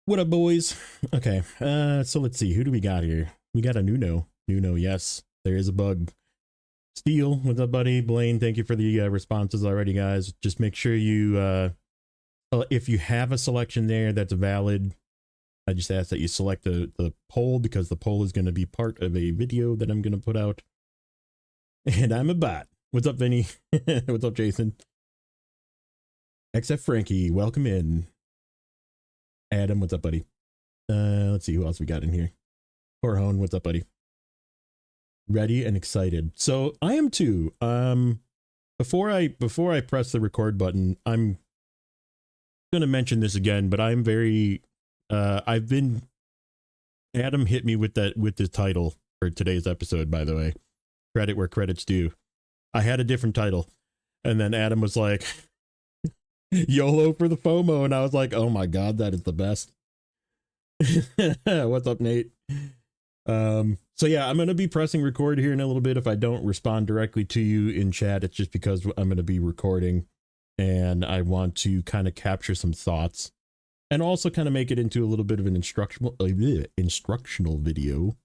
What up, boys? Okay, so let's see. Who do we got here? We got a Nuno. Nuno, yes, there is a bug. Steel, what's up, buddy? Blaine, thank you for the responses already, guys. Just make sure you, if you have a selection there that's valid, I just ask that you select the poll, because the poll is going to be part of a video that I'm going to put out. And I'm a bot. What's up, Vinny? What's up, Jason? XF Frankie, welcome in. Adam, what's up, buddy? Let's see who else we got in here. Corhone, what's up, buddy? Ready and excited. So I am too. Before I press the record button, I'm gonna mention this again, but I'm very Adam hit me with the title for today's episode, by the way. Credit where credit's due. I had a different title, and then Adam was like, YOLO for the FOMO, and I was like, oh my god, that is the best. What's up, Nate? So yeah, I'm gonna be pressing record here in a little bit. If I don't respond directly to you in chat, it's just because I'm gonna be recording and I want to kind of capture some thoughts and also kind of make it into a little bit of an instructional video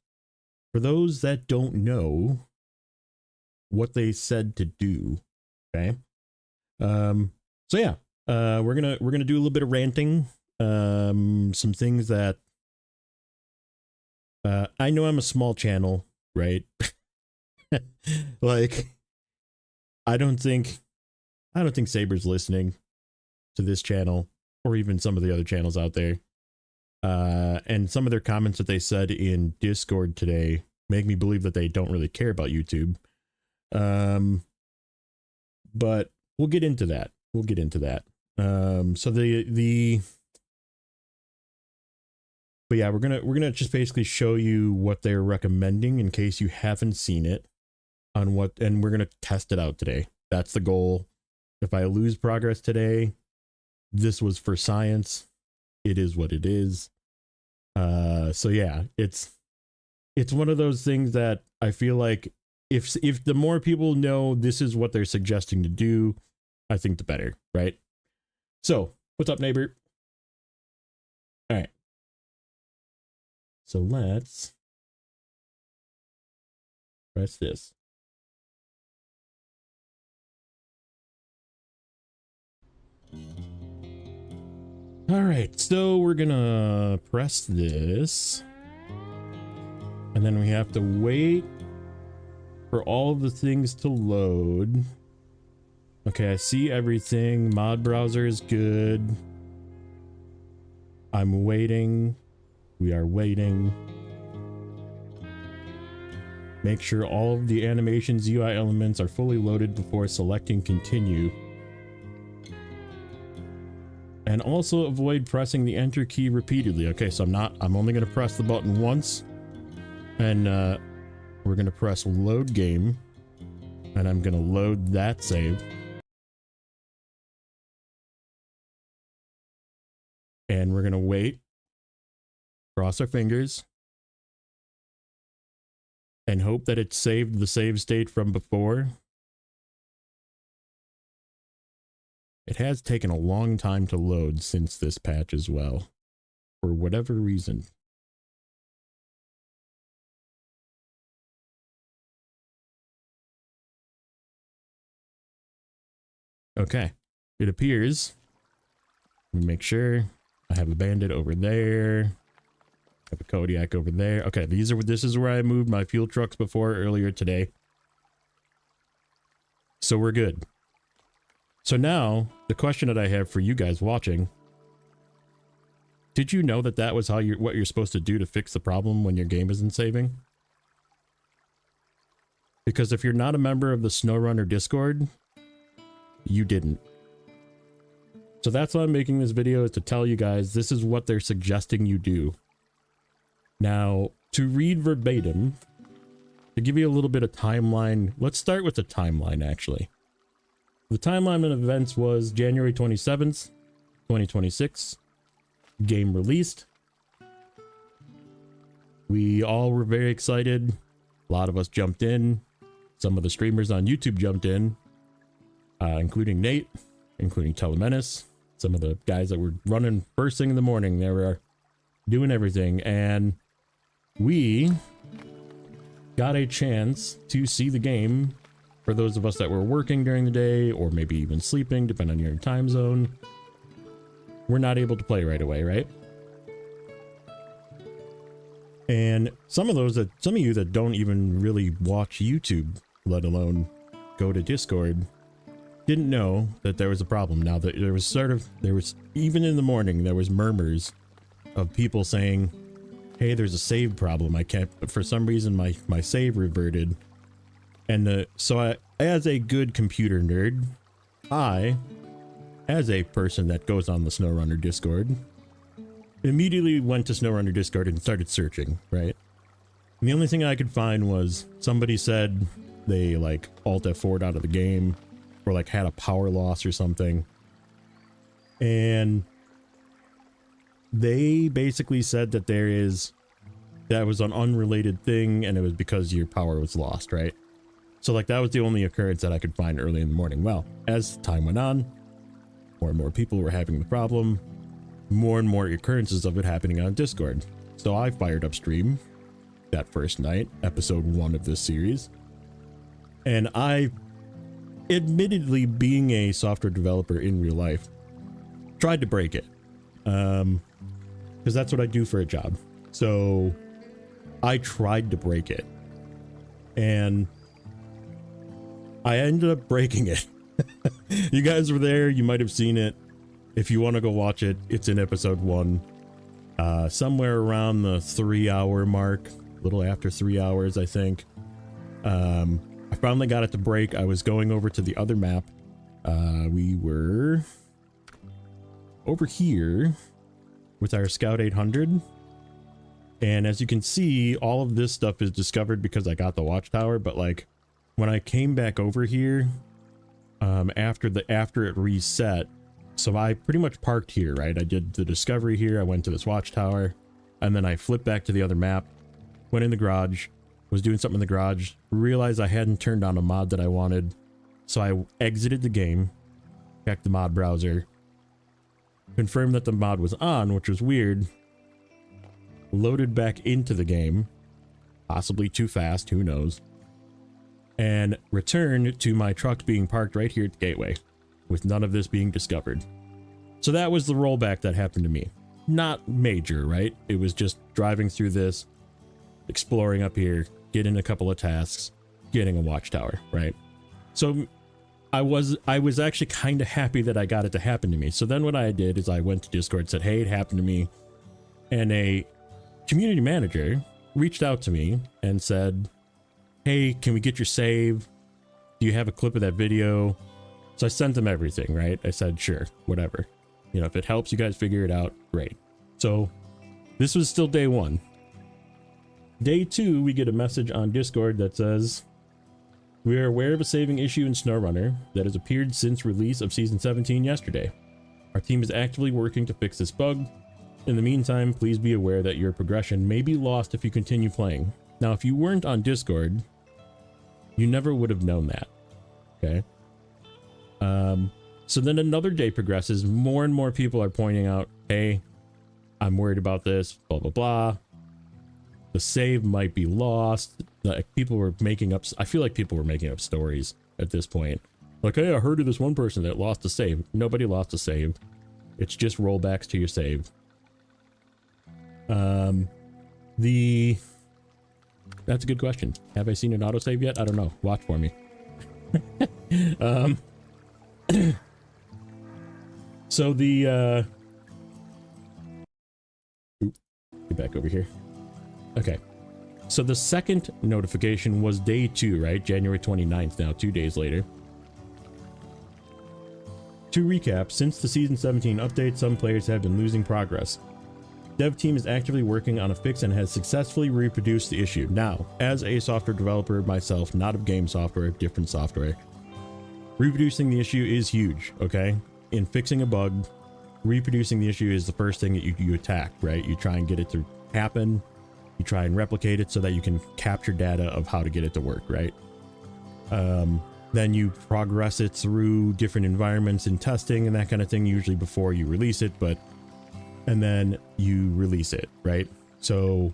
for those that don't know what they said to do. Okay. So yeah, we're gonna do a little bit of ranting. Some things that I know I'm a small channel, right? Like, I don't think Saber's listening to this channel or even some of the other channels out there. And some of their comments that they said in Discord today make me believe that they don't really care about YouTube. But we'll get into that. So but yeah, we're gonna just basically show you what they're recommending in case you haven't seen it on what, and we're gonna test it out today. That's the goal. If I lose progress today, this was for science. It is what it is. So yeah, it's one of those things that I feel like if the more people know this is what they're suggesting to do, I think the better, right? So what's up, neighbor? All right. So let's press this. All right, so we're gonna press this. And then we have to wait for all of the things to load. Okay, I see everything. Mod browser is good. I'm waiting. We are waiting. Make sure all of the animations UI elements are fully loaded before selecting continue. And also avoid pressing the enter key repeatedly. Okay, so I'm only gonna press the button once. And we're gonna press load game. And I'm gonna load that save. And we're gonna wait. Cross our fingers. And hope that it saved the save state from before. It has taken a long time to load since this patch as well, for whatever reason. Okay, it appears. Let me make sure. I have a bandit over there. I have a Kodiak over there. Okay, this is where I moved my fuel trucks before earlier today. So we're good. So now, the question that I have for you guys watching, did you know that that was what you're supposed to do to fix the problem when your game isn't saving? Because if you're not a member of the Snowrunner Discord, you didn't. So that's why I'm making this video, is to tell you guys this is what they're suggesting you do. Now, to read verbatim, to give you a little bit of timeline, let's start with the timeline actually. The timeline of events was January 27th, 2026. Game released. We all were very excited. A lot of us jumped in. Some of the streamers on YouTube jumped in, including Nate, including Telemenace. Some of the guys that were running first thing in the morning, they were doing everything. And we got a chance to see the game. For those of us that were working during the day, or maybe even sleeping, depending on your time zone, we're not able to play right away, right? And some of you that don't even really watch YouTube, let alone go to Discord, didn't know that there was a problem. Now that there was even in the morning, there was murmurs of people saying, hey, there's a save problem. I can't, for some reason, my save reverted. And so as a good computer nerd, as a person that goes on the Snowrunner Discord, immediately went to Snowrunner Discord and started searching, right? And the only thing I could find was somebody said they like Alt F4'd out of the game, or like had a power loss or something. And they basically said that that was an unrelated thing and it was because your power was lost, right? So like that was the only occurrence that I could find early in the morning. Well, as time went on, more and more people were having the problem, more and more occurrences of it happening on Discord. So I fired up stream that first night, episode 1 of this series. And I, admittedly being a software developer in real life, tried to break it. Because that's what I do for a job. So I tried to break it. And I ended up breaking it. You guys were there. You might have seen it. If you want to go watch it, it's in episode 1. Somewhere around the 3-hour mark, a little after 3 hours, I think. I finally got it to break. I was going over to the other map. We were over here with our Scout 800. And as you can see, all of this stuff is discovered because I got the watchtower, but like, when I came back over here, after it reset, so I pretty much parked here, right? I did the discovery here, I went to this watchtower, and then I flipped back to the other map, went in the garage, was doing something in the garage, realized I hadn't turned on a mod that I wanted, so I exited the game, checked the mod browser, confirmed that the mod was on, which was weird, loaded back into the game, possibly too fast, who knows, and returned to my truck being parked right here at the gateway, with none of this being discovered. So that was the rollback that happened to me. Not major, right? It was just driving through this, exploring up here, getting a couple of tasks, getting a watchtower, right? So I was actually kind of happy that I got it to happen to me. So then what I did is I went to Discord, said, hey, it happened to me. And a community manager reached out to me and said, hey, can we get your save? Do you have a clip of that video? So I sent them everything, right? I said, sure, whatever. You know, if it helps you guys figure it out, great. So this was still day 1. Day 2, we get a message on Discord that says, we are aware of a saving issue in Snowrunner that has appeared since release of Season 17 yesterday. Our team is actively working to fix this bug. In the meantime, please be aware that your progression may be lost if you continue playing. Now, if you weren't on Discord, you never would have known that, okay? So then another day progresses. More and more people are pointing out, hey, I'm worried about this, blah, blah, blah. The save might be lost. Like, people were making up, I feel like people were making up stories at this point. Like, hey, I heard of this one person that lost a save. Nobody lost a save. It's just rollbacks to your save. That's a good question. Have I seen an autosave yet? I don't know. Watch for me. So the get back over here. Okay. So the second notification was day 2, right? January 29th now, 2 days later. To recap, since the Season 17 update, some players have been losing progress. Dev team is actively working on a fix and has successfully reproduced the issue. Now, as a software developer myself, not of game software, different software, reproducing the issue is huge, okay? In fixing a bug, reproducing the issue is the first thing that you attack, right? You try and get it to happen. You try and replicate it so that you can capture data of how to get it to work, right? Then you progress it through different environments in testing and that kind of thing, usually before you release it, and then you release it, right? So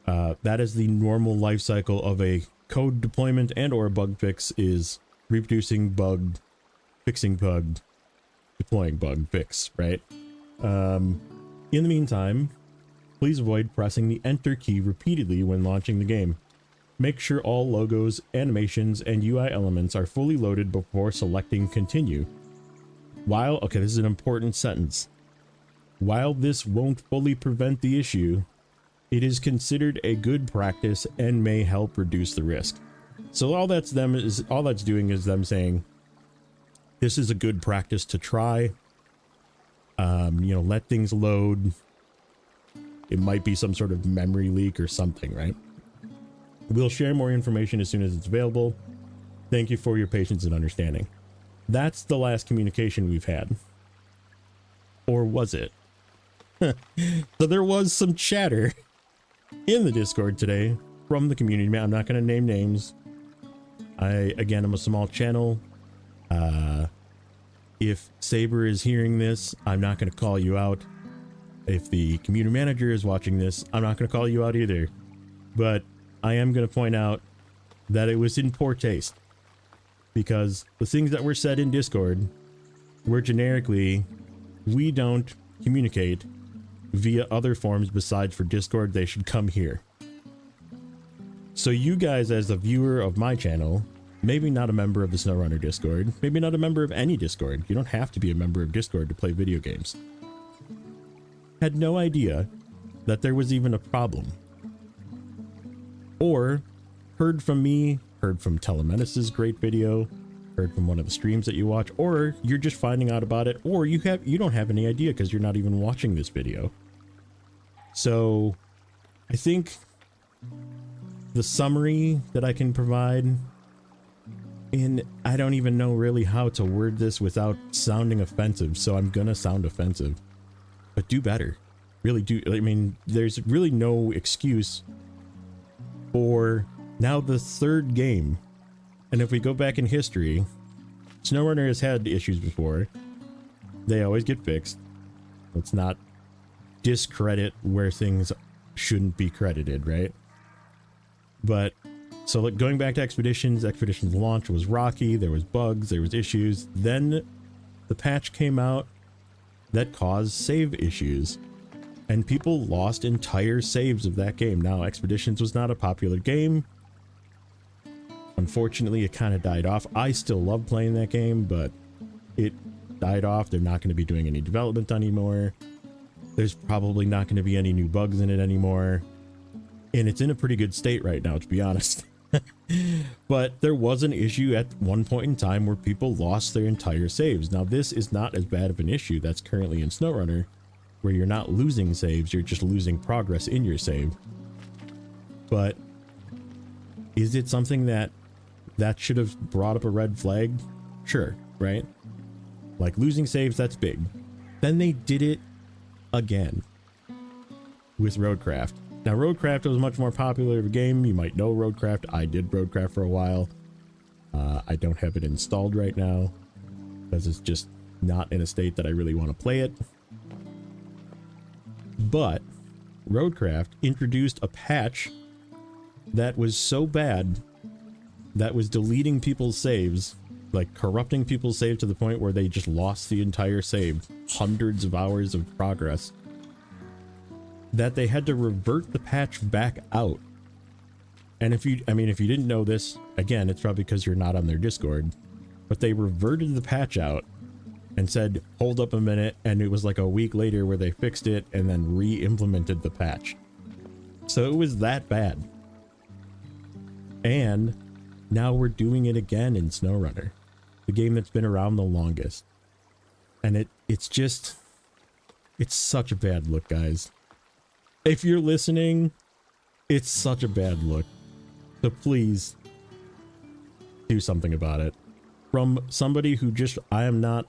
that is the normal life cycle of a code deployment and or a bug fix, is reproducing bug, fixing bug, deploying bug, fix, right? In the meantime, please avoid pressing the enter key repeatedly when launching the game. Make sure all logos, animations, and UI elements are fully loaded before selecting continue. Okay, this is an important sentence. While this won't fully prevent the issue, it is considered a good practice and may help reduce the risk. So all that's doing is them saying, this is a good practice to try. You know, let things load. It might be some sort of memory leak or something, right? We'll share more information as soon as it's available. Thank you for your patience and understanding. That's the last communication we've had. Or was it? So there was some chatter in the Discord today from the community. I'm not going to name names. Again, I'm a small channel. If Saber is hearing this, I'm not going to call you out. If the community manager is watching this, I'm not going to call you out either. But I am going to point out that it was in poor taste, because the things that were said in Discord were generically, we don't communicate via other forms besides for Discord. They should come here. So you guys, as a viewer of my channel, maybe not a member of the Snowrunner Discord, maybe not a member of any Discord, you don't have to be a member of Discord to play video games, had no idea that there was even a problem. Or heard from me, heard from Telemenace's great video, heard from one of the streams that you watch, or you're just finding out about it, or you don't have any idea because you're not even watching this video. So I think the summary that I can provide, and I don't even know really how to word this without sounding offensive, so I'm gonna sound offensive, but do better. Really do. I mean, there's really no excuse for now the third game. And if we go back in history, Snowrunner has had issues before. They always get fixed. Let's not discredit where things shouldn't be credited, right? But so like going back to Expeditions launch was rocky. There was bugs, there was issues. Then the patch came out that caused save issues. and people lost entire saves of that game. Now, Expeditions was not a popular game. Unfortunately, it kind of died off. I still love playing that game, but it died off. They're not going to be doing any development anymore. There's probably not going to be any new bugs in it anymore. And it's in a pretty good state right now, to be honest. But there was an issue at one point in time where people lost their entire saves. Now, this is not as bad of an issue that's currently in Snowrunner, where you're not losing saves, you're just losing progress in your save. But is it something that should have brought up a red flag? Sure, right? Like, losing saves, that's big. Then they did it again with Roadcraft. Now, Roadcraft was a much more popular of a game. You might know Roadcraft. I did Roadcraft for a while. I don't have it installed right now because it's just not in a state that I really want to play it. But Roadcraft introduced a patch that was so bad that was deleting people's saves, like corrupting people's saves to the point where they just lost the entire save, hundreds of hours of progress, that they had to revert the patch back out. And if you didn't know this, again, it's probably because you're not on their Discord, but they reverted the patch out and said, hold up a minute, and it was like a week later where they fixed it and then re-implemented the patch. So it was that bad. And now we're doing it again in Snowrunner, the game that's been around the longest. And it's such a bad look, guys. If you're listening, it's such a bad look. So please do something about it. From somebody who I am not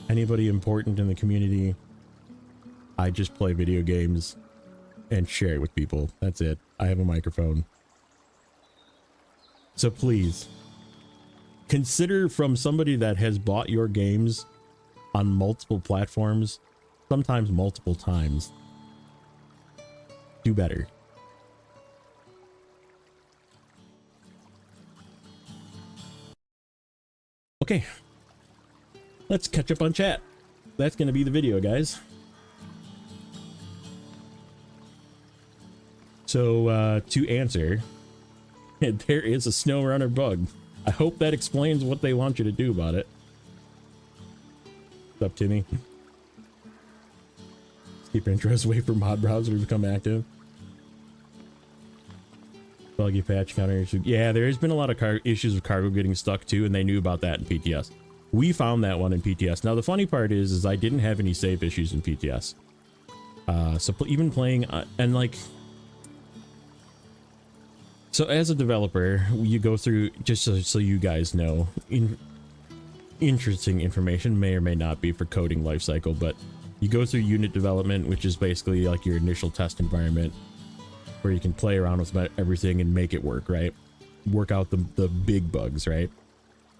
anybody important in the community. I just play video games and share it with people. That's it. I have a microphone. So please consider, from somebody that has bought your games on multiple platforms, sometimes multiple times, do better. Okay, let's catch up on chat. That's going to be the video, guys. So to answer, there is a Snowrunner bug. I hope that explains what they want you to do about it. What's up, Timmy? Keep your interest, wait for mod browser to become active. Buggy patch counter issue. Yeah, there's been a lot of issues with cargo getting stuck too, and they knew about that in PTS. We found that one in PTS. Now the funny part is I didn't have any save issues in PTS. So even playing and like, so as a developer, you go through, just so you guys know, interesting information, may or may not be for coding lifecycle, but you go through unit development, which is basically like your initial test environment where you can play around with everything and make it work, right? Work out the big bugs, right?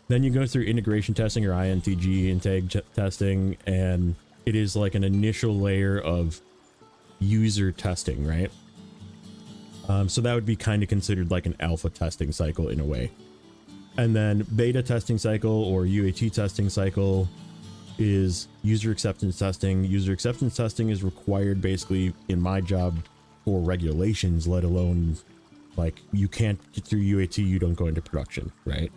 Then you go through integration testing or INTG intake testing, and it is like an initial layer of user testing, right? So that would be kind of considered like an alpha testing cycle in a way. And then beta testing cycle or UAT testing cycle is user acceptance testing. User acceptance testing is required basically in my job for regulations, let alone like you can't get through UAT, you don't go into production, right?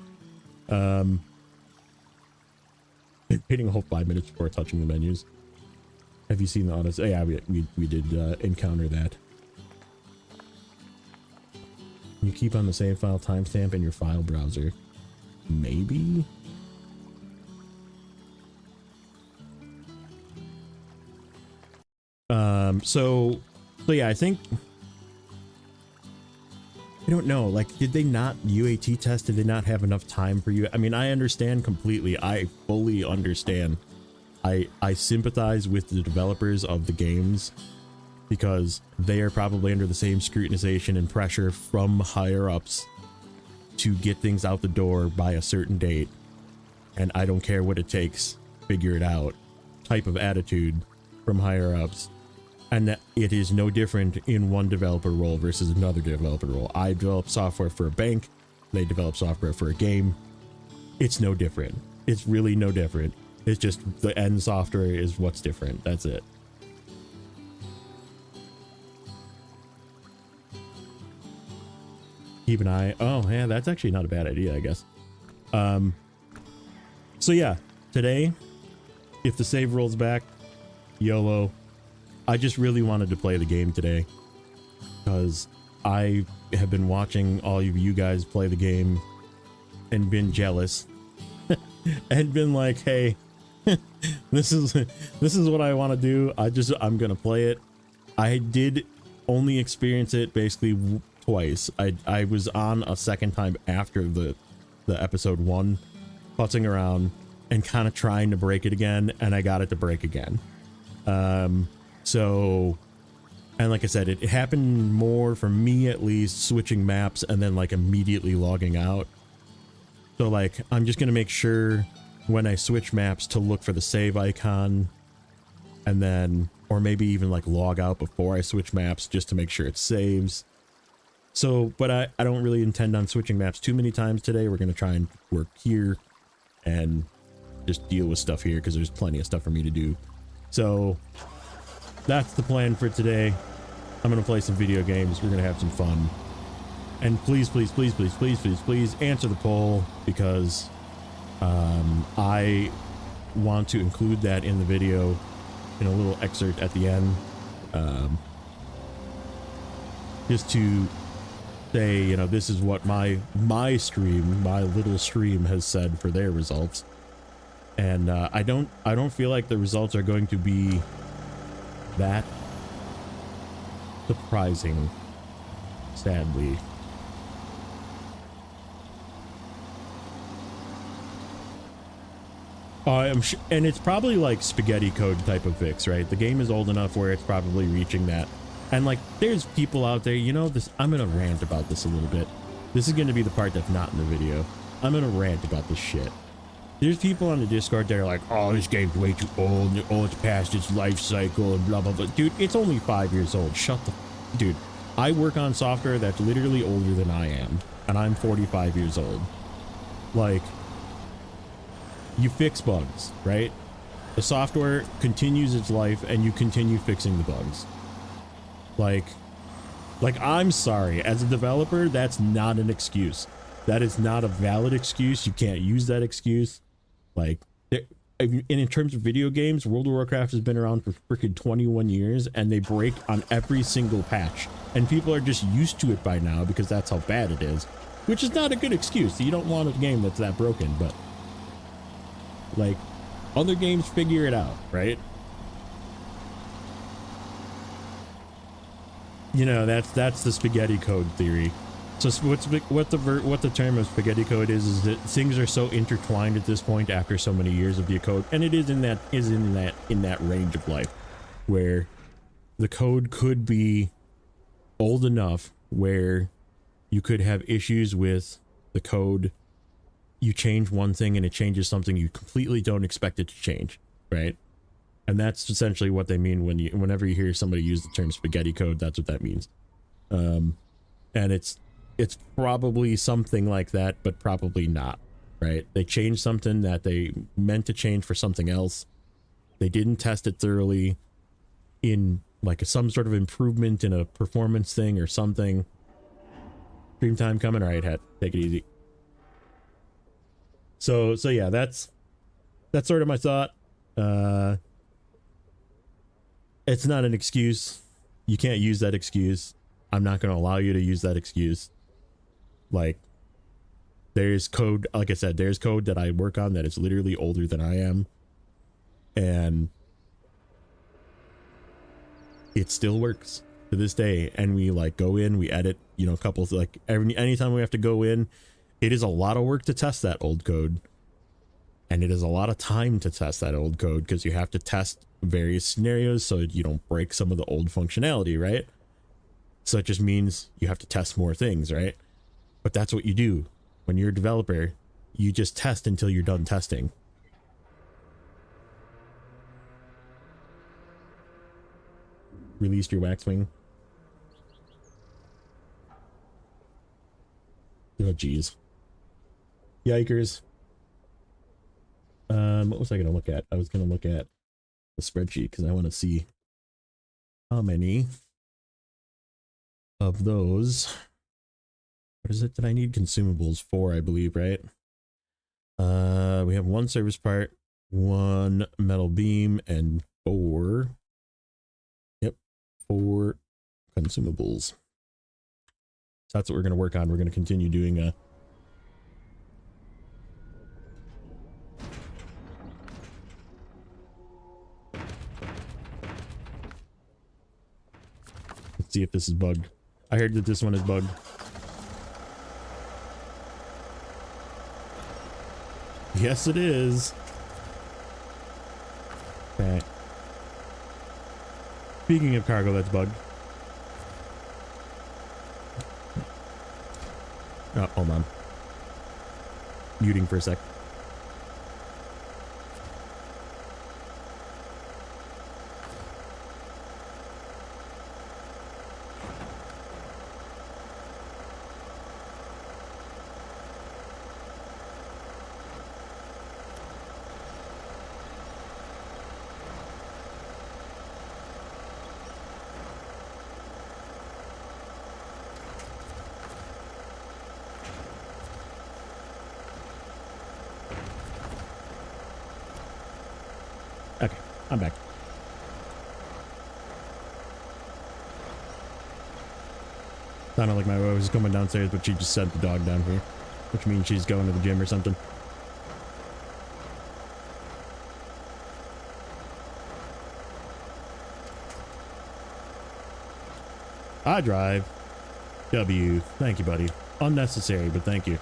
Hitting a whole 5 minutes before touching the menus. Have you seen the autos? Oh, yeah, we did encounter that. You keep on the save file timestamp in your file browser. Maybe? So yeah, I think, I don't know, like, did they not UAT test? Did they not have enough time for you? I mean, I understand completely. I fully understand. I sympathize with the developers of the games because they are probably under the same scrutinization and pressure from higher ups to get things out the door by a certain date. And I don't care what it takes, figure it out type of attitude from higher ups. And that it is no different in one developer role versus another developer role. I develop software for a bank. They develop software for a game. It's no different. It's really no different. It's just the end software is what's different. That's it. keep an eye. Oh yeah, that's actually not a bad idea, I guess. So yeah, today, if the save rolls back, YOLO. I just really wanted to play the game today because I have been watching all of you guys play the game and been jealous and been like, hey, this is what I want to do. I'm gonna play it. I did only experience it basically twice. I was on a second time after the episode 1, putzing around and kind of trying to break it again, and I got it to break again. So, and like I said, it happened more for me at least, switching maps and then like immediately logging out. So like, I'm just gonna make sure when I switch maps to look for the save icon, and then, or maybe even like log out before I switch maps just to make sure it saves. So, but I don't really intend on switching maps too many times today. We're gonna try and work here and just deal with stuff here because there's plenty of stuff for me to do. So that's the plan for today. I'm gonna play some video games. We're gonna have some fun. And please, please, please, please, please, please, please answer the poll, because I want to include that in the video in a little excerpt at the end. Just to say, you know, this is what my little stream has said for their results. And I don't feel like the results are going to be that surprising, sadly. I'm sure, and it's probably like spaghetti code type of fix, right? The game is old enough where it's probably reaching that. And like, there's people out there, you know, I'm gonna rant about this a little bit. This is gonna be the part that's not in the video. I'm gonna rant about this shit. There's people on the Discord that are like, oh, this game's way too old, oh, it's past its life cycle and blah, blah, blah. Dude, it's only 5 years old. Shut the... Dude, I work on software that's literally older than I am, and I'm 45 years old. Like, you fix bugs, right? The software continues its life and you continue fixing the bugs. Like, I'm sorry, as a developer, that's not an excuse. That is not a valid excuse. You can't use that excuse. Like, and in terms of video games, World of Warcraft has been around for freaking 21 years, and they break on every single patch. And people are just used to it by now because that's how bad it is. Which is not a good excuse. You don't want a game that's that broken, but... like, other games figure it out, right? You know, that's the spaghetti code theory. So what the term of spaghetti code is that things are so intertwined at this point after so many years of the code, and it is in that range of life where the code could be old enough where you could have issues with the code. You change one thing and it changes something you completely don't expect it to change, right? And that's essentially what they mean whenever you hear somebody use the term spaghetti code. That's what that means. And it's probably something like that, but probably not, right? They changed something that they meant to change for something else. They didn't test it thoroughly in like some sort of improvement in a performance thing or something. Stream time coming. All right, Het, take it easy. So yeah, that's sort of my thought. It's not an excuse. You can't use that excuse. I'm not going to allow you to use that excuse. Like, there's code, like I said, there's code that I work on that is literally older than I am. And it still works to this day. And we like go in, we edit, you know, a couple of like anytime we have to go in, it is a lot of work to test that old code. And it is a lot of time to test that old code because you have to test various scenarios so you don't break some of the old functionality, right? So it just means you have to test more things, right? But that's what you do. When you're a developer, you just test until you're done testing. Released your waxwing. Oh, geez. Yikers. What was I going to look at? I was going to look at the spreadsheet because I want to see how many of those What is it that I need? Consumables 4, I believe, right? We have 1 service part, 1 metal beam, and 4. Yep, 4 consumables. So that's what we're going to work on. We're going to continue doing let's see if this is bugged. I heard that this one is bugged. Yes, it is. Okay. Speaking of cargo that's bugged. Oh, hold on. Muting for a sec. Okay, I'm back. Sounded like my wife was coming downstairs, but she just sent the dog down here, which means she's going to the gym or something. I drive. W. Thank you, buddy. Unnecessary, but thank you.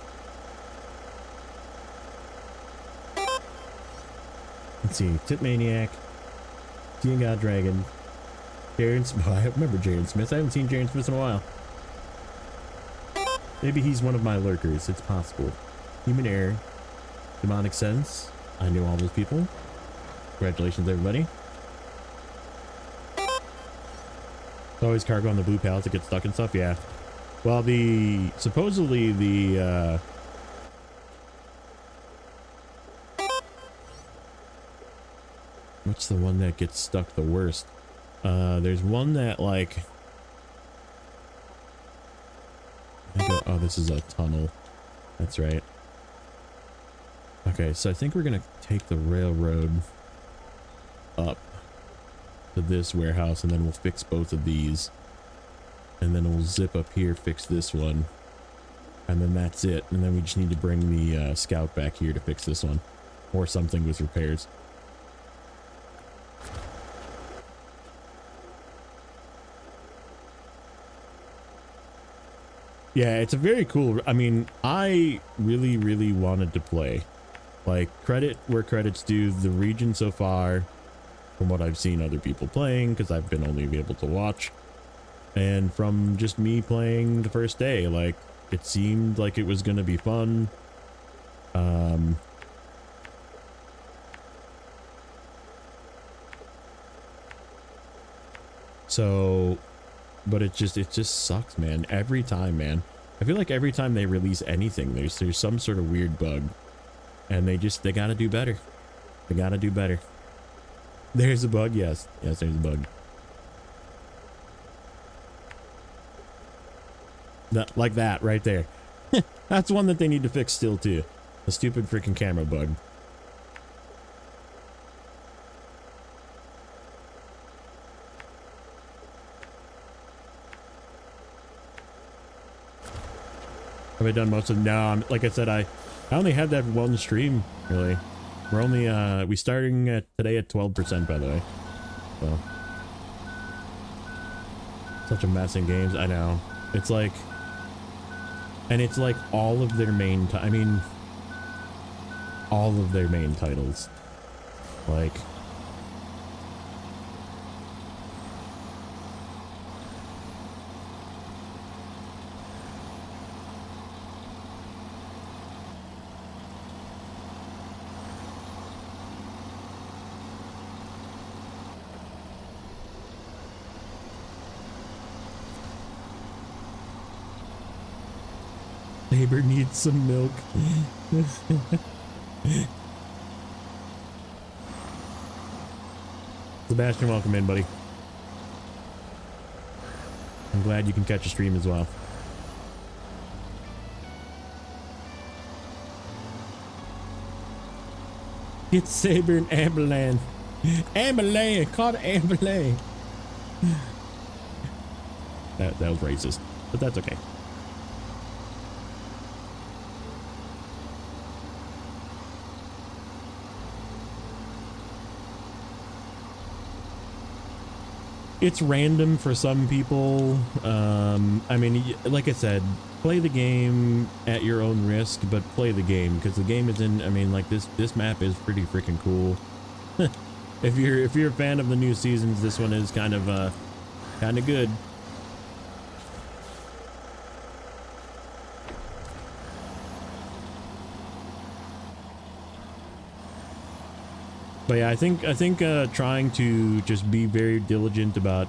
Let's see. Tip Maniac. Teen God Dragon. Jaron Smith. Oh, I remember Jaron Smith. I haven't seen Jaron Smith in a while. Maybe he's one of my lurkers. It's possible. Human Error. Demonic Sense. I knew all those people. Congratulations, everybody. There's always cargo on the blue pallets that get stuck and stuff. Yeah. Well, supposedly the what's the one that gets stuck the worst? There's one that like oh, this is a tunnel. That's right. Okay, so I think we're gonna take the railroad up to this warehouse, and then we'll fix both of these, and then we'll zip up here, fix this one, and then that's it. And then we just need to bring the scout back here to fix this one, or something with repairs. Yeah, it's a very cool. I mean, I really wanted to play. Like, credit where credit's due. The region so far, from what I've seen other people playing, because I've been only able to watch, and from just me playing the first day, like, it seemed like it was going to be fun. So, but it just sucks, man. Every time, man. I feel like every time they release anything, there's some sort of weird bug, and they gotta do better. They gotta do better. There's a bug, yes, there's a bug. Like that right there. That's one that they need to fix still too. The stupid freaking camera bug. Have I done most of? No, like I said, I only had that one stream, really. We're only we starting at today at 12%, by the way. So such a mess in games. I know. It's like, and it's like all of their main I mean all of their main titles, like, Saber needs some milk. Sebastian, welcome in, buddy. I'm glad you can catch a stream as well. Get Saber and Amberland. Amberland, call it Amberland. That was racist, but that's okay. It's random for some people. I mean, like I said, play the game at your own risk, but play the game because the game is in. I mean, like this map is pretty freaking cool. If you're a fan of the new seasons, this one is kind of good. But yeah, I think trying to just be very diligent about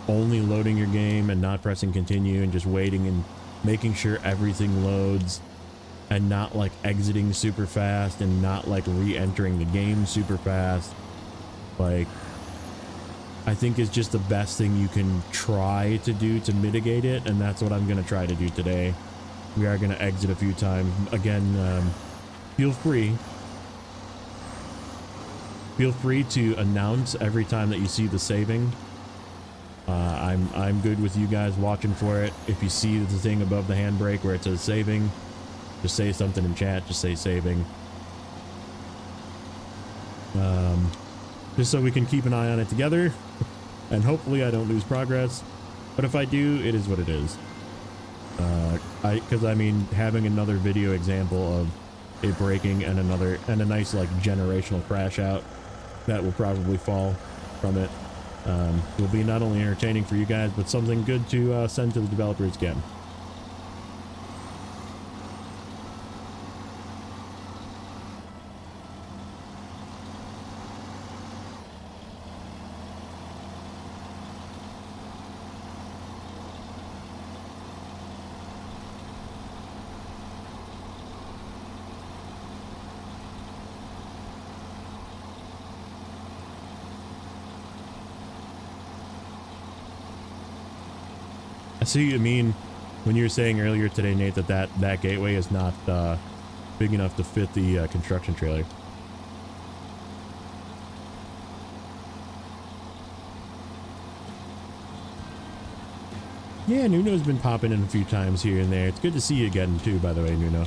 only loading your game and not pressing continue and just waiting and making sure everything loads and not like exiting super fast and not like re-entering the game super fast, like I think is just the best thing you can try to do to mitigate it, and that's what I'm going to try to do today. We are going to exit a few times. Again, feel free to announce every time that you see the saving. I'm good with you guys watching for it. If you see the thing above the handbrake where it says saving, just say something in chat. Just say saving. Just so we can keep an eye on it together, and hopefully I don't lose progress. But if I do, it is what it is. Because I mean, having another video example of it breaking and a nice like generational crash out that will probably fall from it will be not only entertaining for you guys, but something good to send to the developers again. I see what you mean when you were saying earlier today, Nate, that gateway is not big enough to fit the construction trailer. Yeah, Nuno's been popping in a few times here and there. It's good to see you again too, by the way, Nuno.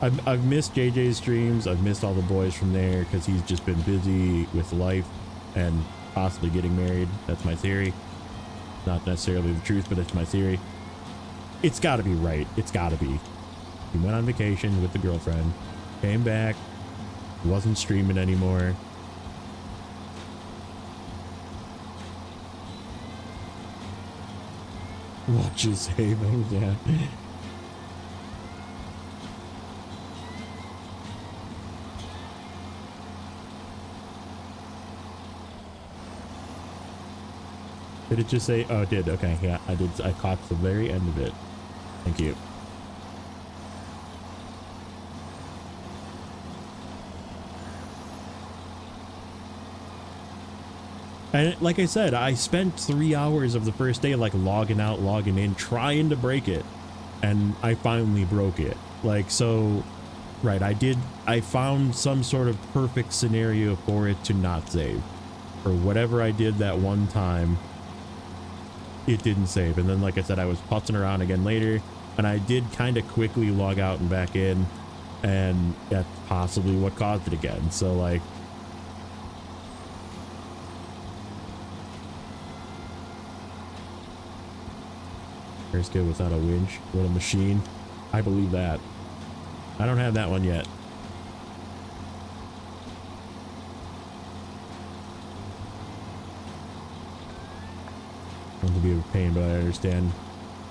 I've missed JJ's streams. I've missed all the boys from there because he's just been busy with life and possibly getting married. That's my theory. Not necessarily the truth, but it's my theory. It's got to be right. It's got to be. He went on vacation with the girlfriend, came back, wasn't streaming anymore. Watches savings, yeah. Did it just say, oh, it did. Okay, yeah, I did. I caught the very end of it. Thank you. And like I said, I spent 3 hours of the first day like logging out, logging in, trying to break it. And I finally broke it. Like, so, right, I found some sort of perfect scenario for it to not save. For whatever I did that one time, it didn't save. And then, like I said, I was putzing around again later, and I did kind of quickly log out and back in, and that's possibly what caused it again. So, like, first kid without a winch, what a machine. I believe that. I don't have that one yet. Not to be a pain, but I understand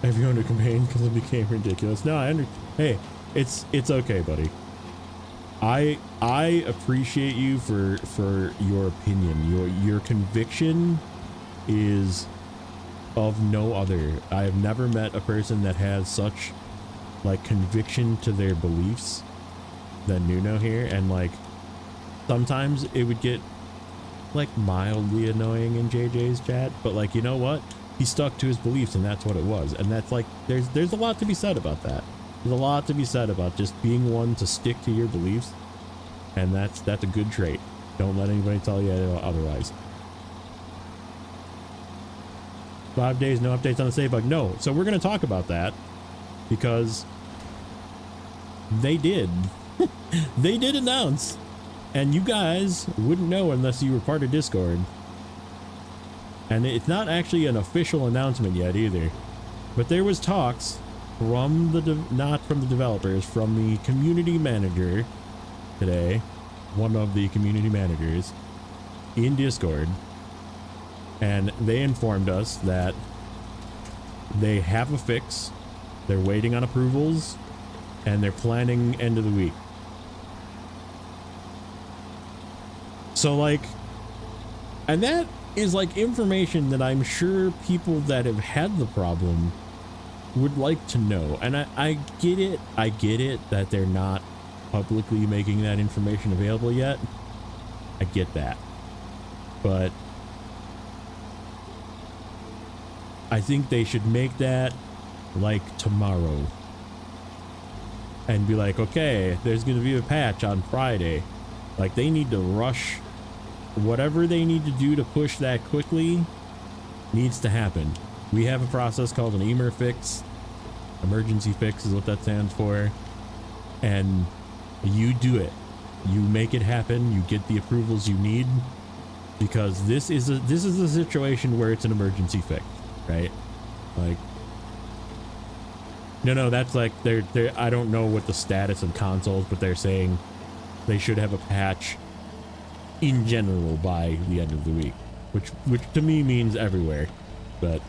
everyone who complained because it became ridiculous. No, hey, it's okay, buddy. I appreciate you for your opinion. Your conviction is of no other. I have never met a person that has such like conviction to their beliefs than Nuno here. And like sometimes it would get like mildly annoying in JJ's chat, but like, you know what, he stuck to his beliefs and that's what it was. And that's like, there's a lot to be said about that. There's a lot to be said about just being one to stick to your beliefs. And that's a good trait. Don't let anybody tell you otherwise. 5 days, no updates on the save bug. No. So we're going to talk about that because they did. They did announce, and you guys wouldn't know unless you were part of Discord. And it's not actually an official announcement yet either, but there was talks from the not from the developers, from the community manager today, one of the community managers in Discord, and they informed us that they have a fix, they're waiting on approvals, and they're planning end of the week. So like, and that is like information that I'm sure people that have had the problem would like to know. And I get it that they're not publicly making that information available yet. I get that. But I think they should make that like tomorrow. And be like, okay, there's going to be a patch on Friday. Like they need to rush whatever they need to do to push that quickly needs to happen. We have a process called an EMER fix. Emergency fix is what that stands for. And you do it. You make it happen. You get the approvals you need, because this is a situation where it's an emergency fix, right? Like, no, that's like they're I don't know what the status of consoles, but they're saying they should have a patch in general by the end of the week, which to me means everywhere. But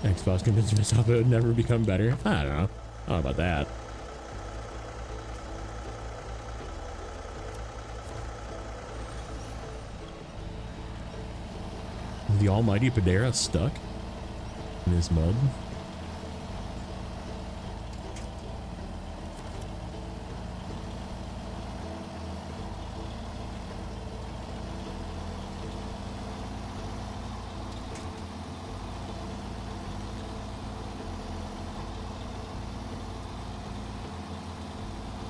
Xbox convinced myself it would never become better. I don't know. I don't know about that. Is the almighty Padera stuck in this mud?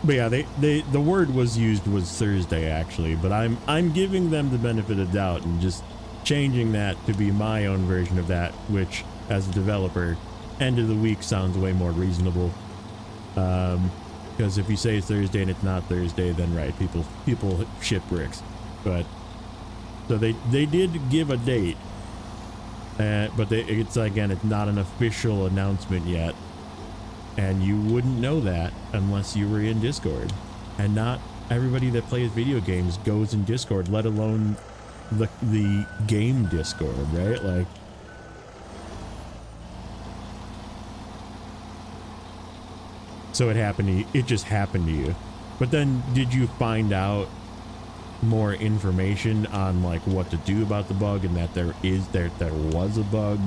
But yeah, the word was used was Thursday actually, but I'm giving them the benefit of doubt and just changing that to be my own version of that, which as a developer, end of the week sounds way more reasonable. Because if you say Thursday and it's not Thursday, then right, people ship bricks. But so they did give a date, but it's again, it's not an official announcement yet. And you wouldn't know that unless you were in Discord. And not everybody that plays video games goes in Discord, let alone the game Discord, right? Like, so it happened to you. It just happened to you. But then did you find out more information on like what to do about the bug, and that there was a bug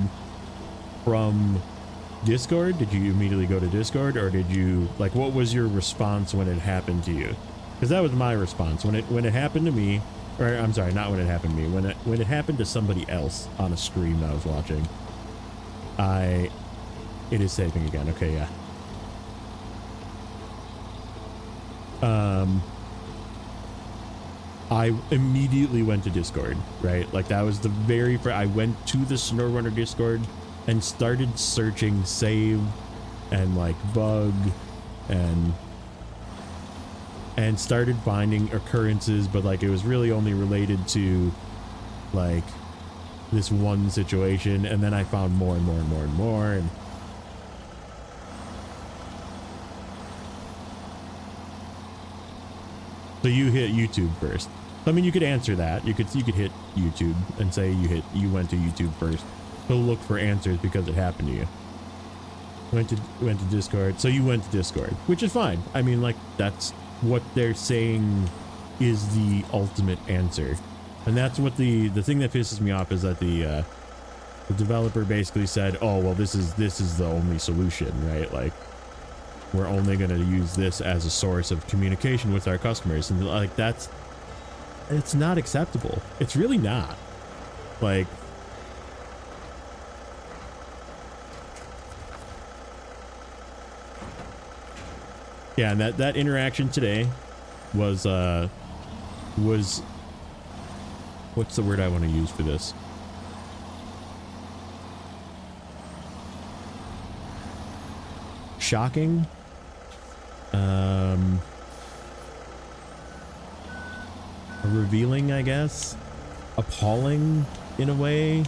from Discord? Did you immediately go to Discord, or did you like, what was your response when it happened to you? Because that was my response when it happened to me, or I'm sorry, not when it happened to me, when it happened to somebody else on a stream that I was watching. It is saving again. Okay, yeah. I immediately went to Discord, right? Like that was the very first. I went to the Snowrunner Discord and started searching save and like bug and started finding occurrences, but like it was really only related to like this one situation, and then I found more and more and more and more, and so you hit YouTube first. I mean, you could answer that. You could hit YouTube and say you went to YouTube first. To look for answers because it happened to you. Went to Discord. So you went to Discord, which is fine. I mean, like that's what they're saying is the ultimate answer, and that's what the thing that pisses me off is that the developer basically said, oh well, this is the only solution, right? Like we're only going to use this as a source of communication with our customers, and like it's not acceptable. It's really not. Like, Yeah, and that interaction today was what's the word I want to use for this? Shocking. Revealing, I guess. Appalling in a way.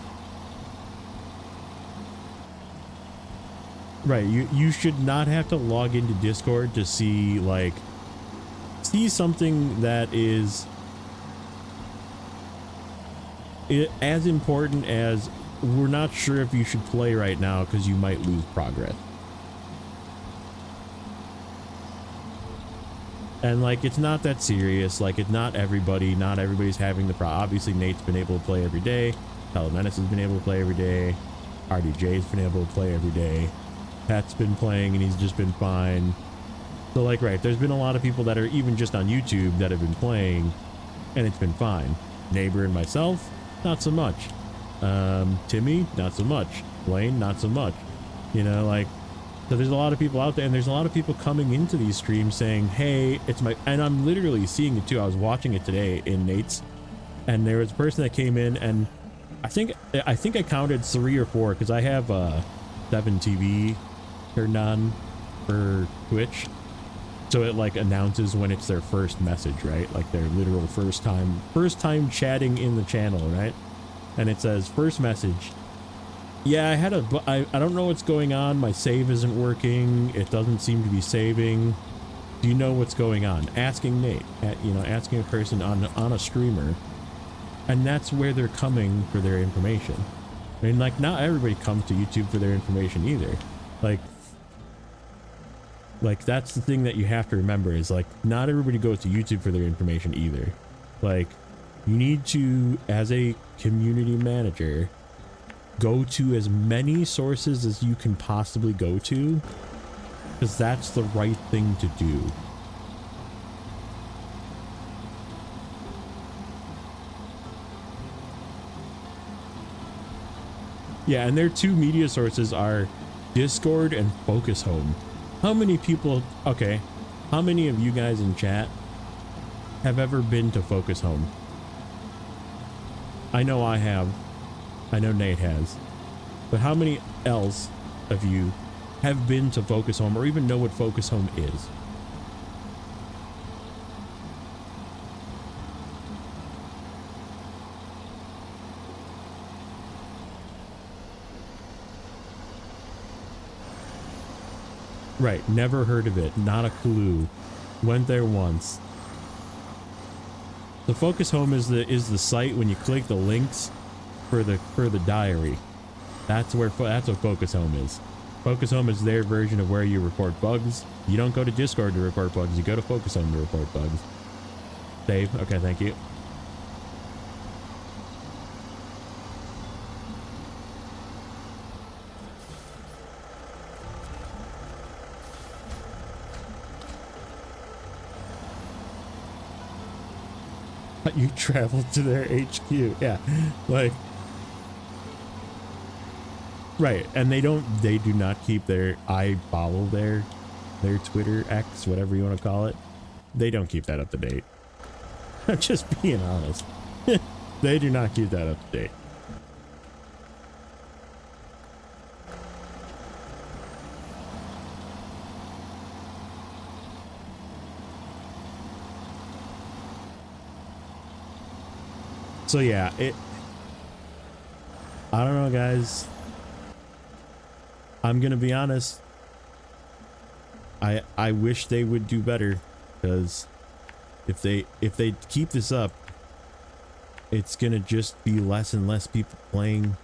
Right, you should not have to log into Discord to see something that is as important as we're not sure if you should play right now because you might lose progress. And it's not that serious. It's not everybody's having the problem. Obviously Nate's been able to play every day. Telemenace has been able to play every day. RDJ's been able to play every day. Pat's been playing and he's just been fine. So right, there's been a lot of people that are even just on YouTube that have been playing and it's been fine. Neighbor and myself, not so much. Timmy, not so much. Blaine, not so much. So there's a lot of people out there, and there's a lot of people coming into these streams saying, hey, it's my, and I'm literally seeing it too. I was watching it today in Nate's, and there was a person that came in, and I think I counted 3 or 4 because I have 7 TV turned on for Twitch, so it announces when it's their first message, right? Their literal first time chatting in the channel, right? And it says first message. Yeah, I don't know what's going on. My save isn't working. It doesn't seem to be saving. Do you know what's going on? Asking Nate, asking a person on a streamer, and that's where they're coming for their information. I mean, not everybody comes to YouTube for their information either. That's the thing that you have to remember is not everybody goes to YouTube for their information either. You need to, as a community manager, go to as many sources as you can possibly go to, because that's the right thing to do. Yeah, and their 2 media sources are Discord and Focus Home. How many people, okay, how many of you guys in chat have ever been to Focus Home? I know I have. I know Nate has. But how many else of you have been to Focus Home or even know what Focus Home is? Right, never heard of it, not a clue. Went there once. The Focus Home is the site when you click the links for the diary. That's what Focus Home is. Focus Home is their version of where you report bugs. You don't go to Discord to report bugs, you go to Focus Home to report bugs. Save, okay, thank you. You traveled to their HQ, yeah, right, and they do not keep I follow their Twitter, X, whatever you want to call it. They don't keep that up to date. I'm just being honest. They do not keep that up to date. So yeah, I don't know, guys. I'm gonna be honest. I wish they would do better, because if they keep this up, it's gonna just be less and less people playing.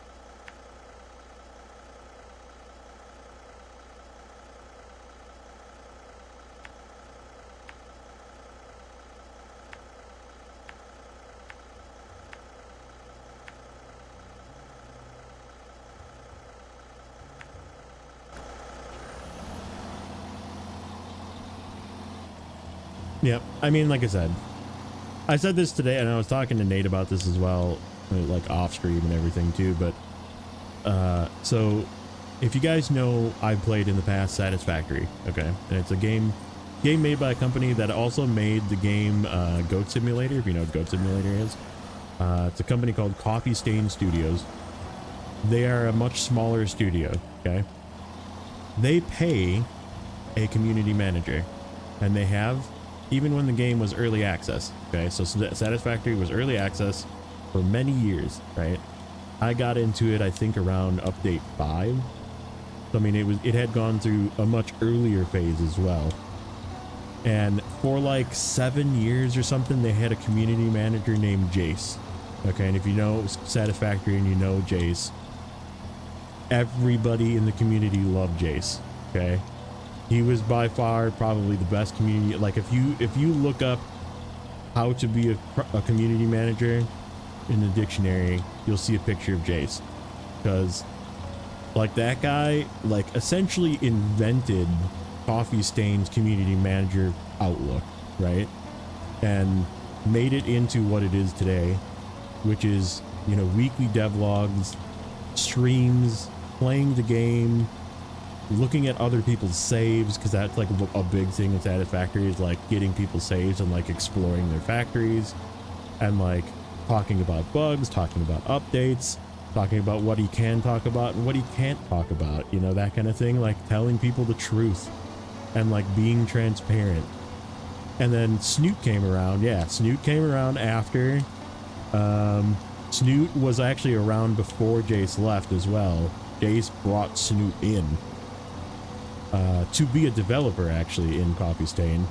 Yep. I mean, like I said this today, and I was talking to Nate about this as well, off stream and everything too, but so if you guys know, I've played in the past Satisfactory, okay? And it's a game Game made by a company that also made the game Goat Simulator, if you know what Goat Simulator is. It's a company called Coffee Stain Studios. They are a much smaller studio, okay? They pay a community manager, and they have, even when the game was early access, okay? So Satisfactory was early access for many years, right? I got into it, I think, around update 5. So, I mean, it had gone through a much earlier phase as well. And for like 7 years or something, they had a community manager named Jace. Okay, and if you know Satisfactory and you know Jace, everybody in the community loved Jace. Okay, he was by far probably the best community. Like if you look up how to be a community manager in the dictionary, you'll see a picture of Jace, because like that guy like essentially invented Coffee Stain's community manager outlook, right? And made it into what it is today, which is, you know, weekly devlogs, streams, playing the game, looking at other people's saves, because that's like a big thing in Satisfactory, is like getting people's saves and like exploring their factories, and like talking about bugs, talking about updates, talking about what he can talk about and what he can't talk about, you know, that kind of thing, like telling people the truth and like being transparent. And then Snoot came around. Yeah, Snoot came around after. Snoot was actually around before Jace left as well. Jace brought Snoot in to be a developer actually in Coffee Stain.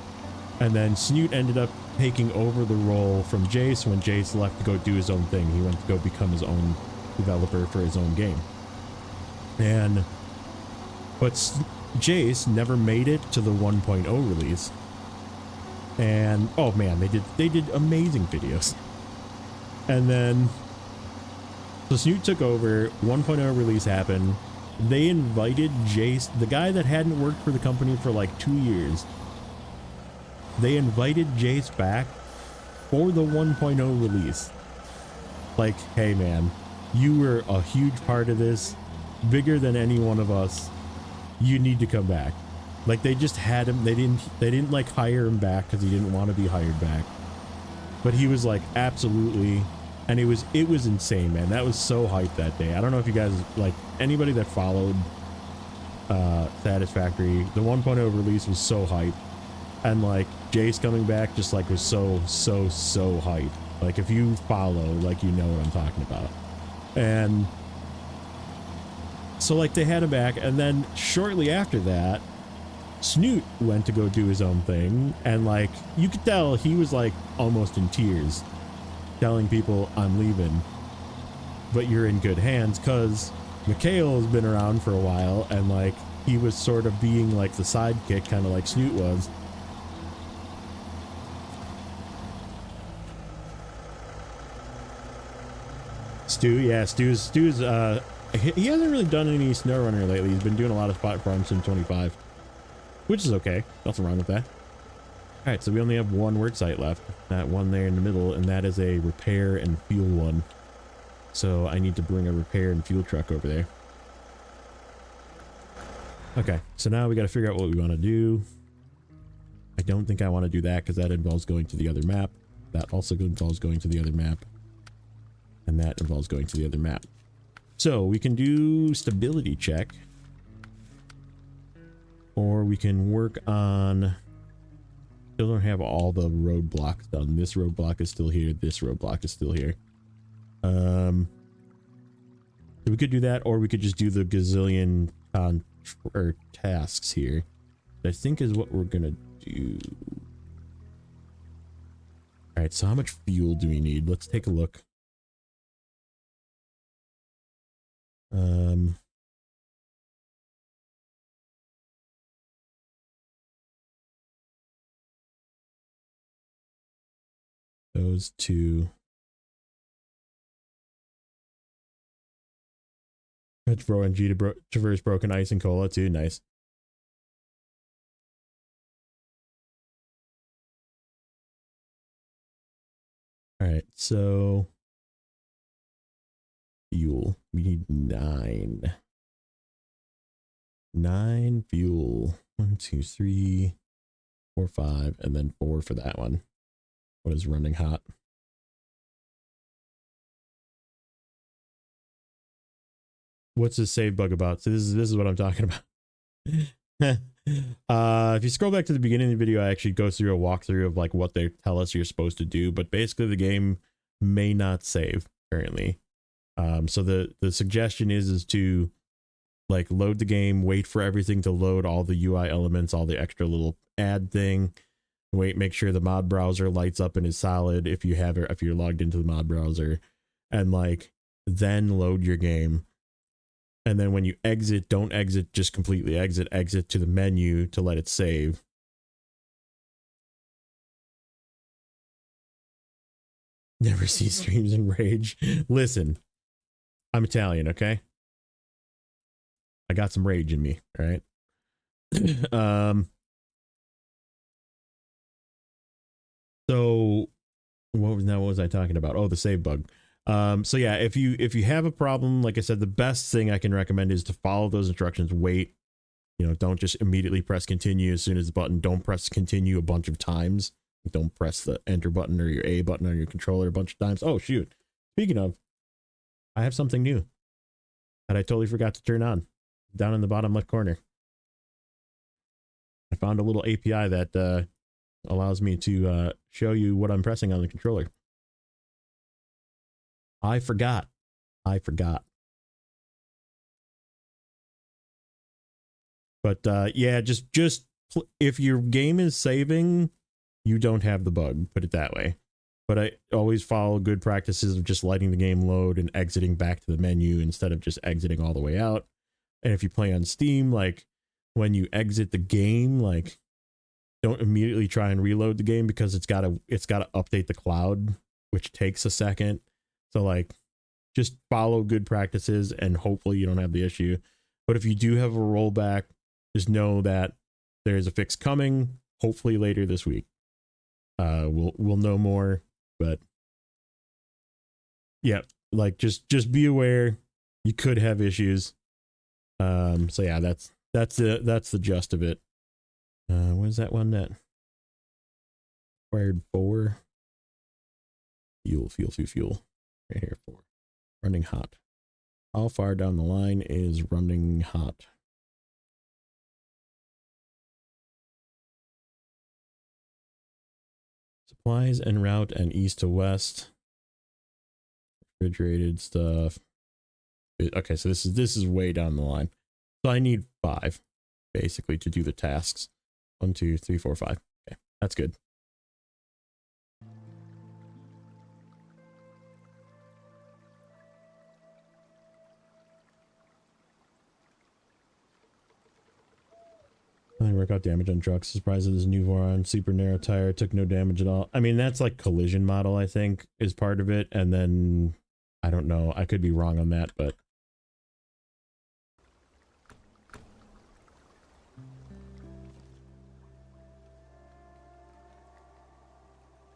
And then Snoot ended up taking over the role from Jace when Jace left to go do his own thing. He went to go become his own developer for his own game. But Jace never made it to the 1.0 release. And oh man, they did amazing videos. And then so Snoot took over, 1.0 release happened. They invited Jace, the guy that hadn't worked for the company for like 2 years. They invited Jace back for the 1.0 release. Like, hey man, you were a huge part of this, bigger than any one of us. You need to come back. Like they just had him. They didn't like hire him back because he didn't want to be hired back. But he was like, absolutely. And it was insane, man. That was so hyped that day. I don't know if you guys, like, anybody that followed Satisfactory, the 1.0 release was so hyped. And like Jace coming back just like was so hyped. Like if you follow, like, you know what I'm talking about. And so like they had him back, and then shortly after that, Snoot went to go do his own thing, and like you could tell he was like almost in tears, telling people, I'm leaving, but you're in good hands, because Mikhail has been around for a while, and like he was sort of being like the sidekick, kind of like Snoot was. Stu's he hasn't really done any Snowrunner lately. He's been doing a lot of spot farms in 25, which is okay. Nothing wrong with that. All right, so we only have one work site left, that one there in the middle, and that is a repair and fuel one. So I need to bring a repair and fuel truck over there. Okay, so now we got to figure out what we want to do. I don't think I want to do that because that involves going to the other map. That also involves going to the other map. And that involves going to the other map. So we can do stability check, or we can work on, still don't have all the roadblocks done. This roadblock is still here. This roadblock is still here. So we could do that, or we could just do the gazillion tasks here. I think is what we're gonna do. All right, so how much fuel do we need? Let's take a look. Those two. Let's throw NG to traverse broken ice and cola too. Nice. All right, so fuel. We need 9. 9 fuel. 1, 2, 3. 4, 5, and then 4 for that one. What is running hot? What's this save bug about? So this is what I'm talking about. If you scroll back to the beginning of the video, I actually go through a walkthrough of like what they tell us you're supposed to do, but basically the game may not save currently. So the suggestion is to like load the game, wait for everything to load, all the UI elements, all the extra little add thing. Wait, make sure the mod browser lights up and is solid if you have it, if you're logged into the mod browser, and like then load your game. And then when you exit, don't exit, just completely exit to the menu to let it save. Never see streams in rage. Listen, I'm Italian, okay? I got some rage in me, all right? So what was I talking about? Oh, the save bug. So yeah, if you have a problem, like I said, the best thing I can recommend is to follow those instructions. Wait, don't just immediately press continue as soon as the button. Don't press continue a bunch of times. Don't press the enter button or your A button on your controller a bunch of times. Oh shoot, speaking of, I have something new that I totally forgot to turn on down in the bottom left corner. I found a little API that allows me to show you what I'm pressing on the controller. I forgot. But yeah, just if your game is saving, you don't have the bug, put it that way. But I always follow good practices of just letting the game load and exiting back to the menu instead of just exiting all the way out. And if you play on Steam, like when you exit the game, like don't immediately try and reload the game because it's gotta update the cloud, which takes a second. So like just follow good practices and hopefully you don't have the issue. But if you do have a rollback, just know that there's a fix coming, hopefully later this week. We'll know more, but yeah, like just be aware you could have issues. So yeah, that's the gist of it. What is that one that required 4? Fuel. Right here, 4. Running hot. How far down the line is running hot? Supplies en route and east to west. Refrigerated stuff. Okay, so this is way down the line. So I need 5 basically to do the tasks. 1, 2, 3, 4, 5. Okay, that's good. I work out damage on trucks. Surprised that this new Voron super narrow tire took no damage at all. I mean, that's like collision model, I think, is part of it. And then I don't know. I could be wrong on that, but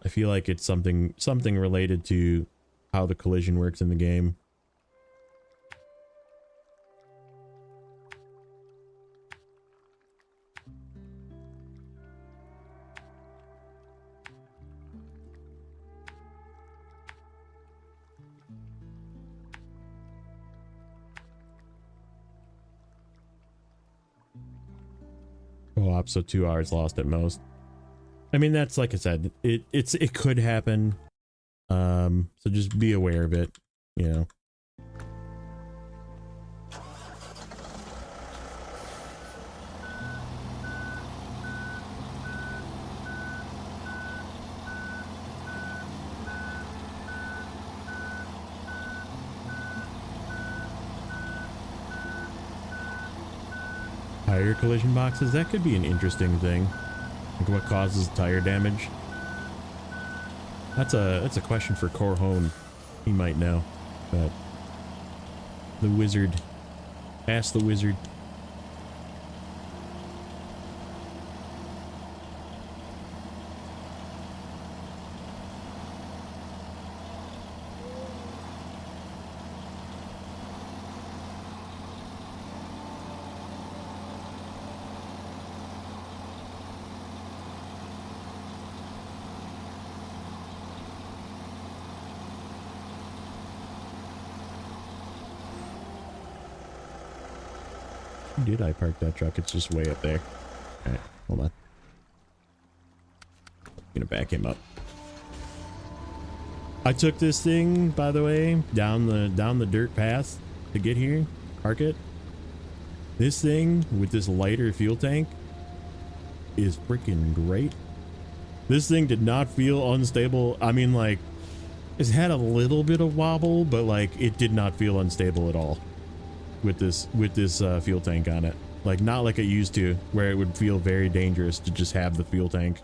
I feel like it's something related to how the collision works in the game. Co-op, so 2 hours lost at most. I mean, that's like I said, it could happen. So just be aware of it, Tire collision boxes, that could be an interesting thing. Like what causes tire damage? That's a question for Corhone. He might know. But the wizard. Ask the wizard. Did I park that truck? It's just way up there. Alright, hold on. Gonna back him up. I took this thing, by the way, down the dirt path to get here. Park it. This thing with this lighter fuel tank is freaking great. This thing did not feel unstable. I mean, like, it's had a little bit of wobble, but like it did not feel unstable at all with this fuel tank on it. Like, not like it used to, where it would feel very dangerous to just have the fuel tank.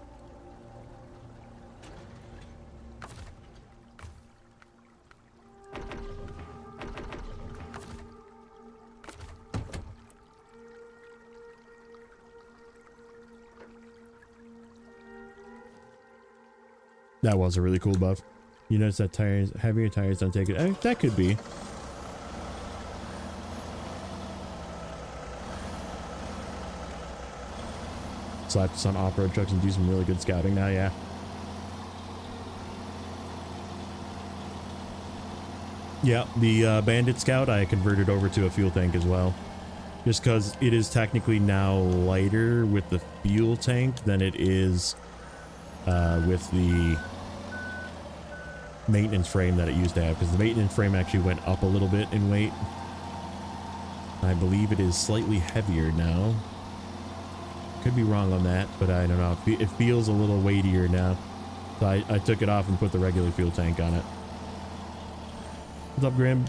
That was a really cool buff. You notice that tires, heavier tires don't take it. That could be. Slap this on off-road trucks and do some really good scouting now, yeah. Yeah, the Bandit Scout I converted over to a fuel tank as well. Just because it is technically now lighter with the fuel tank than it is with the maintenance frame that it used to have, because the maintenance frame actually went up a little bit in weight. I believe it is slightly heavier now. Could be wrong on that, but I don't know. It feels a little weightier now. So I took it off and put the regular fuel tank on it. What's up, Grim?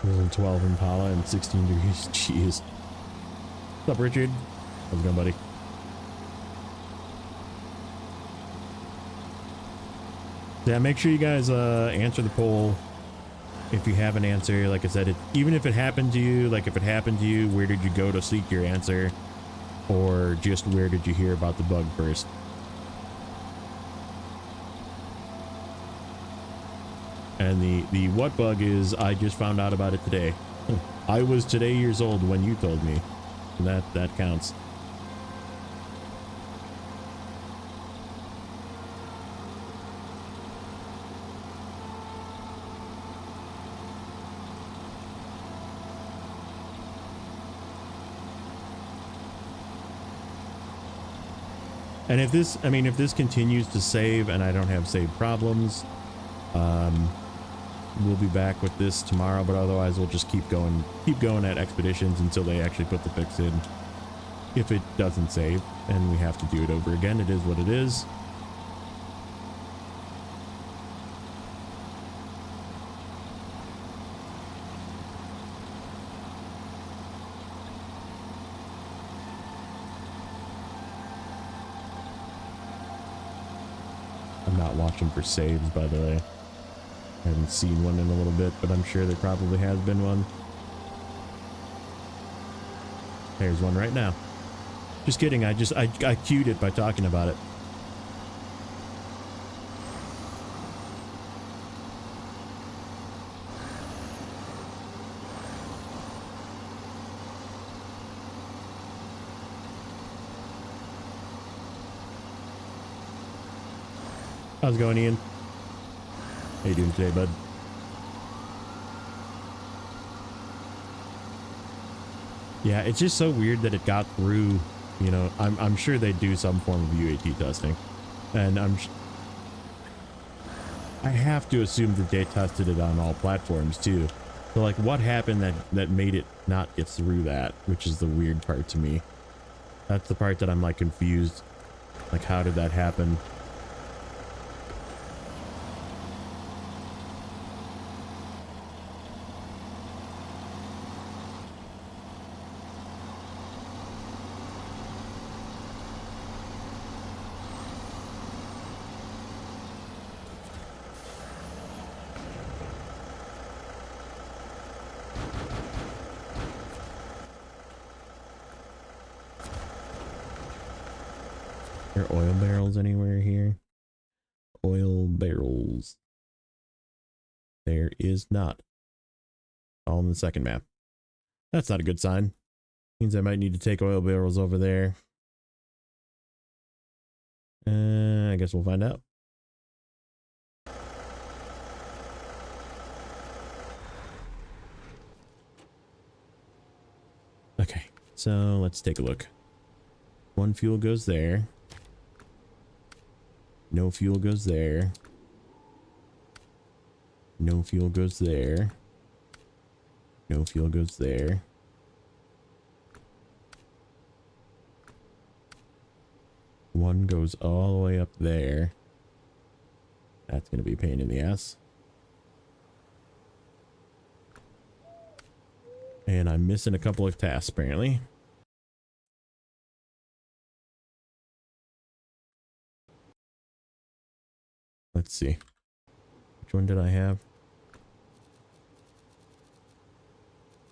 It was 12 Impala and 16 degrees. Jeez. What's up, Richard? How's it going, buddy? Yeah, make sure you guys answer the poll if you have an answer. Like I said, even if it happened to you, like if it happened to you, where did you go to seek your answer? Or just where did you hear about the bug first? And the what bug is, I just found out about it today. I was today years old when you told me. That counts. And if this, I mean, if this continues to save and I don't have save problems, we'll be back with this tomorrow, but otherwise we'll just keep going at expeditions until they actually put the fix in. If it doesn't save and we have to do it over again, it is what it is. I'm not watching for saves, by the way. I haven't seen one in a little bit, but I'm sure there probably has been one. There's one right now. Just kidding, I queued it by talking about it. How's it going, Ian? How you doing today, bud? Yeah, it's just so weird that it got through. You know, I'm sure they do some form of UAT testing, and I have to assume that they tested it on all platforms too. So like, what happened that made it not get through that? Which is the weird part to me. That's the part that I'm like confused. Like, how did that happen? Are there oil barrels anywhere here? Oil barrels. There is not. All in the second map. That's not a good sign. Means I might need to take oil barrels over there. I guess we'll find out. Okay, so let's take a look. One fuel goes there. No fuel goes there. No fuel goes there. No fuel goes there. One goes all the way up there. That's going to be a pain in the ass. And I'm missing a couple of tasks, apparently. Let's see. Which one did I have?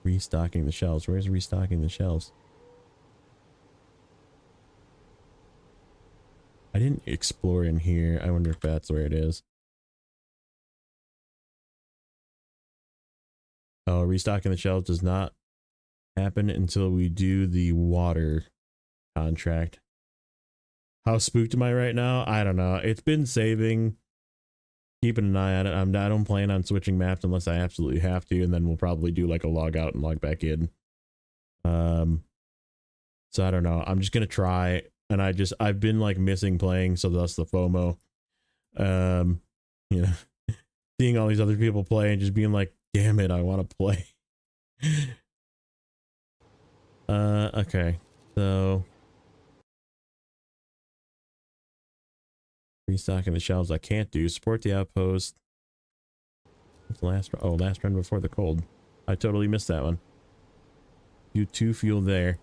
Restocking the shelves. Where's restocking the shelves? I didn't explore in here. I wonder if that's where it is. Oh, restocking the shelves does not happen until we do the water contract. How spooked am I right now? I don't know. It's been saving. Keeping an eye on it. I don't plan on switching maps unless I absolutely have to, and then we'll probably do like a log out and log back in. So I don't know. I'm just gonna try, and I've been like missing playing, so that's the FOMO. You know, seeing all these other people play and just being like, damn it, I want to play. Okay, so restocking the shelves I can't do. Support the outpost. What's the last run? Oh, last run before the cold. I totally missed that one. You 2 fuel there.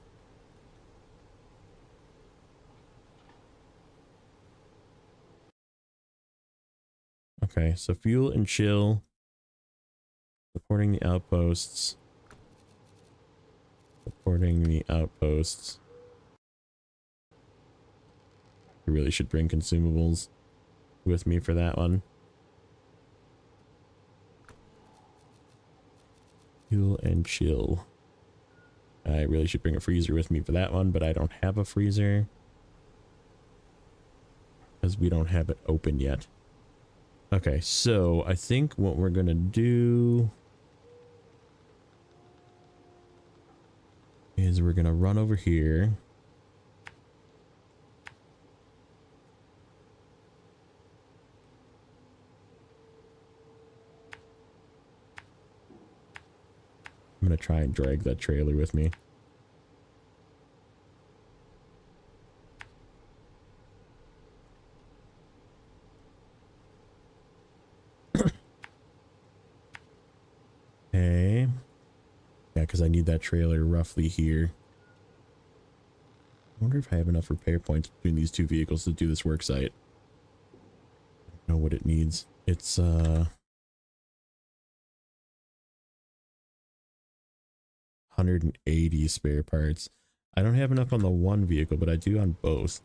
Okay, so fuel and chill. Supporting the outposts. Supporting the outposts. I really should bring consumables with me for that one. Fuel and chill. I really should bring a freezer with me for that one, but I don't have a freezer because we don't have it open yet. Okay, so I think what we're gonna do is we're gonna run over here. I'm gonna try and drag that trailer with me. Okay. Yeah, because I need that trailer roughly here. I wonder if I have enough repair points between these two vehicles to do this work site. I don't know what it needs. It's 180 spare parts. I don't have enough on the one vehicle, but I do on both.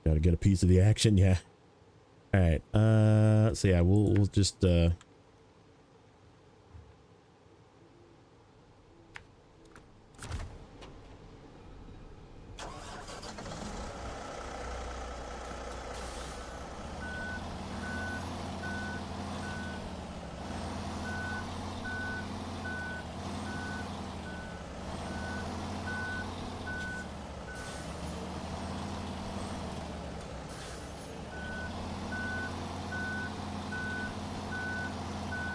Gotta get a piece of the action, yeah. All right. So yeah, we'll just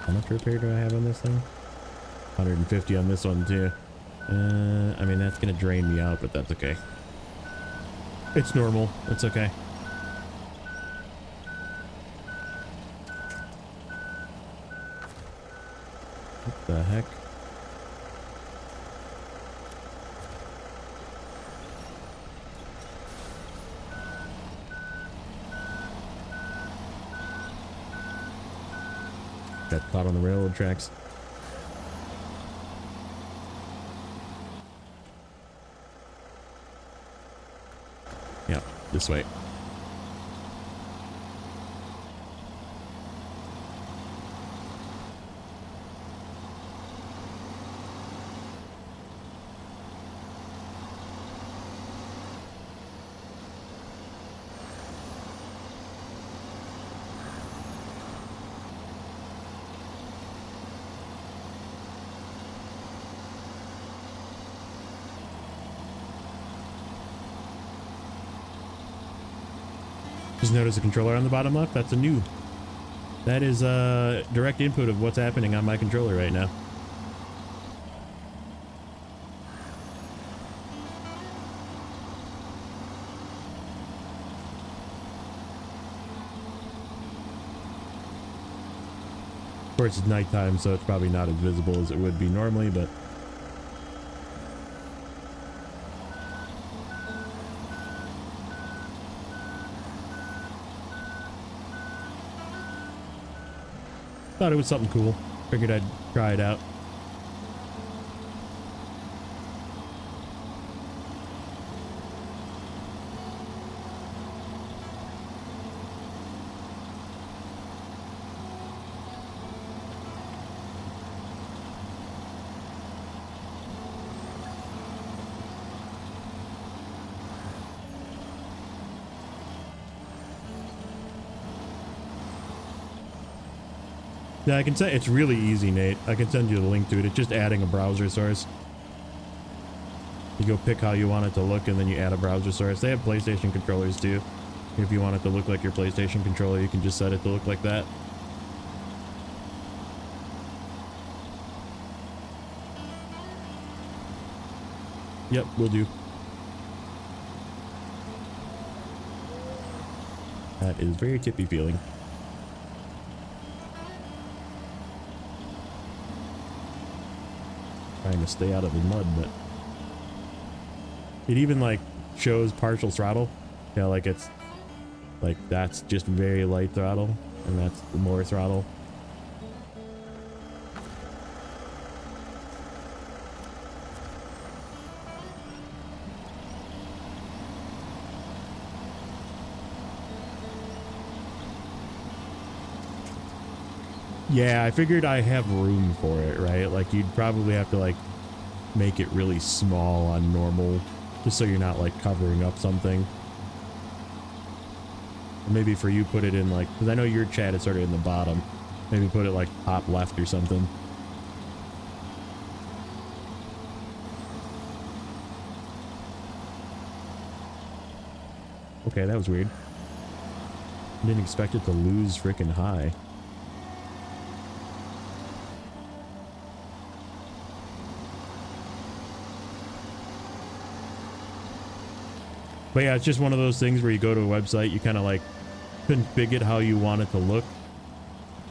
how much repair do I have on this thing? 150 on this one too. I mean, that's gonna drain me out, but that's okay. It's normal. It's okay. What the heck? Got caught on the railroad tracks. Yeah, this way. Just notice the controller on the bottom left. That's a new. That is direct input of what's happening on my controller right now. Of course, it's nighttime, so it's probably not as visible as it would be normally, but thought it was something cool. Figured I'd try it out. Yeah, I can say it's really easy, Nate. I can send you the link to it. It's just adding a browser source. You go pick how you want it to look, and then you add a browser source. They have PlayStation controllers too. If you want it to look like your PlayStation controller, you can just set it to look like that. Yep, will do. That is very tippy feeling. Trying to stay out of the mud, but it even like shows partial throttle. Yeah, like it's like that's just very light throttle, and that's more throttle. Yeah, I figured I have room for it, right? Like you'd probably have to like make it really small on normal, just so you're not like covering up something. Or maybe for you, put it in like, because I know your chat is sort of in the bottom. Maybe put it like top left or something. Okay, that was weird. Didn't expect it to lose freaking high. But yeah, it's just one of those things where you go to a website, you kind of like configure it how you want it to look.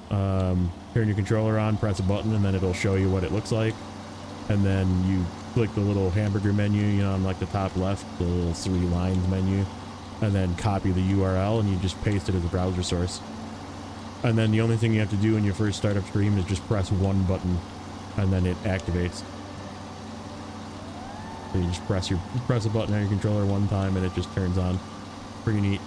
Turn your controller on, press a button, and then it'll show you what it looks like. And then you click the little hamburger menu, you know, on like the top left, the little 3 lines menu, and then copy the URL, and you just paste it as a browser source. And then the only thing you have to do when you first start up stream is just press one button, and then it activates. So you just press a button on your controller one time and it just turns on. Pretty neat.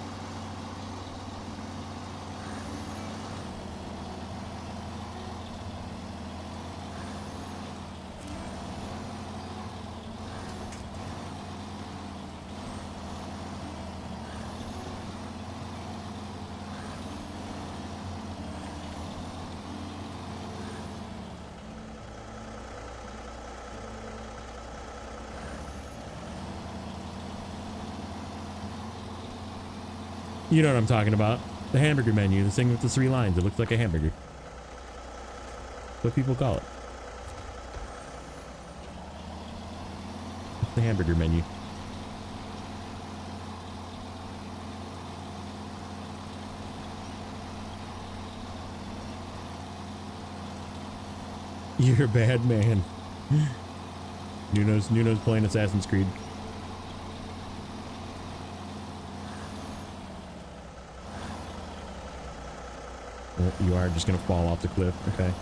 You know what I'm talking about. The hamburger menu, the thing with the 3 lines. It looks like a hamburger. What people call it. The hamburger menu. You're a bad man. Nuno's playing Assassin's Creed. You are just gonna fall off the cliff. Okay.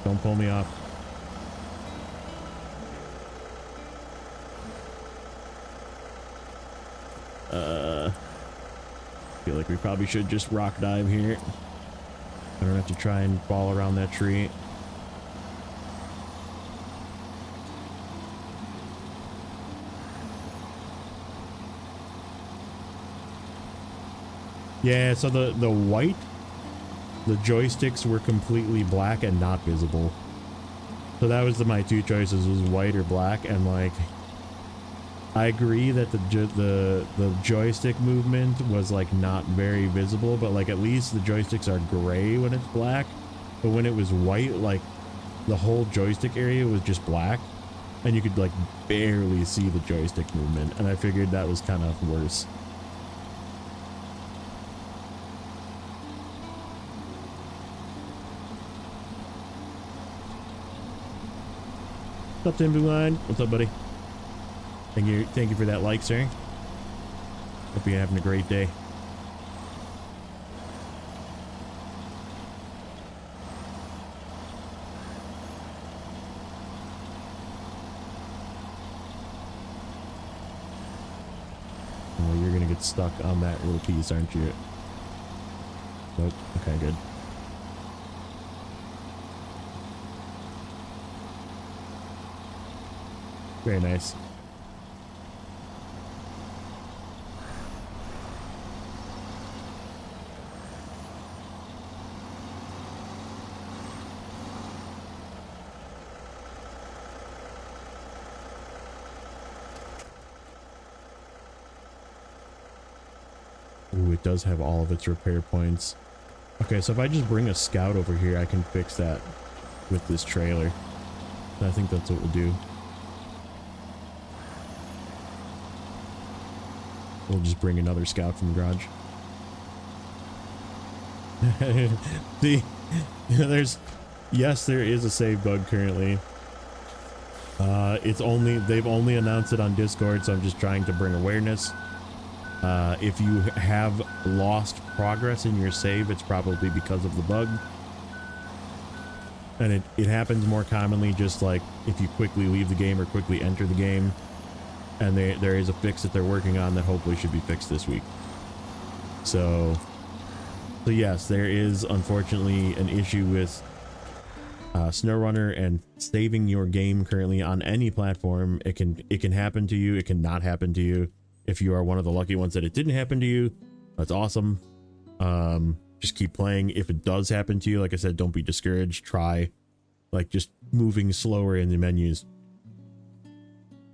Don't pull me off. Feel like we probably should just rock dive here. I don't have to try and fall around that tree. Yeah, so the white, the joysticks were completely black and not visible. So that was my 2 choices, was white or black, and like I agree that the joystick movement was like not very visible, but like at least the joysticks are gray when it's black. But when it was white, like the whole joystick area was just black, and you could like barely see the joystick movement, and I figured that was kind of worse. What's up, Timberline? What's up, buddy? Thank you for that like, sir. Hope you're having a great day. Oh, you're gonna get stuck on that little piece, aren't you? Nope. Okay, good. Very nice. Ooh, it does have all of its repair points. Okay, so if I just bring a scout over here, I can fix that with this trailer. I think that's what we'll do. We'll just bring another scout from the garage. See, yes, there is a save bug currently. They've only announced it on Discord, so I'm just trying to bring awareness. If you have lost progress in your save, it's probably because of the bug. And it happens more commonly just like if you quickly leave the game or quickly enter the game. And there is a fix that they're working on that hopefully should be fixed this week. So yes, there is unfortunately an issue with Snowrunner and saving your game currently on any platform. It can happen to you. It can not happen to you. If you are one of the lucky ones that it didn't happen to you, that's awesome. Just keep playing. If it does happen to you, like I said, don't be discouraged. Try like just moving slower in the menus.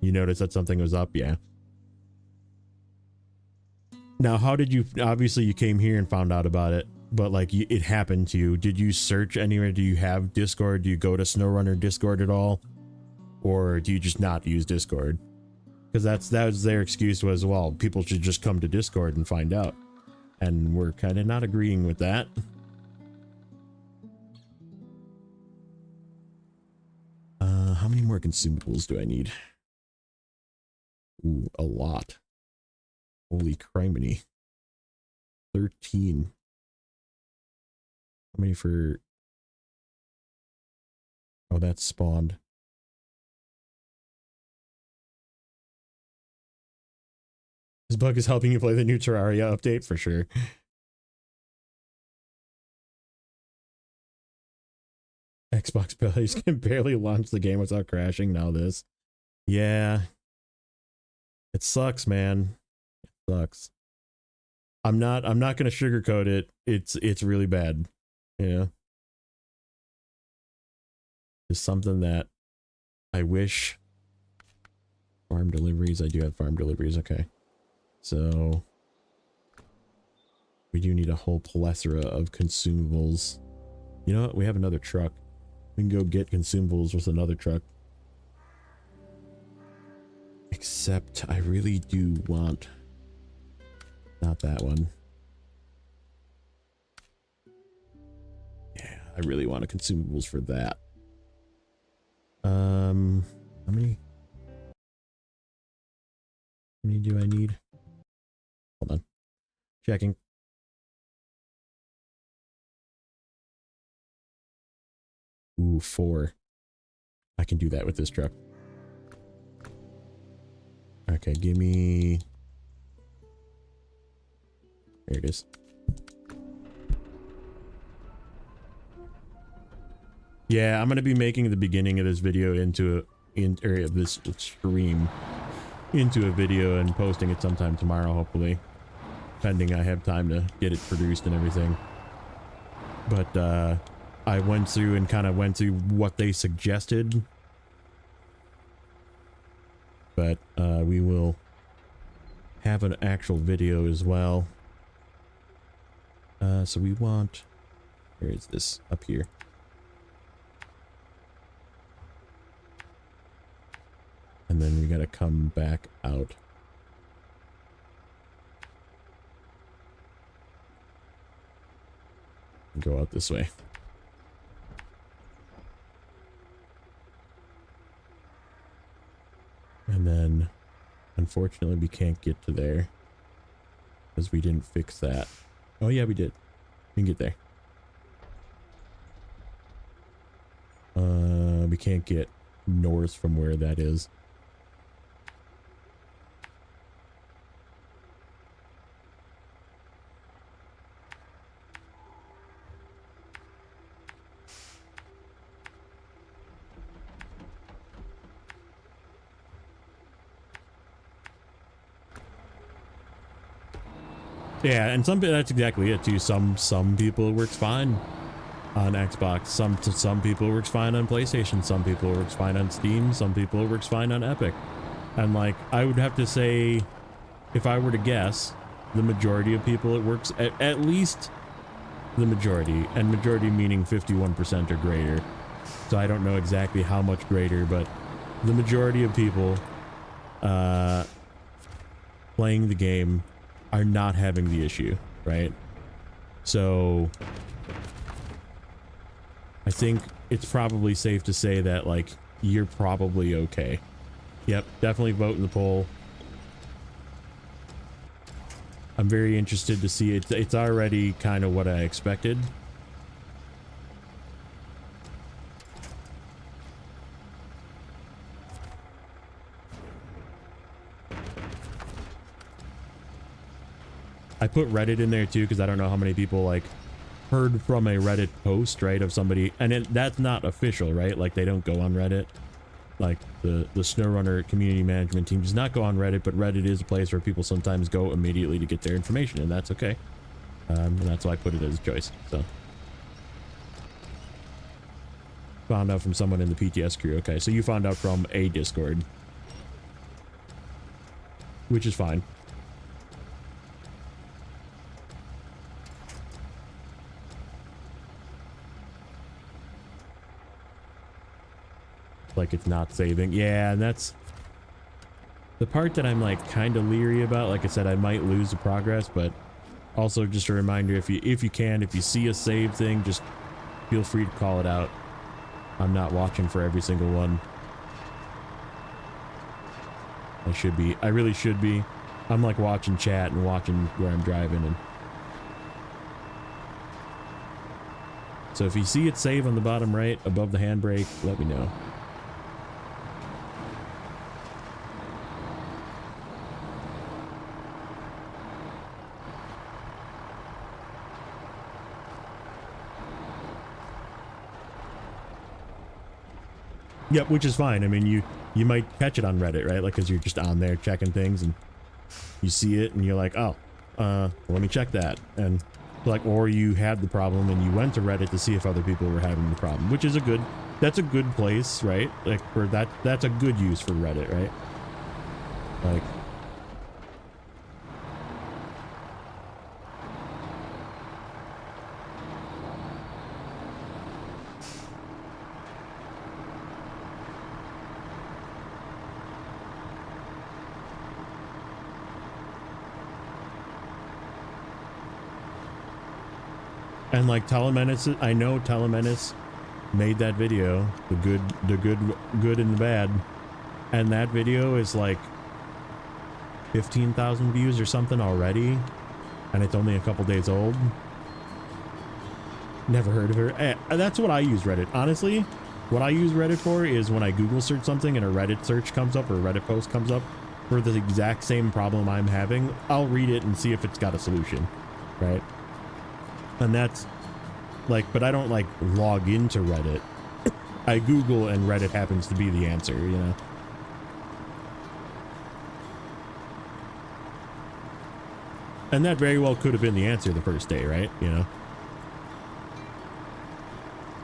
You notice that something was up? Yeah. Now, how did you, obviously you came here and found out about it, but like it happened to you. Did you search anywhere? Do you have Discord? Do you go to Snowrunner Discord at all? Or do you just not use Discord? Because that was their excuse was, well, people should just come to Discord and find out. And we're kind of not agreeing with that. How many more consumables do I need? Ooh, a lot. Holy criminy. 13. How many for... Oh, that's spawned. This bug is helping you play the new Terraria update for sure. Xbox bellies can barely launch the game without crashing. Now this. Yeah. It sucks, man. It sucks. I'm not gonna sugarcoat it. It's really bad. Yeah. It's something that I wish. Farm deliveries. I do have farm deliveries, okay. So we do need a whole plethora of consumables. You know what? We have another truck. We can go get consumables with another truck. Except I really do want not that one. Yeah, I really want a consumables for that. How many do I need? Hold on. Checking. Ooh, 4. I can do that with this truck. Okay, give me... There it is. Yeah, I'm going to be making the beginning of this video into this stream into a video and posting it sometime tomorrow, hopefully. Pending I have time to get it produced and everything. But, I went through and kind of went through what they suggested. but we will have an actual video as well. So we want, where is this? Up here. And then we gotta come back out. And go out this way. And then, unfortunately, we can't get to there because we didn't fix that. Oh yeah, we did. We can get there. We can't get north from where that is. Yeah, and that's exactly it too. Some people it works fine on Xbox. Some people it works fine on PlayStation. Some people it works fine on Steam. Some people it works fine on Epic. And like, I would have to say, if I were to guess, the majority of people it works, at least the majority, and majority meaning 51% or greater. So I don't know exactly how much greater, but the majority of people playing the game are not having the issue, right? So I think it's probably safe to say that like you're probably okay. Yep, definitely vote in the poll. I'm very interested to see it. It's already kind of what I expected. I put Reddit in there too because I don't know how many people like heard from a Reddit post, right, of somebody, and that's not official, right? Like they don't go on Reddit. Like the Snowrunner community management team does not go on Reddit, but Reddit is a place where people sometimes go immediately to get their information, and that's okay. And that's why I put it as a choice. So found out from someone in the PTS crew. Okay, so you found out from a Discord, which is fine. Like it's not saving. Yeah, and that's the part that I'm like kind of leery about. Like I said, I might lose the progress, but also just a reminder, if you see a save thing, just feel free to call it out. I'm not watching for every single one. I really should be. I'm like watching chat and watching where I'm driving, and so if you see it save on the bottom right above the handbrake, let me know. Yep, which is fine. I mean, you might catch it on Reddit, right? Like, because you're just on there checking things and you see it and you're like, oh, let me check that. And like, or you had the problem and you went to Reddit to see if other people were having the problem, which is that's a good place, right? Like for that's a good use for Reddit, right? Like, and like Telemenace, I know Telemenace made that video, the good and the bad, and that video is like 15,000 views or something already, and it's only a couple days old. Never heard of her. That's what I use Reddit. Honestly, what I use Reddit for is when I Google search something and a Reddit search comes up or a Reddit post comes up for the exact same problem I'm having, I'll read it and see if it's got a solution, right? And that's like, but I don't like log into Reddit. I Google and Reddit happens to be the answer, you know? And that very well could have been the answer the first day, right? You know?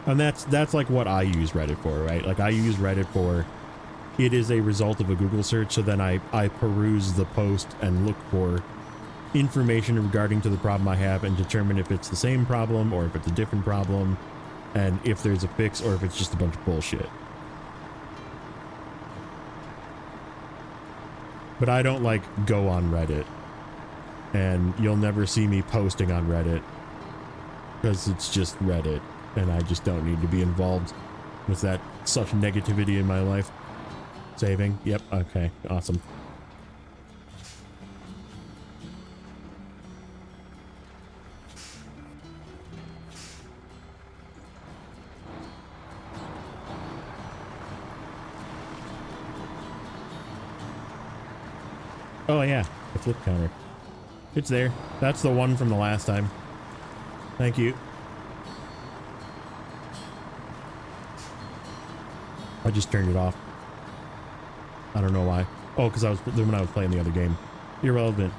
And that's like what I use Reddit for, right? Like I use Reddit for it is a result of a Google search. So then I peruse the post and look for information regarding to the problem I have and determine if it's the same problem or if it's a different problem and if there's a fix or if it's just a bunch of bullshit. But I don't like go on Reddit, and you'll never see me posting on Reddit because it's just Reddit and I just don't need to be involved with that such negativity in my life. Saving. Yep. Okay. Awesome. Oh yeah, the flip counter. It's there. That's the one from the last time. Thank you. I just turned it off. I don't know why. Oh, because when I was playing the other game. Irrelevant.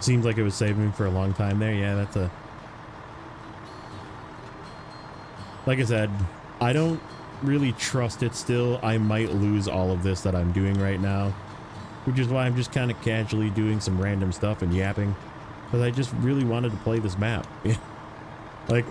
Seems like it was saving for a long time there. Yeah, that's a... Like I said, I don't really trust it still. I might lose all of this that I'm doing right now, which is why I'm just kind of casually doing some random stuff and yapping, because I just really wanted to play this map. Like...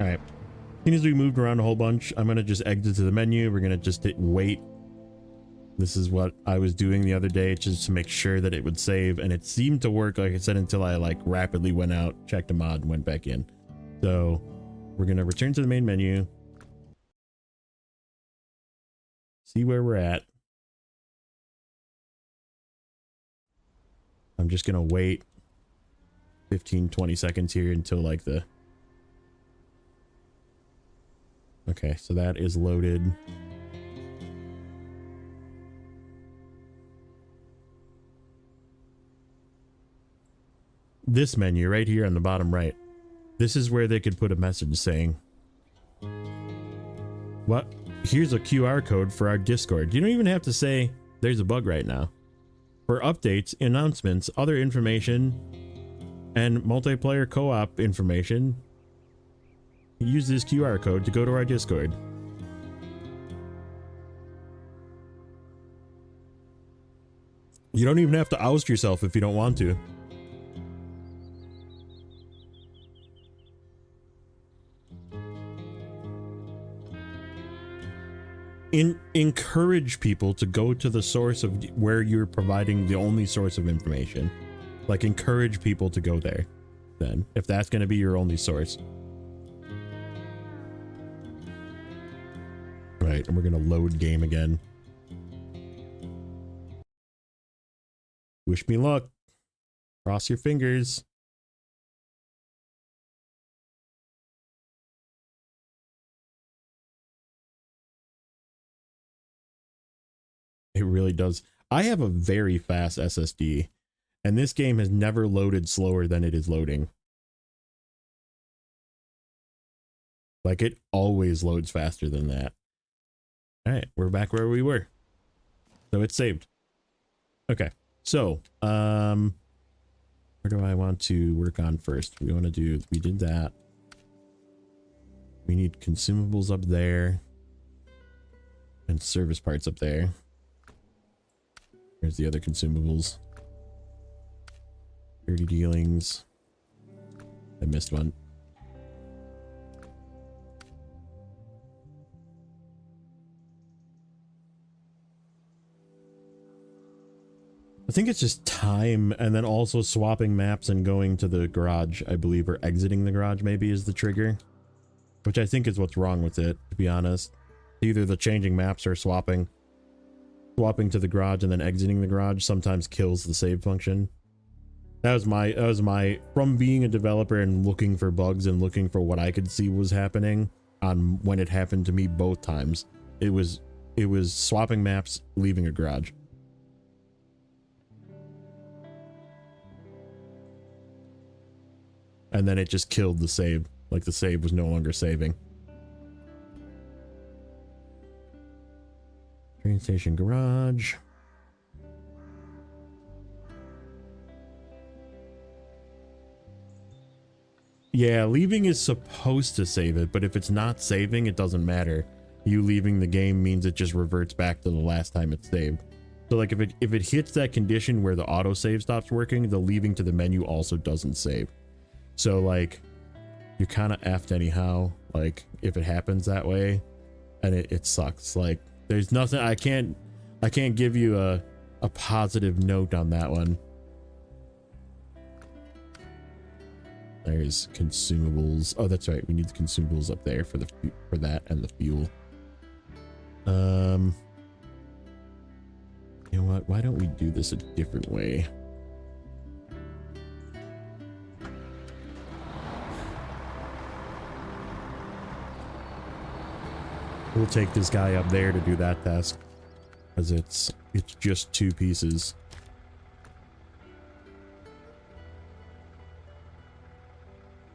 All right. As soon as we moved around a whole bunch, I'm going to just exit to the menu. We're going to just hit wait. This is what I was doing the other day just to make sure that it would save. And it seemed to work, like I said, until I like rapidly went out, checked a mod, and went back in. So we're going to return to the main menu. See where we're at. I'm just going to wait 15-20 seconds here until like the... Okay, so that is loaded. This menu right here on the bottom right. This is where they could put a message saying, what? Here's a QR code for our Discord. You don't even have to say there's a bug right now. For updates, announcements, other information, and multiplayer co-op information, use this QR code to go to our Discord. You don't even have to oust yourself if you don't want to. Encourage people to go to the source of where you're providing the only source of information. Like, encourage people to go there then, if that's going to be your only source. Right, and we're going to load game again. Wish me luck. Cross your fingers. It really does. I have a very fast SSD, and this game has never loaded slower than it is loading. Like, it always loads faster than that. All right, we're back where we were. So it's saved. Okay, so where do I want to work on first? We did that. We need consumables up there and service parts up there. Here's the other consumables. Dirty dealings. I missed one. I think it's just time, and then also swapping maps and going to the garage, I believe, or exiting the garage maybe is the trigger. Which I think is what's wrong with it, to be honest. Either the changing maps or swapping to the garage and then exiting the garage sometimes kills the save function. That was my from being a developer and looking for bugs and looking for what I could see was happening on when it happened to me both times. It was swapping maps, leaving a garage. And then it just killed the save. Like the save was no longer saving. Train station garage. Yeah, leaving is supposed to save it, but if it's not saving, it doesn't matter. You leaving the game means it just reverts back to the last time it saved. So like if it hits that condition where the autosave stops working, the leaving to the menu also doesn't save. So like you're kind of effed anyhow, like if it happens that way, and it sucks. Like there's nothing, I can't give you a positive note on that one. There's consumables. Oh, that's right. We need the consumables up there for that and the fuel. You know what? Why don't we do this a different way? We'll take this guy up there to do that task, because it's just 2 pieces.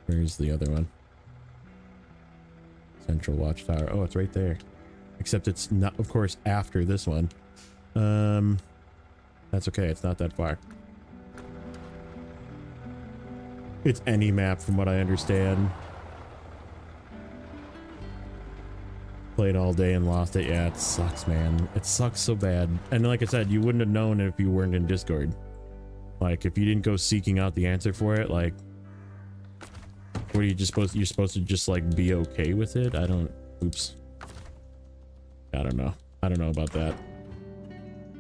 Where's the other one? Central Watchtower. Oh, it's right there. Except it's not, of course, after this one. That's okay. It's not that far. It's any map from what I understand. Played all day and lost it. Yeah, it sucks, man. It sucks so bad. And like I said, you wouldn't have known if you weren't in Discord. Like, if you didn't go seeking out the answer for it, like, what are you just supposed to, you're supposed to just like be okay with it? I don't, oops. I don't know. I don't know about that.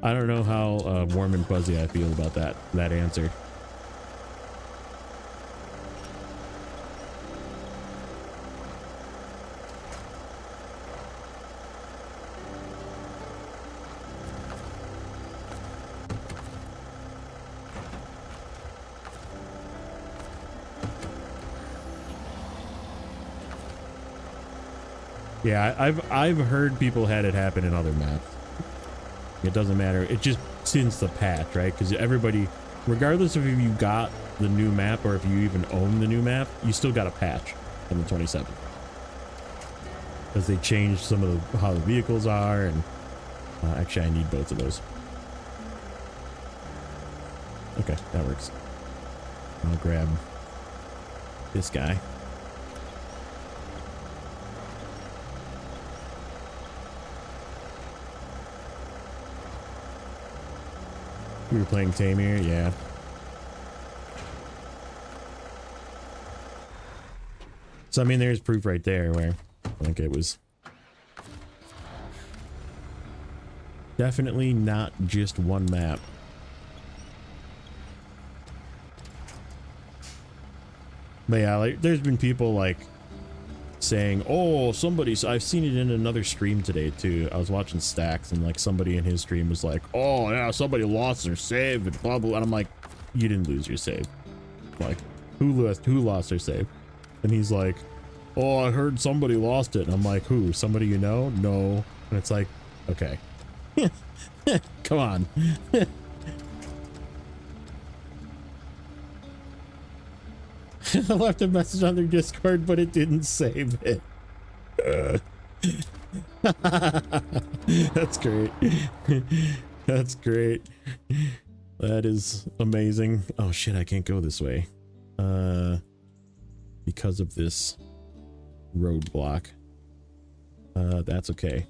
I don't know how warm and fuzzy I feel about that answer. Yeah, I've heard people had it happen in other maps. It doesn't matter. It just since the patch, right? Because everybody, regardless of if you got the new map or if you even own the new map, you still got a patch on the 27th. Because they changed some of how the vehicles are, and actually I need both of those. Okay, that works. I'll grab this guy. We were playing Tamir, yeah. So I mean, there's proof right there where I think it was definitely not just one map. But yeah, like there's been people like saying, oh, I've seen it in another stream today too. I was watching Stacks and like somebody in his stream was like, oh yeah, somebody lost their save and blah blah, and I'm like, you didn't lose your save. Like, who lost their save? And he's like, oh, I heard somebody lost it. And I'm like, who? Somebody you know? No. And it's like, okay. Come on. I left a message on their Discord, but it didn't save it. That's great. That's great. That is amazing. Oh shit, I can't go this way. Because of this roadblock. That's okay.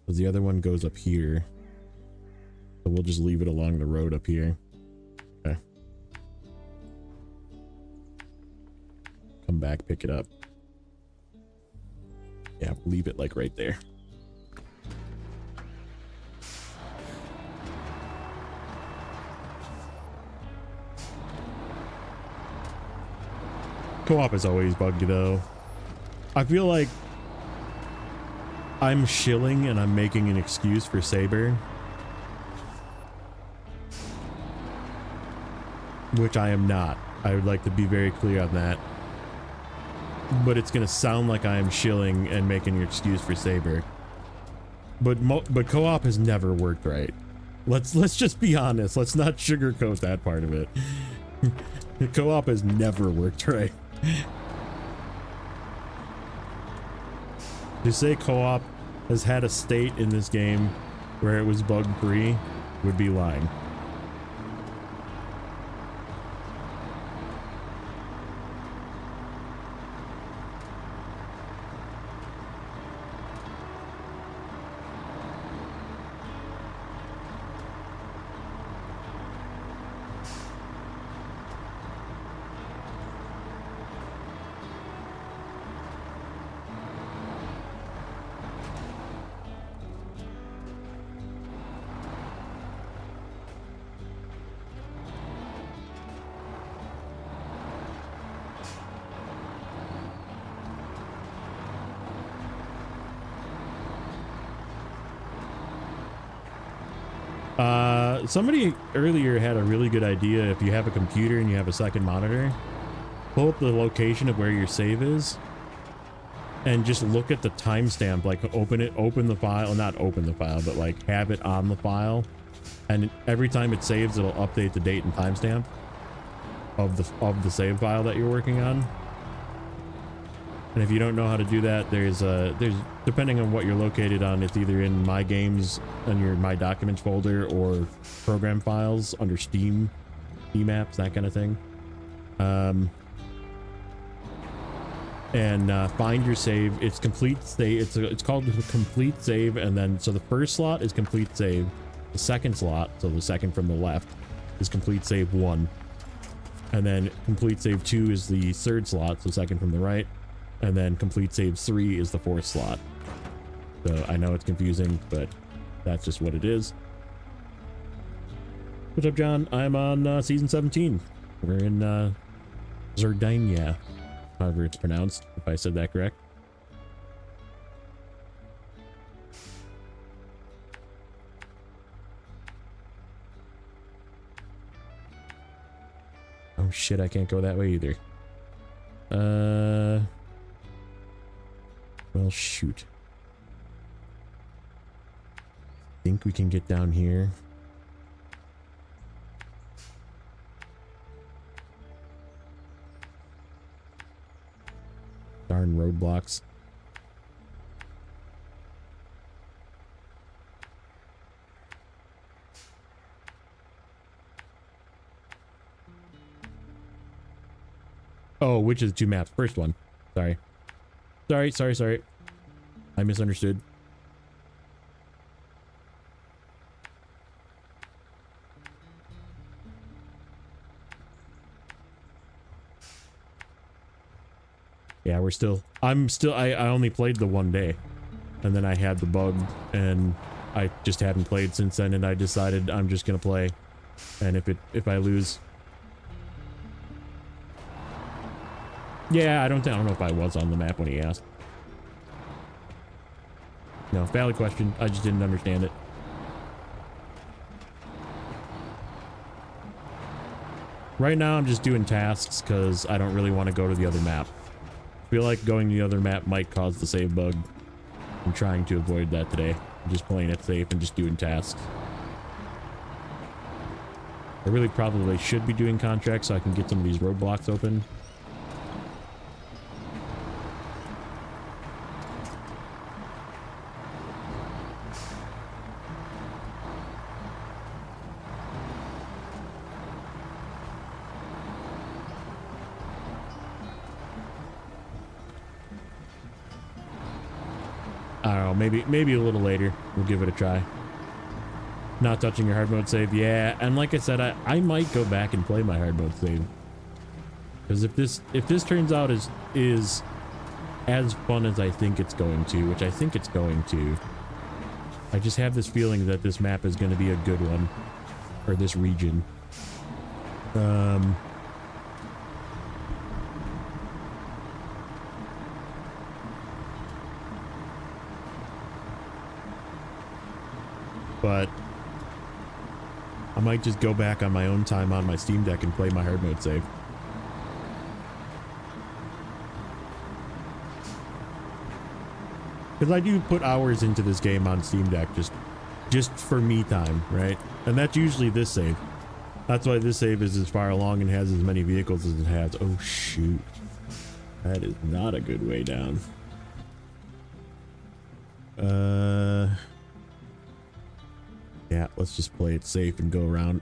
Because the other one goes up here. So we'll just leave it along the road up here. Okay. Come back, pick it up. Yeah, leave it like right there. Co-op is always buggy though. I feel like I'm shilling and I'm making an excuse for Saber. Which I am not. I would like to be very clear on that. But it's gonna sound like I am shilling and making an excuse for Saber. But co-op has never worked right. Let's just be honest. Let's not sugarcoat that part of it. Co-op has never worked right. To say co-op has had a state in this game where it was bug-free would be lying. Somebody earlier had a really good idea. If you have a computer and you have a second monitor, pull up the location of where your save is and just look at the timestamp, like open the file, not open the file, but like have it on the file, and every time it saves it'll update the date and timestamp of the save file that you're working on. And if you don't know how to do that, there's depending on what you're located on, it's either in My Games on your My Documents folder or program files under Steam, apps, that kind of thing. And find your save. It's complete save. It's called complete save, and then so the first slot is complete save. The second slot, so the second from the left, is complete save 1, and then complete save 2 is the third slot, so second from the right. And then complete save 3 is the fourth slot. So I know it's confusing, but that's just what it is. What's up, John? I'm on season 17. We're in Zurdania, however it's pronounced, if I said that correct. Oh shit, I can't go that way either. Well, shoot. Think we can get down here. Darn roadblocks. Oh, which of the two maps? First one. Sorry. Sorry. I misunderstood. Yeah, I only played the one day, and then I had the bug, and I just haven't played since then, and I decided I'm just gonna play, and if I lose. Yeah, I don't know if I was on the map when he asked. No, valid question. I just didn't understand it. Right now, I'm just doing tasks because I don't really want to go to the other map. I feel like going to the other map might cause the save bug. I'm trying to avoid that today. I'm just playing it safe and just doing tasks. I really probably should be doing contracts so I can get some of these roadblocks open. I don't know, maybe a little later. We'll give it a try. Not touching your hard mode save, yeah. And like I said, I might go back and play my hard mode save. Because if this turns out is as fun as I think it's going to, which I think it's going to, I just have this feeling that this map is going to be a good one, or this region. But I might just go back on my own time on my Steam Deck and play my hard mode save. Because I do put hours into this game on Steam Deck just for me time, right? And that's usually this save. That's why this save is as far along and has as many vehicles as it has. Oh shoot. That is not a good way down. Yeah, let's just play it safe and go around.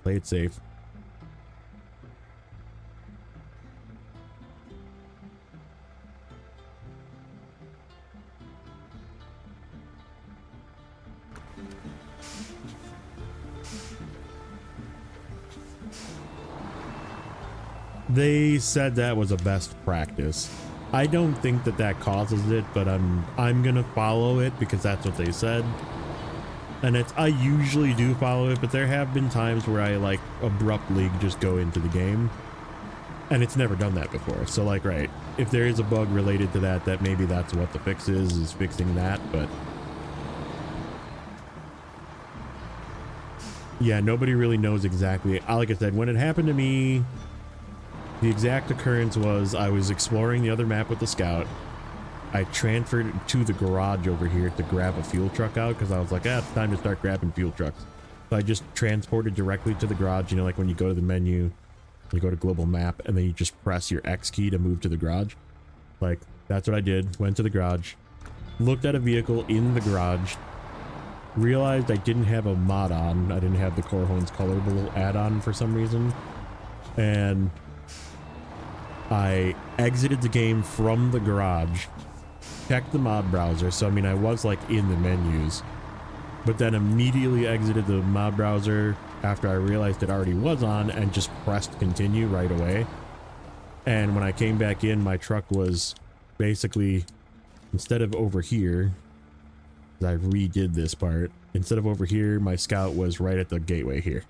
Play it safe. They said that was a best practice. I don't think that causes it, but I'm gonna follow it because that's what they said. And I usually do follow it, but there have been times where I like abruptly just go into the game, and it's never done that before. So like, right, if there is a bug related to that maybe that's what the fix is fixing that. But yeah, nobody really knows exactly. Like I said, when it happened to me, the exact occurrence was I was exploring the other map with the scout. I transferred to the garage over here to grab a fuel truck out because I was like, it's time to start grabbing fuel trucks. So I just transported directly to the garage. You know, like when you go to the menu, you go to global map, and then you just press your X key to move to the garage. Like, that's what I did. Went to the garage, looked at a vehicle in the garage, realized I didn't have a mod on. I didn't have the Corhorns Colorable add-on for some reason. And I exited the game from the garage, checked the mod browser, so I mean I was like in the menus, but then immediately exited the mod browser after I realized it already was on and just pressed continue right away. And when I came back in, my truck was basically, instead of over here, I redid this part, instead of over here, my scout was right at the gateway here.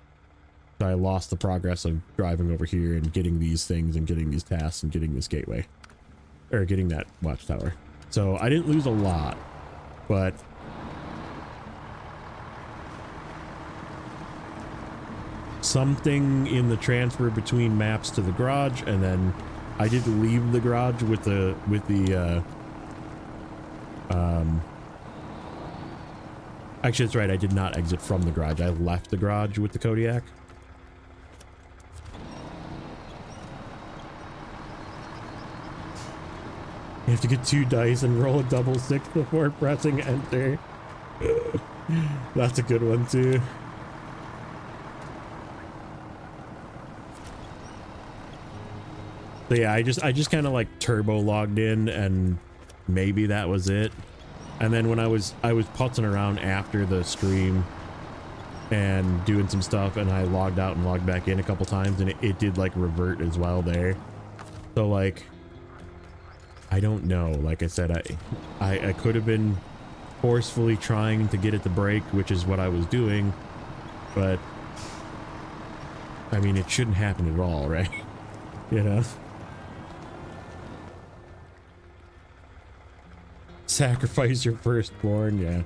So I lost the progress of driving over here and getting these things and getting these tasks and getting this gateway, or getting that watchtower. So I didn't lose a lot, but something in the transfer between maps to the garage, and then I did leave the garage with the actually that's right, I did not exit from the garage. I left the garage with the Kodiak. You have to get 2 dice and roll a double 6 before pressing enter. That's a good one too. So yeah, I just kind of like turbo logged in, and maybe that was it. And then when I was putzing around after the stream and doing some stuff, and I logged out and logged back in a couple times, and it did like revert as well there. So like, I don't know. Like I said, I could have been forcefully trying to get it to break, which is what I was doing, but I mean, it shouldn't happen at all, right? You know? Sacrifice your firstborn, yeah.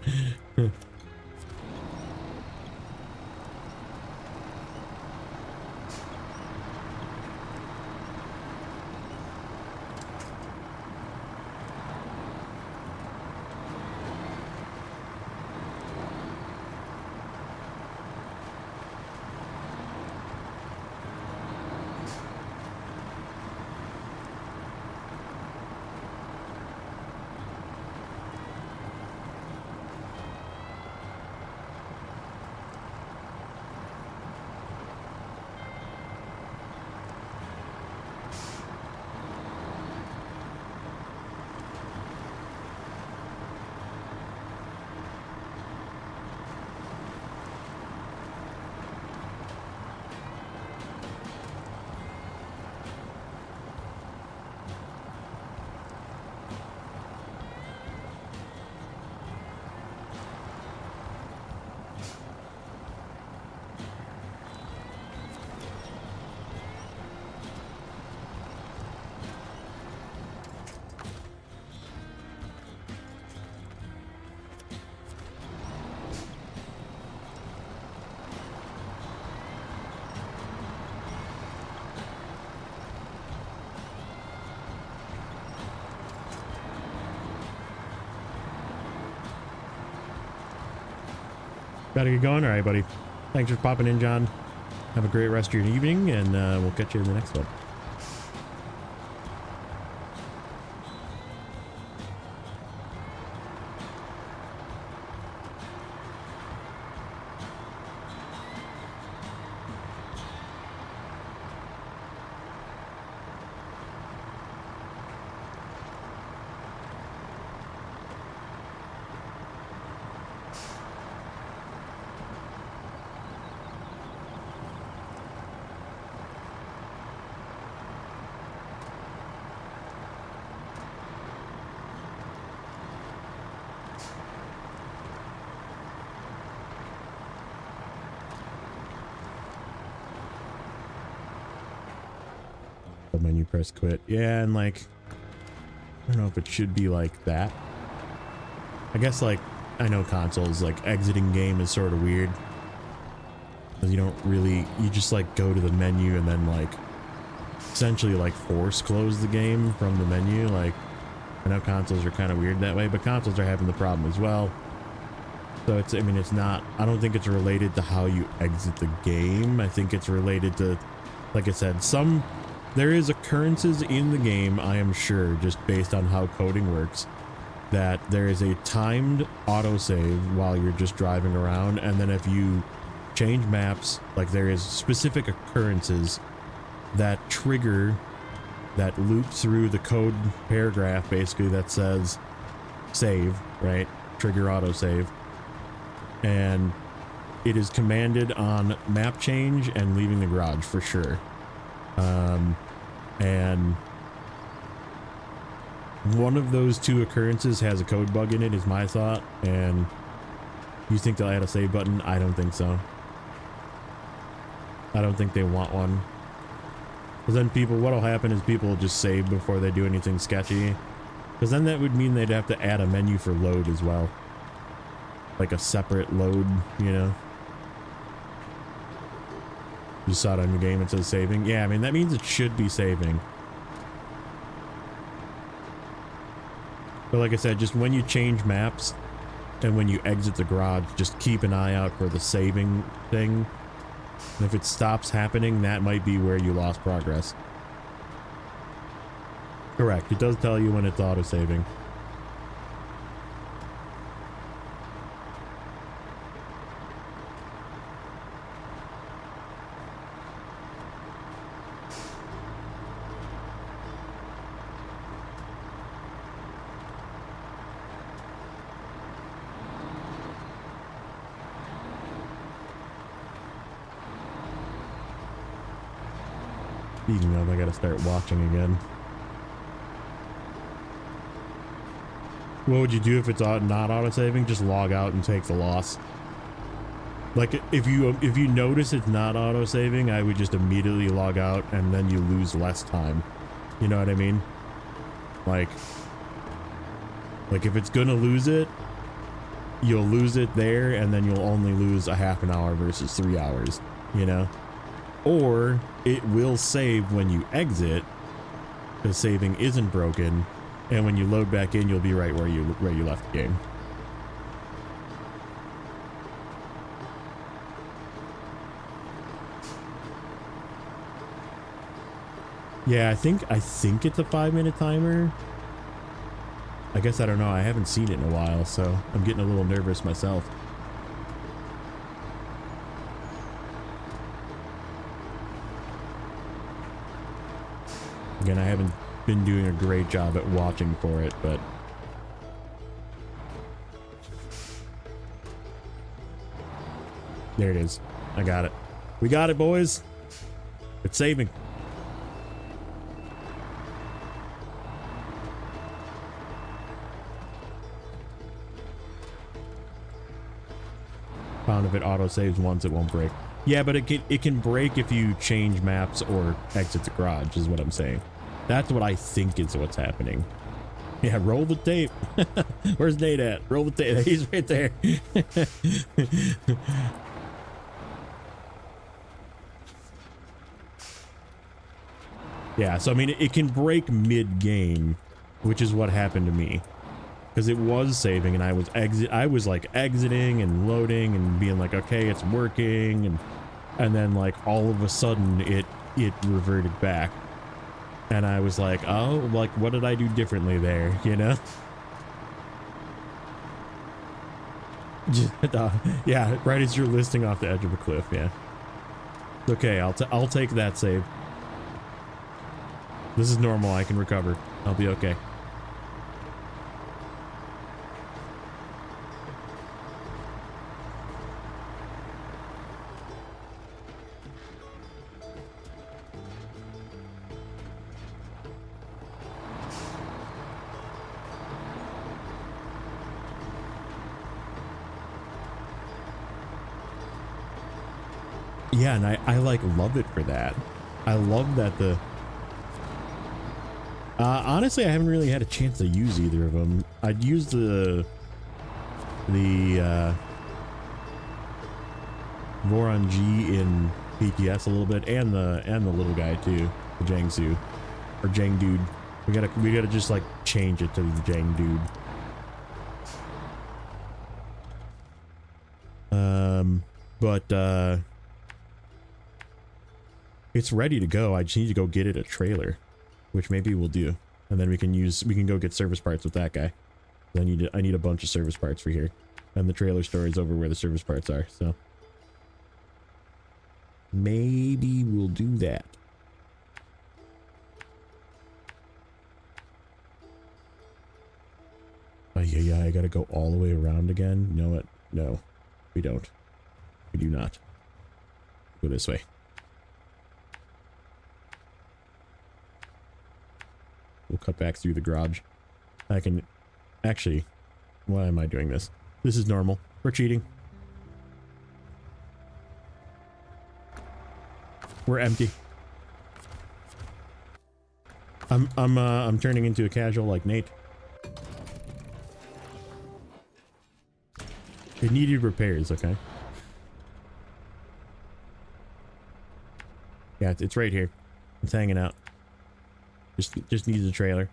Gotta get going. All right, buddy. Thanks for popping in, John. Have a great rest of your evening, and we'll catch you in the next one. Menu, press quit. Yeah, and like, I don't know if it should be like that. I guess, like, I know consoles, like, exiting game is sort of weird. You don't really, you just like go to the menu and then like essentially like force close the game from the menu. Like, I know consoles are kind of weird that way, but consoles are having the problem as well. So it's, I mean, it's not, I don't think it's related to how you exit the game. I think it's related to, like I said, there is occurrences in the game, I am sure, just based on how coding works, that there is a timed autosave while you're just driving around, and then if you change maps, like there is specific occurrences that trigger, that loop through the code paragraph, basically, that says save, right? Trigger autosave. And it is commanded on map change and leaving the garage for sure. And one of those two occurrences has a code bug in it, is my thought. And you think they'll add a save button? I don't think so. I don't think they want one. Because then people, what'll happen is people will just save before they do anything sketchy. Because then that would mean they'd have to add a menu for load as well. Like a separate load, you know? You saw it on your game, it says saving. Yeah, I mean, that means it should be saving. But like I said, just when you change maps and when you exit the garage, just keep an eye out for the saving thing. And if it stops happening, that might be where you lost progress. Correct. It does tell you when it's auto-saving. Speaking of, I gotta start watching again. What would you do if it's not auto-saving? Just log out and take the loss. Like, if you notice it's not auto-saving, I would just immediately log out and then you lose less time. You know what I mean? Like if it's gonna lose it, you'll lose it there and then you'll only lose a half an hour versus 3 hours, you know? Or it will save when you exit, because saving isn't broken, and when you load back in, you'll be right where you left the game. Yeah, I think it's a 5-minute timer. I guess I don't know. I haven't seen it in a while, so I'm getting a little nervous myself. Again, I haven't been doing a great job at watching for it, but there it is. I got it. We got it, boys. It's saving. Found if it auto saves once, it won't break. Yeah, but it can break if you change maps or exit the garage, is what I'm saying. That's what I think is what's happening. Yeah, roll the tape. Where's Nate at? Roll the tape. He's right there. Yeah, so I mean, it can break mid-game, which is what happened to me. because it was saving, and I was like exiting and loading and being like, okay, it's working, and then like all of a sudden it reverted back, and I was like, oh, like what did I do differently there, you know? Yeah, right as you're listing off the edge of a cliff. Yeah. Okay, I'll take that save. This is normal. I can recover. I'll be okay. Yeah, and I like love it for that. I love that honestly, I haven't really had a chance to use either of them. I'd use the Voron G in PTS a little bit, and the little guy too, the Jiangsu or Jiang Dude. We gotta just like change it to the Jiang Dude. But it's ready to go. I just need to go get it a trailer, which maybe we'll do, and then we can go get service parts with that guy. I need a bunch of service parts for here, and the trailer store is over where the service parts are, so maybe we'll do that. Oh yeah, I gotta go all the way around again. You know what? No, we don't. We do not. Go this way. We'll cut back through the garage. I can... Actually, why am I doing this? This is normal. We're cheating. We're empty. I'm turning into a casual like Nate. It needed repairs, okay? Yeah, it's right here. It's hanging out. Just needs a trailer.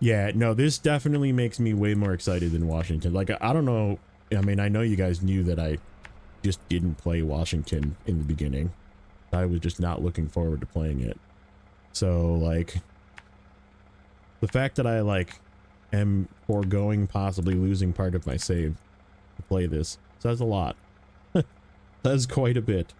Yeah, no, this definitely makes me way more excited than Washington. Like, I don't know. I mean, I know you guys knew that I just didn't play Washington in the beginning. I was just not looking forward to playing it. So, like, the fact that I, like, am foregoing possibly losing part of my save to play this says a lot. Says quite a bit.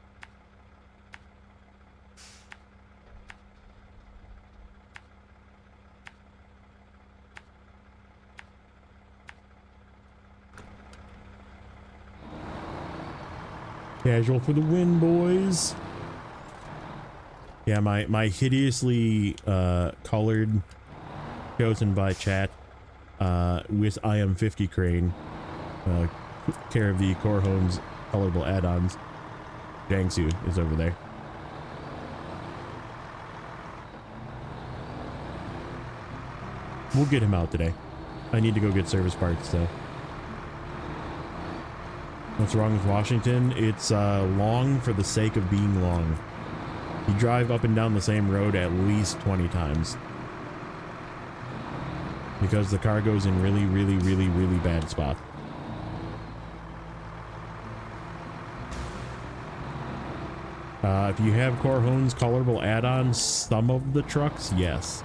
Casual for the win, boys. Yeah, my hideously colored, chosen by chat, with I am 50 crane, care of the Core Homes colorable add-ons. Jiangsu is over there. We'll get him out today. I need to go get service parts, so. What's wrong with Washington? It's long for the sake of being long. You drive up and down the same road at least 20 times. Because the car goes in really, really, really, really bad spots. If you have Core Homes colorable add-ons, some of the trucks, yes.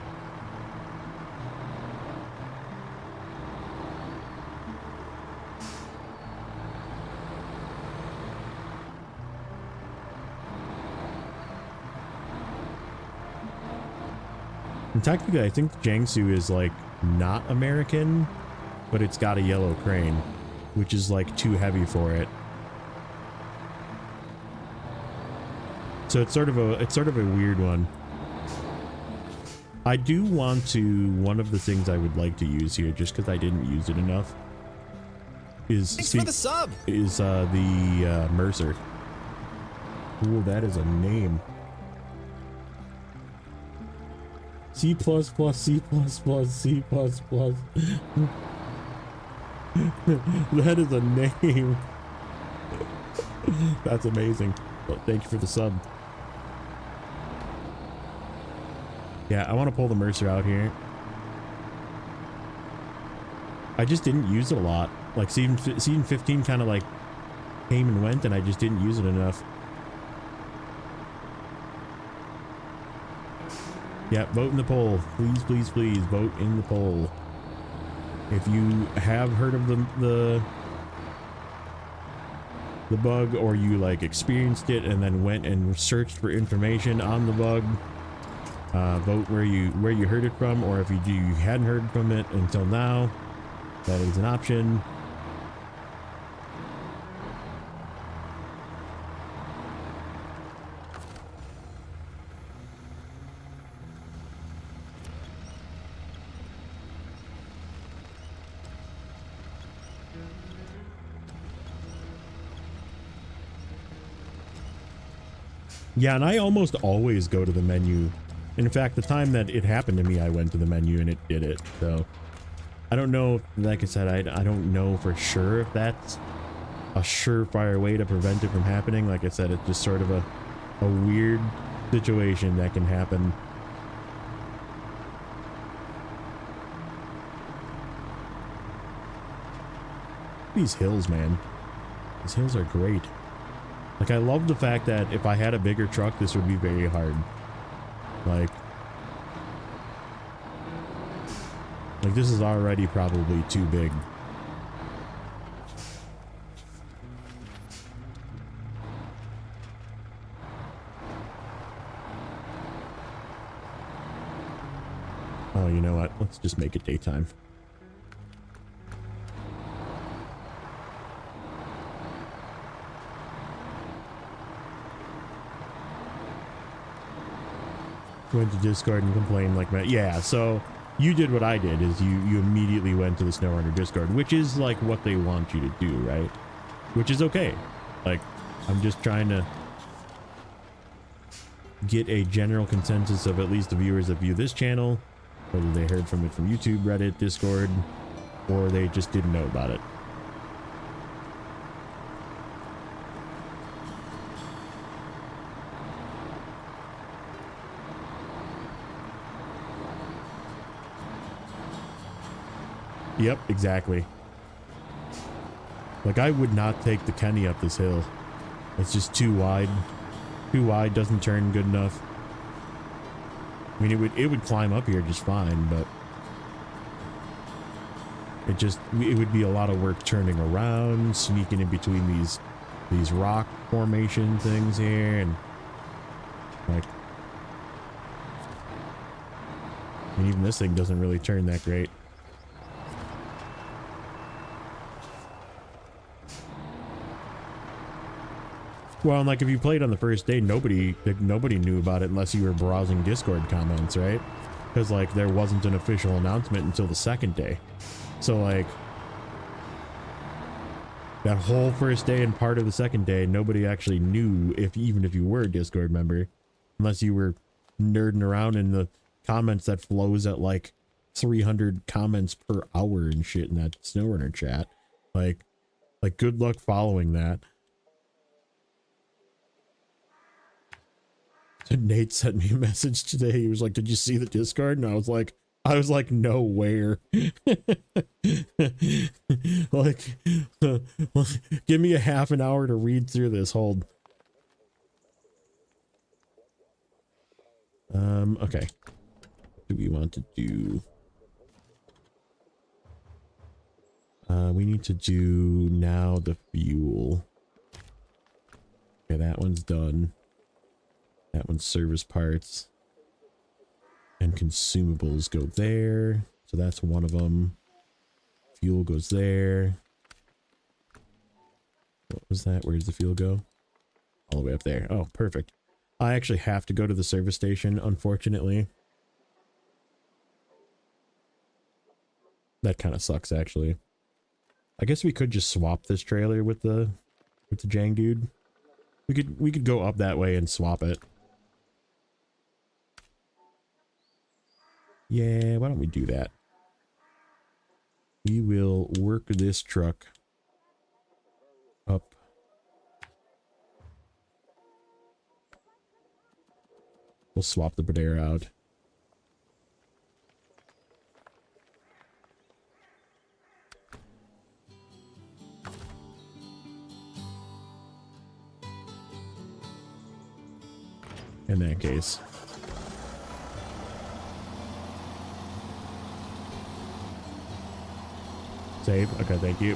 And technically, I think Jiangsu is like not American, but it's got a yellow crane, which is like too heavy for it. So it's sort of a weird one. I do want to, one of the things I would like to use here, just because I didn't use it enough, is thanks for the sub. Is the Mercer. Ooh, that is a name. C++, C++, C++. That is a name. That's amazing. Well, thank you for the sub. Yeah, I want to pull the Mercer out here. I just didn't use it a lot. Like season 15 kind of like came and went, and I just didn't use it enough. Yeah, vote in the poll. Please, please, please vote in the poll. If you have heard of the bug, or you like experienced it and then went and searched for information on the bug, vote where you heard it from, or if you hadn't heard from it until now, that is an option. Yeah, and I almost always go to the menu. In fact, the time that it happened to me, I went to the menu and it did it. So I don't know, like I said, I don't know for sure if that's a surefire way to prevent it from happening. Like I said, it's just sort of a weird situation that can happen. These hills, man. These hills are great. Like, I love the fact that if I had a bigger truck, this would be very hard. Like this is already probably too big. Oh, you know what? Let's just make it daytime. Went to Discord and complained like that. Yeah, so you did what I did, is you immediately went to the Snowrunner Discord, which is like what they want you to do, right? Which is okay. Like, I'm just trying to get a general consensus of at least the viewers that view this channel, whether they heard from it from YouTube, Reddit, Discord, or they just didn't know about it. Yep, exactly. Like, I would not take the Kenny up this hill. It's just too wide. Too wide, doesn't turn good enough. I mean, it would climb up here just fine, but it would be a lot of work turning around, sneaking in between these rock formation things here, and like, I mean, even this thing doesn't really turn that great. Well, and like, if you played on the first day, nobody knew about it unless you were browsing Discord comments, right? Because like, there wasn't an official announcement until the second day. So like, that whole first day and part of the second day, nobody actually knew, even if you were a Discord member, unless you were nerding around in the comments that flows at like 300 comments per hour and shit in that Snowrunner chat. Like good luck following that. And Nate sent me a message today. He was like, "Did you see the Discord?" And I was like, "No, where?" Like, give me a half an hour to read through this. Hold. Okay. What do we want to do? We need to do now the fuel. Okay, that one's done. That one's service parts. And consumables go there. So that's one of them. Fuel goes there. What was that? Where does the fuel go? All the way up there. Oh, perfect. I actually have to go to the service station, unfortunately. That kind of sucks, actually. I guess we could just swap this trailer with the Jang dude. We could go up that way and swap it. Yeah, why don't we do that? We will work this truck up. We'll swap the Badera out. in that case. Save. Okay, thank you.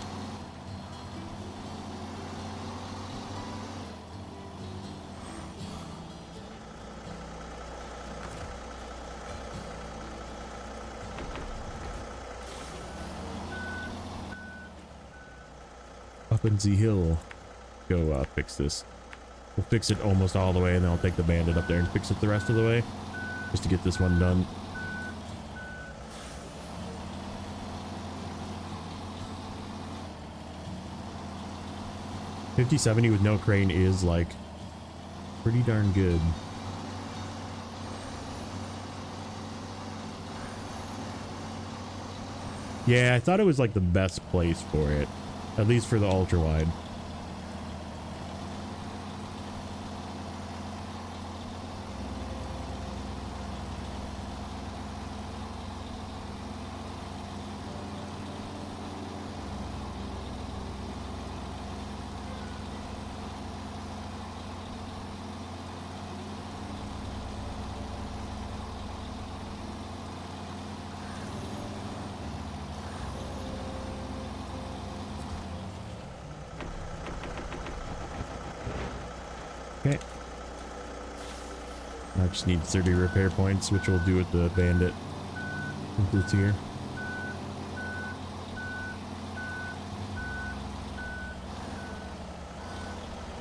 Up in the hill. Go fix this. We'll fix it almost all the way, and then I'll take the bandit up there and fix it the rest of the way, just to get this one done. $50-70 with no crane is like pretty darn good. Yeah, I thought it was like the best place for it, at least for the ultra wide. Okay. I just need 30 repair points, which we'll do with the bandit since it's here.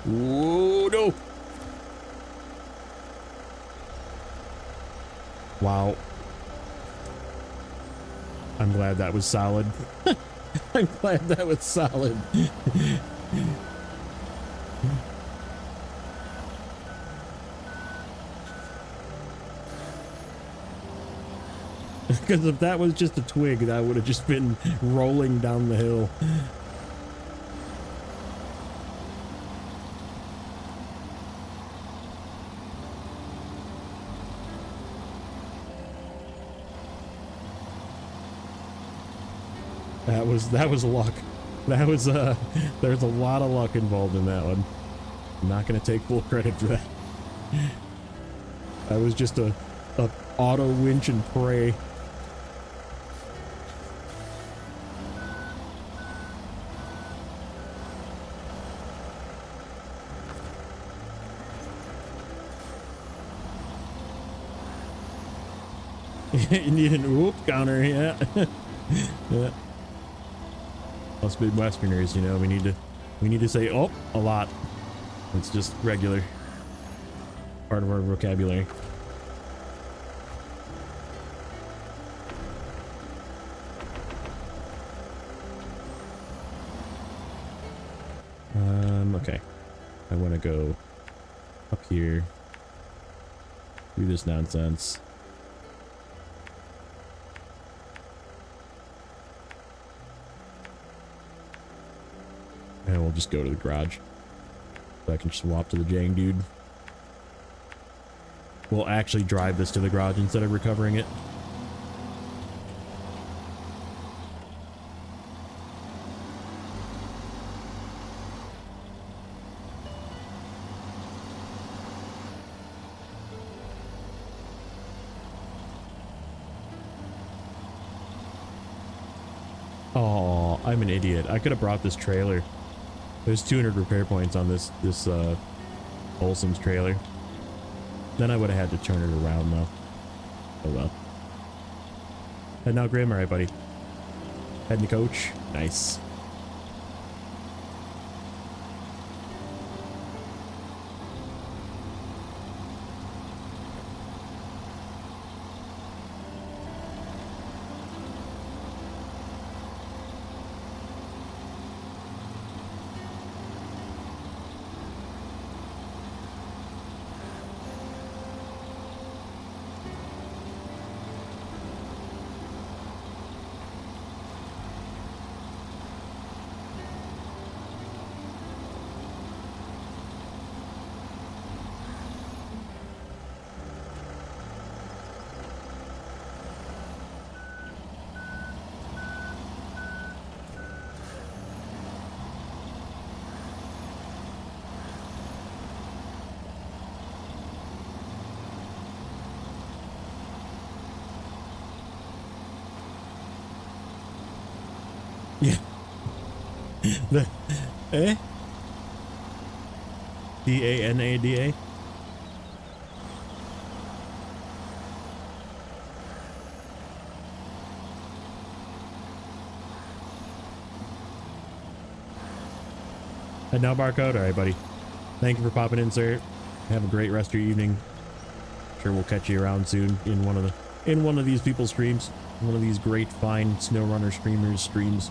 Whoa, no! Wow. I'm glad that was solid. I'm glad that was solid. Because if that was just a twig, that would have just been rolling down the hill. That was luck. That was there's a lot of luck involved in that one. I'm not gonna take full credit for that. That was just a auto winch and pray. You need an whoop counter, yeah. Yeah. Us Midwesterners, you know, we need to say oh a lot. It's just regular part of our vocabulary. Okay. I want to go up here, do this nonsense. And we'll just go to the garage. So I can swap to the Jang dude. We'll actually drive this to the garage instead of recovering it. Oh, I'm an idiot. I could have brought this trailer. There's 200 repair points on this Olson's trailer. Then I would have had to turn it around though. Oh well. Heading out Grim, alright buddy. Heading to coach. Nice. Yeah. The, eh? Danada? And now barcode. All right, buddy. Thank you for popping in, sir. Have a great rest of your evening. Sure, we'll catch you around soon in one of these people's streams. One of these great, fine Snowrunner streamers streams.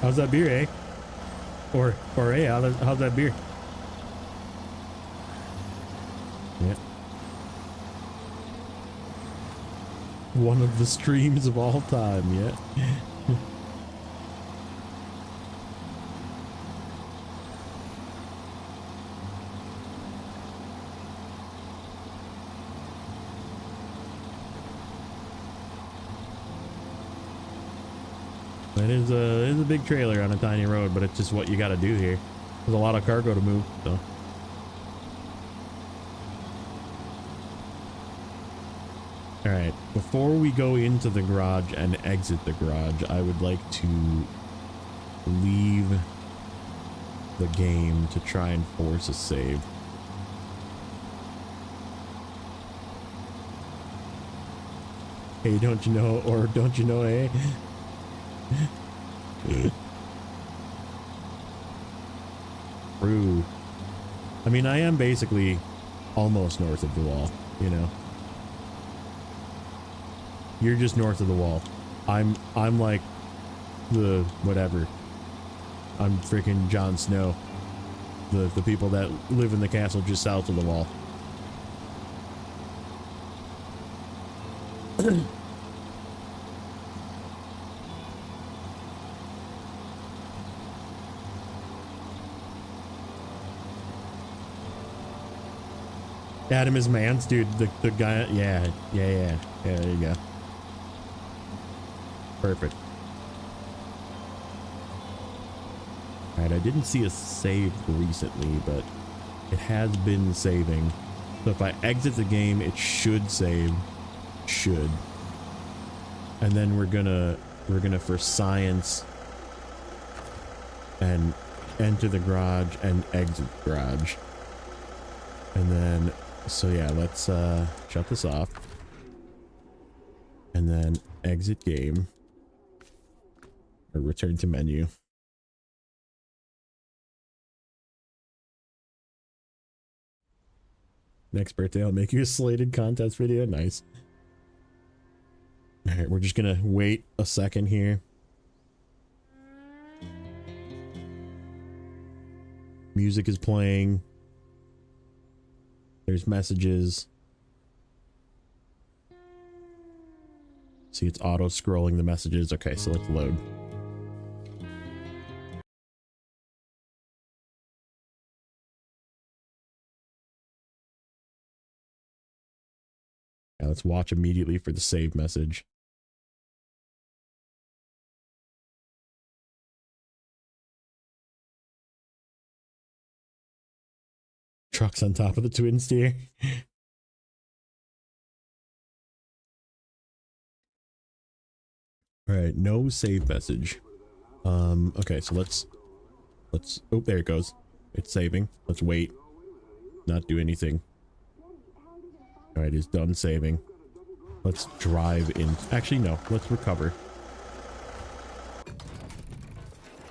How's that beer, eh? Or hey, how's that beer? Yeah. One of the streams of all time, yeah. It is a big trailer on a tiny road, but it's just what you got to do here. There's a lot of cargo to move, so. All right, before we go into the garage and exit the garage, I would like to leave the game to try and force a save. Hey, don't you know, or don't you know, eh? True. I mean, I am basically almost north of the wall, you know. You're just north of the wall. I'm like the whatever. I'm freaking Jon Snow. The people that live in the castle just south of the wall. Adam is Mance, dude. The guy, yeah, there you go. Perfect. All right, I didn't see a save recently, but it has been saving. So if I exit the game, it should save. Should. And then we're gonna for science and enter the garage and exit the garage. And then, so yeah, let's shut this off. And then exit game. Or return to menu. Next birthday, I'll make you a slated contest video. Nice. All right, we're just gonna wait a second here. Music is playing. There's messages. See, it's auto scrolling the messages. Okay, so let's load. Now let's watch immediately for the save message. Trucks on top of the twin steer. All right, no save message. Okay, so let's, oh, there it goes. It's saving. Let's wait. Not do anything. All right, it's done saving. Let's drive in. Actually, no, let's recover.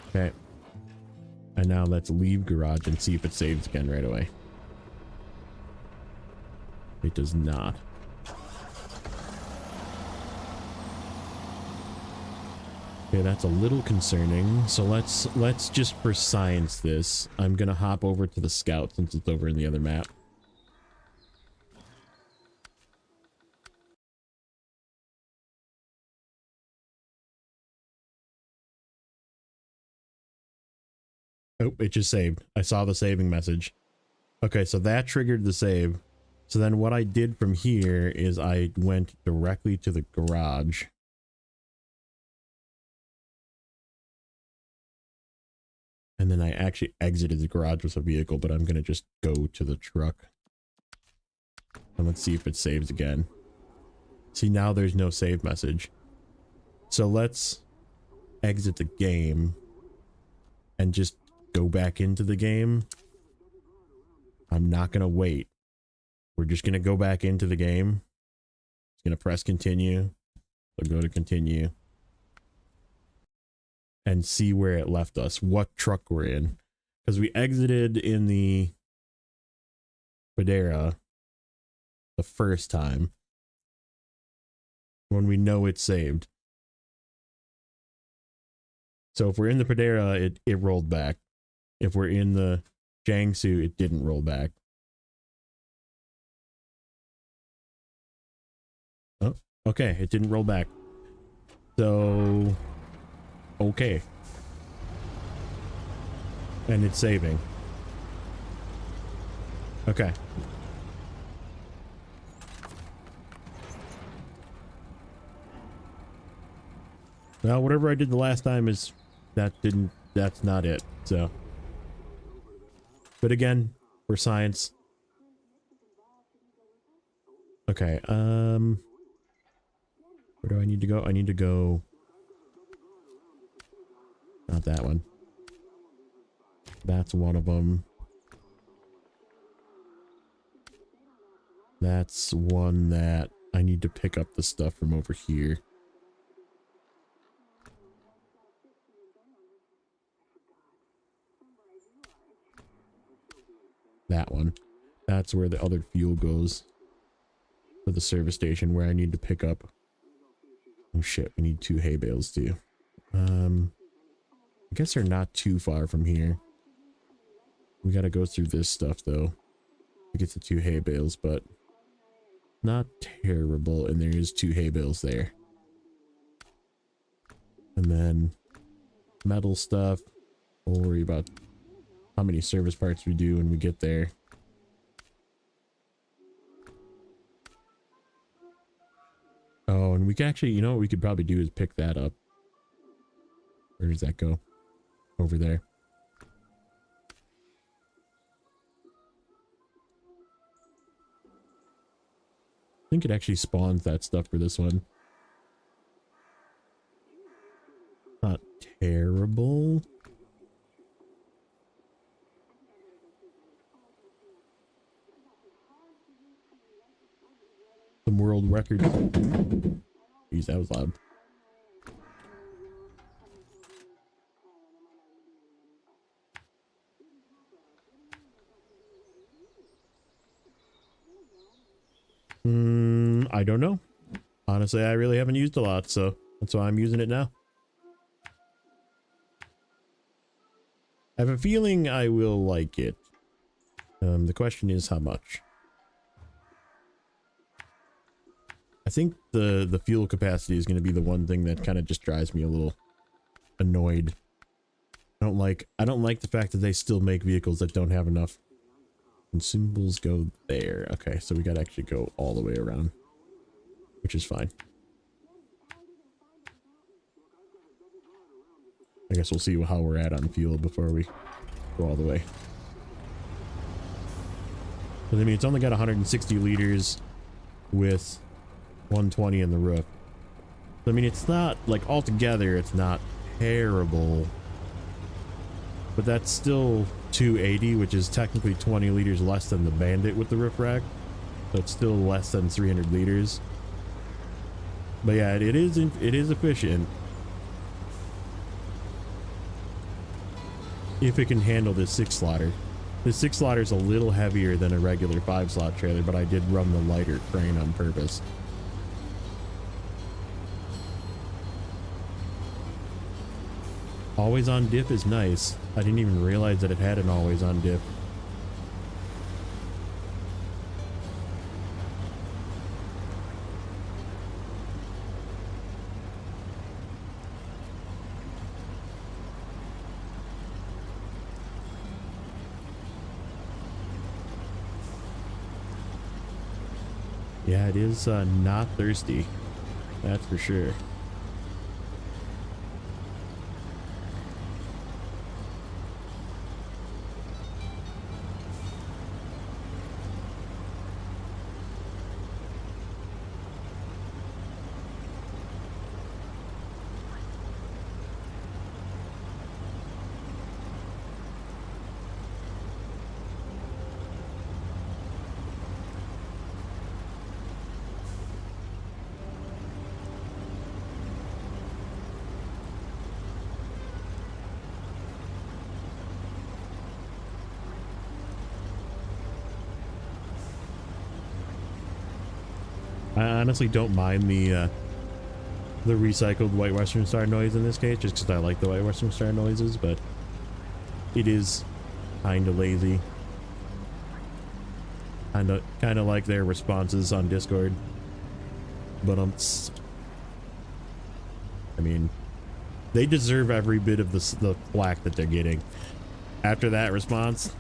Okay. And now let's leave garage and see if it saves again right away. It does not. Okay, that's a little concerning. So let's just for science this. I'm gonna hop over to the scout since it's over in the other map. Oh, it just saved. I saw the saving message. Okay, so that triggered the save. So then what I did from here is I went directly to the garage. And then I actually exited the garage with a vehicle, but I'm going to just go to the truck. And let's see if it saves again. See, now there's no save message. So let's exit the game and just go back into the game. I'm not going to wait. We're just going to go back into the game. It's going to press continue. So go to continue. And see where it left us, what truck we're in. Because we exited in the Federa the first time when we know it's saved. So if we're in the Federa, it rolled back. If we're in the Jiangsu, it didn't roll back. Oh, okay, it didn't roll back. So okay. And it's saving. Okay. Well, whatever I did the last time is that's not it. So, but again, for science. Okay, where do I need to go? I need to go. Not that one. That's one of them. That's one that I need to pick up the stuff from over here. That one. That's where the other fuel goes. For the service station where I need to pick up. Oh shit, we need 2 hay bales too. I guess they're not too far from here. We gotta go through this stuff though to get the 2 hay bales, but not terrible. And there is 2 hay bales there. And then metal stuff. We'll worry about how many service parts we do when we get there. Oh, and we can actually, you know what we could probably do is pick that up. Where does that go? Over there. I think it actually spawns that stuff for this one. Not terrible. Some world record. Jeez, that was loud. I don't know. Honestly, I really haven't used a lot, so that's why I'm using it now. I have a feeling I will like it. The question is how much. I think the fuel capacity is going to be the one thing that kind of just drives me a little annoyed. I don't like the fact that they still make vehicles that don't have enough. Consumables go there. Okay, so we got to actually go all the way around, which is fine. I guess we'll see how we're at on fuel before we go all the way. But I mean, it's only got 160 liters with 120 in the roof. I mean, it's not like altogether, it's not terrible, but that's still 280, which is technically 20 liters less than the Bandit with the roof rack. So it's still less than 300 liters. But yeah, it is efficient. If it can handle this 6-slotter. The 6-slotter is a little heavier than a regular 5-slot trailer, but I did run the lighter crane on purpose. Always on diff is nice. I didn't even realize that it had an always on diff. Yeah, it is not thirsty. That's for sure. honestly don't mind the recycled White Western Star noise in this case, just because I like the White Western Star noises, but it is kind of lazy. Kind of like their responses on Discord. But I mean, they deserve every bit of the flack that they're getting after that response.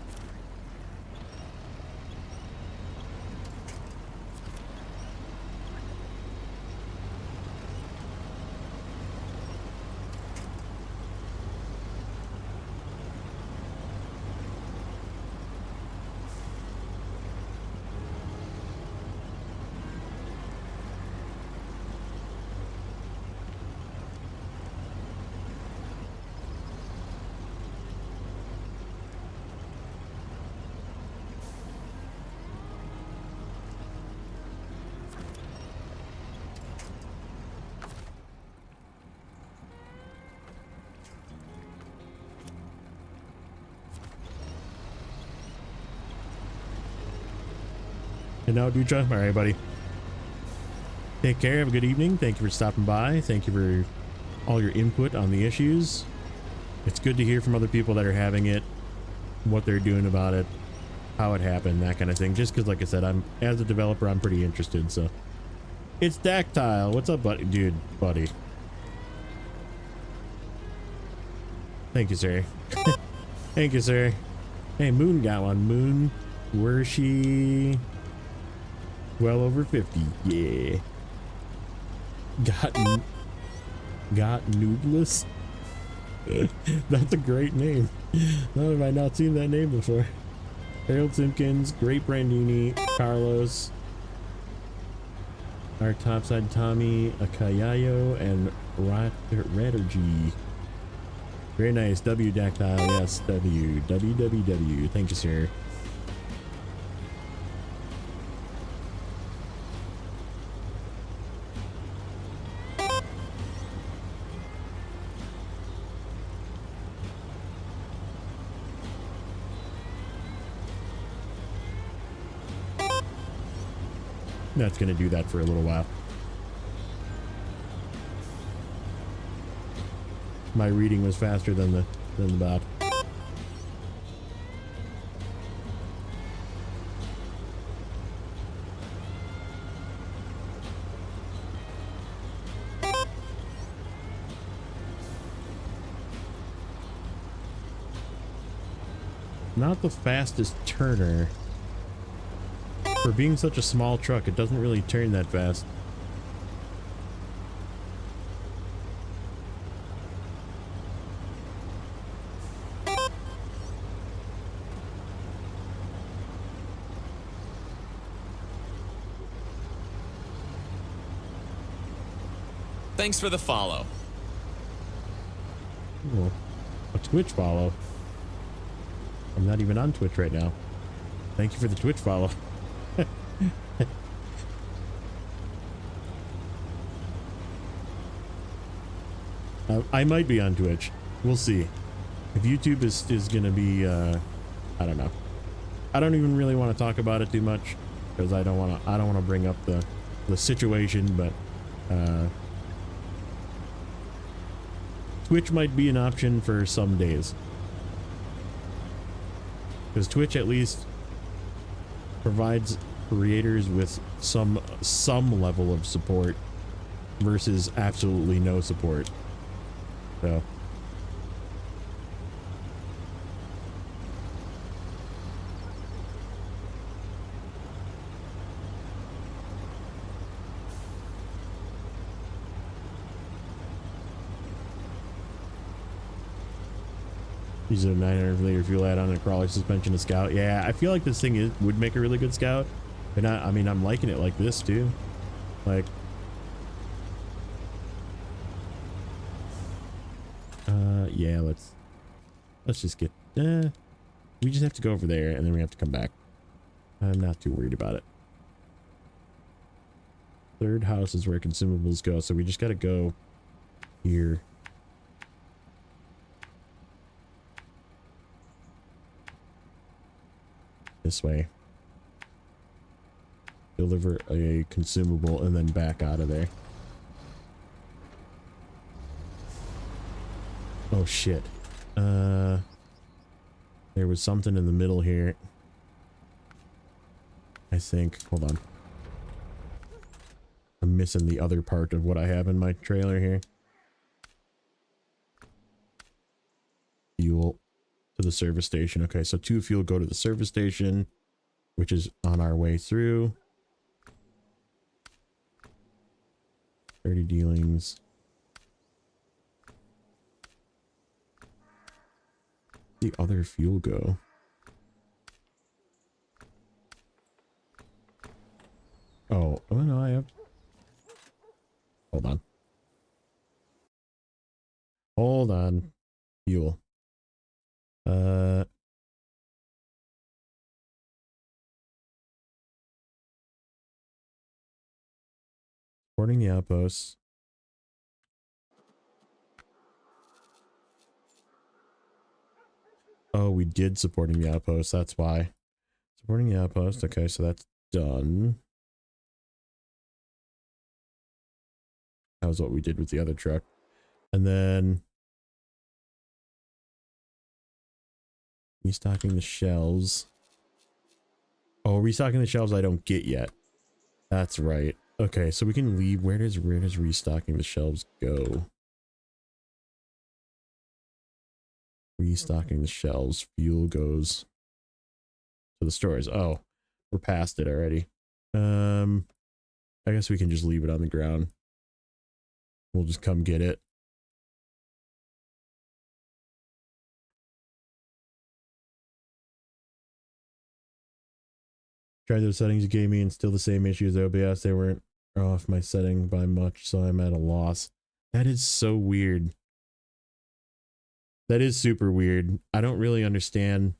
And now, Dutra, all right, buddy. Take care. Have a good evening. Thank you for stopping by. Thank you for all your input on the issues. It's good to hear from other people that are having it, what they're doing about it, how it happened, that kind of thing. Just because, like I said, as a developer, I'm pretty interested. So, it's Dactyle. What's up, buddy? Dude, buddy. Thank you, sir. Thank you, sir. Hey, Moon got one. Moon, where's she? Well over 50. Yeah. Got Noodless. That's a great name. How have I not seen that name before? Harold Simpkins, Great Brandini, Carlos, our topside Tommy, Akayayo, and Rattergy. Very nice. W Dactyle. Yes, W. WWW. Thank you, sir. That's going to do that for a little while. My reading was faster than the bot. Not the fastest turner. For being such a small truck, it doesn't really turn that fast. Thanks for the follow. Cool. A Twitch follow. I'm not even on Twitch right now. Thank you for the Twitch follow. I might be on Twitch. We'll see. If YouTube is gonna be I don't know. I don't even really want to talk about it too much because I don't want to bring up the situation, but Twitch might be an option for some days. Because Twitch at least provides creators with some level of support versus absolutely no support. So use a 900 liter fuel add-on and a crawler suspension to Scout. Yeah, I feel like this thing would make a really good Scout. And I mean, I'm liking it like this too. Like, yeah, let's just get, we just have to go over there and then we have to come back. I'm not too worried about it. Third house is where consumables go, so we just got to go here. This way. deliver a consumable, and then back out of there. Oh shit. There was something in the middle here. I think. Hold on. I'm missing the other part of what I have in my trailer here. Fuel to the service station. Okay, so 2 fuel go to the service station, which is on our way through. 30 dealings. The other fuel go. Oh no, I have. Hold on. Hold on. Fuel. Supporting the outposts. Oh, we did supporting the outpost. That's why. Supporting the outpost. Okay, so that's done. That was what we did with the other truck. And then restocking the shelves. Oh, restocking the shelves I don't get yet. That's right. Okay, so we can leave. Where does restocking the shelves go? Restocking the shelves. Fuel goes to the stores. Oh, we're past it already. I guess we can just leave it on the ground. We'll just come get it. Tried those settings you gave me and still the same issues. OBS, they weren't off my setting by much, so I'm at a loss. That is so weird. That is super weird. I don't really understand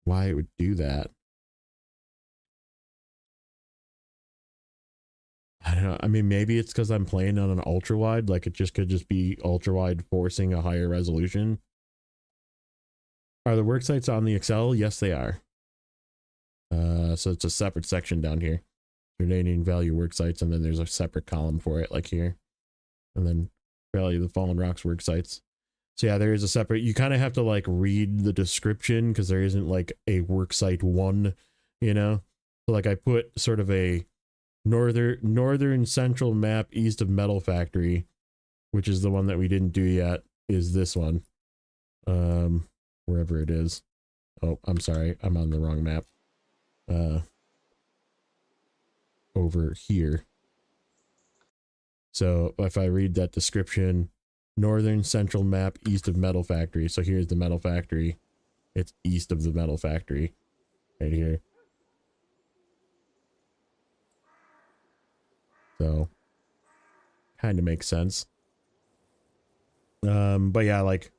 why it would do that. I don't know. I mean, maybe it's because I'm playing on an ultra wide. Like it just could just be ultra wide forcing a higher resolution. Are the work sites on the Excel? Yes, they are. So it's a separate section down here. Zurdania value work sites, and then there's a separate column for it, like here. And then value the Fallen Rocks work sites. So yeah, there is a separate, you kind of have to like read the description because there isn't like a worksite 1, you know? So like I put sort of a northern central map east of Metal Factory, which is the one that we didn't do yet, is this one. Wherever it is. Oh, I'm sorry, I'm on the wrong map. Over here. So if I read that description, northern central map east of Metal Factory. So here's the Metal Factory. It's east of the Metal Factory. Right here. So kind of makes sense. But yeah, like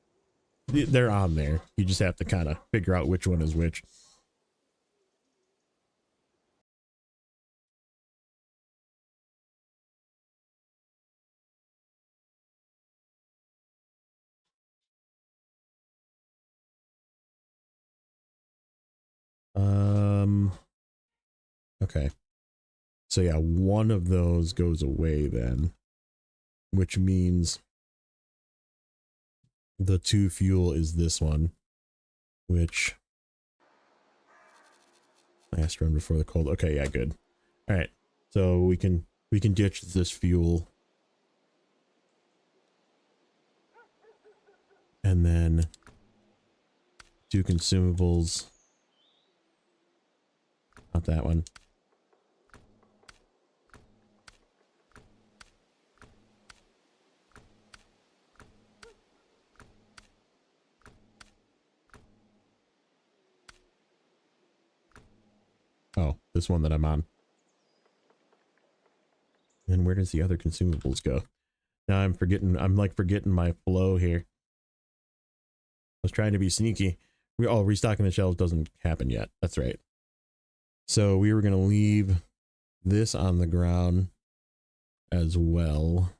they're on there. You just have to kind of figure out which one is which. Okay. So yeah, one of those goes away then, which means the 2 fuel is this one, which last run before the cold. Okay, yeah, good. All right. So we can ditch this fuel. And then 2 consumables. Not that one. Oh, this one that I'm on. And where does the other consumables go? Now I'm like forgetting my flow here. I was trying to be sneaky. Restocking the shelves doesn't happen yet. That's right. So we were going to leave this on the ground as well,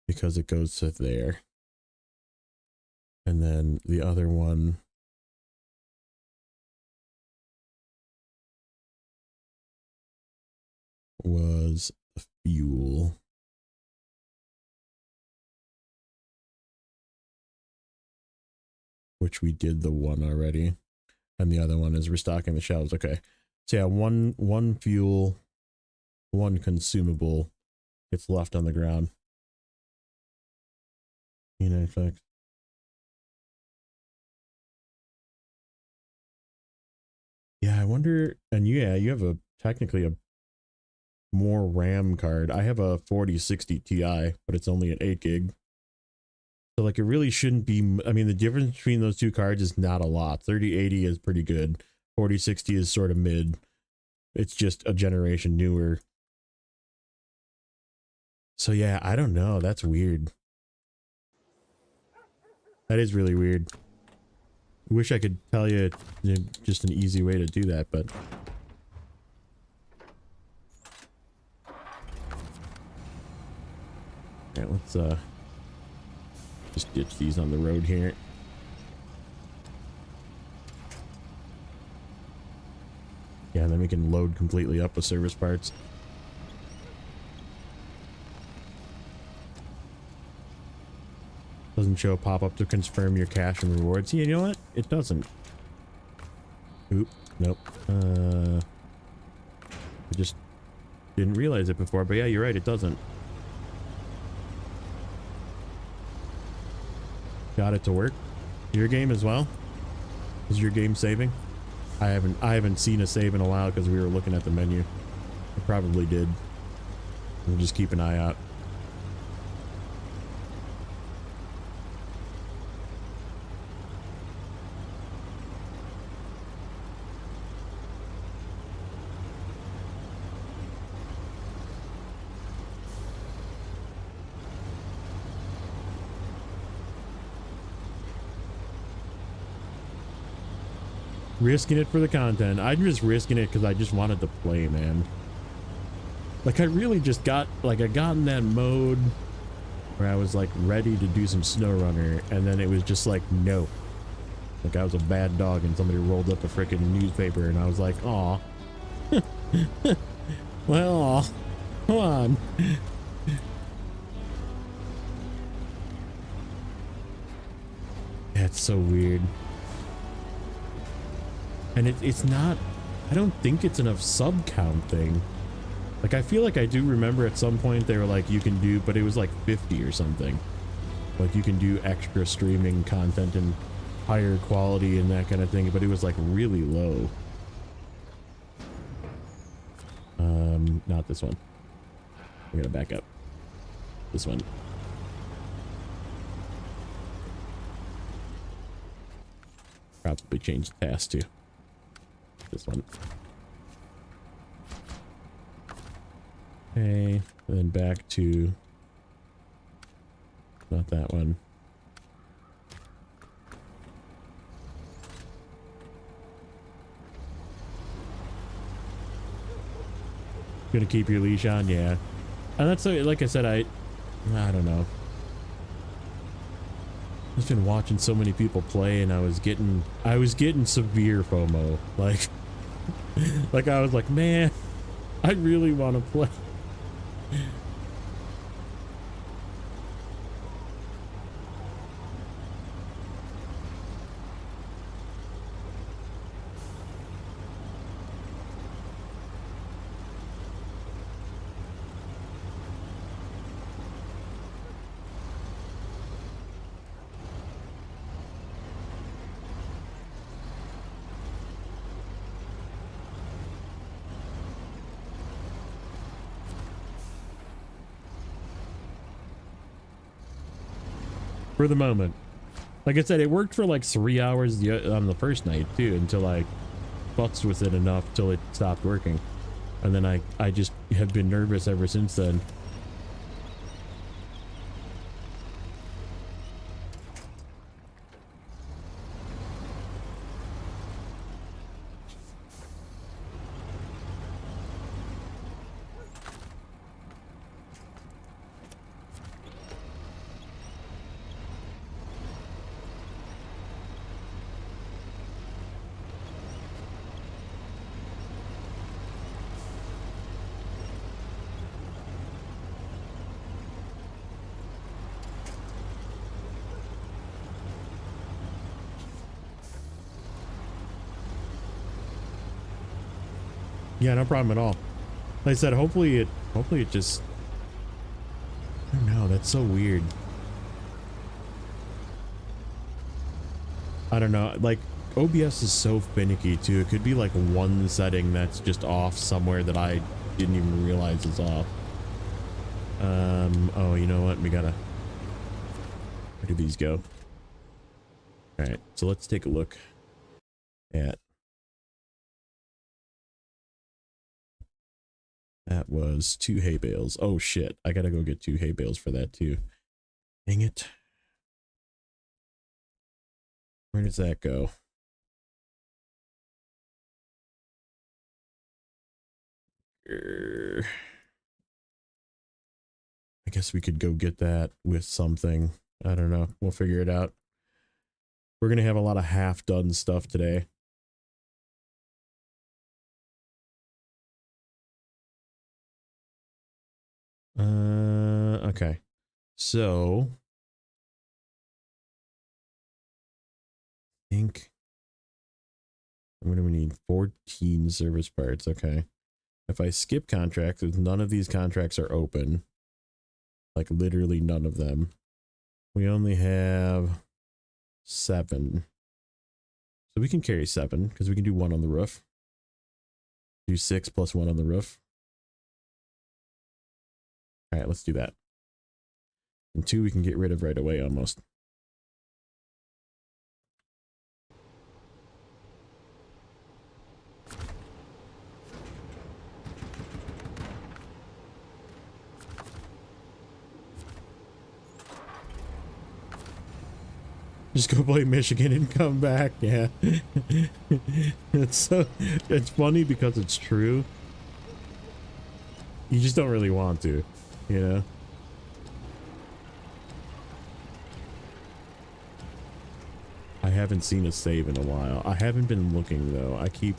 because it goes to there. And then the other one was the fuel. Which we did the one already. And the other one is restocking the shelves. Okay. So yeah, one fuel, one consumable gets left on the ground. Effect. Yeah, I wonder, and yeah, you have technically a more RAM card. I have a 4060 Ti, but it's only an 8 gig. So like it really shouldn't be, I mean, the difference between those two cards is not a lot. 3080 is pretty good. 4060 is sort of mid. It's just a generation newer. So yeah, I don't know. That's weird. That is really weird. Wish I could tell you just an easy way to do that, but yeah, let's just ditch these on the road here. Yeah, and then we can load completely up with service parts. Doesn't show a pop-up to confirm your cash and rewards. Yeah, you know what? It doesn't. Oop, nope. I just didn't realize it before, but yeah, you're right, it doesn't. Got it to work. Your game as well? Is your game saving? I haven't seen a save in a while because we were looking at the menu. I probably did. We'll just keep an eye out. Risking it for the content. I'm just risking it because I just wanted to play, man. Like I really just got, like I got in that mode where I was like ready to do some Snowrunner, and then it was just like, no. Like I was a bad dog and somebody rolled up a freaking newspaper and I was like, aw. Well, come on. That's so weird. And it's not, I don't think it's enough sub count thing. Like I feel like I do remember at some point they were like you can do, but it was like 50 or something. Like you can do extra streaming content and higher quality and that kind of thing, but it was like really low. Not this one. We're gonna back up. This one. Probably change the task too. This one. Okay, and then back to not that one. Gonna keep your leash on, yeah. And that's like I said, I don't know. I've just been watching so many people play, and I was getting severe FOMO. Like, like I was like, man, I really want to play. For the moment. Like I said, it worked for like 3 hours on the first night too, until I futzed with it enough till it stopped working. And then I just have been nervous ever since then. Yeah, no problem at all. Like I said, hopefully it just, I don't know, that's so weird. I don't know, like OBS is so finicky too. It could be like one setting that's just off somewhere that I didn't even realize is off. Oh, you know what? Where do these go? All right, so let's take a look at, that was 2 hay bales. Oh shit, I gotta go get 2 hay bales for that too. Dang it. Where does that go? I guess we could go get that with something. I don't know. We'll figure it out. We're going to have a lot of half-done stuff today. Okay. So, I think what do we need? 14 service parts. Okay. If I skip contracts, none of these contracts are open. Like literally none of them. We only have 7. So we can carry 7 because we can do 1 on the roof. Do 6 plus 1 on the roof. All right, let's do that. And 2 we can get rid of right away almost. Just go play Michigan and come back. Yeah. It's funny because it's true. You just don't really want to, you know? I haven't seen a save in a while. I haven't been looking though. I keep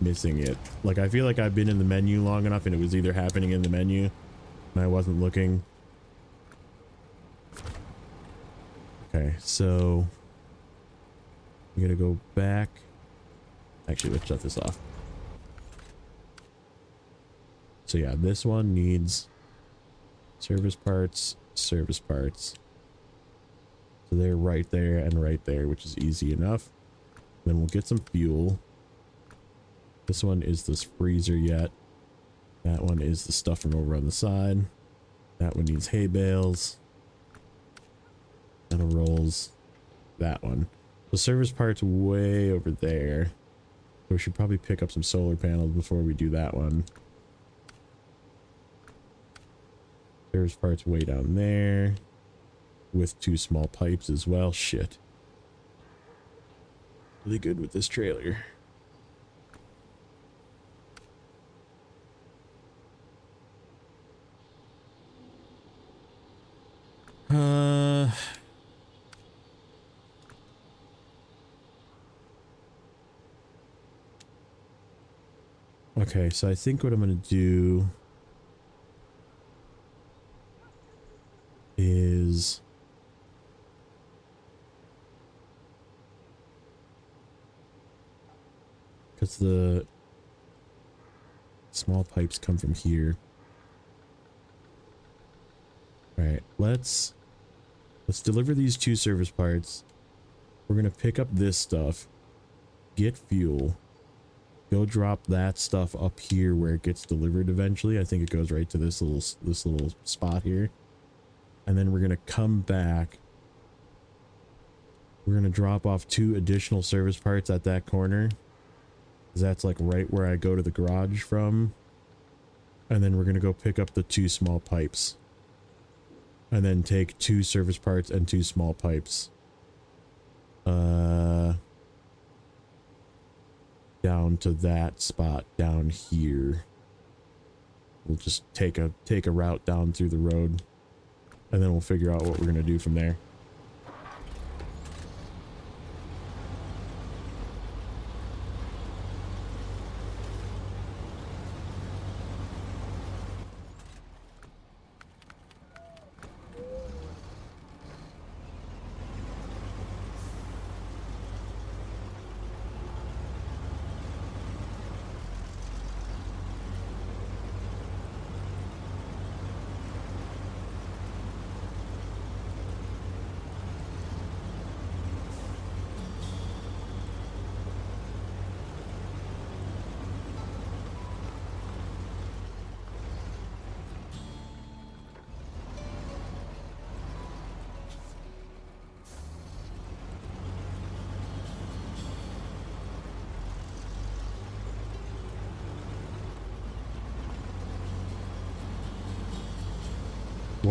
missing it. Like I feel like I've been in the menu long enough and it was either happening in the menu and I wasn't looking. Okay, so we gotta go back. Actually, let's shut this off. So yeah, this one needs service parts, service parts. So they're right there and right there, which is easy enough. Then we'll get some fuel. This one is this freezer yet. That one is the stuff from over on the side. That one needs hay bales. Metal rolls. That one. The service part's way over there. We should probably pick up some solar panels before we do that one. Service part's way down there. With 2 small pipes as well. Shit. Really good with this trailer. Okay, so I think what I'm gonna do is because the small pipes come from here. All right, let's deliver these 2 service parts. We're gonna pick up this stuff, get fuel, go drop that stuff up here where it gets delivered eventually. I think it goes right to this little spot here. And then we're gonna come back. We're gonna drop off 2 additional service parts at that corner. That's like right where I go to the garage from. And then we're gonna go pick up the 2 small pipes. And then take 2 service parts and 2 small pipes. Down to that spot down here. We'll just take a route down through the road. And then we'll figure out what we're gonna do from there.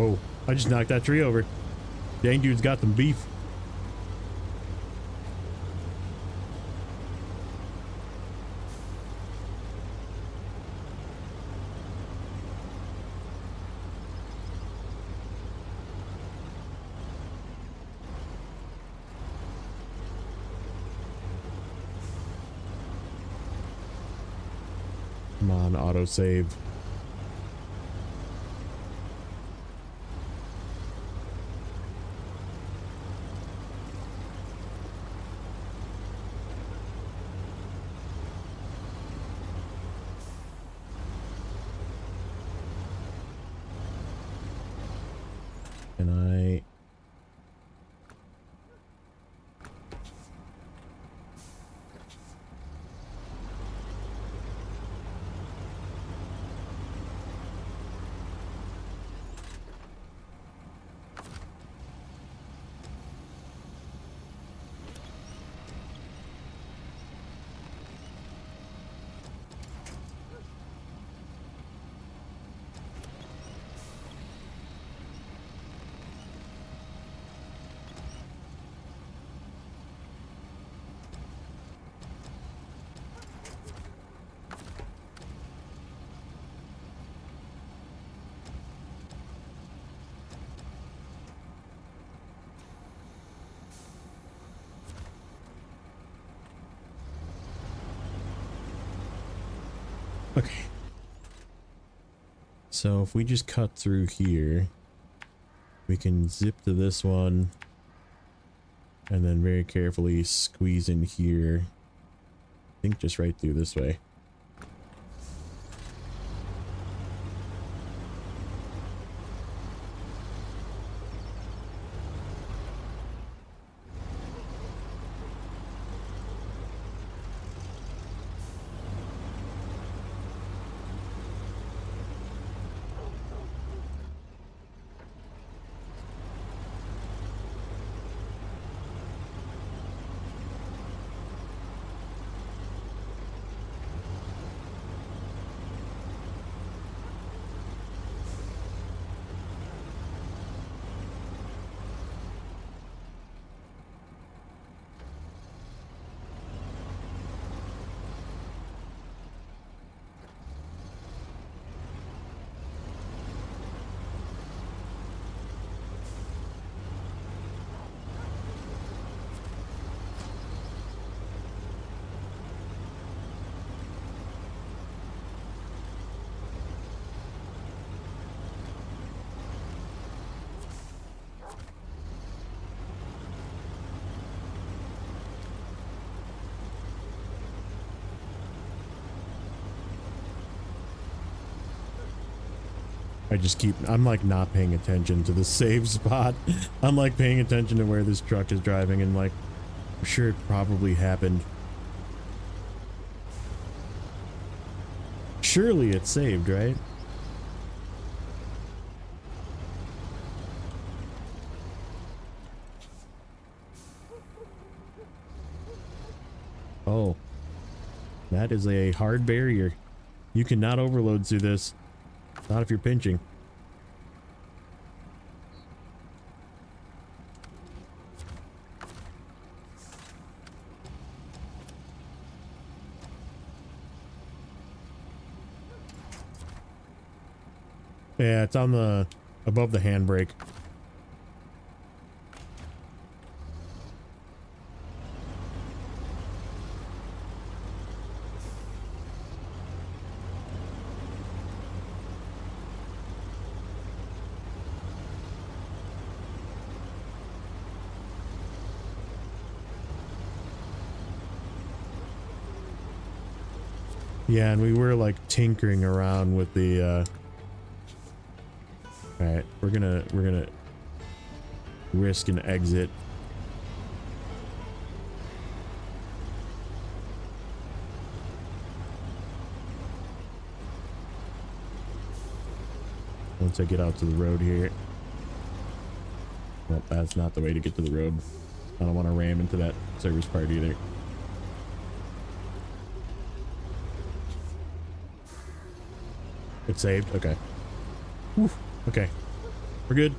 Whoa, I just knocked that tree over. Dang dude's got some beef. Come on, autosave. Can I... Okay. So if we just cut through here, we can zip to this one and then very carefully squeeze in here. I think just right through this way. I'm like not paying attention to the save spot. I'm like paying attention to where this truck is driving and like, I'm sure it probably happened. Surely it's saved, right? Oh, that is a hard barrier. You cannot overload through this. Not if you're pinching. Yeah, it's on the above the handbrake. Yeah, and we were like tinkering around with the all right, we're gonna risk an exit. Once I get out to the road here. Nope, that's not the way to get to the road. I don't want to ram into that service part either. It's saved? Okay. Whew. Okay. We're good.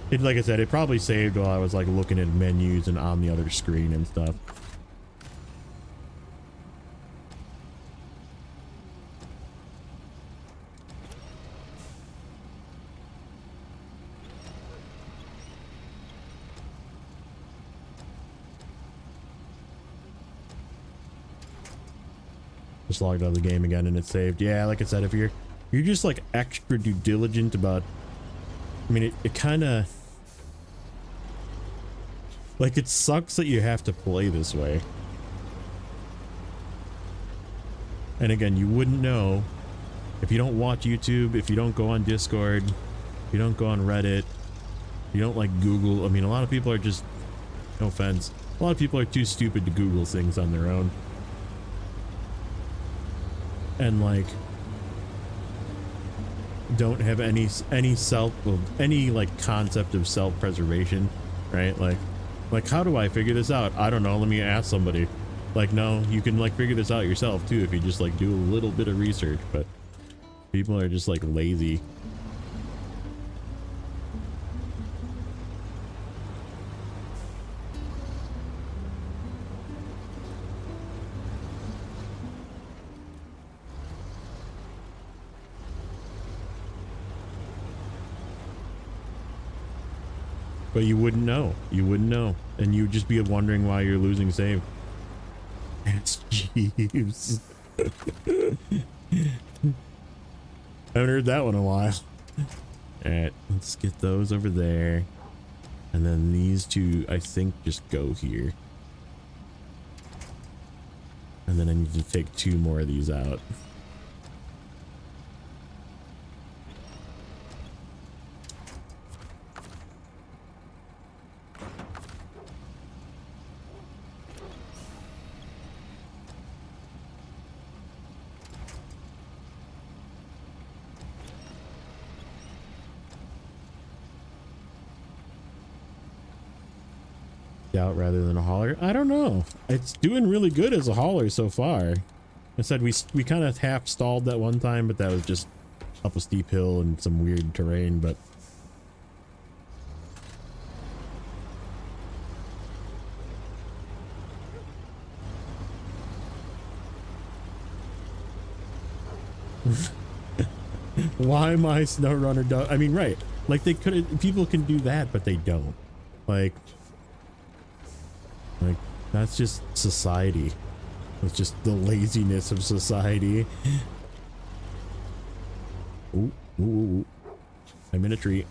It, like I said, it probably saved while I was like looking at menus and on the other screen and stuff. Just logged out of the game again and it's saved. Yeah, like I said, if you're just like extra due diligent about, I mean, it kind of like, it sucks that you have to play this way. And again, you wouldn't know if you don't watch YouTube, if you don't go on Discord, if you don't go on Reddit, you don't like Google. I mean, a lot of people are just, no offense, a lot of people are too stupid to Google things on their own. And like don't have any like concept of self-preservation, right? Like how do I figure this out? I don't know, let me ask somebody. Like, no, you can like figure this out yourself too if you just like do a little bit of research, but people are just like lazy. But you wouldn't know. You wouldn't know. And you'd just be wondering why you're losing save. That's Jeeves. I haven't heard that one in a while. Alright, let's get those over there. And then these two, I think, just go here. And then I need to take 2 more of these out. Out rather than a hauler. I don't know. It's doing really good as a hauler so far. I said we kind of half stalled that one time, but that was just up a steep hill and some weird terrain. But why my Snowrunner? I mean, right? Like they could. People can do that, but they don't. Like that's just society. It's just the laziness of society. Ooh, ooh, ooh. I'm in a tree.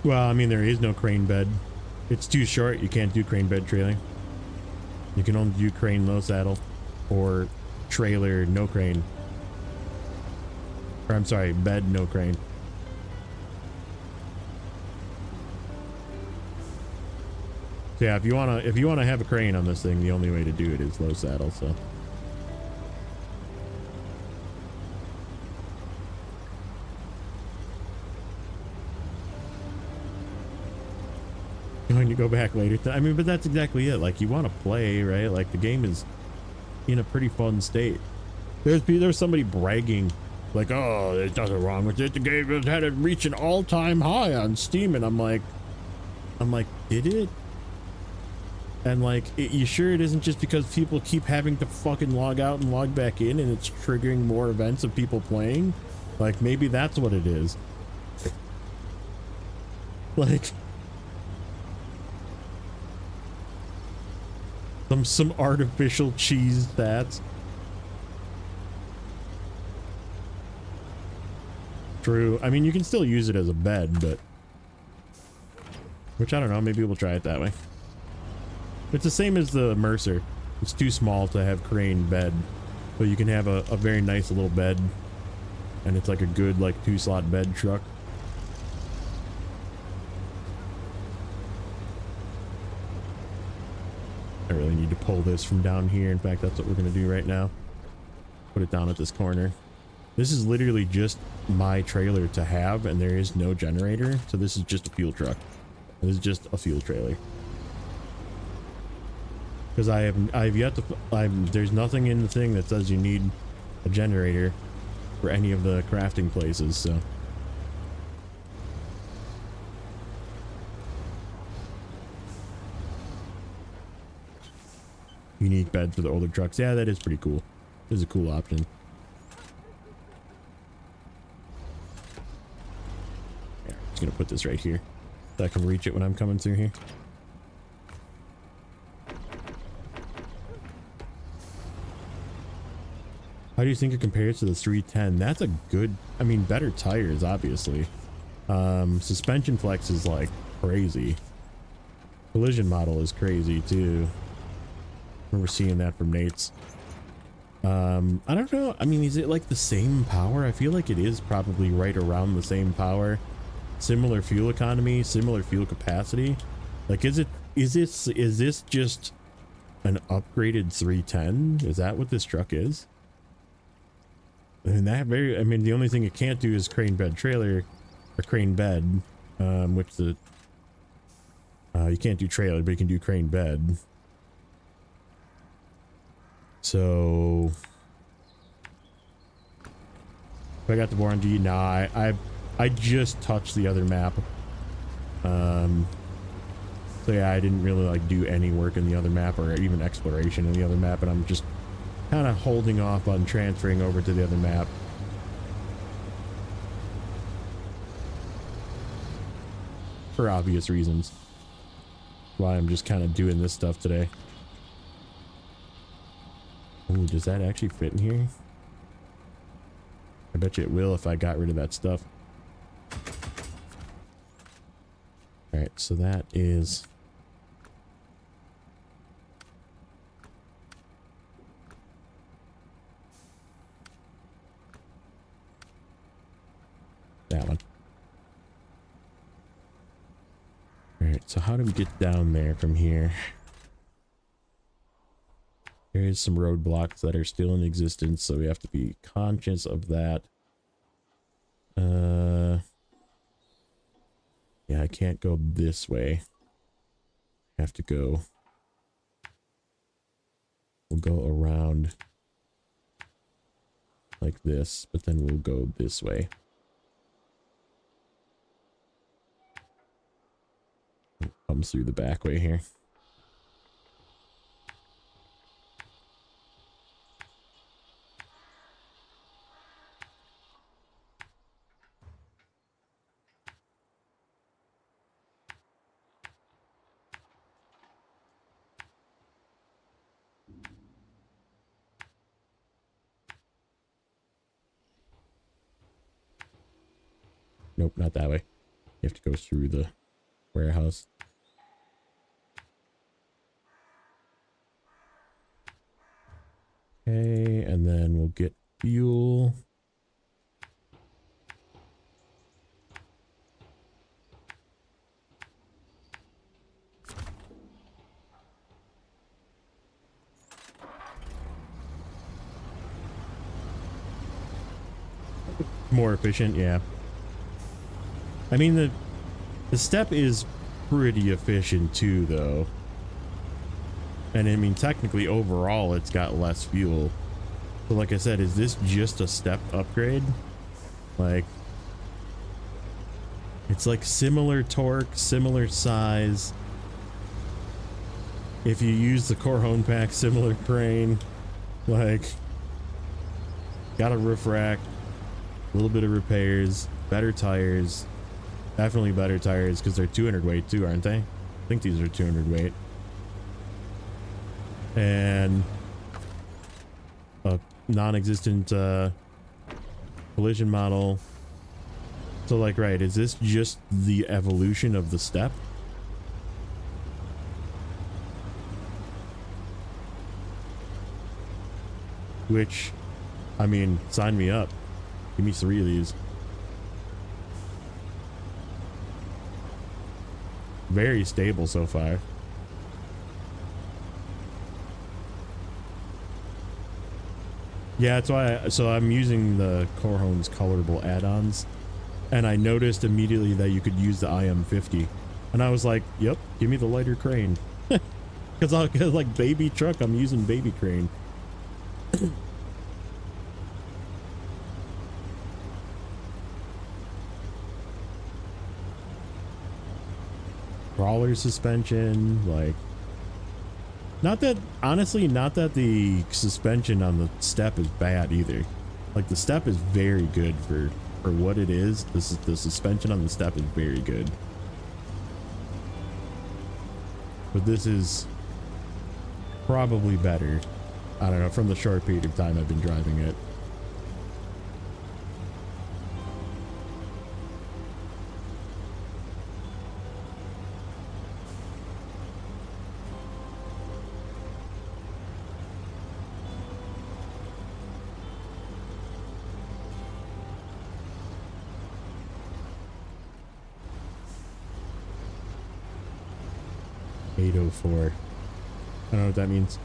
Well, I mean, there is no crane bed. It's too short. You can't do crane bed trailing. You can only do crane low saddle or trailer no crane. Or I'm sorry, bed no crane. So yeah, if you wanna have a crane on this thing, the only way to do it is low saddle. So. Going to go back later. I mean, but that's exactly it. Like, you want to play, right? Like, the game is in a pretty fun state. There's somebody bragging, like, oh, there's nothing wrong with it. The game has had it reach an all-time high on Steam, and I'm like, did it? And like, you sure it isn't just because people keep having to fucking log out and log back in, and it's triggering more events of people playing? Like, maybe that's what it is. Like. Some artificial cheese stats. True. I mean, you can still use it as a bed, but which I don't know. Maybe we'll try it that way. It's the same as the Mercer. It's too small to have crane bed, but you can have a very nice little bed, and it's like a good like 2-slot bed truck. I really need to pull this from down here. In fact, that's what we're going to do right now. Put it down at this corner. This is literally just my trailer to have, and there is no generator, so this is just a fuel truck. This is just a fuel trailer. Because I've yet to, there's nothing in the thing that says you need a generator for any of the crafting places, so. Unique bed for the older trucks. Yeah, that is pretty cool. This is a cool option. Yeah, I'm just gonna put this right here so I can reach it when I'm coming through here. How do you think it compares to the 310? That's a good, I mean, better tires, obviously. Suspension flex is like crazy. Collision model is crazy too. Remember seeing that from Nate's. I don't know. I mean, is it like the same power? I feel like it is probably right around the same power. Similar fuel economy, similar fuel capacity. Like, is this just an upgraded 310? Is that what this truck is? And I mean, the only thing it can't do is crane bed trailer or crane bed, which you can't do trailer, but you can do crane bed. So if I got the warranty, nah, I just touched the other map. So yeah, I didn't really like do any work in the other map or even exploration in the other map, and I'm just kind of holding off on transferring over to the other map. For obvious reasons. Why I'm just kind of doing this stuff today. Ooh, does that actually fit in here? I bet you it will if I got rid of that stuff. Alright, so that is... that one. Alright, so how do we get down there from here? There is some roadblocks that are still in existence, so we have to be conscious of that. Yeah, I can't go this way. I have to go... we'll go around like this, but then we'll go this way. It comes through the back way here. Nope, not that way. You have to go through the warehouse. Okay, and then we'll get fuel. More efficient, yeah. I mean, the step is pretty efficient too, though. And I mean, technically, overall, it's got less fuel. So like I said, is this just a step upgrade? Like, it's like similar torque, similar size. If you use the core hone pack, similar crane. Like, got a roof rack, a little bit of repairs, better tires. Definitely better tires because they're 200 weight too, aren't they? I think these are 200 weight. And a non-existent collision model. So like, right, is this just the evolution of the step? 'Cause, which, I mean, sign me up. Give me 3 of these. Very stable so far. Yeah, that's why. So I'm using the Corhone's colorable add-ons, and I noticed immediately that you could use the IM50, and I was like, "Yep, give me the lighter crane," because like baby truck, I'm using baby crane. Crawler suspension, like. Not that, honestly, not that the suspension on the step is bad either. Like, the step is very good for what it is. The suspension on the step is very good. But this is probably better. I don't know, from the short period of time I've been driving it. I don't know what that means.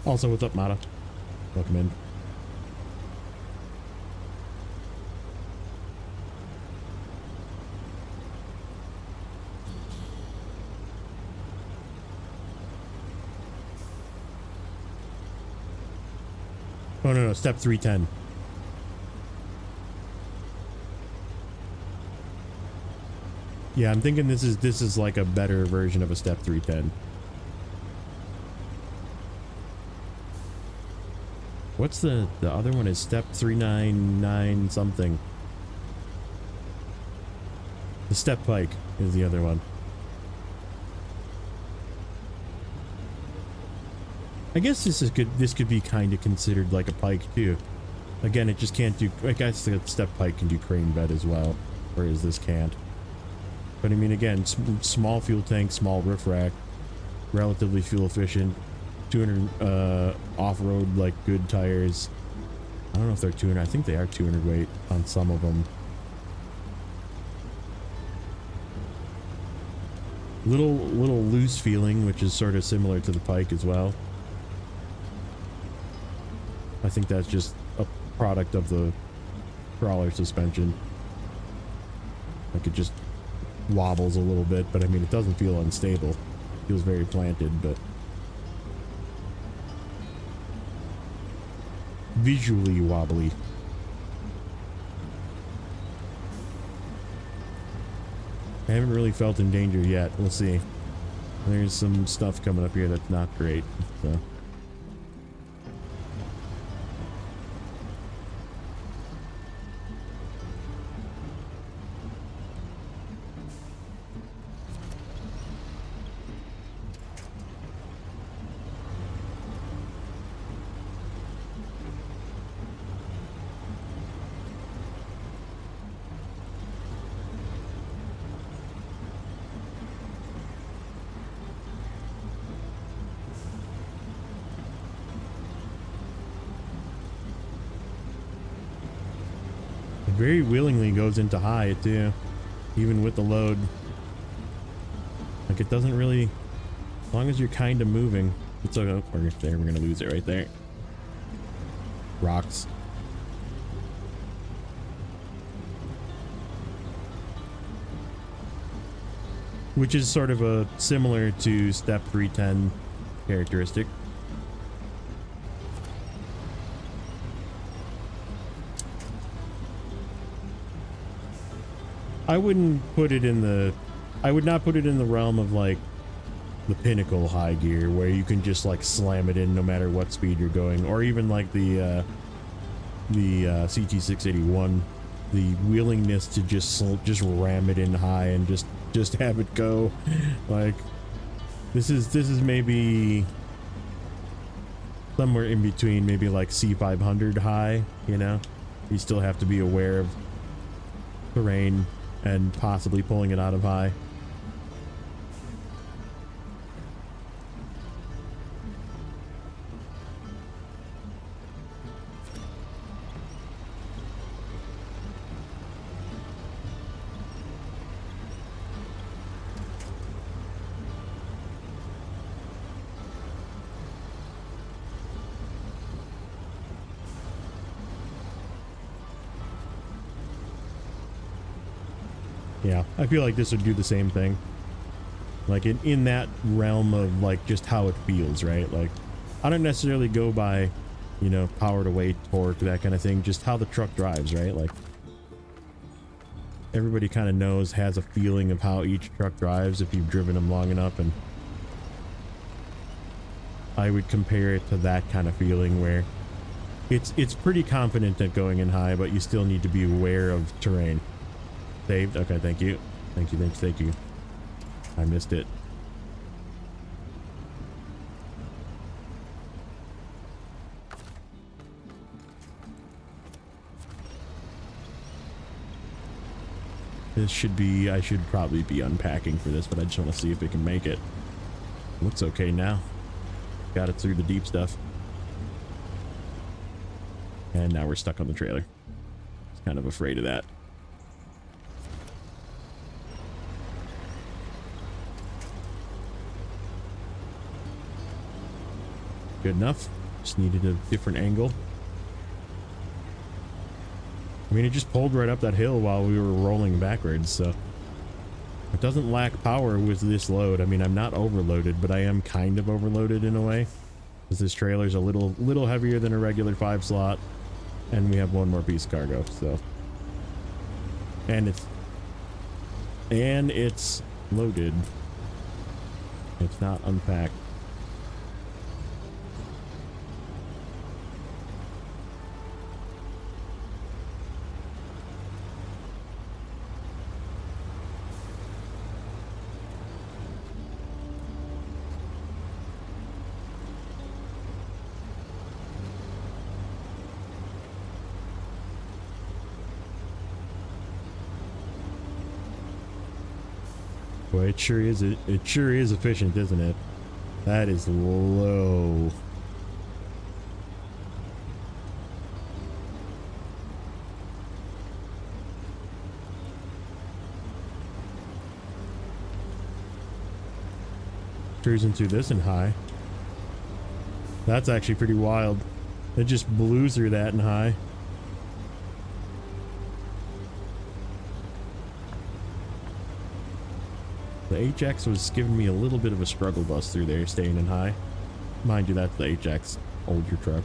Also, what's up, Mata? Welcome in. Oh no, step 310. Yeah, I'm thinking this is like a better version of a step 310. What's the other one? Is step 399 something? The step pike is the other one. I guess this is good. This could be kind of considered like a pike too. Again, it just can't do. I guess the step pike can do crane bed as well, whereas this can't. But I mean, again, small fuel tank, small roof rack, relatively fuel efficient, 200 off-road, like good tires. I don't know if they're 200. I think they are 200 weight on some of them. Little loose feeling, which is sort of similar to the pike as well. I think that's just a product of the crawler suspension. Like it just wobbles a little bit, but I mean, it doesn't feel unstable. It feels very planted, but visually wobbly. I haven't really felt in danger yet. We'll see. There's some stuff coming up here that's not great, so. Very willingly goes into high too, even with the load. Like it doesn't really, as long as you're kind of moving. It's okay. We're gonna lose it right there. Rocks. Which is sort of a similar to step 310 characteristic. I wouldn't put it in the, I would not put it in the realm of like the pinnacle high gear where you can just like slam it in no matter what speed you're going, or even like the CT681, the willingness to just ram it in high and just have it go. Like this is maybe somewhere in between, maybe like C500 high, you know. You still have to be aware of terrain and possibly pulling it out of high. Yeah, I feel like this would do the same thing. Like in that realm of like just how it feels, right? Like I don't necessarily go by, you know, power to weight, torque, that kind of thing, just how the truck drives, right? Like everybody kind of knows, has a feeling of how each truck drives if you've driven them long enough, and I would compare it to that kind of feeling where it's pretty confident at going in high, but you still need to be aware of terrain. Saved. Okay, thank you. Thank you, thank you. I missed it. This should be, I should probably be unpacking for this, but I just want to see if it can make it. Looks okay now. Got it through the deep stuff. And now we're stuck on the trailer. I was kind of afraid of that. Good enough. Just needed a different angle. I mean, it just pulled right up that hill while we were rolling backwards, so it doesn't lack power with this load. I mean, I'm not overloaded, but I am kind of overloaded in a way, because this trailer's a little heavier than a regular 5 slot, and we have one more piece of cargo. So, and it's loaded. It's not unpacked. Boy, it sure is efficient, isn't it? That is low. Cruising through this in high. That's actually pretty wild. It just blew through that in high. The HX was giving me a little bit of a struggle bus through there, staying in high. Mind you, that's the HX older truck.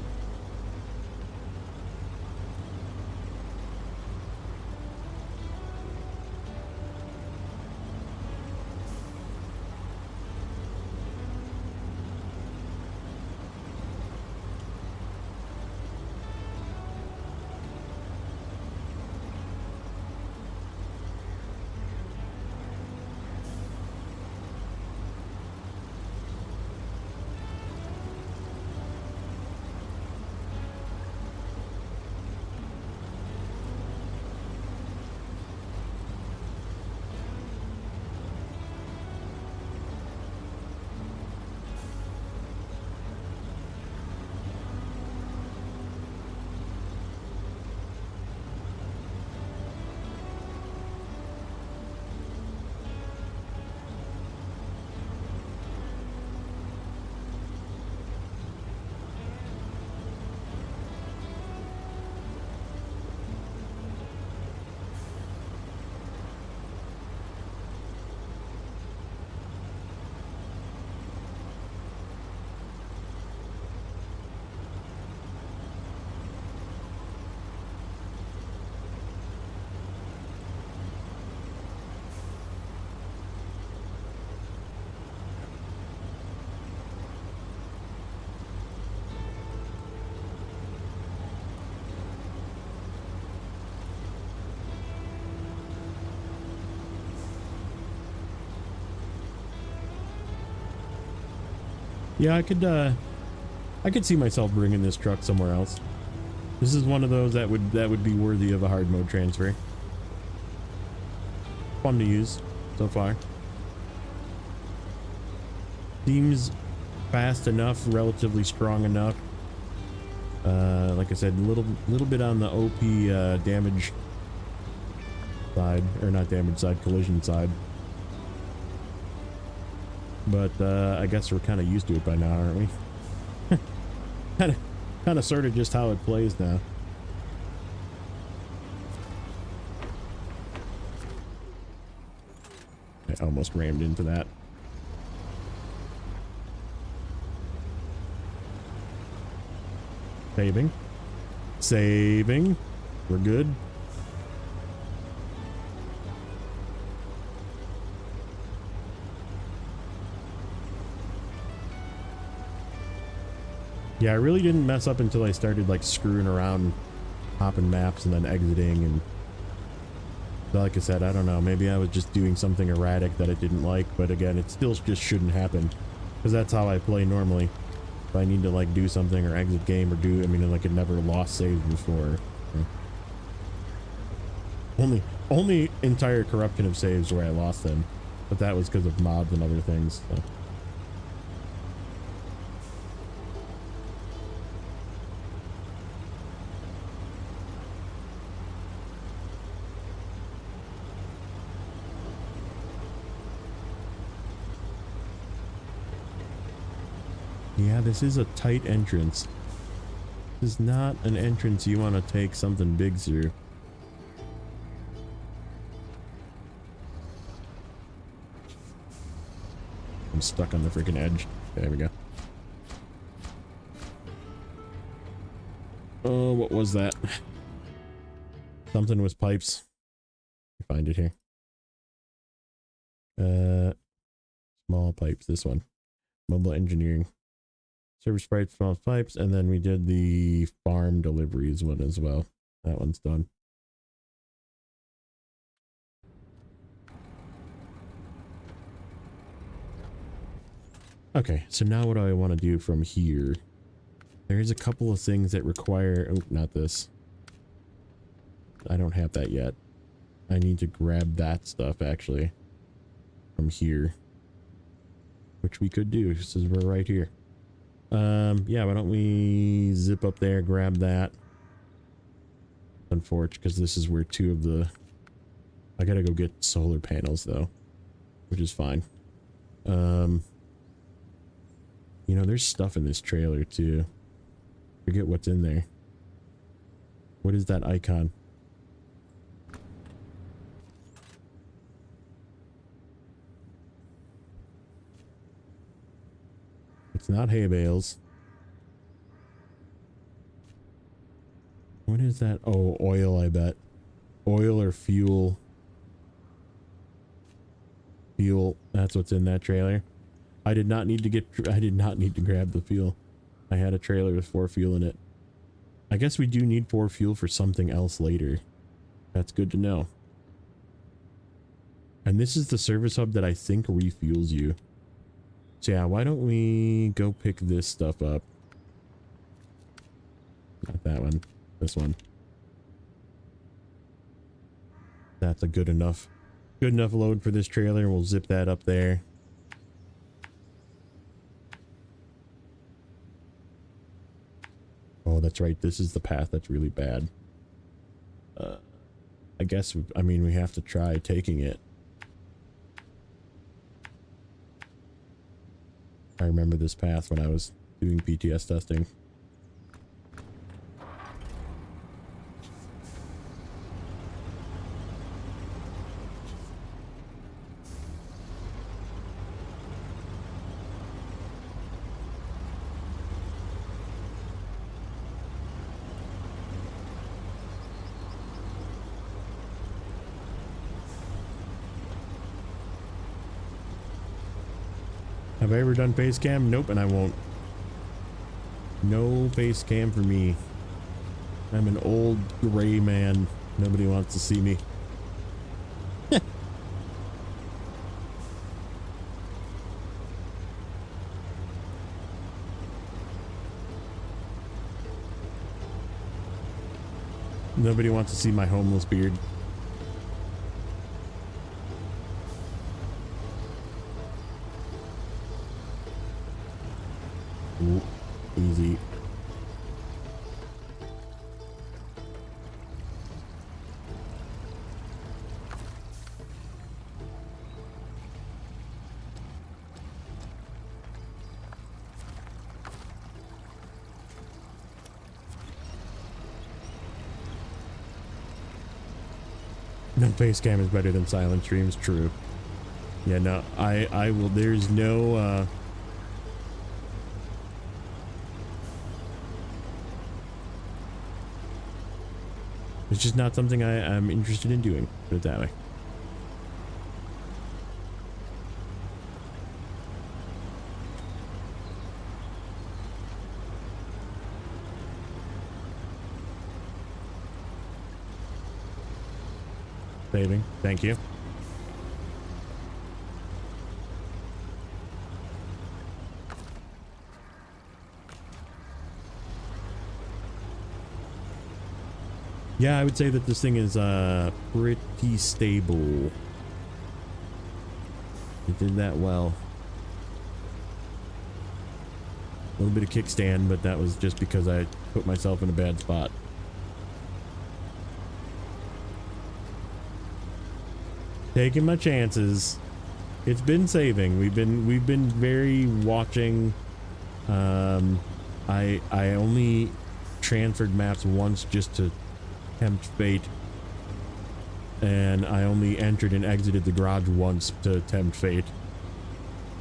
Yeah, I could see myself bringing this truck somewhere else. This is one of those that would be worthy of a hard mode transfer. fun to use so far. Seems fast enough, relatively strong enough. Like I said, a little bit on the OP damage side, or not damage side, collision side. But I guess we're kind of used to it by now, aren't we? kind of sort of just how it plays now. I almost rammed into that. Saving. We're good. Yeah, I really didn't mess up until I started like screwing around, hopping maps and then exiting. And like I said, I don't know, maybe I was just doing something erratic that I didn't like, but again, it still just shouldn't happen because that's how I play normally. If I need to like do something or exit game or do, I mean, like, it never lost saves before. Only entire corruption of saves where I lost them, but that was because of mods and other things. So. Yeah, this is a tight entrance. This is not an entrance you want to take something big through. I'm stuck on the freaking edge. There we go. Oh, what was that? Something with pipes. Find it here. Small pipes. This one. Mobile engineering. Service pipes, small pipes, and then we did the farm deliveries one as well. That one's done. Okay, so now what do I want to do from here? There's a couple of things that require... Oh, not this. I don't have that yet. I need to grab that stuff, actually, from here. Which we could do, since we're right here. Yeah, why don't we zip up there, grab that. Unfortunate, because this is where two of the... I gotta go get solar panels, though. Which is fine. You know, there's stuff in this trailer, too. Forget what's in there. What is that icon? It's not hay bales. What is that? Oh, oil, I bet. Oil or fuel. Fuel. That's what's in that trailer. I did not need to grab the fuel. I had a trailer with 4 fuel in it. I guess we do need 4 fuel for something else later. That's good to know. And this is the service hub that I think refuels you. So yeah, why don't we go pick this stuff up? Not that one. This one. That's a good enough load for this trailer. We'll zip that up there. Oh, that's right. This is the path that's really bad. I guess, I mean, we have to try taking it. I remember this path when I was doing PTS testing. Have I ever done face cam? Nope, and I won't. No face cam for me. I'm an old gray man. Nobody wants to see me. Nobody wants to see my homeless beard. Ooh, easy. No face cam is better than silent streams. True. Yeah, no, I will. There's no. It's just not something I'm interested in doing. Put it that way. Saving. Thank you. Yeah, I would say that this thing is pretty stable. It did that well. A little bit of kickstand, but that was just because I put myself in a bad spot. Taking my chances. It's been saving. We've been very watching. I only transferred maps once just to tempt fate, and I only entered and exited the garage once to tempt fate.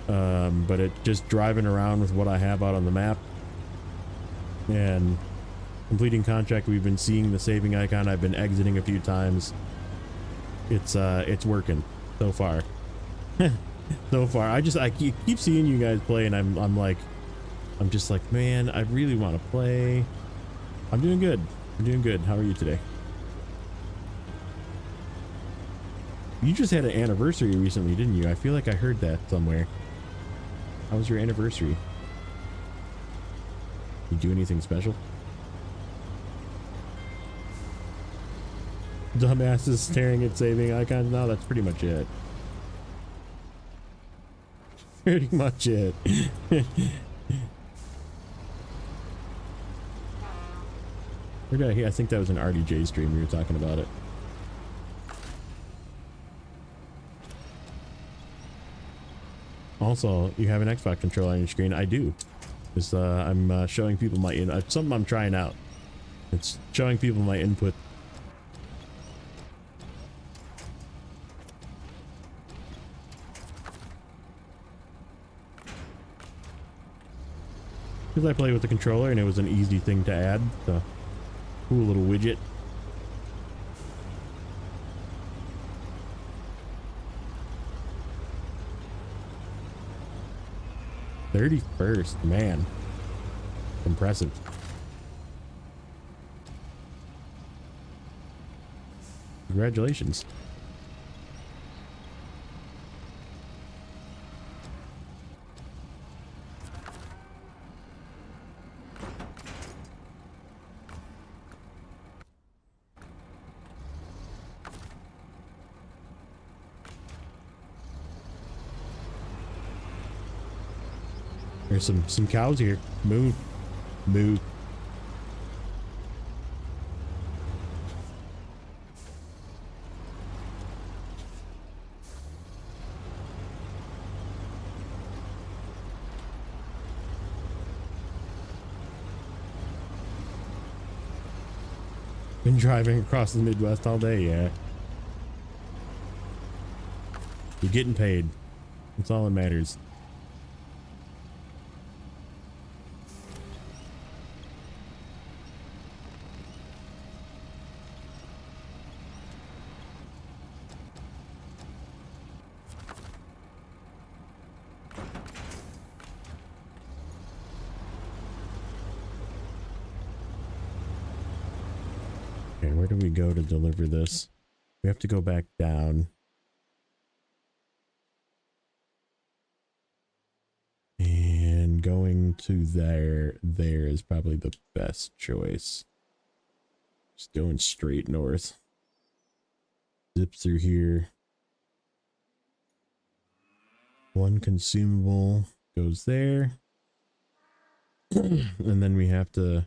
But it just driving around with what I have out on the map and completing contract. We've been seeing the saving icon. I've been exiting a few times. It's working so far. So far, I keep seeing you guys play, and I'm just like, man, I really want to play. I'm doing good. I'm doing good. How are you today? You just had an anniversary recently, didn't you? I feel like I heard that somewhere. How was your anniversary? Did you do anything special? Dumbasses staring at saving icons. No, that's pretty much it. Pretty much it. Where did I hear? I think that was an RDJ stream. We were talking about it. Also, you have an Xbox controller on your screen. I do. It's, I'm showing people my something I'm trying out. It's showing people my input. Because I play with the controller and it was an easy thing to add. So, cool little widget. '31st, man. Impressive. Congratulations. There's some cows here. Moo. Moo. Been driving across the Midwest all day, yeah. You're getting paid. That's all that matters. Okay, where do we go to deliver this? We have to go back down. And going to there is probably the best choice. Just going straight north. Zip through here. One consumable goes there. And then we have to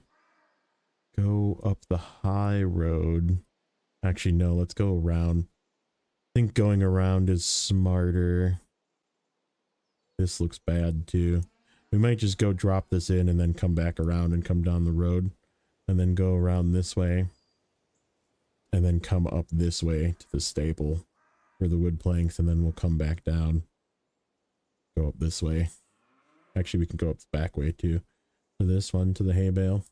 go up the high road. Actually, no, let's go around. I think going around is smarter. This looks bad too. We might just go drop this in and then come back around and come down the road. And then go around this way. And then come up this way to the stable for the wood planks. And then we'll come back down. Go up this way. Actually, we can go up the back way too. To this one, to the hay bale.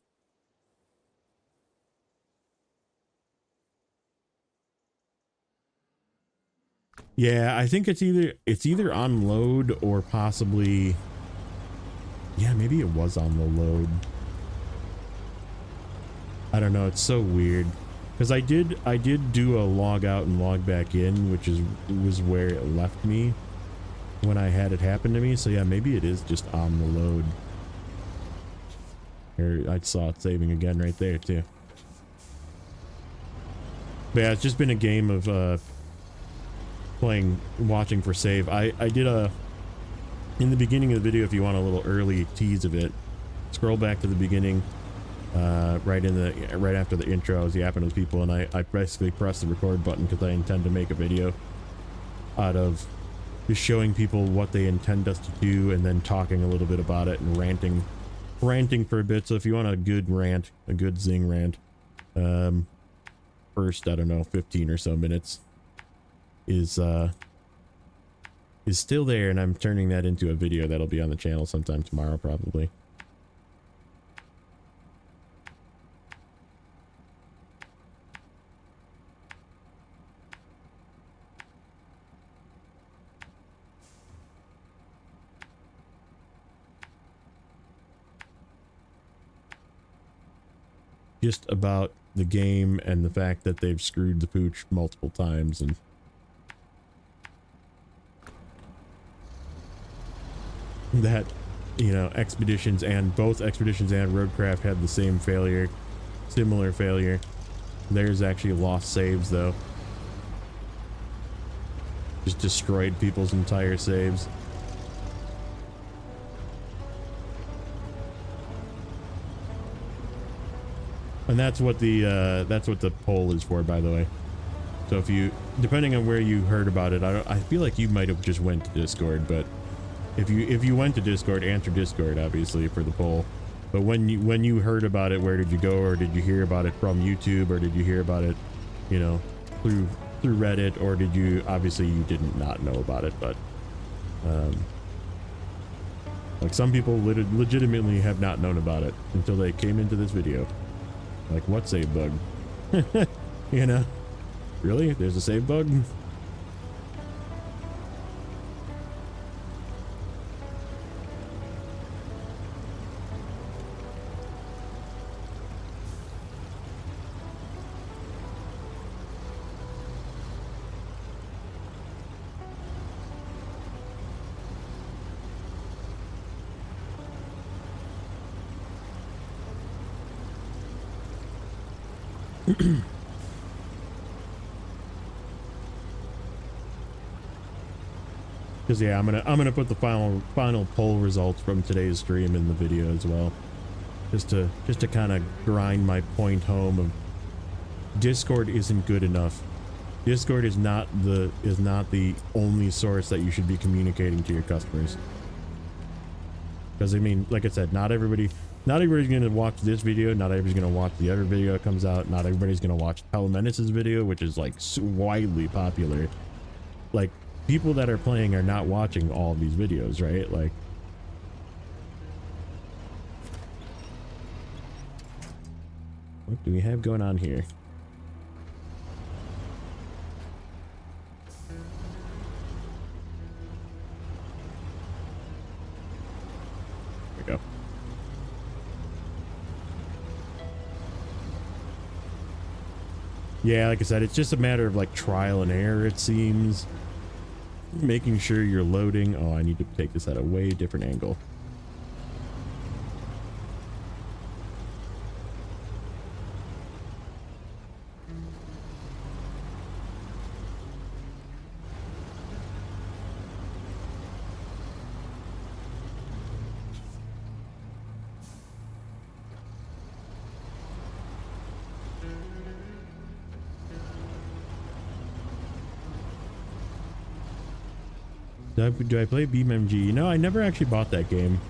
Yeah, I think it's either on load or possibly, yeah, maybe it was on the load. I don't know, it's so weird. Because I did do a log out and log back in, which was where it left me when I had it happen to me. So yeah, maybe it is just on the load. Here, I saw it saving again right there too. But yeah, it's just been a game of watching for save. I did in the beginning of the video, if you want a little early tease of it, scroll back to the beginning, right after the intro. I was yapping with people, and I basically pressed the record button because I intend to make a video out of just showing people what they intend us to do, and then talking a little bit about it and ranting for a bit. So if you want a good rant, a good zing rant, first, I don't know, 15 or so minutes is still there, and I'm turning that into a video that'll be on the channel sometime tomorrow probably. Just about the game and the fact that they've screwed the pooch multiple times, and that, you know, both Expeditions and Roadcraft had the same failure, similar failure. There's actually lost saves though. Just destroyed people's entire saves. And that's what the poll is for, by the way. So if you, depending on where you heard about it, I feel like you might have just went to Discord, but if you went to Discord, answer Discord obviously for the poll. But when you heard about it, where did you go, or did you hear about it from YouTube, or did you hear about it, you know, through Reddit, or did you, obviously you didn't not know about it, but like some people legitimately have not known about it until they came into this video. Like, what save bug? You know? Really? There's a save bug? Because yeah, I'm gonna put the final poll results from today's stream in the video as well, just to kind of grind my point home of Discord isn't good enough. Discord is not the only source that you should be communicating to your customers. Because I mean, like I said, not everybody's gonna watch this video, not everybody's gonna watch the other video that comes out, not everybody's gonna watch Telemenace's video, which is like widely popular. Like, people that are playing are not watching all of these videos, right? Like, what do we have going on here? There we go. Yeah, like I said, it's just a matter of like trial and error, it seems. Making sure you're loading. Oh, I need to take this at a way different angle. Do I play BeamMG? You know, I never actually bought that game.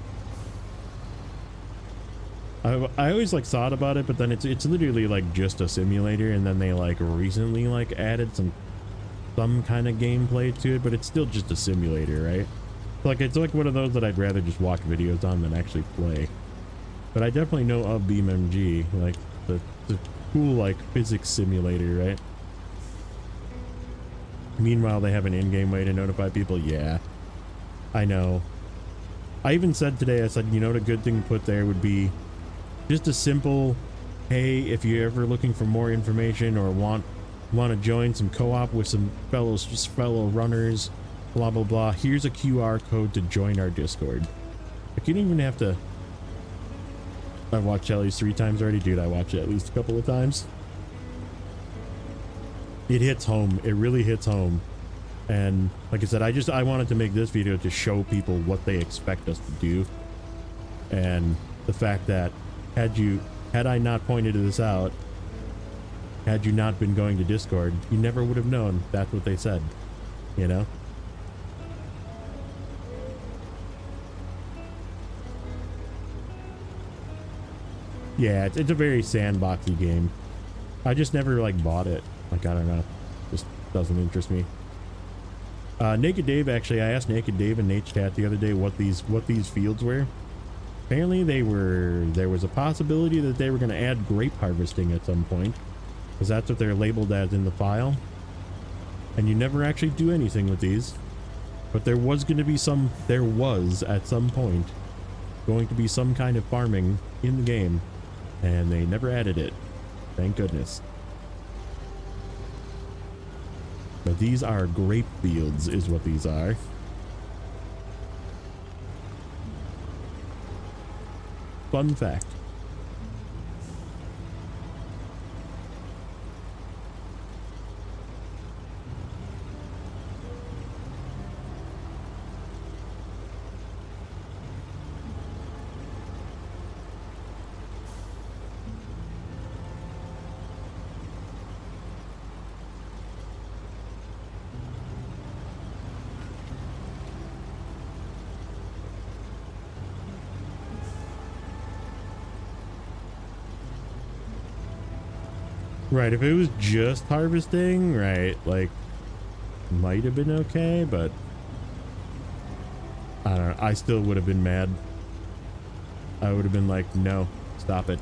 I always like thought about it, but then it's literally like just a simulator, and then they like recently like added some kind of gameplay to it, but it's still just a simulator, right? Like it's like one of those that I'd rather just watch videos on than actually play. But I definitely know of BeamMG, like the cool like physics simulator, right? Meanwhile, they have an in-game way to notify people. Yeah, I know. I even said today, I said, you know what a good thing to put there would be just a simple, hey, if you're ever looking for more information or want to join some co-op with some fellow runners, blah, blah, blah, here's a QR code to join our Discord. Like, you don't even have to... I've watched at least 3 times already. Dude, I watched it at least a couple of times. It hits home. It really hits home. And like I said, I wanted to make this video to show people what they expect us to do. And the fact that had I not pointed this out, had you not been going to Discord, you never would have known that's what they said, you know? Yeah, it's a very sandboxy game. I just never like bought it. Like, I don't know, just doesn't interest me. Naked Dave, actually, I asked Naked Dave and Nate's chat the other day what these fields were. Apparently there was a possibility that they were going to add grape harvesting at some point, because that's what they're labeled as in the file. And you never actually do anything with these, but there was at some point going to be some kind of farming in the game, and they never added it. Thank goodness. But these are grape fields is what these are. Fun fact. Right, if it was just harvesting, right, like, might have been okay, but I don't know, I still would have been mad. I would have been like, no, stop it.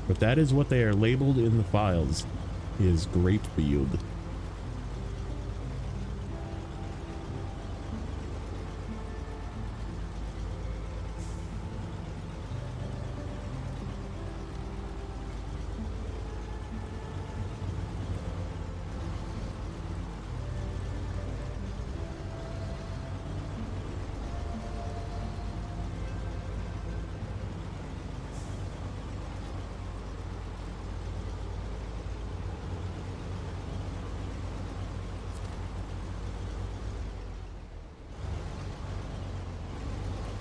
But that is what they are labeled in the files, is grape field.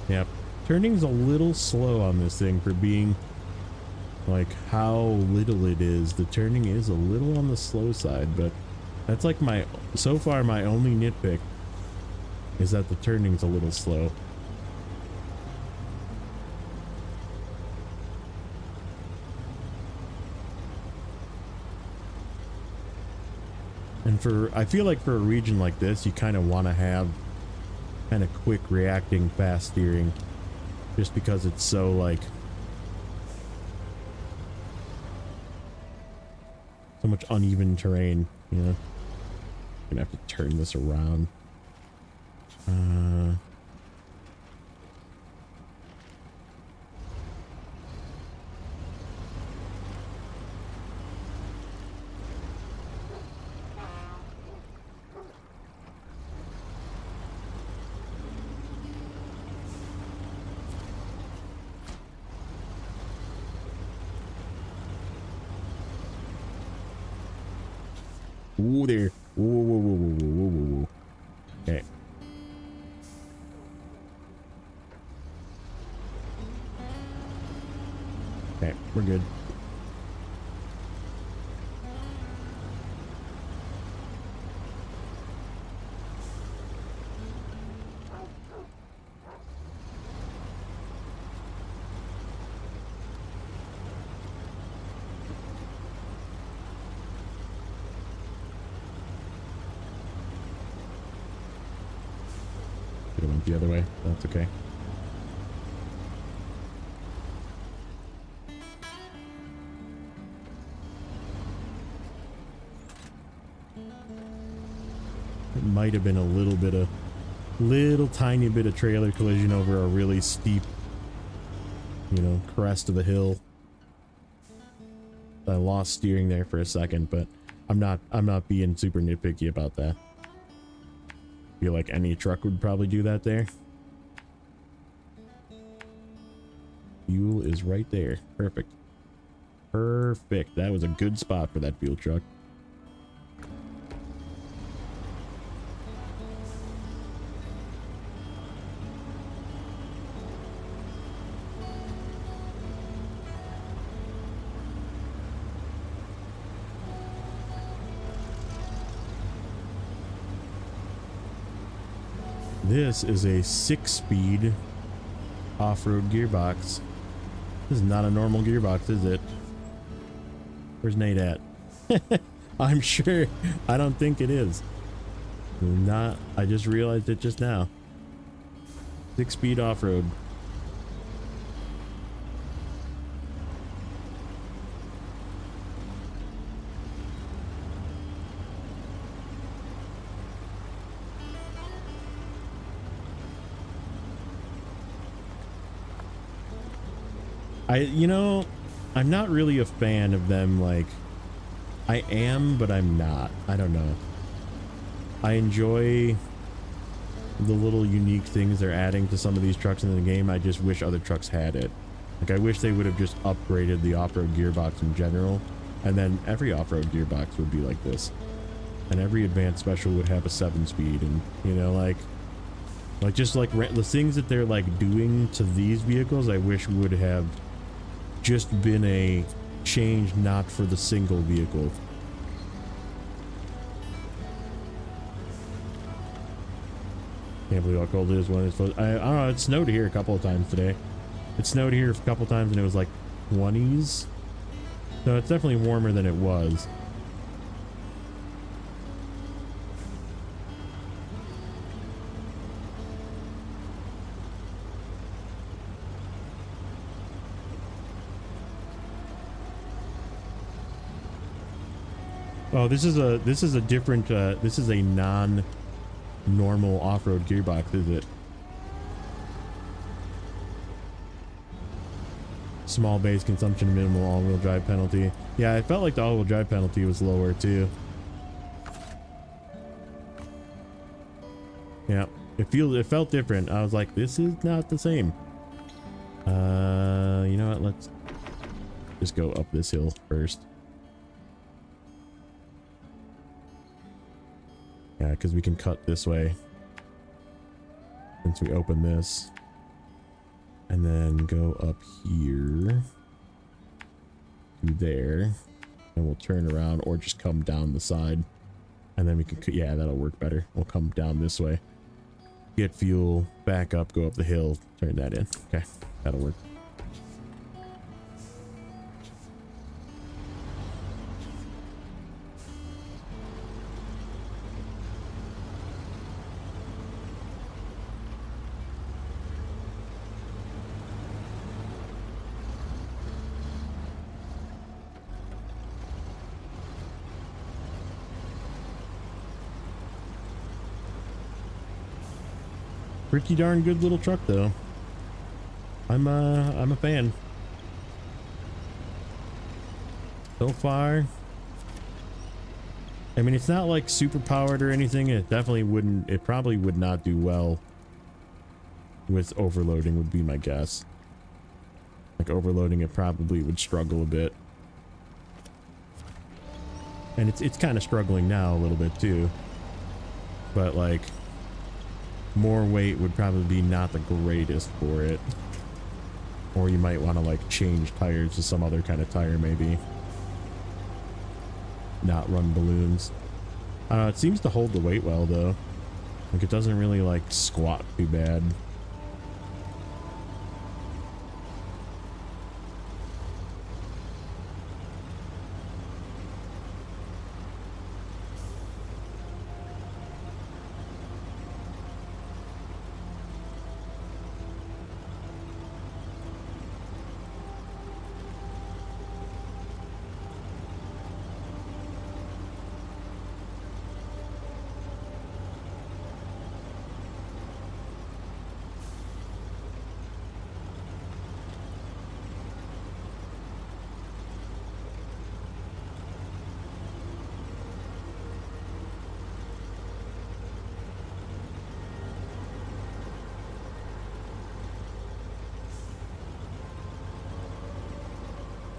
Yep. Turning's a little slow on this thing for being like how little it is. The turning is a little on the slow side, but that's like so far my only nitpick is that the turning's a little slow. And I feel like for a region like this, you kind of want to have kind of quick reacting fast steering, just because it's so like so much uneven terrain, you know. Gonna have to turn this around. Ooh, there. Whoa, whoa, whoa, whoa, whoa, whoa, whoa, whoa. Okay. Okay, we're good. Could have went the other way. That's okay. It might have been a little tiny bit of trailer collision over a really steep, you know, crest of a hill. I lost steering there for a second, but I'm not being super nitpicky about that. Feel like any truck would probably do that there. Fuel is right there. Perfect. Perfect. That was a good spot for that fuel truck. This is a 6-speed off-road gearbox. This is not a normal gearbox, is it? Where's Nate at? I'm sure. I don't think it is. Not. I just realized it just now. 6-speed off-road. You know, I'm not really a fan of them, like, I am, but I'm not. I don't know. I enjoy the little unique things they're adding to some of these trucks in the game. I just wish other trucks had it. Like, I wish they would have just upgraded the off-road gearbox in general, and then every off-road gearbox would be like this. And every advanced special would have a 7-speed, and, you know, like just like the things that they're, like, doing to these vehicles, I wish would have just been a change not for the single vehicle. Can't believe how cold it is when it's supposed. I don't know. It snowed here a couple of times today. It snowed here a couple of times and it was like 20s. So it's definitely warmer than it was. Oh, this is a different, this is a non-normal off-road gearbox, is it? Small base consumption, minimal all-wheel drive penalty. Yeah, I felt like the all-wheel drive penalty was lower too. Yeah, it felt different. I was like, this is not the same. You know what? Let's just go up this hill first. Yeah, because we can cut this way once we open this, and then go up here to there, and we'll turn around or just come down the side, and then we can, yeah, that'll work better. We'll come down this way, get fuel, back up, go up the hill, turn that in. Okay, that'll work. Pretty darn good little truck though. I'm a fan. So far. I mean, it's not like super powered or anything. It definitely wouldn't, it probably would not do well with overloading, would be my guess. Like overloading, it probably would struggle a bit. And it's kind of struggling now a little bit too. But like, more weight would probably be not the greatest for it. Or you might want to like change tires to some other kind of tire maybe. Not run balloons. I don't know, it seems to hold the weight well though. Like it doesn't really like squat too bad.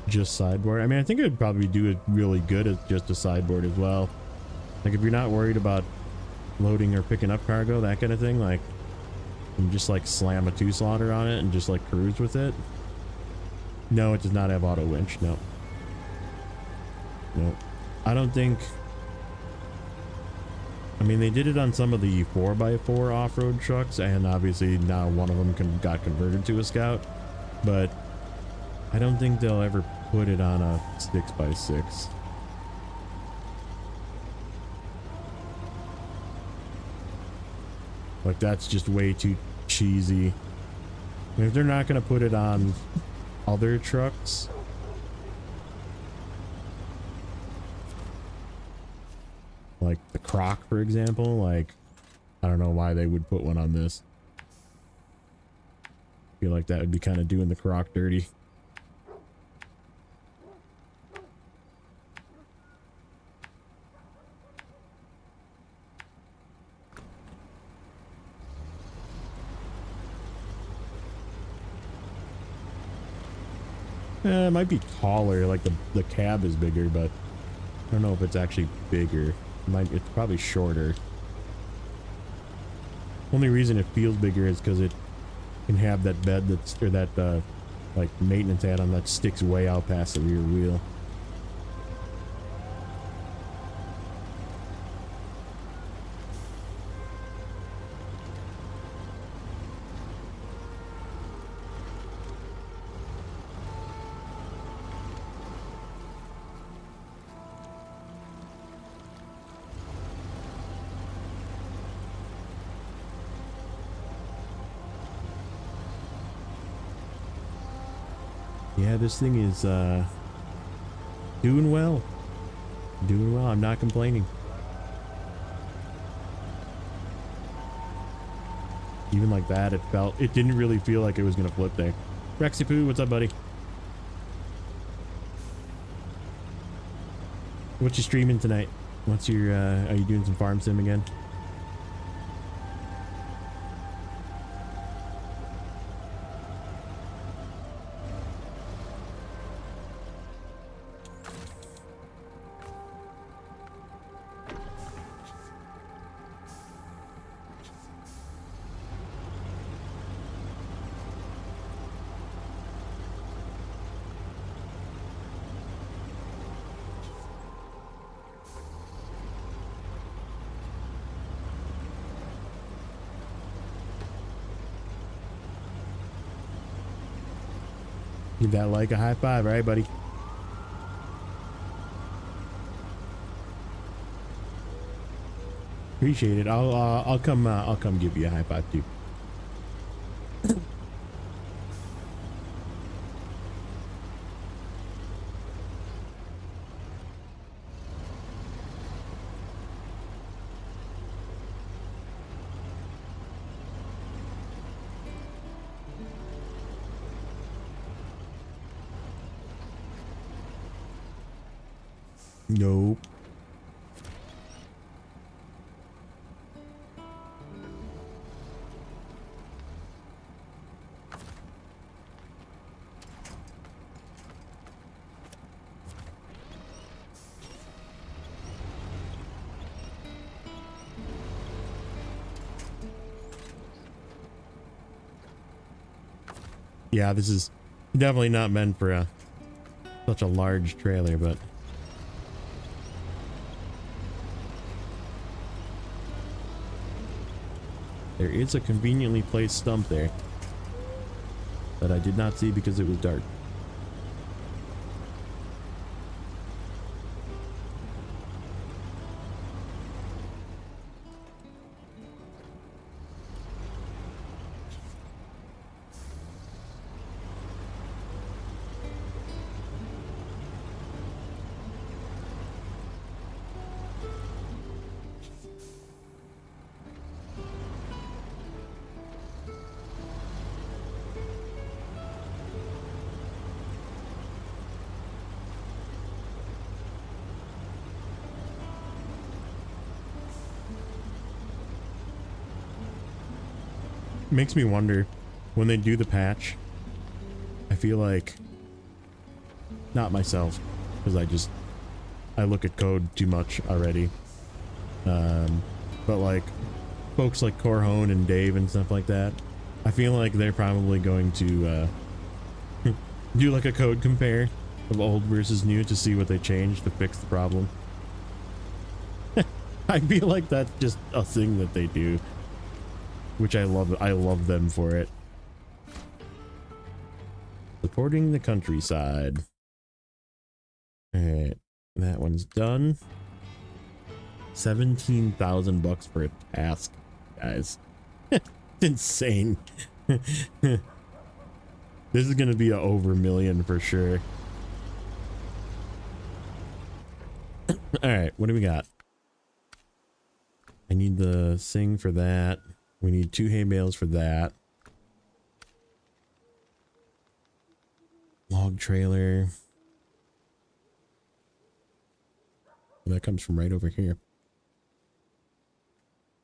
Just sideboard. I mean, I think it would probably do it really good as just a sideboard as well. Like if you're not worried about loading or picking up cargo, that kind of thing, like you can just like slam a 2-slaughter on it and just like cruise with it. No, it does not have auto winch. No. Nope. I don't think. I mean, they did it on some of the 4x4 off-road trucks, and obviously now one of them got converted to a Scout, but I don't think they'll ever put it on a 6x6. Like that's just way too cheesy. I mean, if they're not going to put it on other trucks, like the Croc, for example, like I don't know why they would put one on this. I feel like that would be kind of doing the Croc dirty. It might be taller, like the cab is bigger, but I don't know if it's actually bigger. It's probably shorter. Only reason it feels bigger is because it can have that bed that's, or that like maintenance add-on that sticks way out past the rear wheel. Yeah, this thing is doing well. Doing well. I'm not complaining. Even like that, it didn't really feel like it was gonna flip there. Rexy Poo, what's up, buddy? What you streaming tonight? What's your are you doing some farm sim again? Give that like a high five, all right, buddy? Appreciate it. I'll come give you a high five too. Nope. Yeah, this is Definitely not meant for such a large trailer, but there is a conveniently placed stump there that I did not see because it was dark. Makes me wonder when they do the patch. I feel like, not myself, because I look at code too much already. But like folks like Corhone and Dave and stuff like that, I feel like they're probably going to do like a code compare of old versus new to see what they changed to fix the problem. I feel like that's just a thing that they do, which I love. I love them for it. Supporting the countryside. All right, that one's done. 17,000 bucks for a task, guys. Insane. This is gonna be a over million for sure. All right, what do we got? I need the thing for that. We need 2 hay bales for that. Log trailer. Well, that comes from right over here.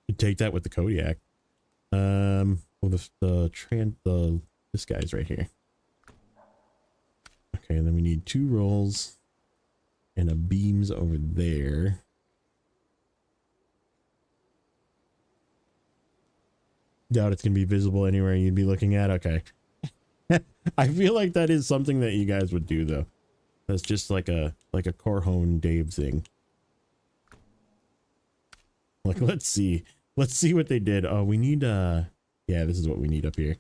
You take that with the Kodiak. Well, this guy's right here. Okay, and then we need 2 rolls and a beams over there. Doubt it's gonna be visible anywhere you'd be looking at. Okay. I feel like that is something that you guys would do though. That's just like a Corhone Dave thing. Like, let's see what they did. Oh, we need yeah, this is what we need up here.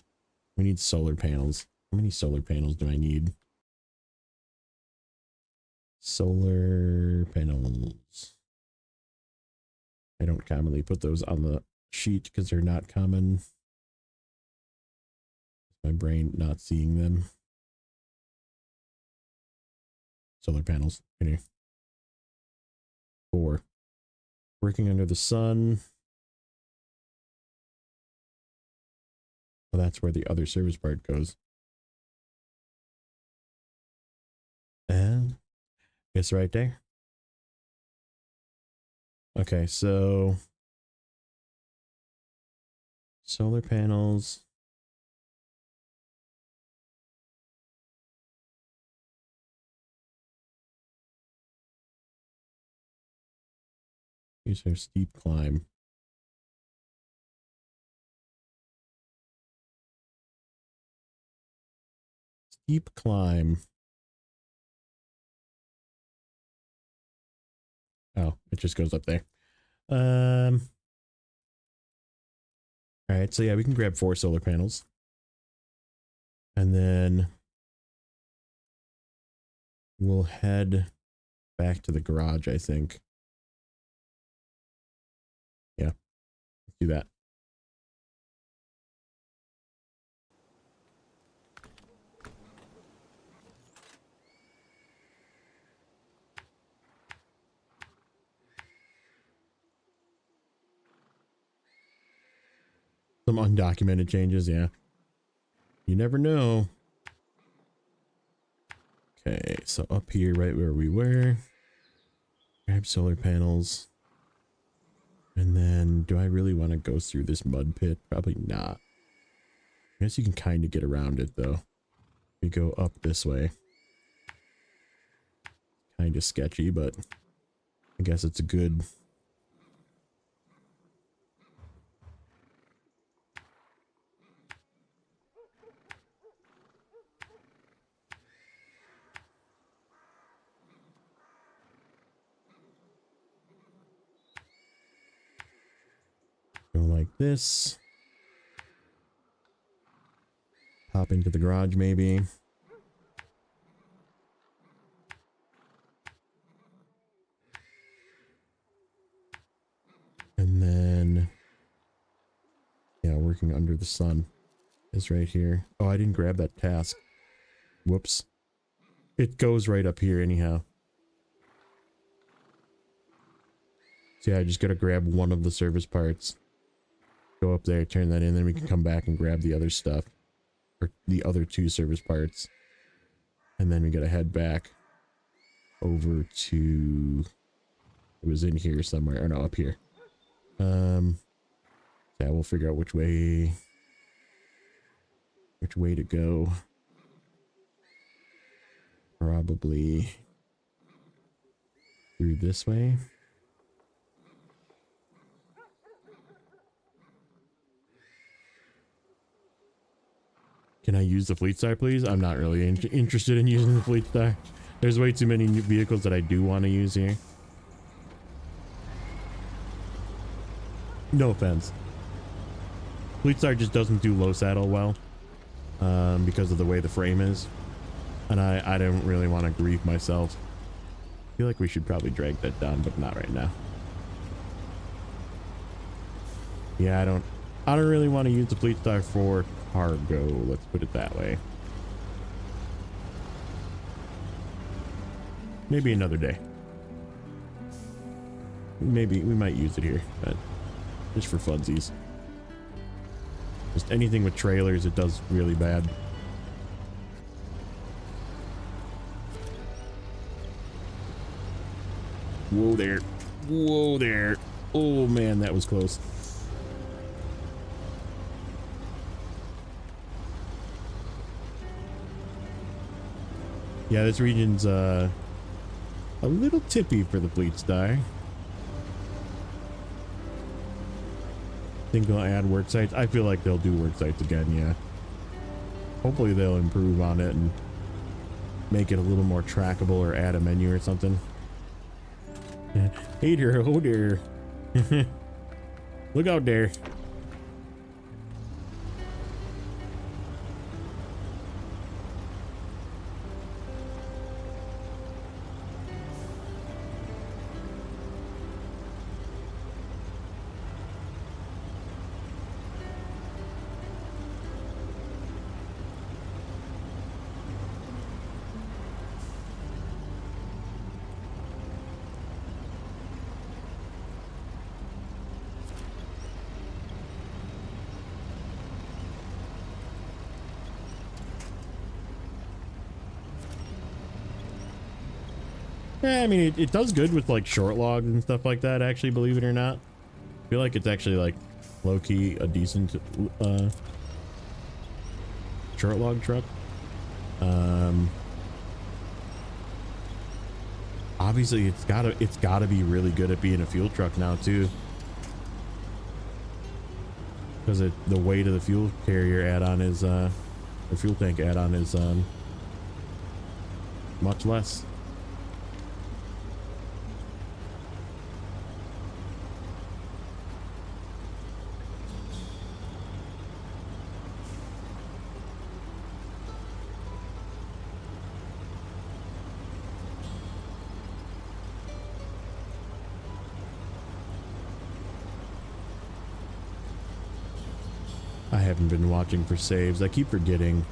We need solar panels. How many solar panels do I need? Solar panels. I don't commonly put those on the sheet because they're not common. My brain not seeing them. Solar panels in here. 4. Working under the sun. Well, that's where the other service part goes. And it's right there. Okay, so solar panels. Use our steep climb. Steep climb. Oh, it just goes up there. All right, so yeah, we can grab 4 solar panels. And then we'll head back to the garage, I think. Yeah, let's do that. Some undocumented changes, yeah. You never know. Okay, so up here, right where we were. Grab solar panels. And then, do I really want to go through this mud pit? Probably not. I guess you can kind of get around it, though. We go up this way. Kind of sketchy, but I guess it's a good... like this. Hop into the garage maybe. And then, yeah, working under the sun is right here. Oh, I didn't grab that task. Whoops. It goes right up here anyhow. So yeah, I just gotta grab one of the service parts. Go up there, turn that in, then we can come back and grab the other stuff. Or the other two service parts. And then we gotta head back over to... It was in here somewhere. Or no, up here. Yeah, we'll figure out which way to go. Probably through this way. Can I use the Fleet Star, please? I'm not really interested in using the Fleet Star. There's way too many new vehicles that I do want to use here. No offense. Fleet Star just doesn't do low saddle well because of the way the frame is. And I don't really want to grieve myself. I feel like we should probably drag that down, but not right now. Yeah, I don't really want to use the Fleet Star for cargo, let's put it that way. Maybe another day. Maybe we might use it here, but just for funsies. Just anything with trailers, it does really bad. Whoa there. Whoa there. Oh man, that was close. Yeah, this region's a little tippy for the Fleet Star. Think they'll add work sites? I feel like they'll do work sites again, yeah. Hopefully they'll improve on it and make it a little more trackable or add a menu or something. Hey there, oh there. Look out there. Yeah, I mean, it does good with like short logs and stuff like that, actually, believe it or not. I feel like it's actually like low-key a decent short log truck. Obviously it's gotta be really good at being a fuel truck now too. Because the weight of the fuel carrier add-on is the fuel tank add-on is much less. I haven't been watching for saves. I keep forgetting.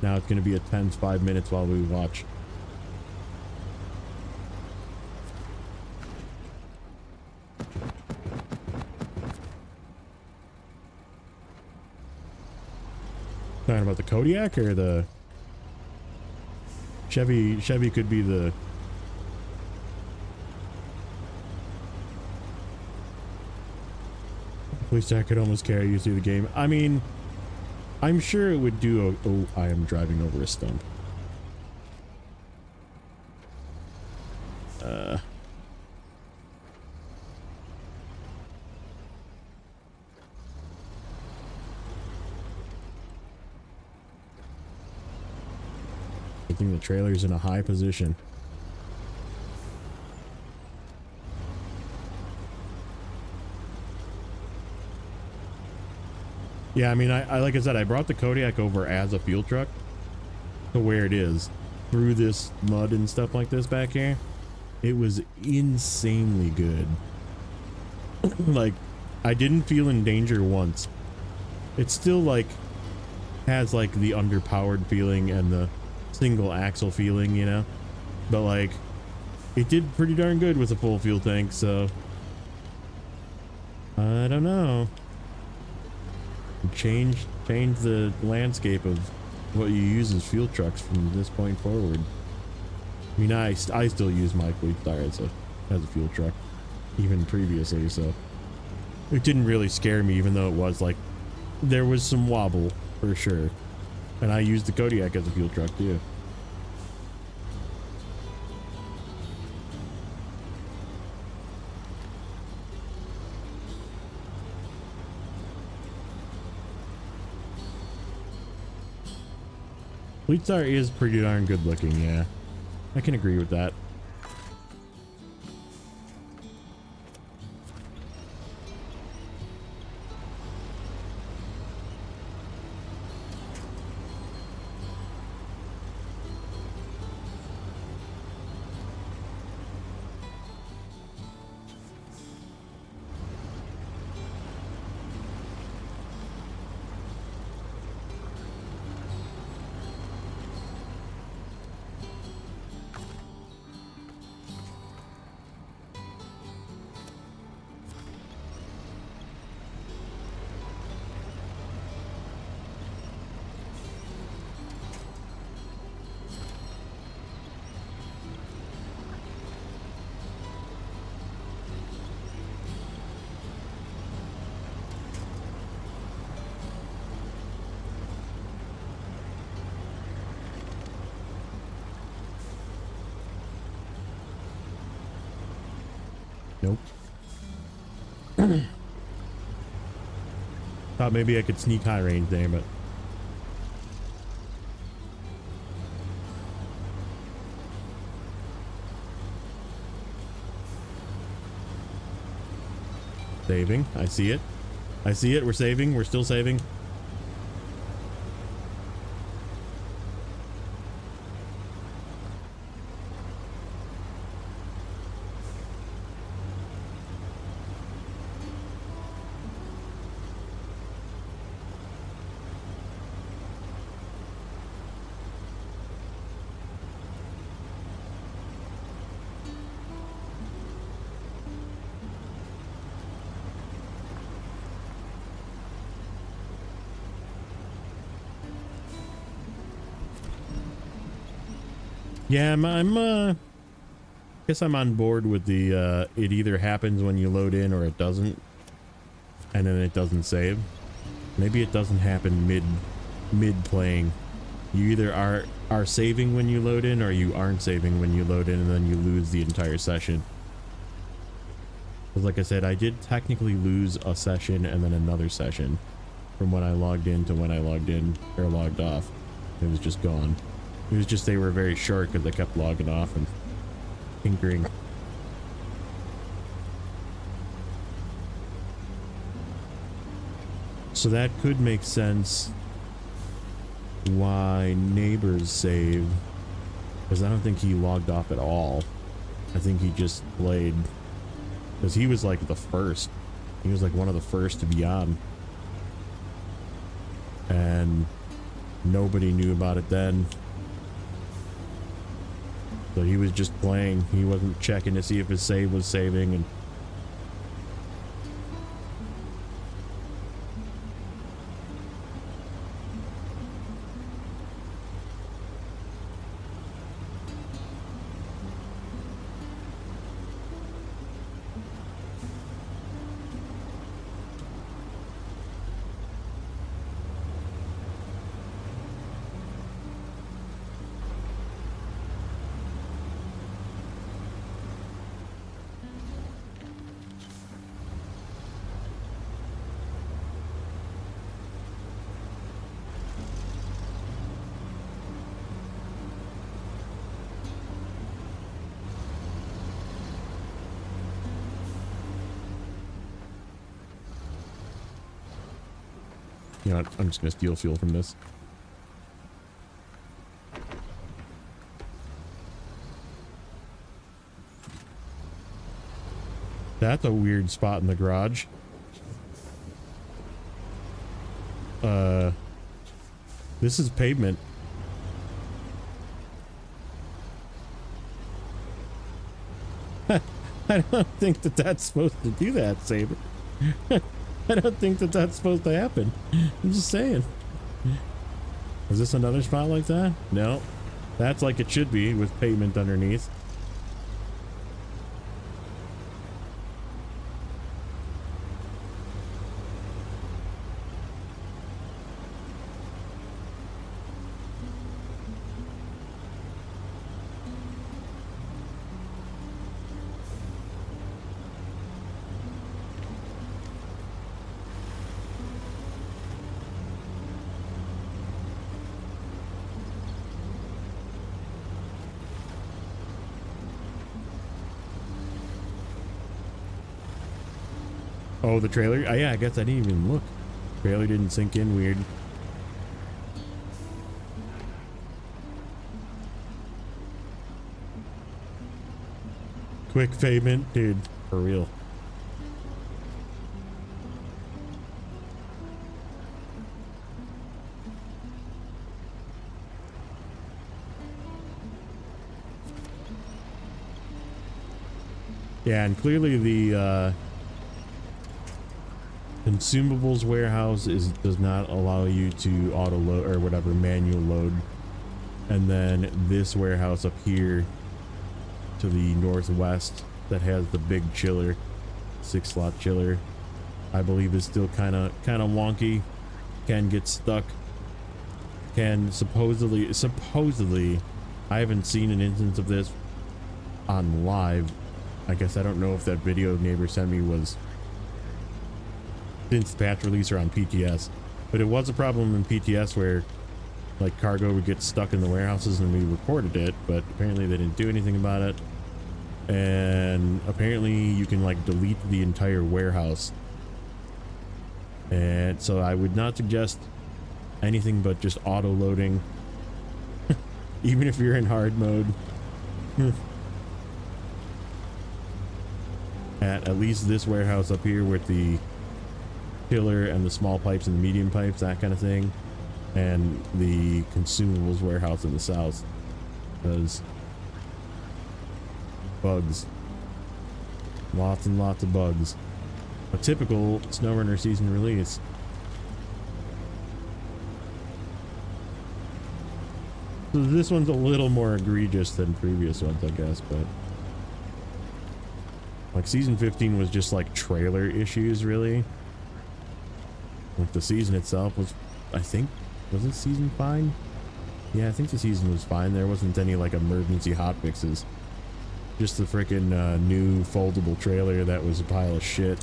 Now it's going to be a tense 5 minutes while we watch. Talking about the Kodiak or the Chevy? Chevy could be the... Police Star could almost carry you through the game. I mean, I'm sure it would do a... Oh, I am driving over a stump. I think the trailer's in a high position. Yeah, I mean, I like I said, I brought the Kodiak over as a fuel truck to where it is through this mud and stuff like this back here. It was insanely good. Like, I didn't feel in danger once. It still like has like the underpowered feeling and the single axle feeling, you know, but like it did pretty darn good with a full fuel tank. So I don't know. Change the landscape of what you use as fuel trucks from this point forward. I mean, I still use my Fleet Star as a fuel truck, even previously, so it didn't really scare me, even though it was like there was some wobble for sure. And I used the Kodiak as a fuel truck too. Fleet Star is pretty darn good looking, yeah. I can agree with that. Nope. Thought maybe I could sneak high range there, but saving. I see it. I see it. We're saving. We're still saving. Yeah, guess I'm on board with the, it either happens when you load in or it doesn't. And then it doesn't save. Maybe it doesn't happen mid playing. You either are saving when you load in or you aren't saving when you load in and then you lose the entire session. Because like I said, I did technically lose a session and then another session from when I logged in to when I logged in or logged off. It was just gone. It was just they were very short because I kept logging off and tinkering. So that could make sense why Neighbors saved, because I don't think he logged off at all. I think he just played because he was like the first. He was like one of the first to be on. And nobody knew about it then. So he was just playing. He wasn't checking to see if his save was saving. And You know what? I'm just gonna steal fuel from this. That's a weird spot in the garage. This is pavement. I don't think that that's supposed to do that, Saber. I don't think that that's supposed to happen. I'm just saying. Is this another spot like that? No. That's like it should be with pavement underneath. Oh, the trailer? Oh, yeah, I guess I didn't even look. Trailer didn't sink in. Weird. Quick pavement, dude. For real. Yeah, and clearly the consumables warehouse does not allow you to auto load or whatever, manual load. And then this warehouse up here to the northwest that has the big chiller, 6-slot chiller, I believe is still kind of wonky. Can get stuck. Can supposedly, I haven't seen an instance of this on live. I guess I don't know if that video neighbor sent me was since patch release or on PTS, but it was a problem in PTS where like cargo would get stuck in the warehouses, and we reported it, but apparently they didn't do anything about it. And apparently you can like delete the entire warehouse, and so I would not suggest anything but just auto loading even if you're in hard mode. At least this warehouse up here with the chiller and the small pipes and the medium pipes, that kind of thing, and the consumables warehouse in the south, because bugs, lots and lots of bugs. A typical Snowrunner season release. So this one's a little more egregious than previous ones, I guess, but like season 15 was just like trailer issues, really. Like the season itself was, I think, wasn't season fine? Yeah, I think the season was fine. There wasn't any like emergency hotfixes. Just the freaking new foldable trailer that was a pile of shit.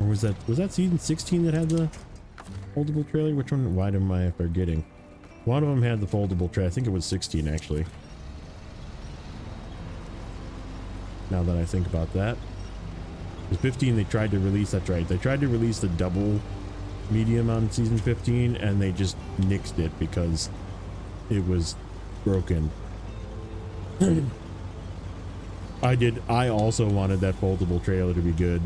Or was that season 16 that had the foldable trailer? Which one? Why am I forgetting? One of them had the foldable trailer. I think it was 16 actually. Now that I think about that. Because 15 they tried to release, that's right. They tried to release the double medium on season 15 and they just nixed it because it was broken. I also wanted that foldable trailer to be good.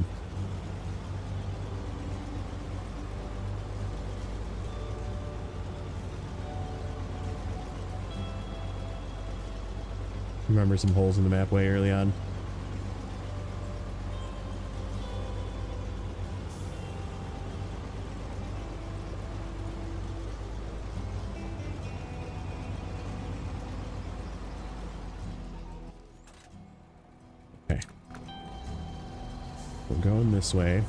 Remember some holes in the map way early on? Okay. We're going this way.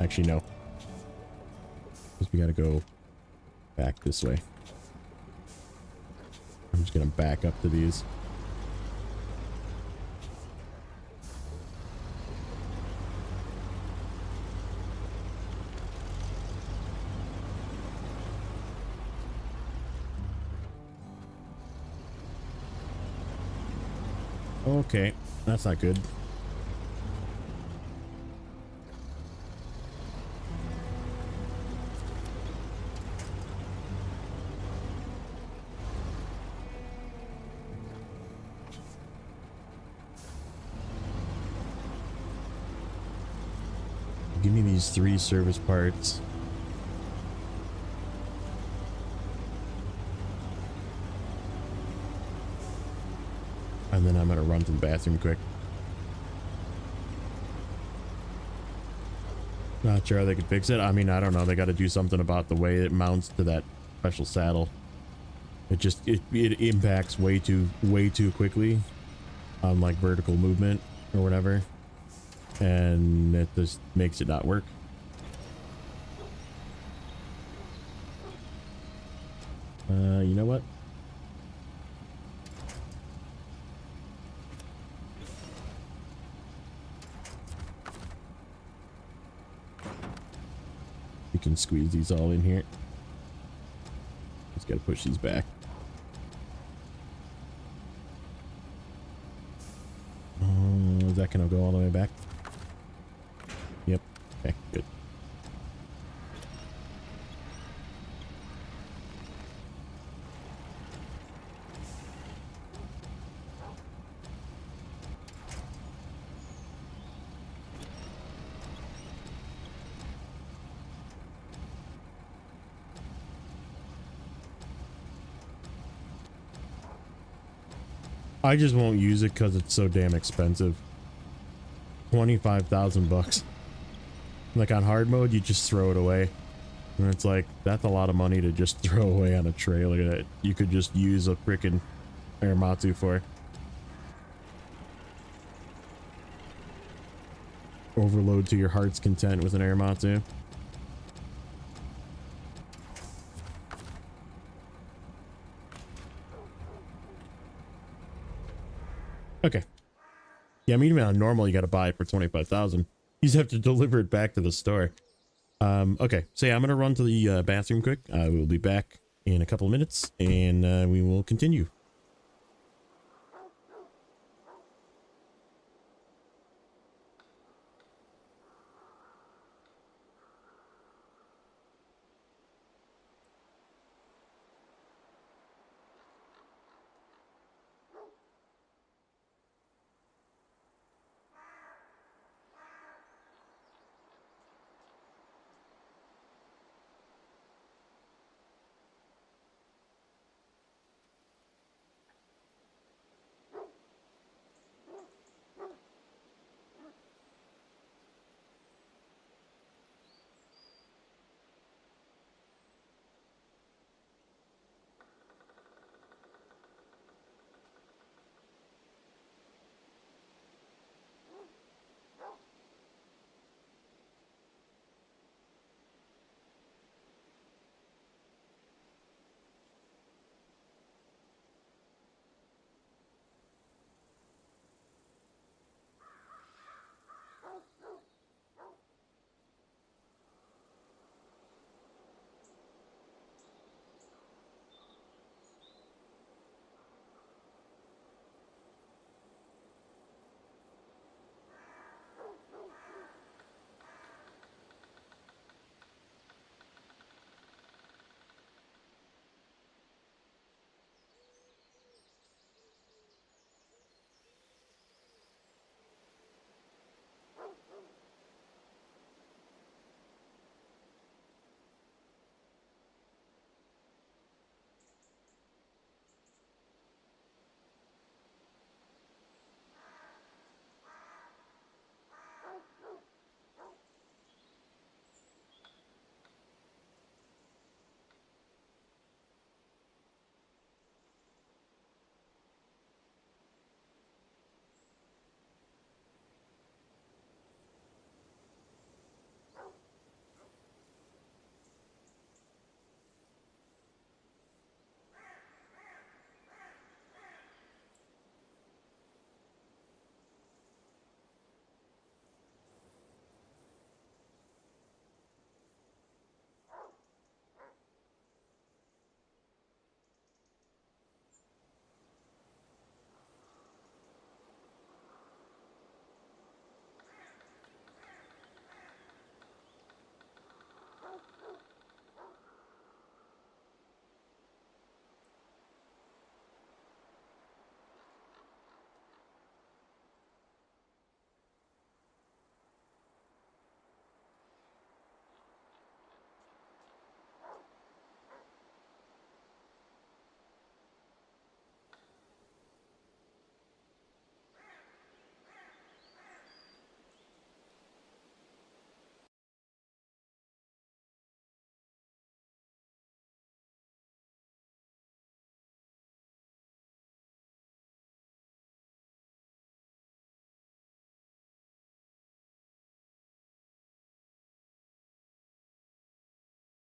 Actually, no. Because we gotta go back this way. I'm just gonna back up to these. Okay, that's not good. Give me these 3 service parts. And then I'm gonna run to the bathroom quick. Not sure how they could fix it. I mean, I don't know. They got to do something about the way it mounts to that special saddle. It impacts way too quickly on like vertical movement or whatever, and it just makes it not work. You know what? You can squeeze these all in here. Just gotta push these back. Is that gonna go all the way back? Yep. Okay, good. I just won't use it because it's so damn expensive. 25,000 bucks. Like on hard mode, you just throw it away. And it's like, that's a lot of money to just throw away on a trailer that you could just use a frickin' Aramatsu for. Overload to your heart's content with an Aramatsu. Okay. Yeah, I mean, even on normal, you got to buy it for 25,000. You just have to deliver it back to the store. Okay. So yeah, I'm going to run to the bathroom quick. I will be back in a couple of minutes and we will continue.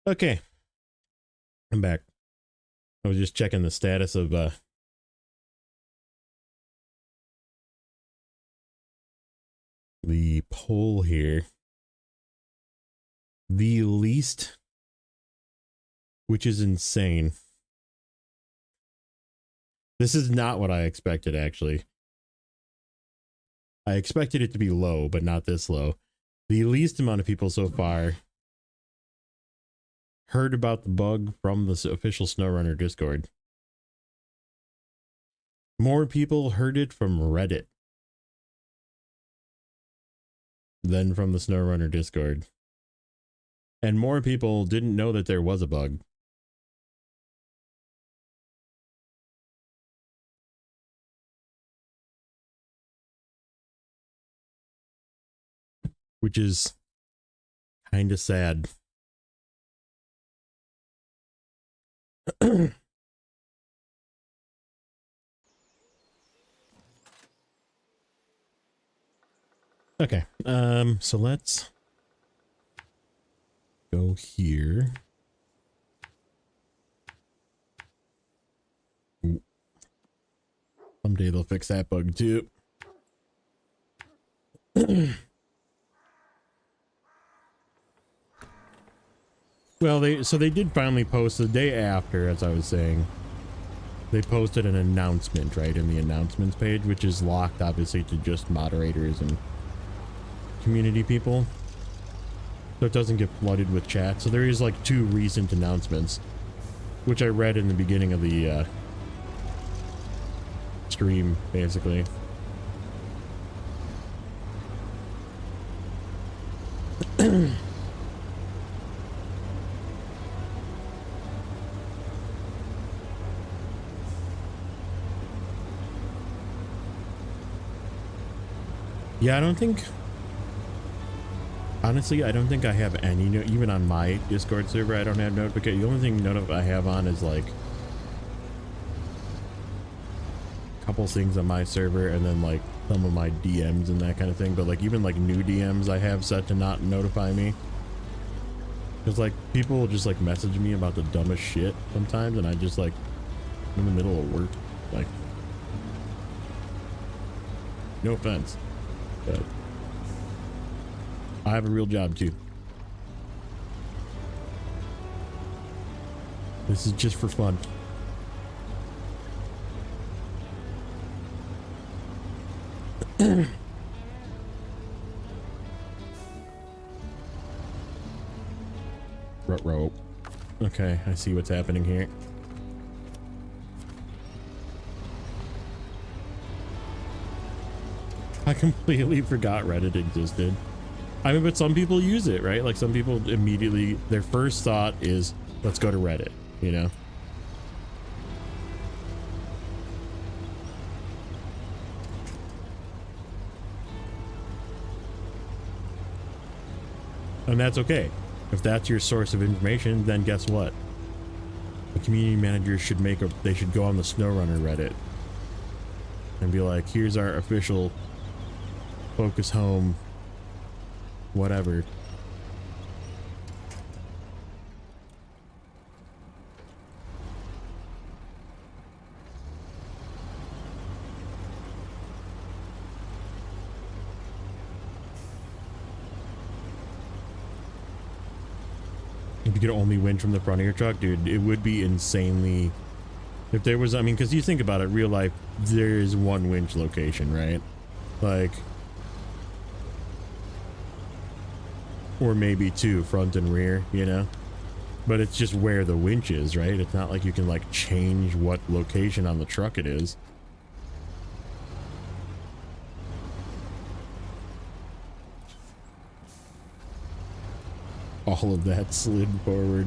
Okay, I'm back. I was just checking the status of the poll here. The least, which is insane. This is not what I expected, actually. I expected it to be low, but not this low. The least amount of people so far heard about the bug from the official Snowrunner Discord. More people heard it from Reddit than from the Snowrunner Discord. And more people didn't know that there was a bug. Which is kind of sad. Okay, so let's go here. Ooh. Someday they'll fix that bug too. Well, they did finally post the day after, as I was saying. They posted an announcement, right, in the announcements page, which is locked, obviously, to just moderators and community people. So it doesn't get flooded with chat. So there is like 2 recent announcements, which I read in the beginning of the stream, basically. Yeah, I don't think... Honestly, I don't think I have any... Even on my Discord server, I don't have notifications. The only thing I have on is, like... a couple things on my server, and then, like, some of my DMs and that kind of thing. But, like, even, like, new DMs I have set to not notify me. Because, like, people will just, like, message me about the dumbest shit sometimes, and I just, like... I'm in the middle of work. Like... No offense. But I have a real job too. This is just for fun. Ruh-roh. Okay, I see what's happening here. I completely forgot Reddit existed. I mean, but some people use it, right? Like some people immediately, their first thought is, let's go to Reddit, you know? And that's okay. If that's your source of information, then guess what? The community managers should they should go on the Snowrunner Reddit and be like, here's our official focus home, whatever. If you could only win from the front of your truck, dude, it would be insanely... If there was, I mean, because you think about it, real life, there is one winch location, right? Like... Or maybe 2, front and rear, you know? But it's just where the winch is, right? It's not like you can, like, change what location on the truck it is. All of that slid forward.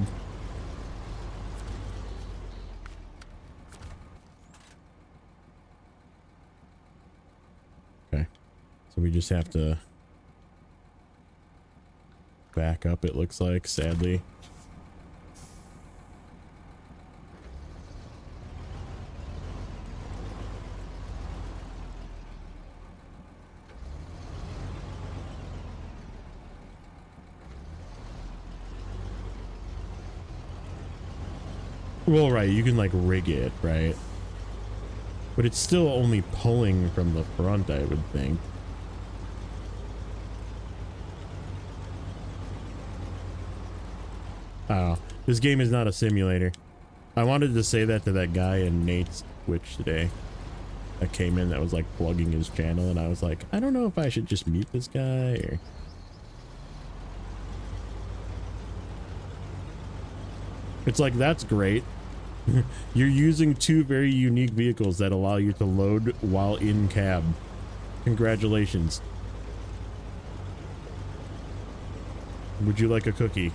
Okay. So we just have to... back up, it looks like, sadly. Well, right, you can like rig it, right? But it's still only pulling from the front, I would think. Oh, this game is not a simulator. I wanted to say that to that guy in Nate's Twitch today that came in that was like plugging his channel, and I was like, I don't know if I should just mute this guy or... It's like, that's great. You're using two very unique vehicles that allow you to load while in cab. Congratulations. Would you like a cookie?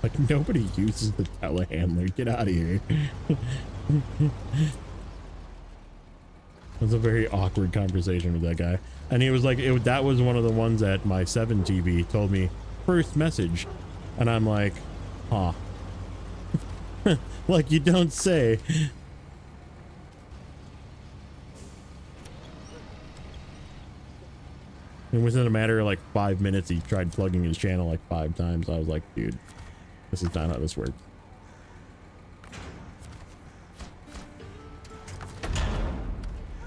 Like, nobody uses the telehandler. Get out of here. It was a very awkward conversation with that guy. And he was like, that was one of the ones that my 7 TV told me, first message. And I'm like, huh. Like, you don't say. And within a matter of like 5 minutes, he tried plugging his channel like 5 times. I was like, dude, this is not how this works.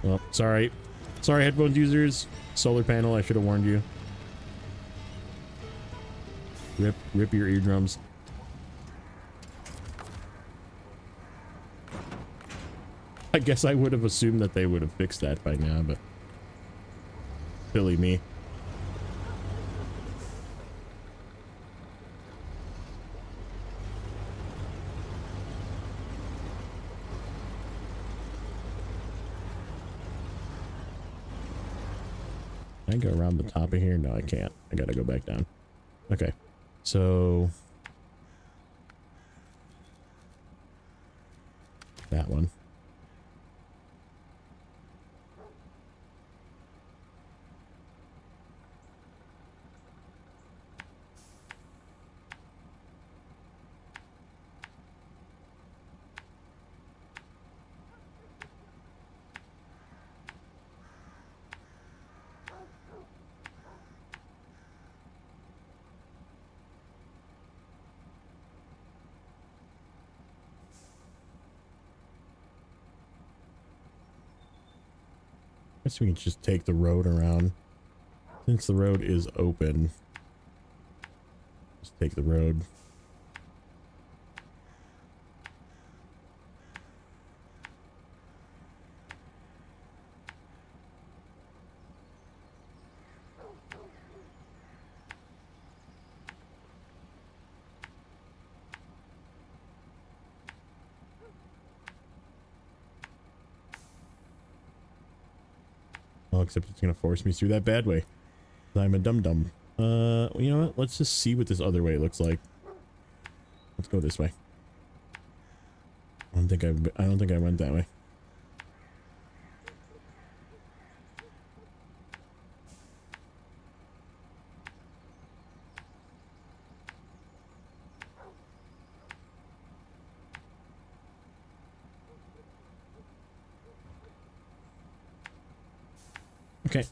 Well, sorry. Sorry, headphones users. Solar panel, I should have warned you. Rip your eardrums. I guess I would have assumed that they would have fixed that by now, but... Silly me. Can I go around the top of here? No, I can't. I gotta go back down. Okay. So... that one. I guess we can just take the road around. Since the road is open, just take the road. Well, except it's gonna force me through that bad way. I'm a dum-dum. Well, you know what? Let's just see what this other way looks like. Let's go this way. I don't think I went that way. Okay.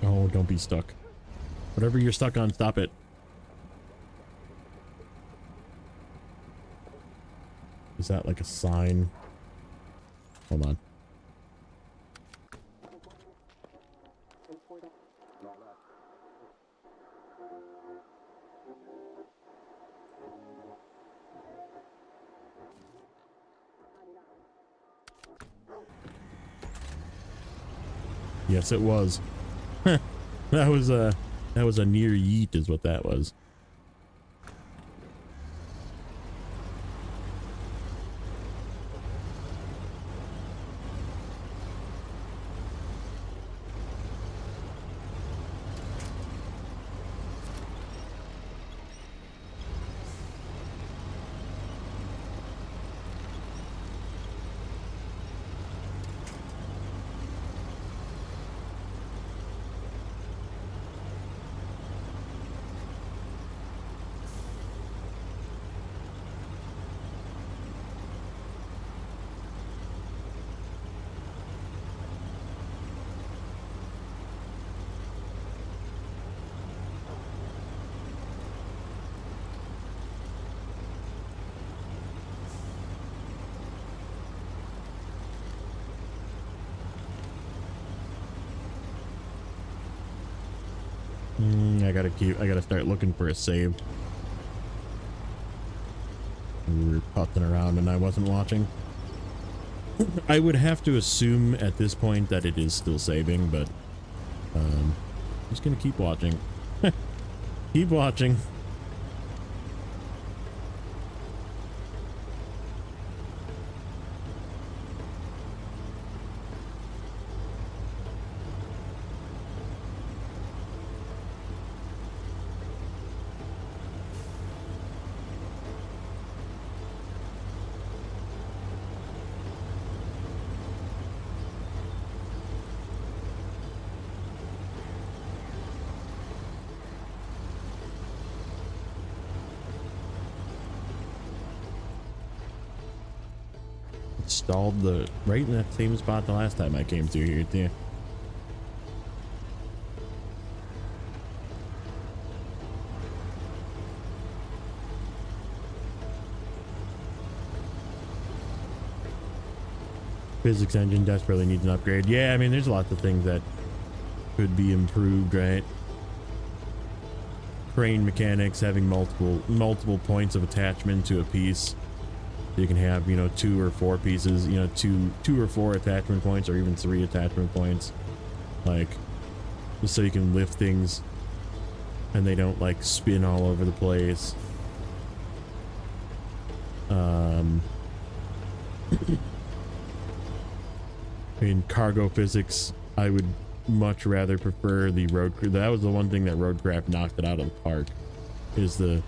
Oh, don't be stuck. Whatever you're stuck on, stop it. Is that like a sign? Hold on. Yes, it was. That was a near yeet is what that was. I gotta start looking for a save. We were putzing around and I wasn't watching. I would have to assume at this point that it is still saving, but I'm just gonna keep watching. Keep watching. Stalled the right in that same spot the last time I came through here too. Physics engine desperately needs an upgrade. Yeah, I mean there's lots of things that could be improved, right? Crane mechanics, having multiple points of attachment to a piece. You can have, you know, 2 or 4 pieces, you know, two or 4 attachment points, or even 3 attachment points, like just so you can lift things and they don't like spin all over the place. In cargo physics, I would much rather prefer the road crew. That was the one thing that Roadcraft knocked it out of the park, is the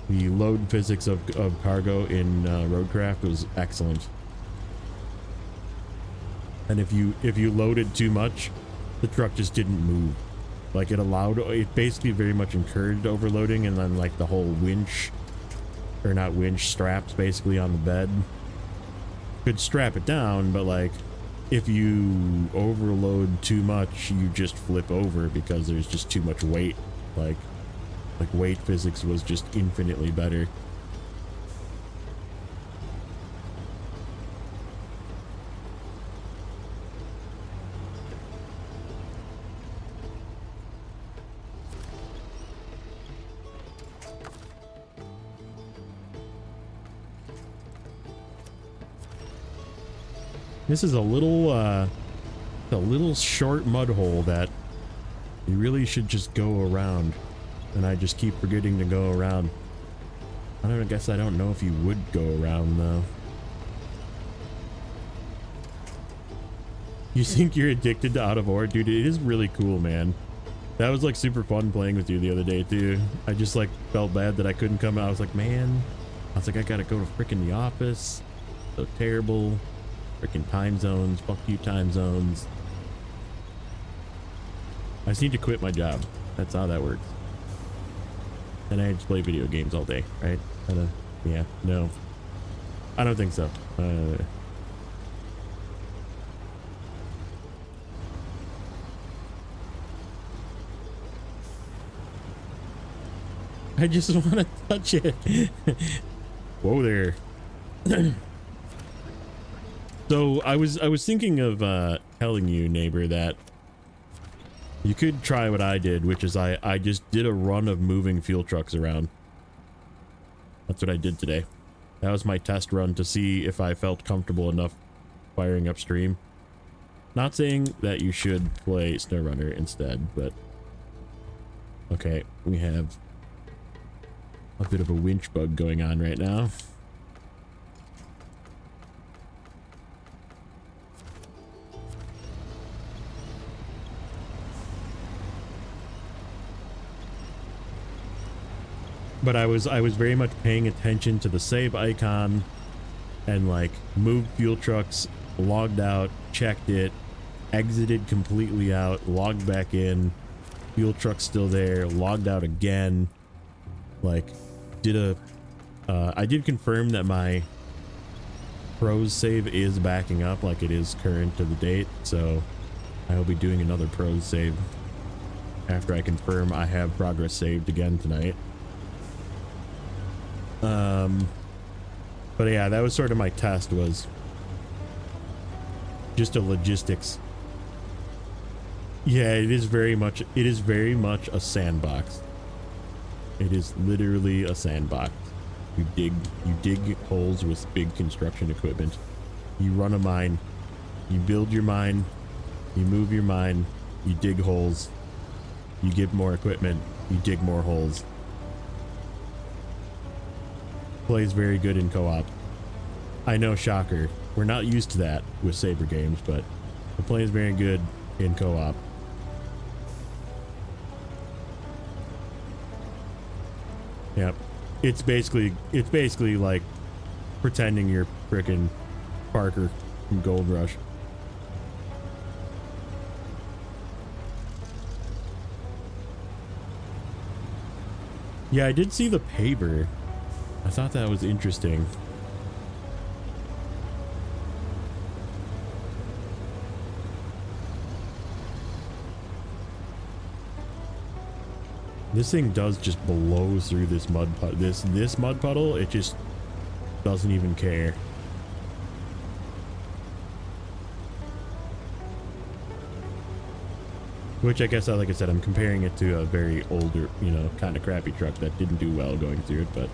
load physics of cargo in Roadcraft was excellent. And if you loaded too much, the truck just didn't move. Like it basically very much encouraged overloading, and then like the whole winch, or not winch, straps basically on the bed could strap it down, but like if you overload too much, you just flip over because there's just too much weight. Like weight physics was just infinitely better. This is a little short mud hole that you really should just go around, and I just keep forgetting to go around. I guess I don't know if you would go around though. You think you're addicted to Out of Ore? Dude, it is really cool, man. That was like super fun playing with you the other day too. I just like felt bad that I couldn't come out. I was like, man, I gotta go to freaking the office. So terrible. Freaking time zones. Fuck you, time zones. I just need to quit my job. That's how that works. And I just play video games all day, right? Yeah, no. I don't think so. I just want to touch it. Whoa there. So I was thinking of telling you, neighbor, that you could try what I did, which is I just did a run of moving fuel trucks around. That's what I did today. That was my test run to see if I felt comfortable enough firing upstream. Not saying that you should play Snowrunner instead, but okay, we have a bit of a winch bug going on right now. But I was very much paying attention to the save icon and like moved fuel trucks, logged out, checked it, exited completely out, logged back in, fuel truck still there, logged out again. Like I did confirm that my pros save is backing up, like it is current to the date, so I will be doing another pros save after I confirm I have progress saved again tonight. But yeah, that was sort of my test, was just a logistics. Yeah, it is very much a sandbox. It is literally a sandbox. You dig holes with big construction equipment. You run a mine, you build your mine, you move your mine, you dig holes, you get more equipment, you dig more holes. Plays very good in co-op. I know, shocker. We're not used to that with Saber games, but it plays very good in co-op. Yep. It's basically like pretending you're frickin' Parker from Gold Rush. Yeah, I did see the paver. I thought that was interesting. This thing does just blow through this mud puddle. This mud puddle, it just doesn't even care. Which I guess, like I said, I'm comparing it to a very older, you know, kind of crappy truck that didn't do well going through it, but...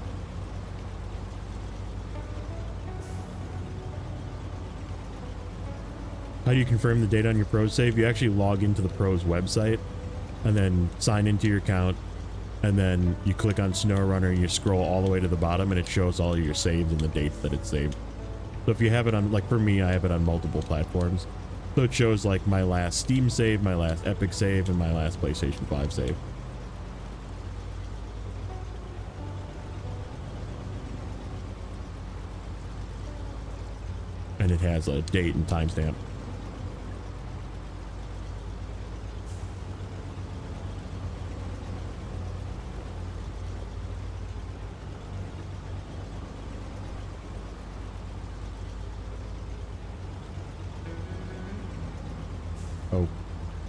How do you confirm the data on your Pros save? You actually log into the Pros website and then sign into your account, and then you click on Snowrunner and you scroll all the way to the bottom and it shows all your saves and the dates that it's saved. So if you have it on, like for me, I have it on multiple platforms. So it shows like my last Steam save, my last Epic save, and my last PlayStation 5 save. And it has a date and timestamp. Oh,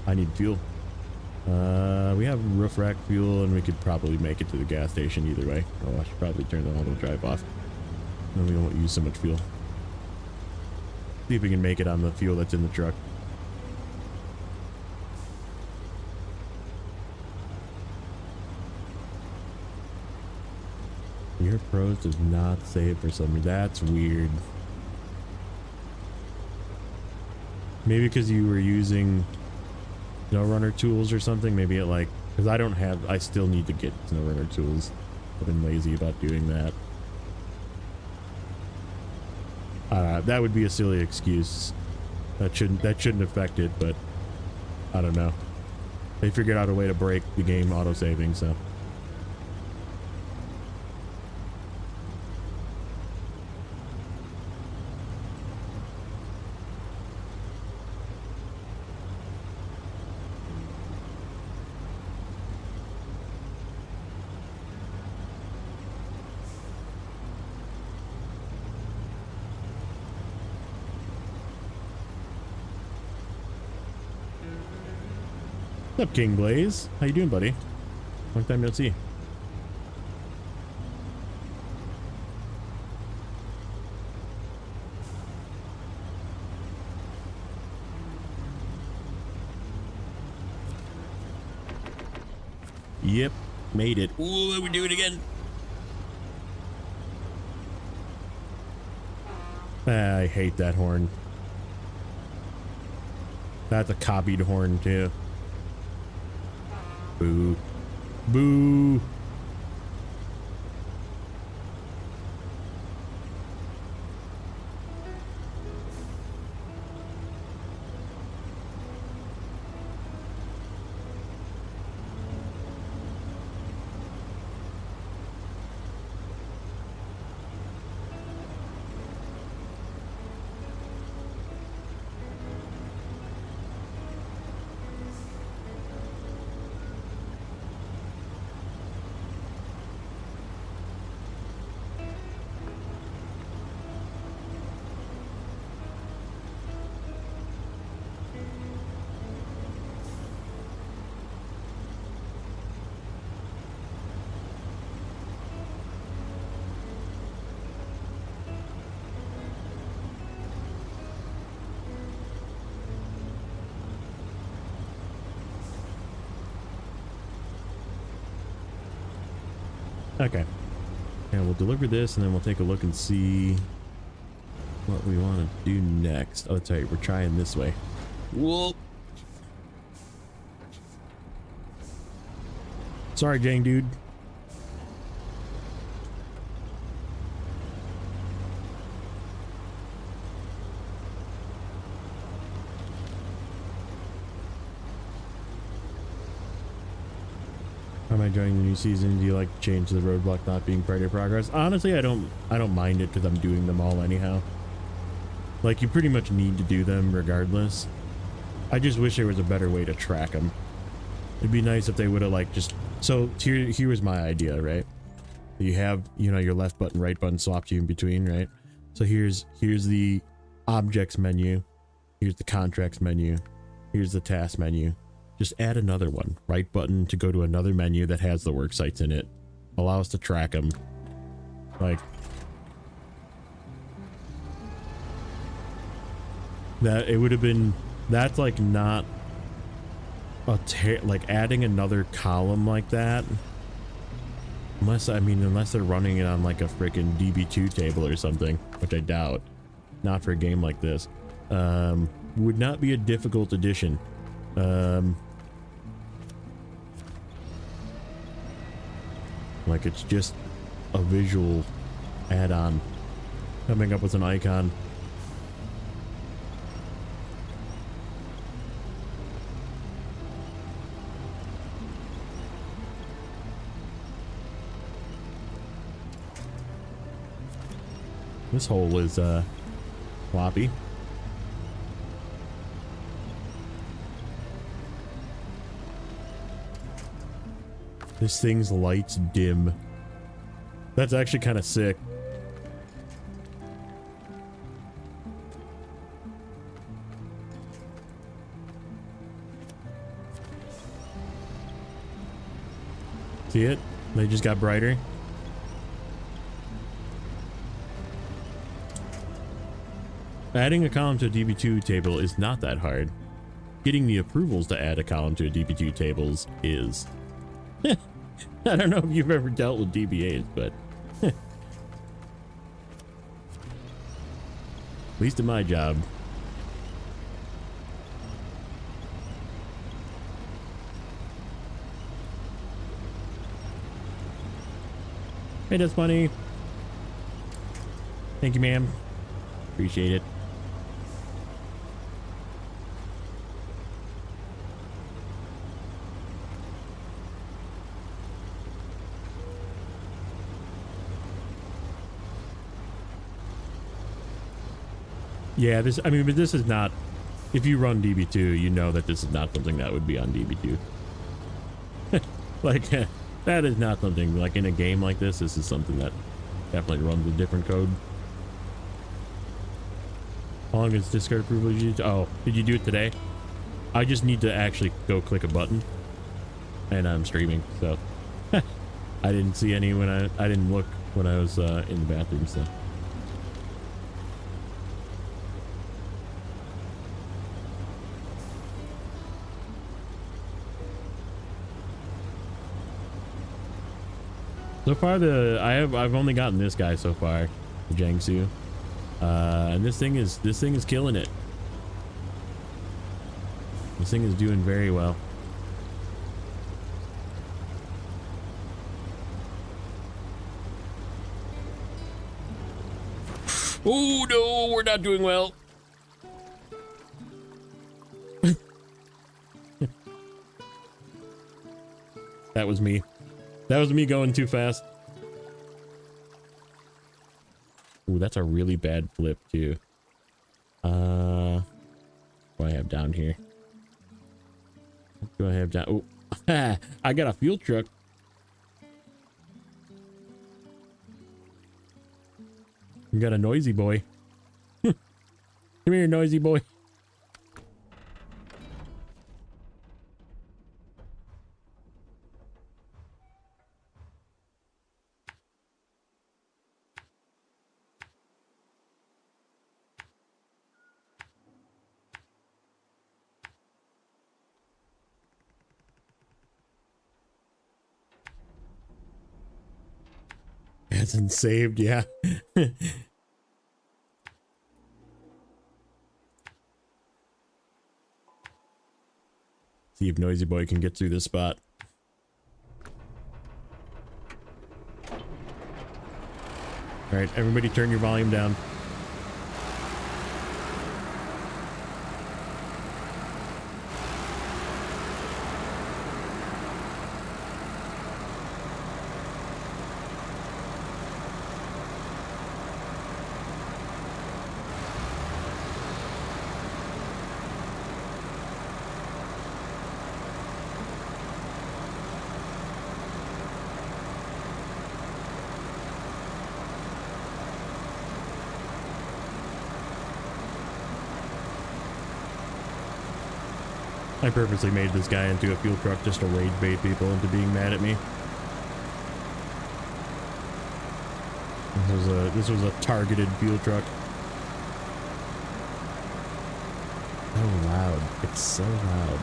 I need fuel. We have roof rack fuel, and we could probably make it to the gas station either way. Oh, I should probably turn the auto drive off. Then we won't use so much fuel. See if we can make it on the fuel that's in the truck. Your Pros does not save for some reason. That's weird. Maybe because you were using Snowrunner tools or something. Maybe it like, because I still need to get Snowrunner tools. I've been lazy about doing that. That would be a silly excuse. That shouldn't affect it, but I don't know. They figured out a way to break the game auto-saving, so. What's up, King Blaze? How you doing, buddy? Long time no see. Yep, made it. Ooh, we do it again. I hate that horn. That's a copied horn too. Boo. Boo. Okay. And we'll deliver this, and then we'll take a look and see what we want to do next. Oh, that's right. We're trying this way. Whoa. Sorry, Jang, dude. Am I enjoying the new season? Do you like to change the roadblock not being part of your progress? Honestly, I don't mind it because I'm doing them all anyhow. Like, you pretty much need to do them regardless. I just wish there was a better way to track them. It'd be nice if they would have like just... So here was my idea, right? You have, you know, your left button, right button swapped you in between, right? So here's the objects menu. Here's the contracts menu. Here's the task menu. Just add another one. Right button to go to another menu that has the work sites in it. Allow us to track them. Like... that, it would have been... That's like not... like adding another column like that, unless they're running it on like a freaking DB2 table or something, which I doubt, not for a game like this, would not be a difficult addition. Like, it's just a visual add-on coming up with an icon. This hole is floppy. This thing's lights dim. That's actually kind of sick. See it? They just got brighter. Adding a column to a DB2 table is not that hard. Getting the approvals to add a column to a DB2 tables is. I don't know if you've ever dealt with DBAs, but at least in my job. Hey, that's funny. Thank you, ma'am. Appreciate it. Yeah, but this is not, if you run DB2, you know that this is not something that would be on DB2. Like, that is not something, like in a game like this is something that definitely runs with different code. How long is discard approval? Oh, did you do it today? I just need to actually go click a button, and I'm streaming, so I didn't see any when I didn't look when I was in the bathroom, so. So far, I've only gotten this guy so far, the Jiangsu, and this thing is killing it. This thing is doing very well. Oh no, we're not doing well. That was me. That was me going too fast. Ooh, that's a really bad flip too. What do I have down here? What do I have down? Oh, I got a fuel truck. You got a noisy boy. Come here, noisy boy. hasn't saved, yeah. See if Noisy Boy can get through this spot. Alright, everybody turn your volume down. I purposely made this guy into a fuel truck just to rage bait people into being mad at me. This was a targeted fuel truck. So loud. It's so loud.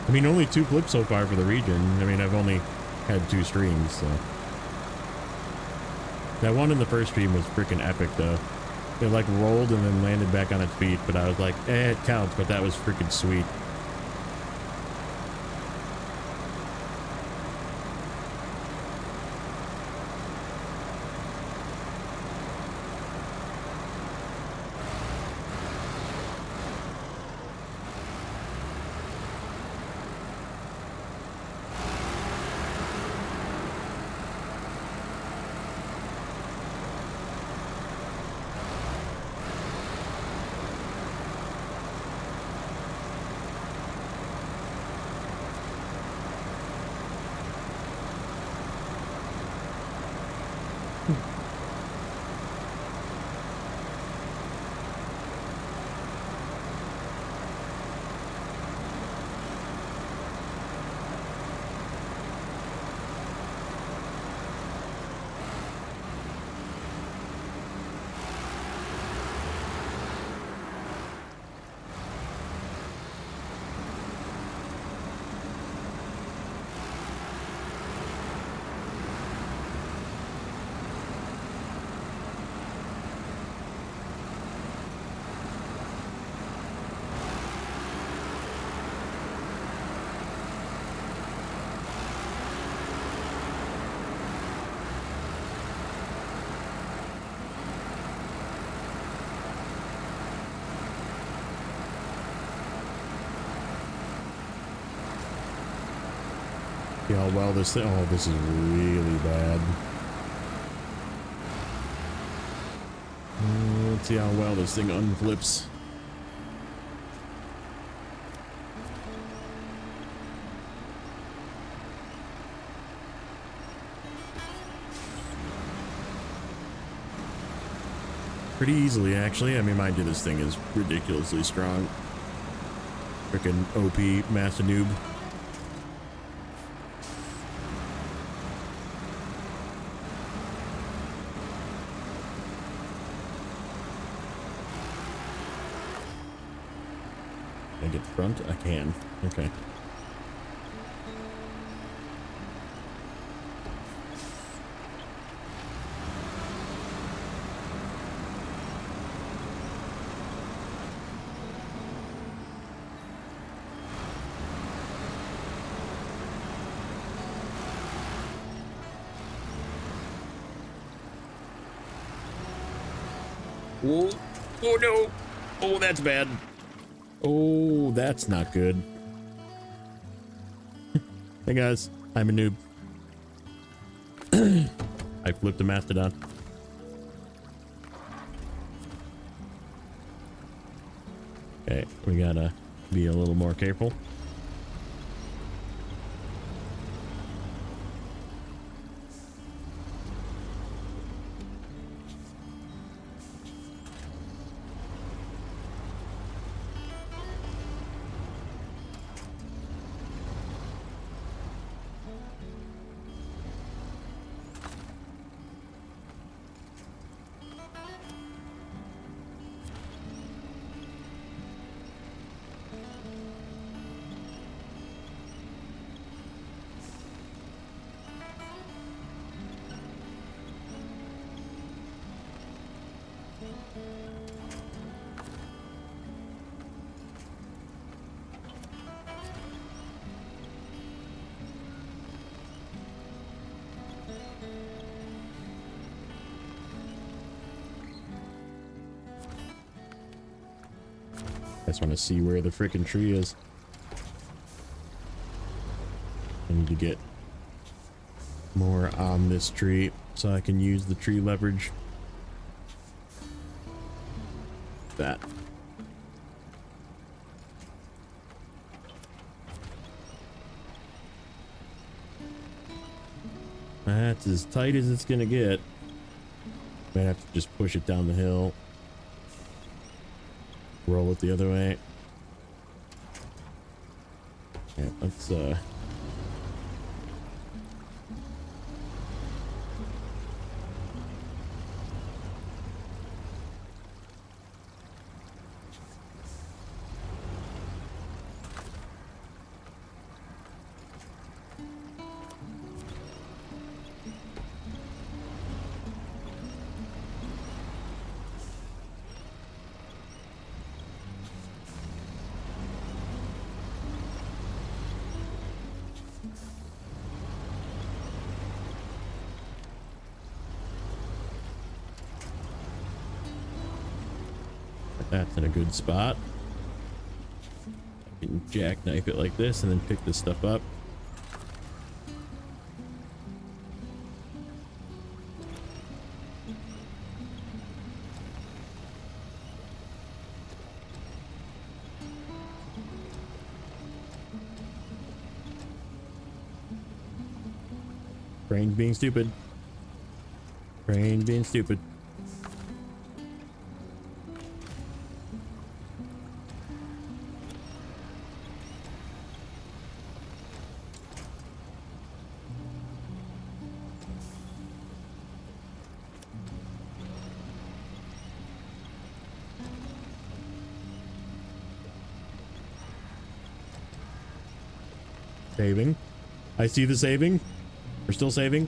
I mean, only 2 clips so far for the region. I mean, I've only had 2 streams, so. That one in the first stream was freaking epic, though. It, like, rolled and then landed back on its feet, but I was like, it counts, but that was freaking sweet. See how well this thing, oh, this is really bad. Let's see how well this thing unflips. Pretty easily, actually. I mean, mind you, this thing is ridiculously strong. Frickin' OP Master Noob. Can I get front? I can. Okay. Oh, oh no. Oh, that's bad. Oh, that's not good. Hey guys, I'm a noob. I flipped a mastodon. Okay, we gotta be a little more careful. I just want to see where the freaking tree is. I need to get more on this tree so I can use the tree leverage. That. That's as tight as it's gonna get. Might have to just push it down the hill. Roll it the other way. Yeah, let's that's in a good spot. I can jackknife it like this and then pick this stuff up. Brain being stupid. Brain being stupid. Saving. I see the saving. We're still saving.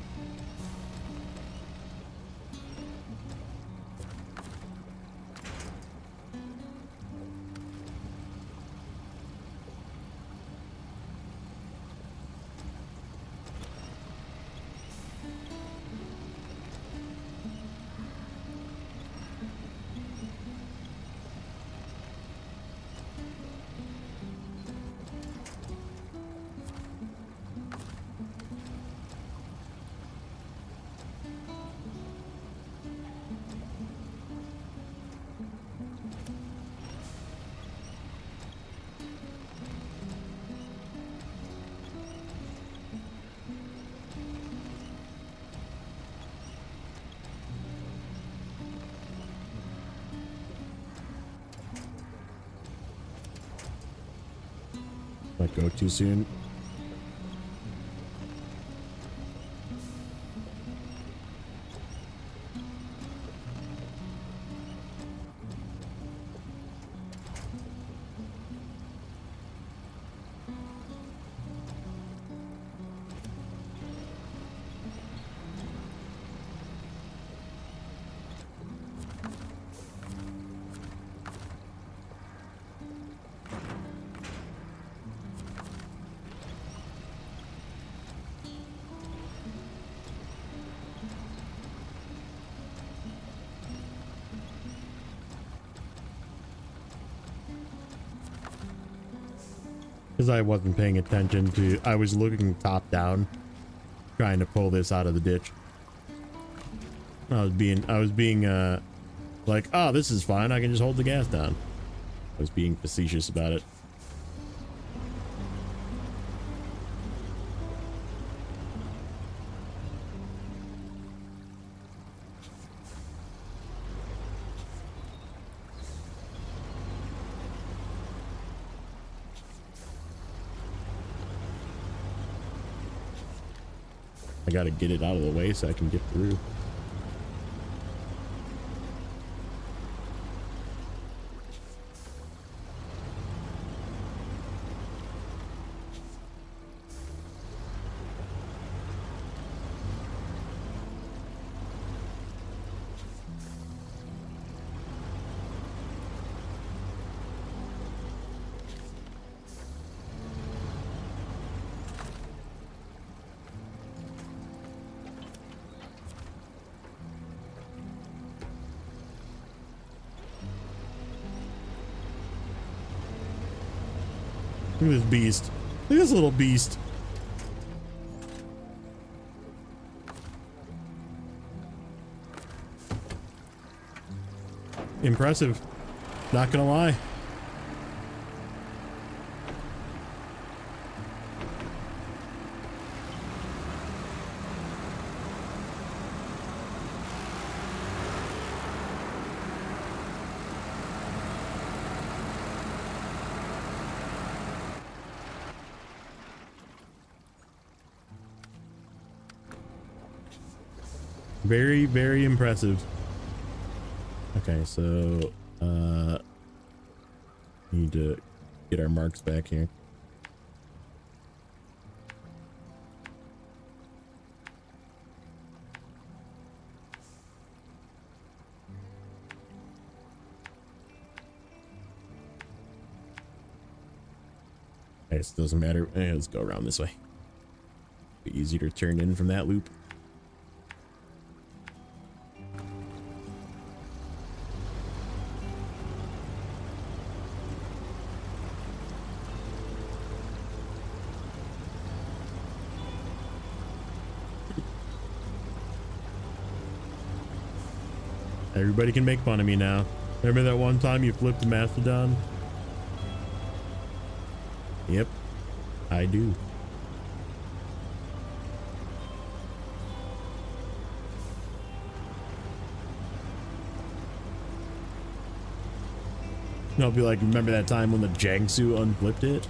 Might go too soon. Because I wasn't paying attention to, I was looking top down, trying to pull this out of the ditch. I was being like, oh, this is fine. I can just hold the gas down. I was being facetious about it. I gotta get it out of the way so I can get through. Look at this beast. Look at this little beast. Impressive. Not gonna lie. Very, very impressive. Okay, so need to get our marks back here. Okay, so it doesn't matter. Let's go around this way. Be easier to turn in from that loop. Everybody can make fun of me now. Remember that one time you flipped the Mastodon? Yep, I do. And I'll be like, remember that time when the Jiangsu unflipped it?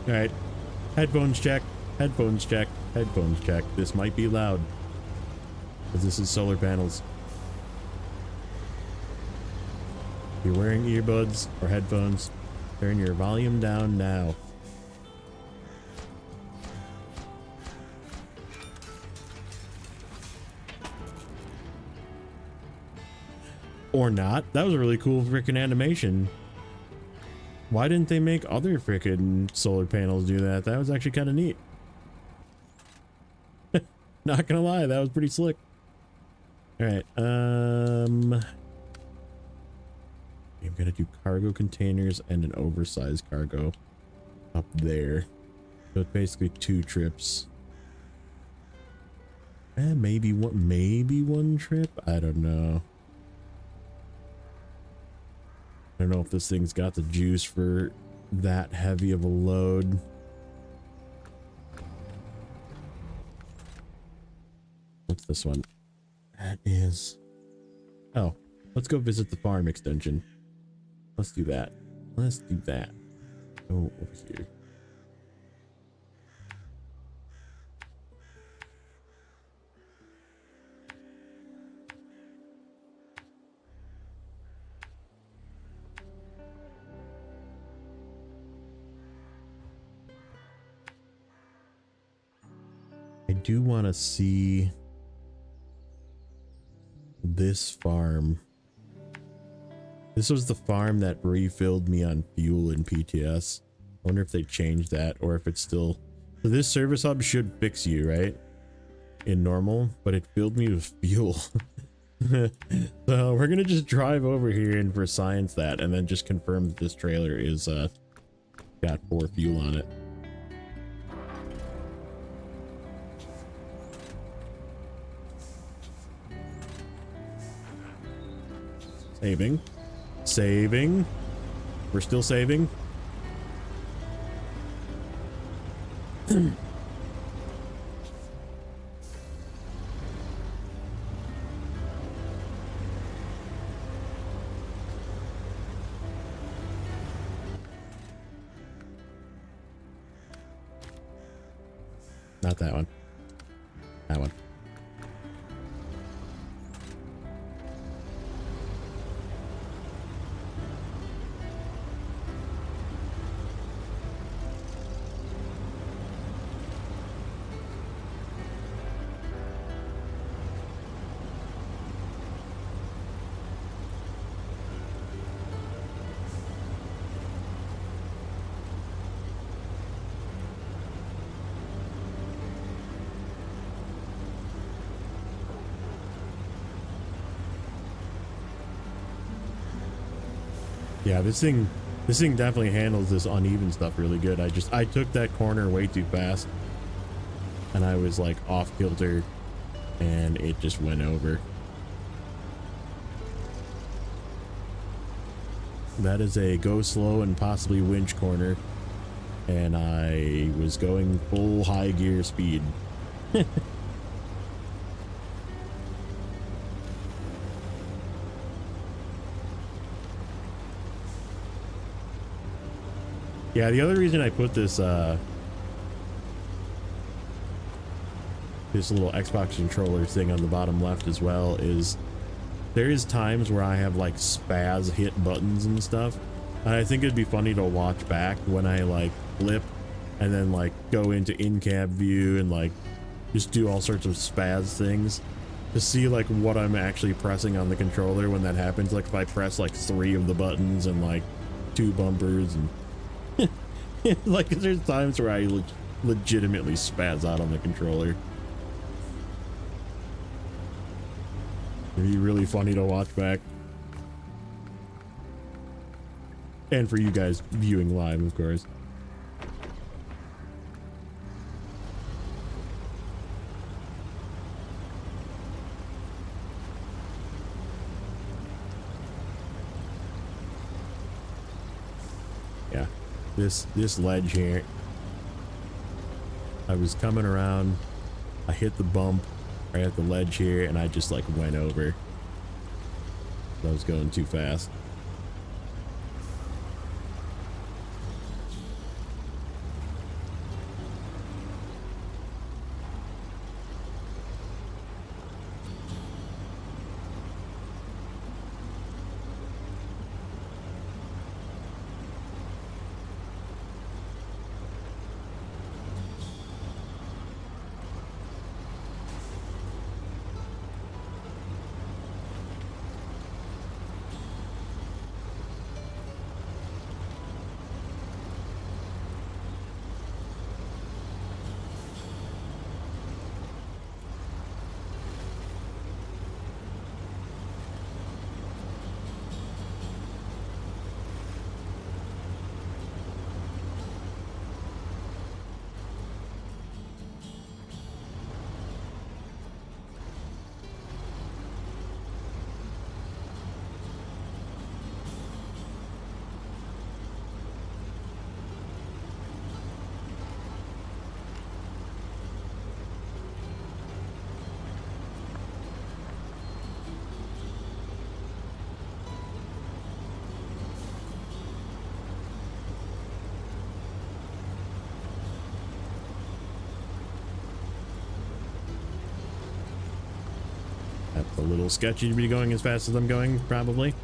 All right, headphones check, headphones check, headphones check. This might be loud, because this is solar panels. If you're wearing earbuds or headphones, turn your volume down now. Or not. That was a really cool freaking animation. Why didn't they make other freaking solar panels do that? That was actually kind of neat. Not gonna lie, that was pretty slick. All right, I'm gonna do cargo containers and an oversized cargo. up there. So it's basically 2 trips. Maybe one trip? I don't know. I don't know if this thing's got the juice for that heavy of a load. What's this one? That is... Oh, let's go visit the farm extension. Let's do that. Let's do that. Go over here. I do want to see this farm. This was the farm that refilled me on fuel in PTS. I wonder if they changed that or if it's still... So this service hub should fix you, right? In normal, but it filled me with fuel. So we're gonna just drive over here and for science that, and then just confirm that this trailer is got 4 fuel on it. Saving. We're still saving. Not that one. That one. Yeah, this thing definitely handles this uneven stuff really good. I took that corner way too fast and I was like off kilter and it just went over. That is a go slow and possibly winch corner, and I was going full high gear speed. Yeah, the other reason I put this this little Xbox controller thing on the bottom left as well is there is times where I have like spaz hit buttons and stuff, and I think it'd be funny to watch back when I like flip and then like go into in-cab view and like just do all sorts of spaz things to see like what I'm actually pressing on the controller when that happens. Like if I press like 3 of the buttons and like 2 bumpers and like there's times where I legitimately spaz out on the controller. It'd be really funny to watch back. And for you guys viewing live, of course. Yeah. This ledge here, I was coming around, I hit the bump right at the ledge here, and I just like went over. I was going too fast. little sketchy to be going as fast as I'm going, probably.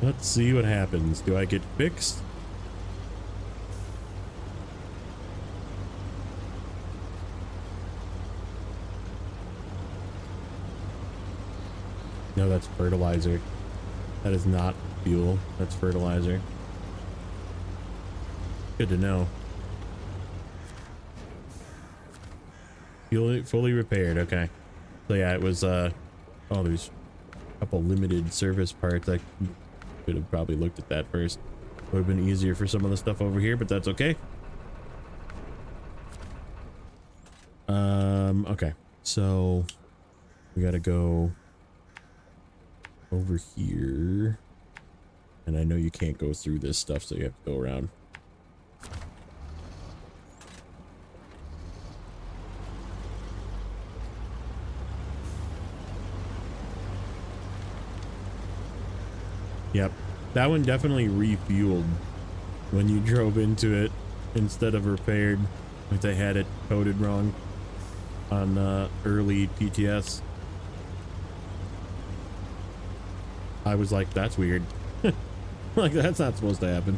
Let's see what happens. Do I get fixed? No, that's fertilizer. That is not fuel. That's fertilizer. Good to know. Fuel fully repaired. Okay. So yeah, it was oh, there's a couple limited service parts. I could have probably looked at that first. Would have been easier for some of the stuff over here, but that's okay. Okay. So we gotta go over here. And I know you can't go through this stuff, so you have to go around. Yep, that one definitely refueled when you drove into it instead of repaired. Like they had it coded wrong on early PTS. I was like, that's weird. Like, that's not supposed to happen.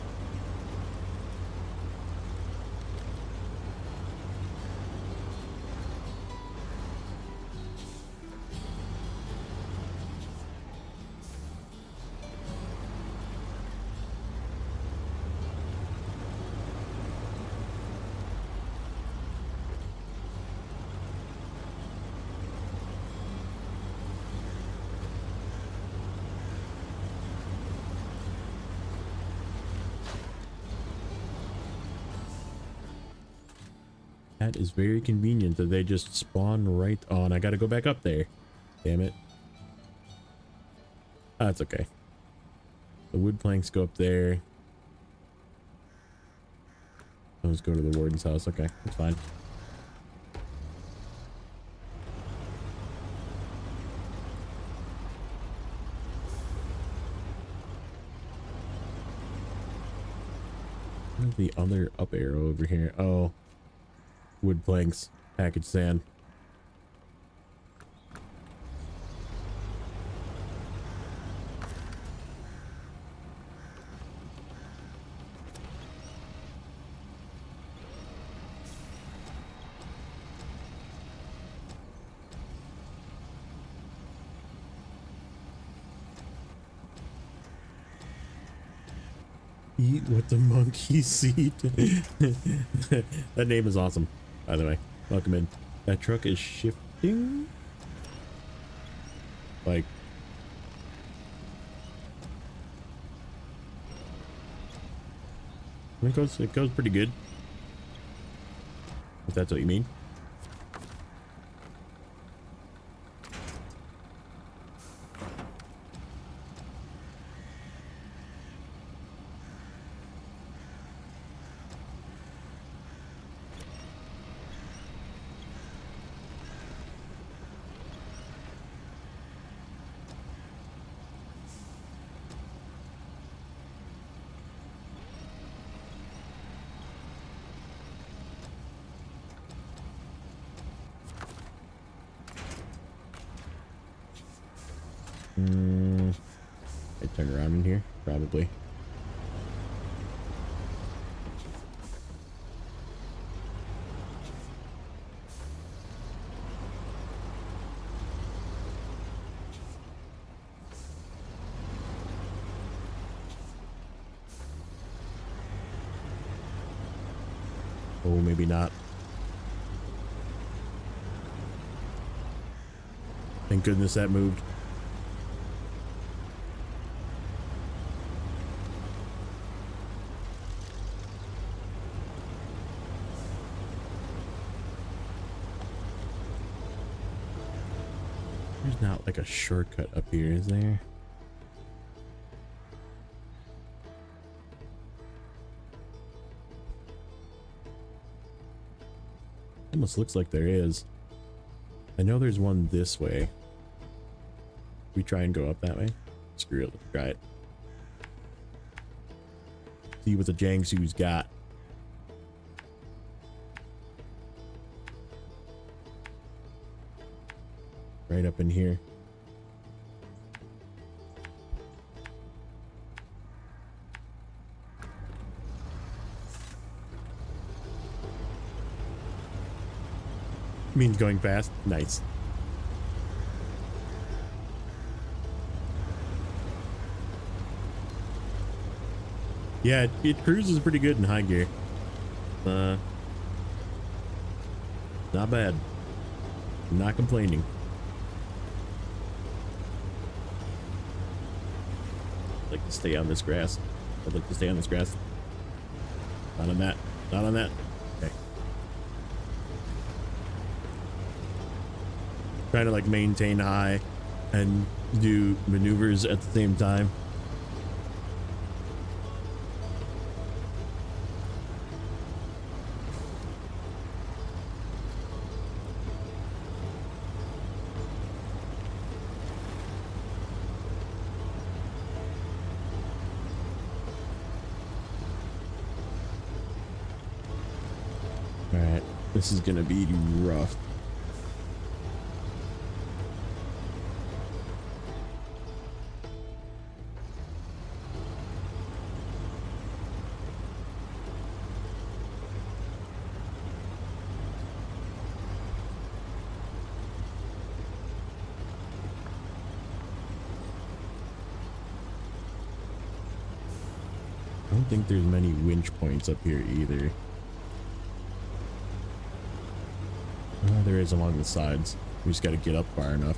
That is very convenient that they just spawn right on. I gotta go back up there. Damn it. Oh, that's okay. The wood planks go up there. Let's go to the warden's house. Okay, that's fine. Where's the other up arrow over here? Oh. Wood planks, package sand. Eat what the monkeys eat. That name is awesome, by the way. Welcome in. That truck is shifting. Like, it goes pretty good. If that's what you mean. I turn around in here, probably. Oh, maybe not. Thank goodness that moved. There's not like a shortcut up here, is there? Almost looks like there is. I know there's one this way. We try and go up that way. Screw it, let's try it. See what the Jiangsu's got. Right up in here. Means going fast. Nice. Yeah, it cruises pretty good in high gear. Not bad. Not complaining. I'd like to stay on this grass. I'd like to stay on this grass. Not on that. Not on that. Okay. Trying to like maintain high and do maneuvers at the same time. Alright, this is gonna be rough. I don't think there's many winch points up here either. There is along the sides. We just got to get up far enough.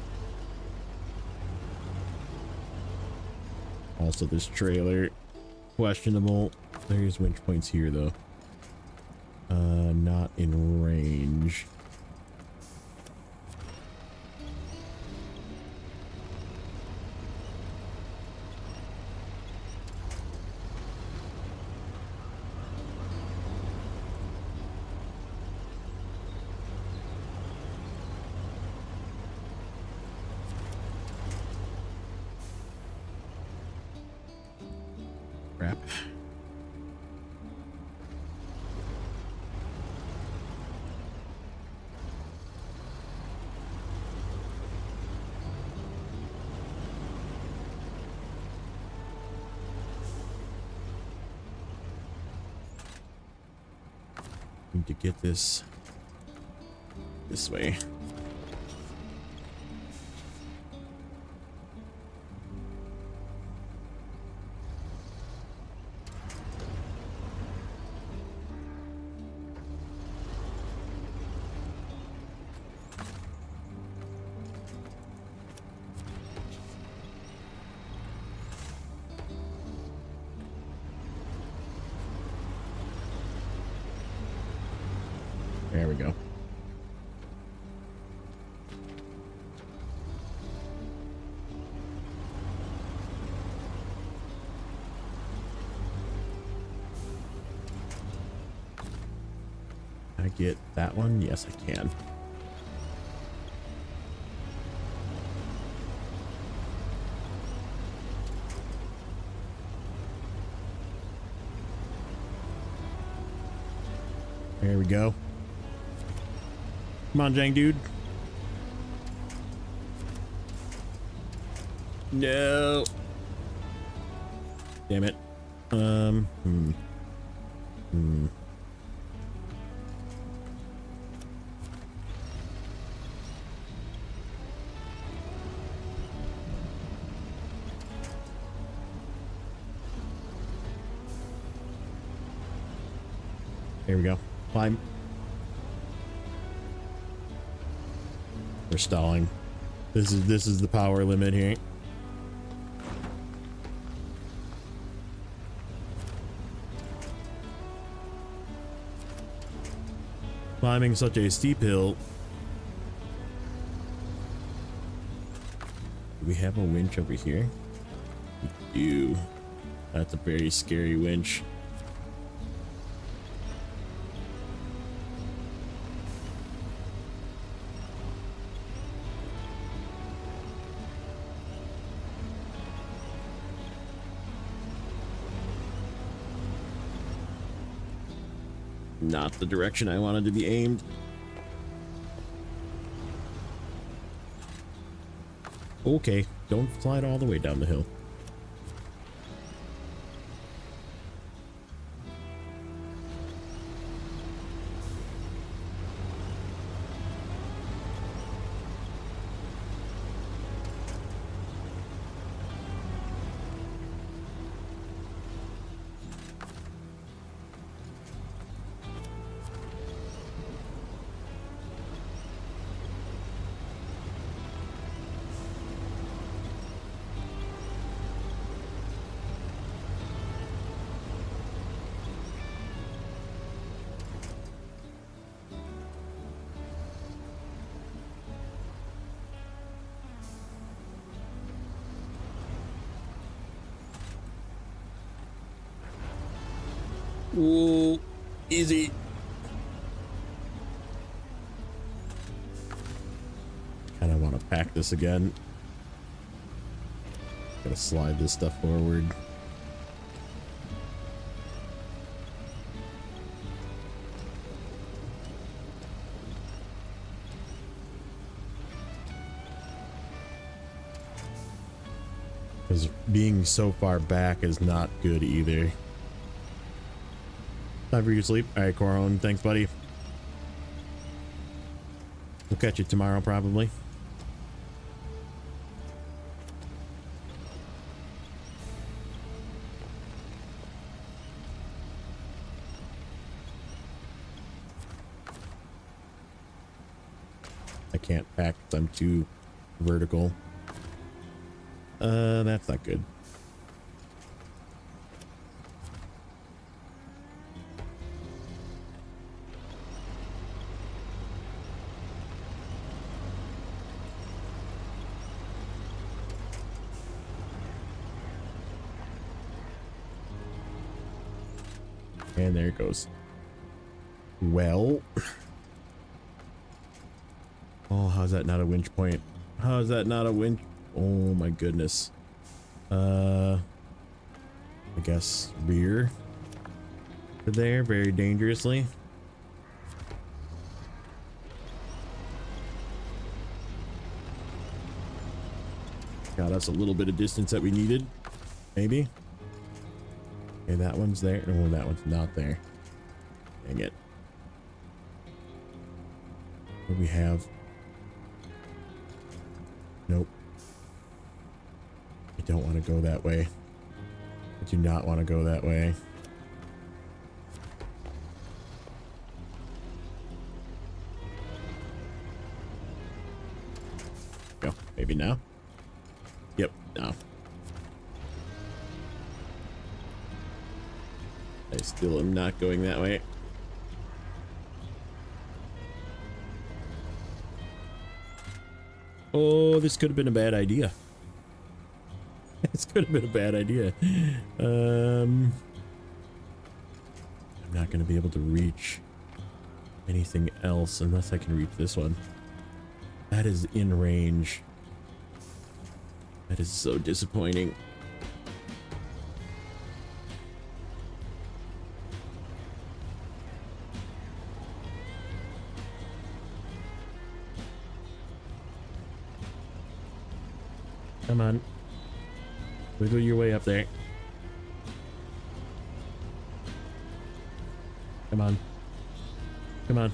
Also, this trailer, questionable. There's winch points here though. Not in range. Crap. Need to get this way. There we go. Can I get that one? Yes, I can. There we go. Come on, Jang dude. No. Damn it. There we go. Climb. We're stalling. This is the power limit here. Climbing such a steep hill. Do we have a winch over here? We do. That's a very scary winch. Not the direction I wanted to be aimed. Okay, don't slide all the way down the hill. Ooh, easy. Kind of want to pack this again. Gotta slide this stuff forward. Because being so far back is not good either. Time for you to sleep. All right, Coron. Thanks, buddy. We'll catch you tomorrow, probably. I can't pack because I'm too vertical. That's not good. And there it goes. Well. Oh, how's that not a winch point? How is that not a winch? Oh my goodness. I guess rear to there very dangerously. Got us a little bit of distance that we needed. Maybe. Okay, that one's there. Oh, that one's not there. Dang it. What do we have? Nope. I don't want to go that way. I do not want to go that way. Go. Maybe now. Yep, now. I still am not going that way. Oh, this could have been a bad idea. This could have been a bad idea. I'm not going to be able to reach anything else unless I can reach this one. That is in range. That is so disappointing. Come on. Wiggle your way up there. Come on. Come on.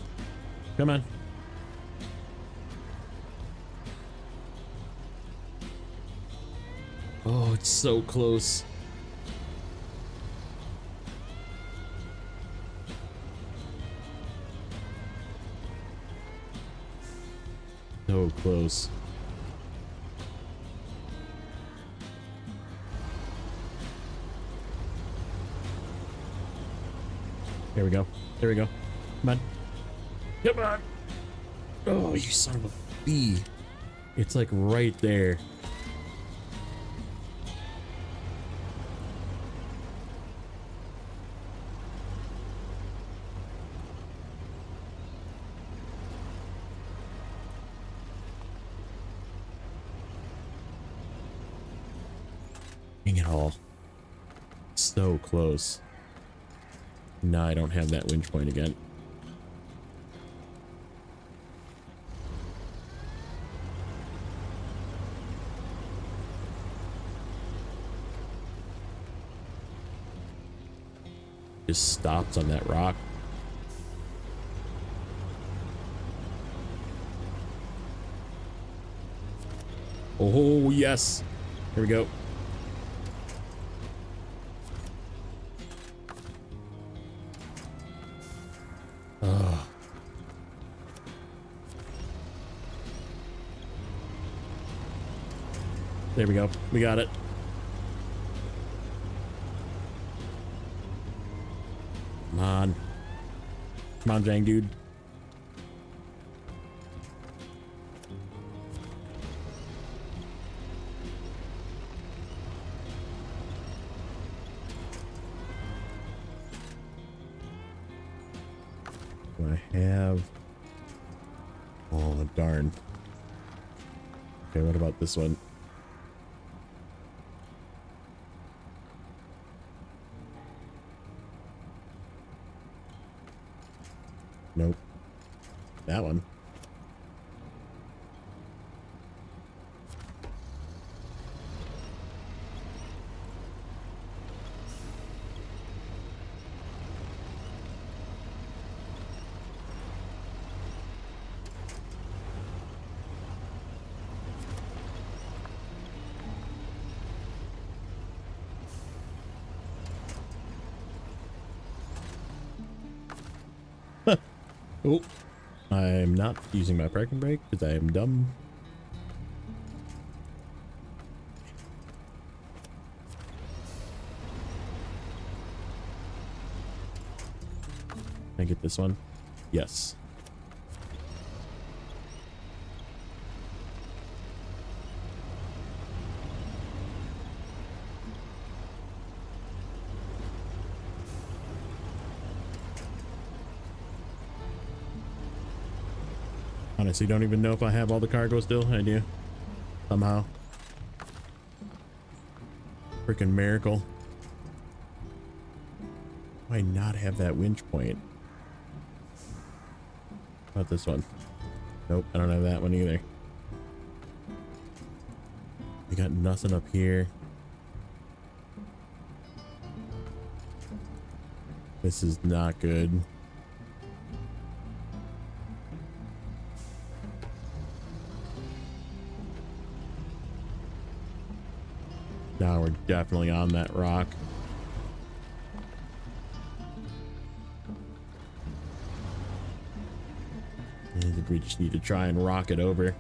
Come on. Oh, it's so close. So close. There we go. There we go. Come on. Come on. Oh, you son of a bee. It's like right there. it all. So close. Now I don't have that winch point again. Just stops on that rock. Oh, yes. Here we go. Oh. There we go. We got it. Come on. Come on, Jang, dude. Do I have... Oh, darn. Okay, what about this one? Nope. That one. Oh, I'm not using my parking brake because I am dumb. Can I get this one? Yes. Honestly, don't even know if I have all the cargo still. I do. Somehow. Freaking miracle. Why not have that winch point? How about this one? Nope, I don't have that one either. We got nothing up here. This is not good. Now we're definitely on that rock. I think we just need to try and rock it over.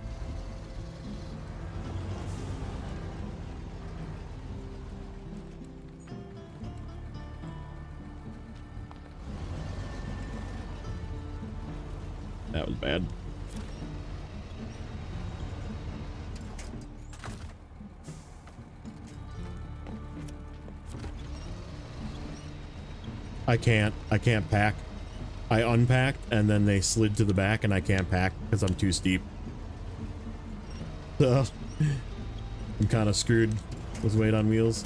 That was bad. I can't pack. I unpacked and then they slid to the back and I can't pack because I'm too steep. So I'm kind of screwed with weight on wheels.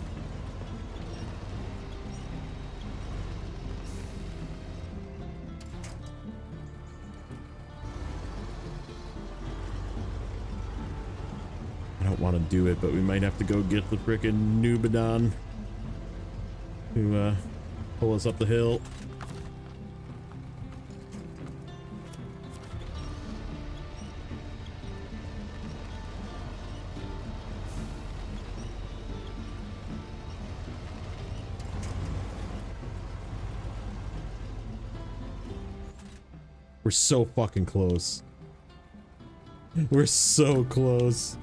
I don't want to do it, but we might have to go get the frickin' Nubidon to pull us up the hill. We're so fucking close. We're so close.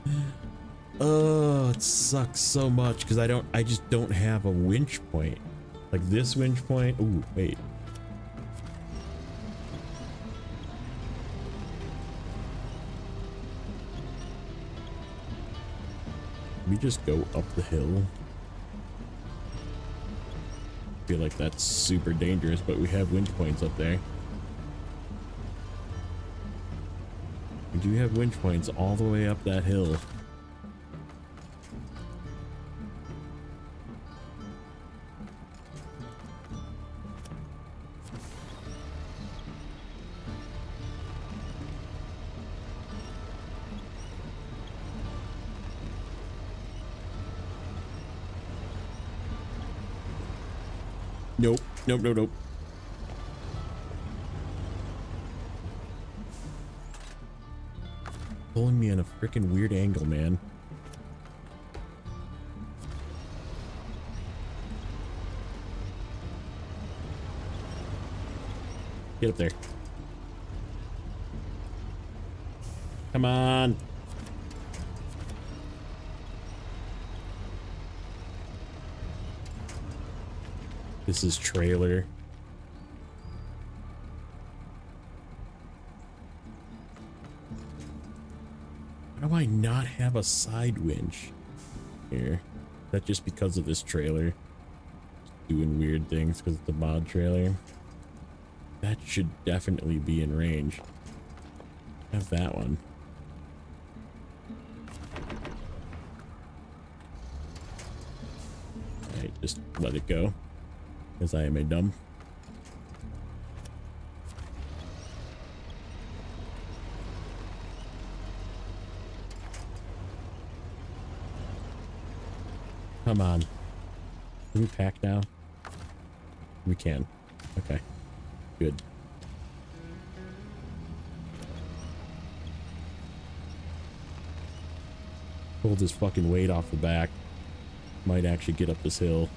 Oh, it sucks so much because I just don't have a winch point. Like this winch point. Ooh, wait. Can we just go up the hill? I feel like that's super dangerous, but we have winch points up there. We do have winch points all the way up that hill. Nope, nope, nope. Pulling me in a freaking weird angle, man. Get up there. Come on. This is trailer. How do I not have a side winch here? Is that just because of this trailer? Just doing weird things because it's a mod trailer. That should definitely be in range. Have that one. Alright, just let it go. Because I am a dumb. Come on. Can we pack now? We can. Okay. Good. Pull this fucking weight off the back. Might actually get up this hill.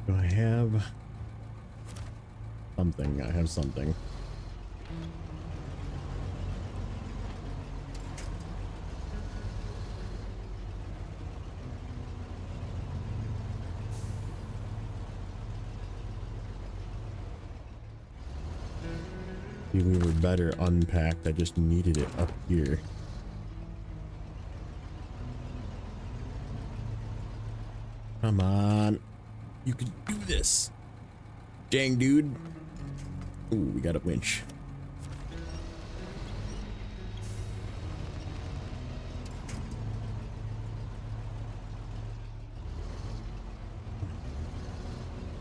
Do I have something? I have something. We were better unpacked. I just needed it up here. Come on. You can do this. Dang, dude. Ooh, we got a winch.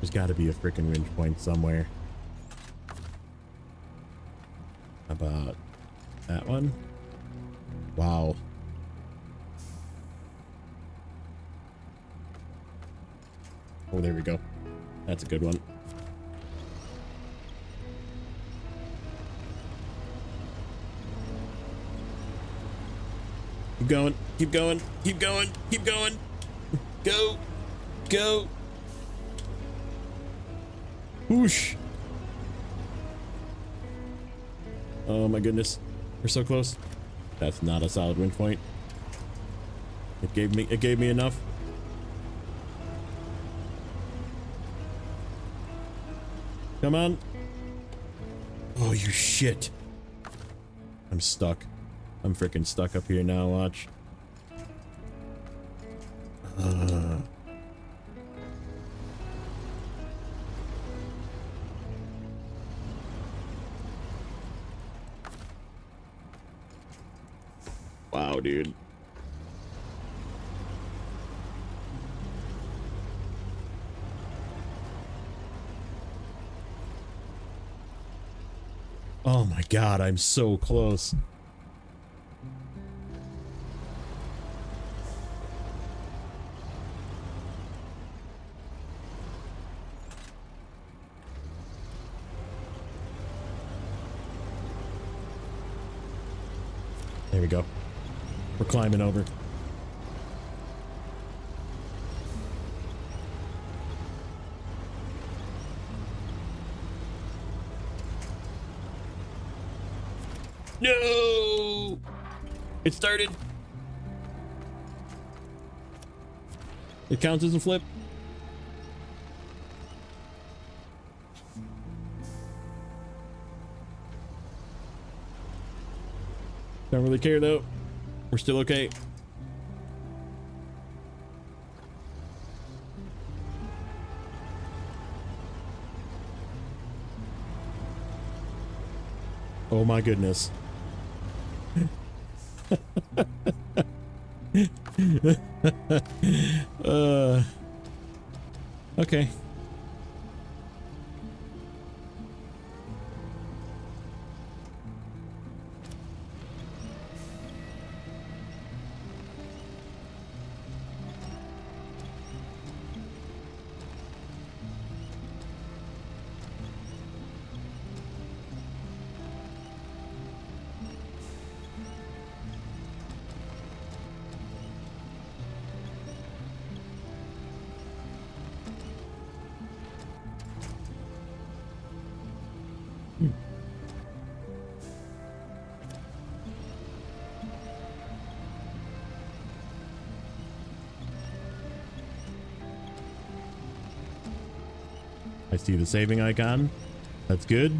There's got to be a freaking winch point somewhere. How about that one? Wow. Oh, there we go. That's a good one. Keep going, keep going, keep going, keep going. Go, go. Whoosh. Oh my goodness. We're so close. That's not a solid winch point. It gave me enough. Come on. Oh, you shit. I'm stuck. I'm freaking stuck up here now, watch. Wow, dude. Oh my god, I'm so close. There we go. We're climbing over. No! It started. It counts as a flip. Don't really care though. We're still okay. Oh my goodness. Okay. I see the saving icon. That's good.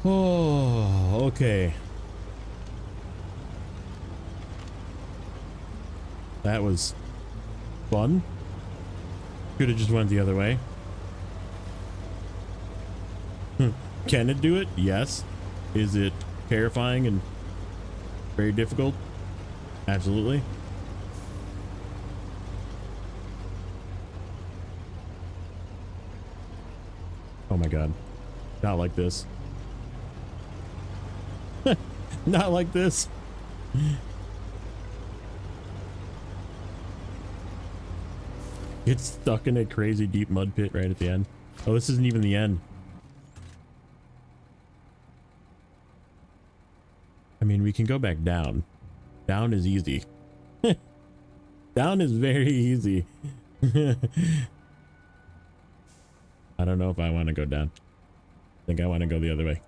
Oh, okay. That was fun. Could have just went the other way. Can it do it? Yes. Is it terrifying and very difficult? Absolutely. Oh my god. Not like this. Not like this. It's stuck in a crazy deep mud pit right at the end. Oh, this isn't even the end. I mean, we can go back down. Down is easy. Down is very easy. I don't know if I want to go down. I think I want to go the other way.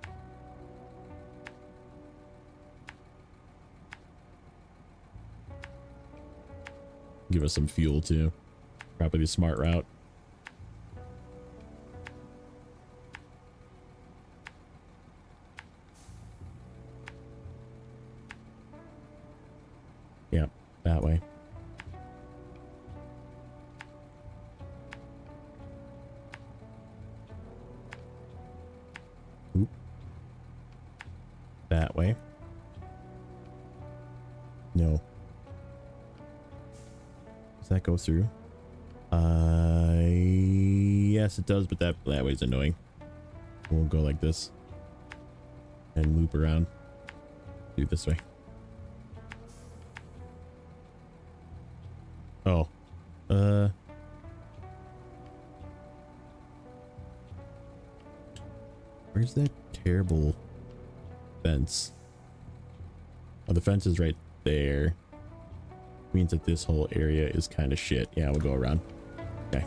Give us some fuel too. Probably the smart route. Yeah, that way. Oop. That way. No. Does that go through? Yes it does, but that way's annoying. We'll go like this and loop around. Do this way. Oh. Where's that terrible fence? Oh, the fence is right there. Means that this whole area is kind of shit. Yeah, we'll go around. Okay.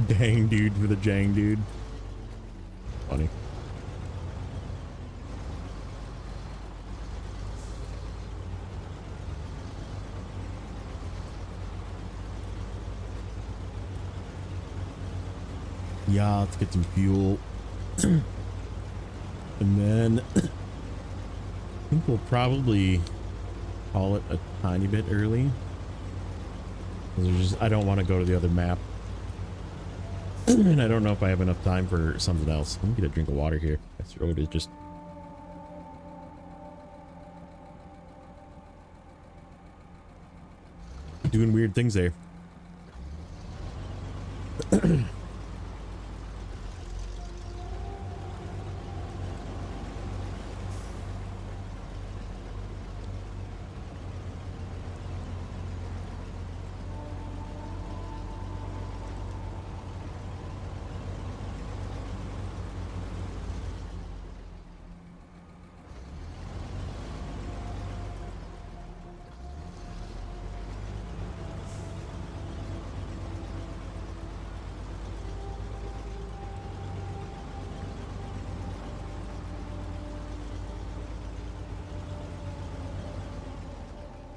Dang dude for the Jang dude. Funny. Yeah, let's get some fuel. And then I think we'll probably call it a tiny bit early. I don't want to go to the other map. And I don't know if I have enough time for something else. Let me get a drink of water here. My throat is just... doing weird things there.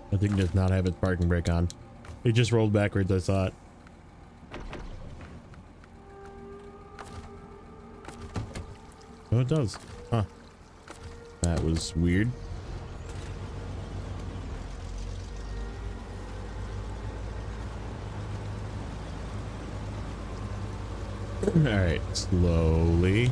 I think it does not have its parking brake on. It just rolled backwards, I saw it. Oh, it does. Huh. That was weird. Alright, slowly.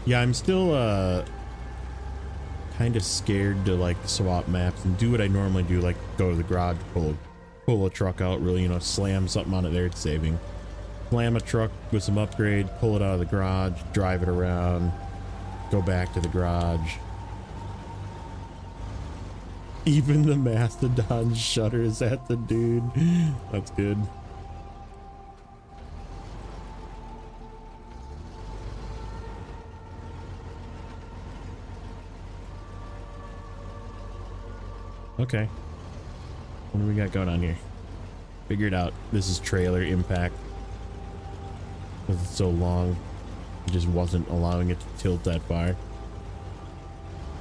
Yeah, I'm still kind of scared to like swap maps and do what I normally do, like go to the garage, pull a truck out, really, you know, slam something on it there, it's saving. Slam a truck with some upgrade, pull it out of the garage, drive it around, go back to the garage. Even the Mastodon shudders at the dude. That's good. Okay. What do we got going on here? Figured out this is trailer impact. Because it's so long, it just wasn't allowing it to tilt that far.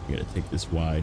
You gotta take this wide.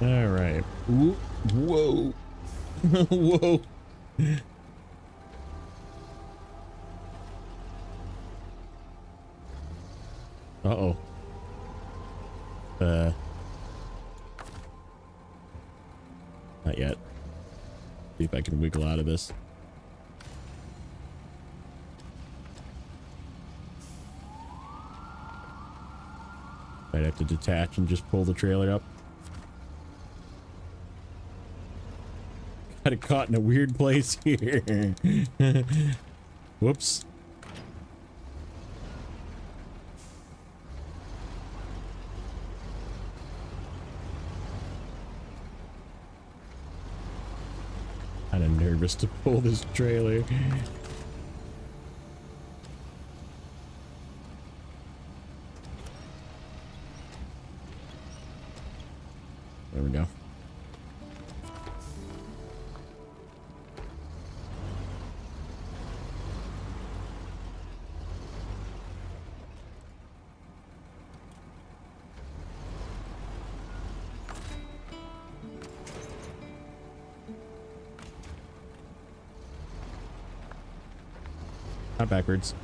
All right. Whoa. Whoa. Uh-oh. Not yet. See if I can wiggle out of this. I'd have to detach and just pull the trailer up. Got it caught in a weird place here. Whoops. Kind of nervous to pull this trailer. There we go. Not backwards.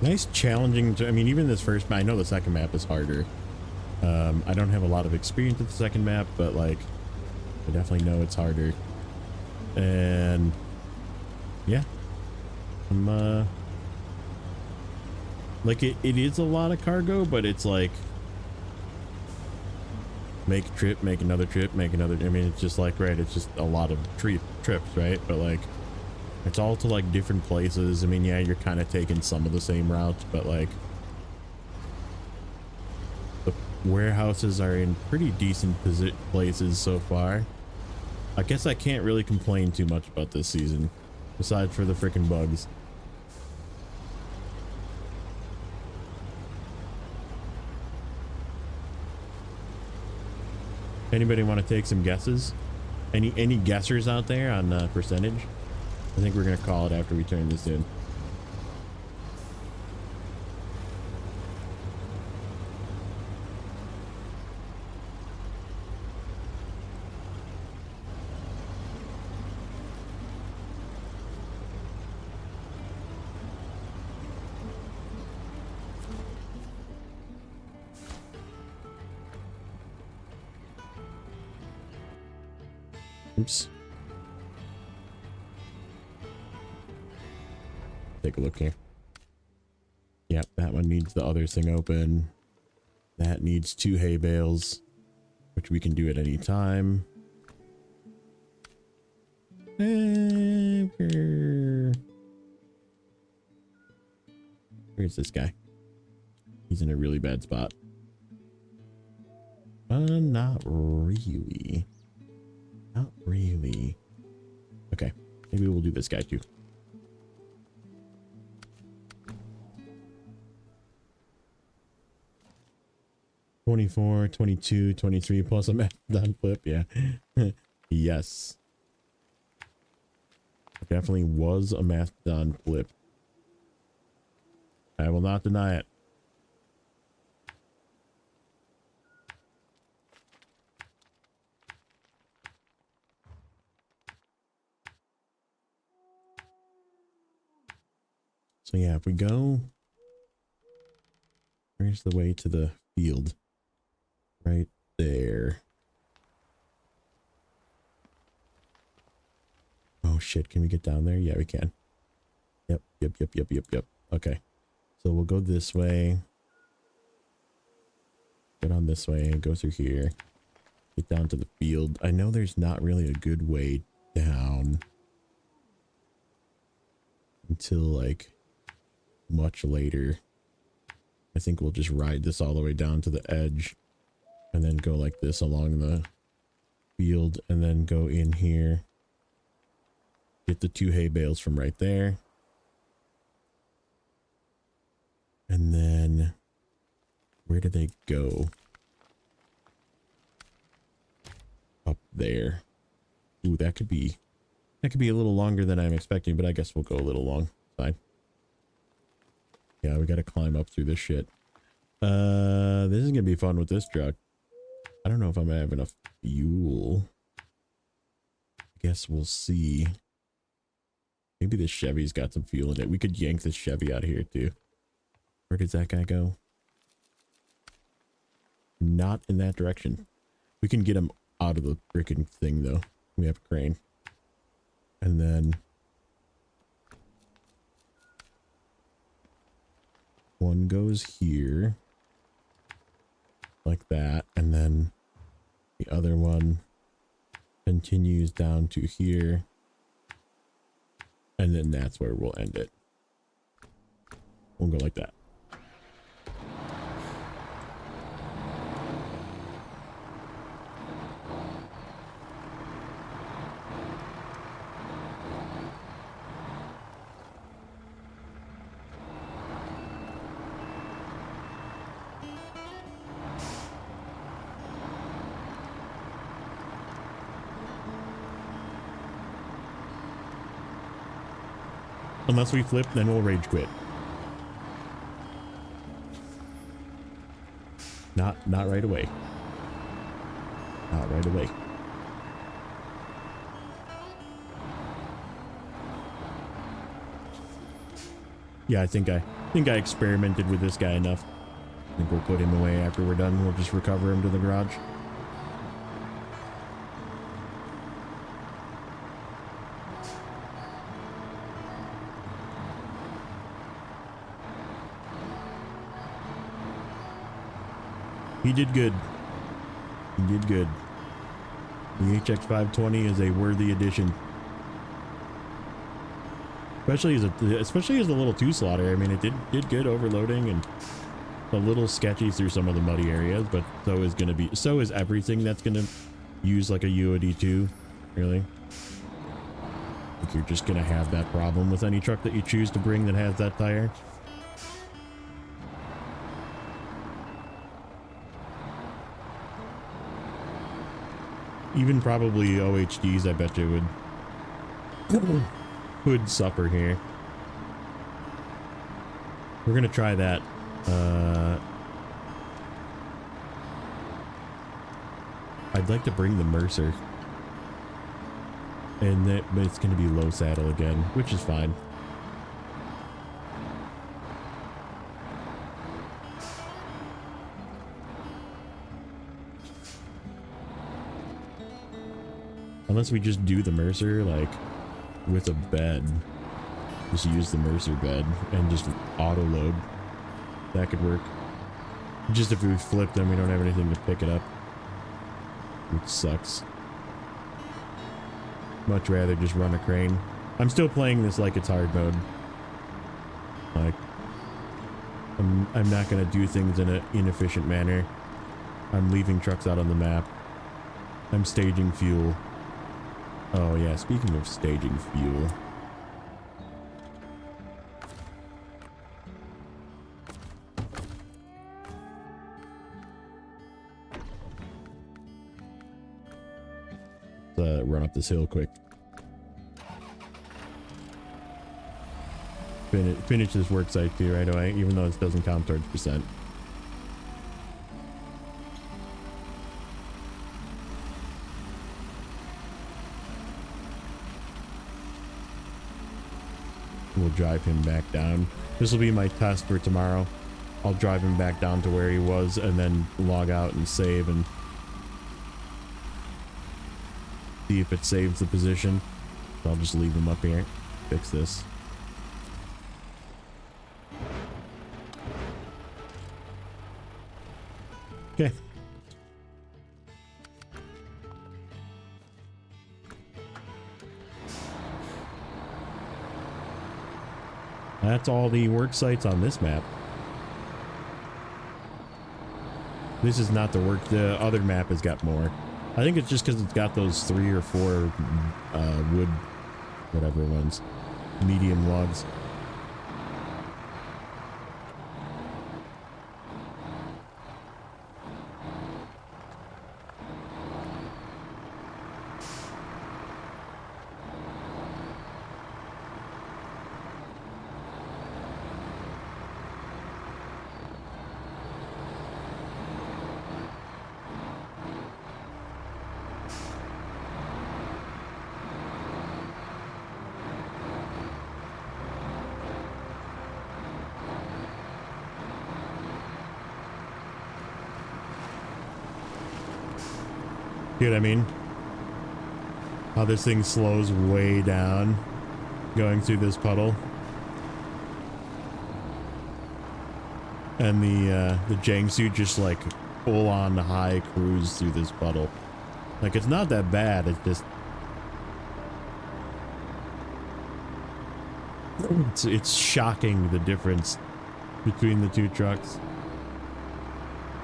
Nice challenging. I mean, even this first map, I know the second map is harder. I don't have a lot of experience with the second map, but like, I definitely know it's harder. And yeah, I'm like it is a lot of cargo, but it's like make a trip, make another trip, make another. I mean, it's just like, right, it's just a lot of trips, right? But like, it's all to like different places. I mean, yeah, you're kind of taking some of the same routes, but like the warehouses are in pretty decent places so far. I guess I can't really complain too much about this season, besides for the freaking bugs. Anybody want to take some guesses? Any guessers out there on percentage? I think we're gonna call it after we turn this in. Oops. Take a look here. Yep, that one needs the other thing open. That needs 2 hay bales, which we can do at any time. Where's this guy? He's in a really bad spot. Not really. Not really. Okay, maybe we'll do this guy too. $24, $22, $23 plus a mastodon flip. Yeah. Yes. It definitely was a mastodon flip. I will not deny it. So yeah, if we go, where's the way to the field? Right there. Oh shit, can we get down there? Yeah, we can. Yep. Okay. So we'll go this way. Get on this way and go through here. Get down to the field. I know there's not really a good way down until like much later. I think we'll just ride this all the way down to the edge and then go like this along the field and then go in here. Get the 2 hay bales from right there. And then where do they go? Up there. Ooh, that could be That could be a little longer than I'm expecting, but I guess we'll go a little long. Fine. Yeah, we gotta climb up through this shit. This is gonna be fun with this truck. I don't know if I'm gonna have enough fuel. I guess we'll see. Maybe this Chevy's got some fuel in it. We could yank this Chevy out of here too. Where does that guy go? Not in that direction. We can get him out of the freaking thing though. We have a crane. And then one goes here. Like that. And then the other one continues down to here. And then that's where we'll end it. We'll go like that. Unless we flip, then we'll rage quit. Not right away. Not right away. Yeah, I think I experimented with this guy enough. I think we'll put him away after we're done. We'll just recover him to the garage. He did good. He did good. The HX520 is a worthy addition. Especially as a little two slotter. I mean, it did good overloading and a little sketchy through some of the muddy areas, but so is everything that's gonna use like a UOD2, really. I think you're just gonna have that problem with any truck that you choose to bring that has that tire. Even probably OHDs, I bet you would suffer here. We're gonna try that. I'd like to bring the Mercer, but it's gonna be low saddle again, which is fine. Unless we just do the Mercer, like, with a bed. Just use the Mercer bed and just auto load. That could work. Just if we flip them, we don't have anything to pick it up. Which sucks. Much rather just run a crane. I'm still playing this like it's hard mode. Like, I'm not gonna do things in an inefficient manner. I'm leaving trucks out on the map. I'm staging fuel. Oh yeah, speaking of staging fuel. Let's run up this hill quick. Finish this work site too right away, even though this doesn't count towards percent. We'll drive him back down. This will be my test for tomorrow. I'll drive him back down to where he was and then log out and save and see if it saves the position. So I'll just leave him up here. Fix this. Okay. That's all the work sites on this map. This is not the work. The other map has got more. I think it's just because it's got those 3 or 4 wood, whatever ones, medium logs. See what I mean? How this thing slows way down going through this puddle. And the Jiangsu just like full on high cruise through this puddle. Like it's not that bad, it's just it's shocking the difference between the two trucks.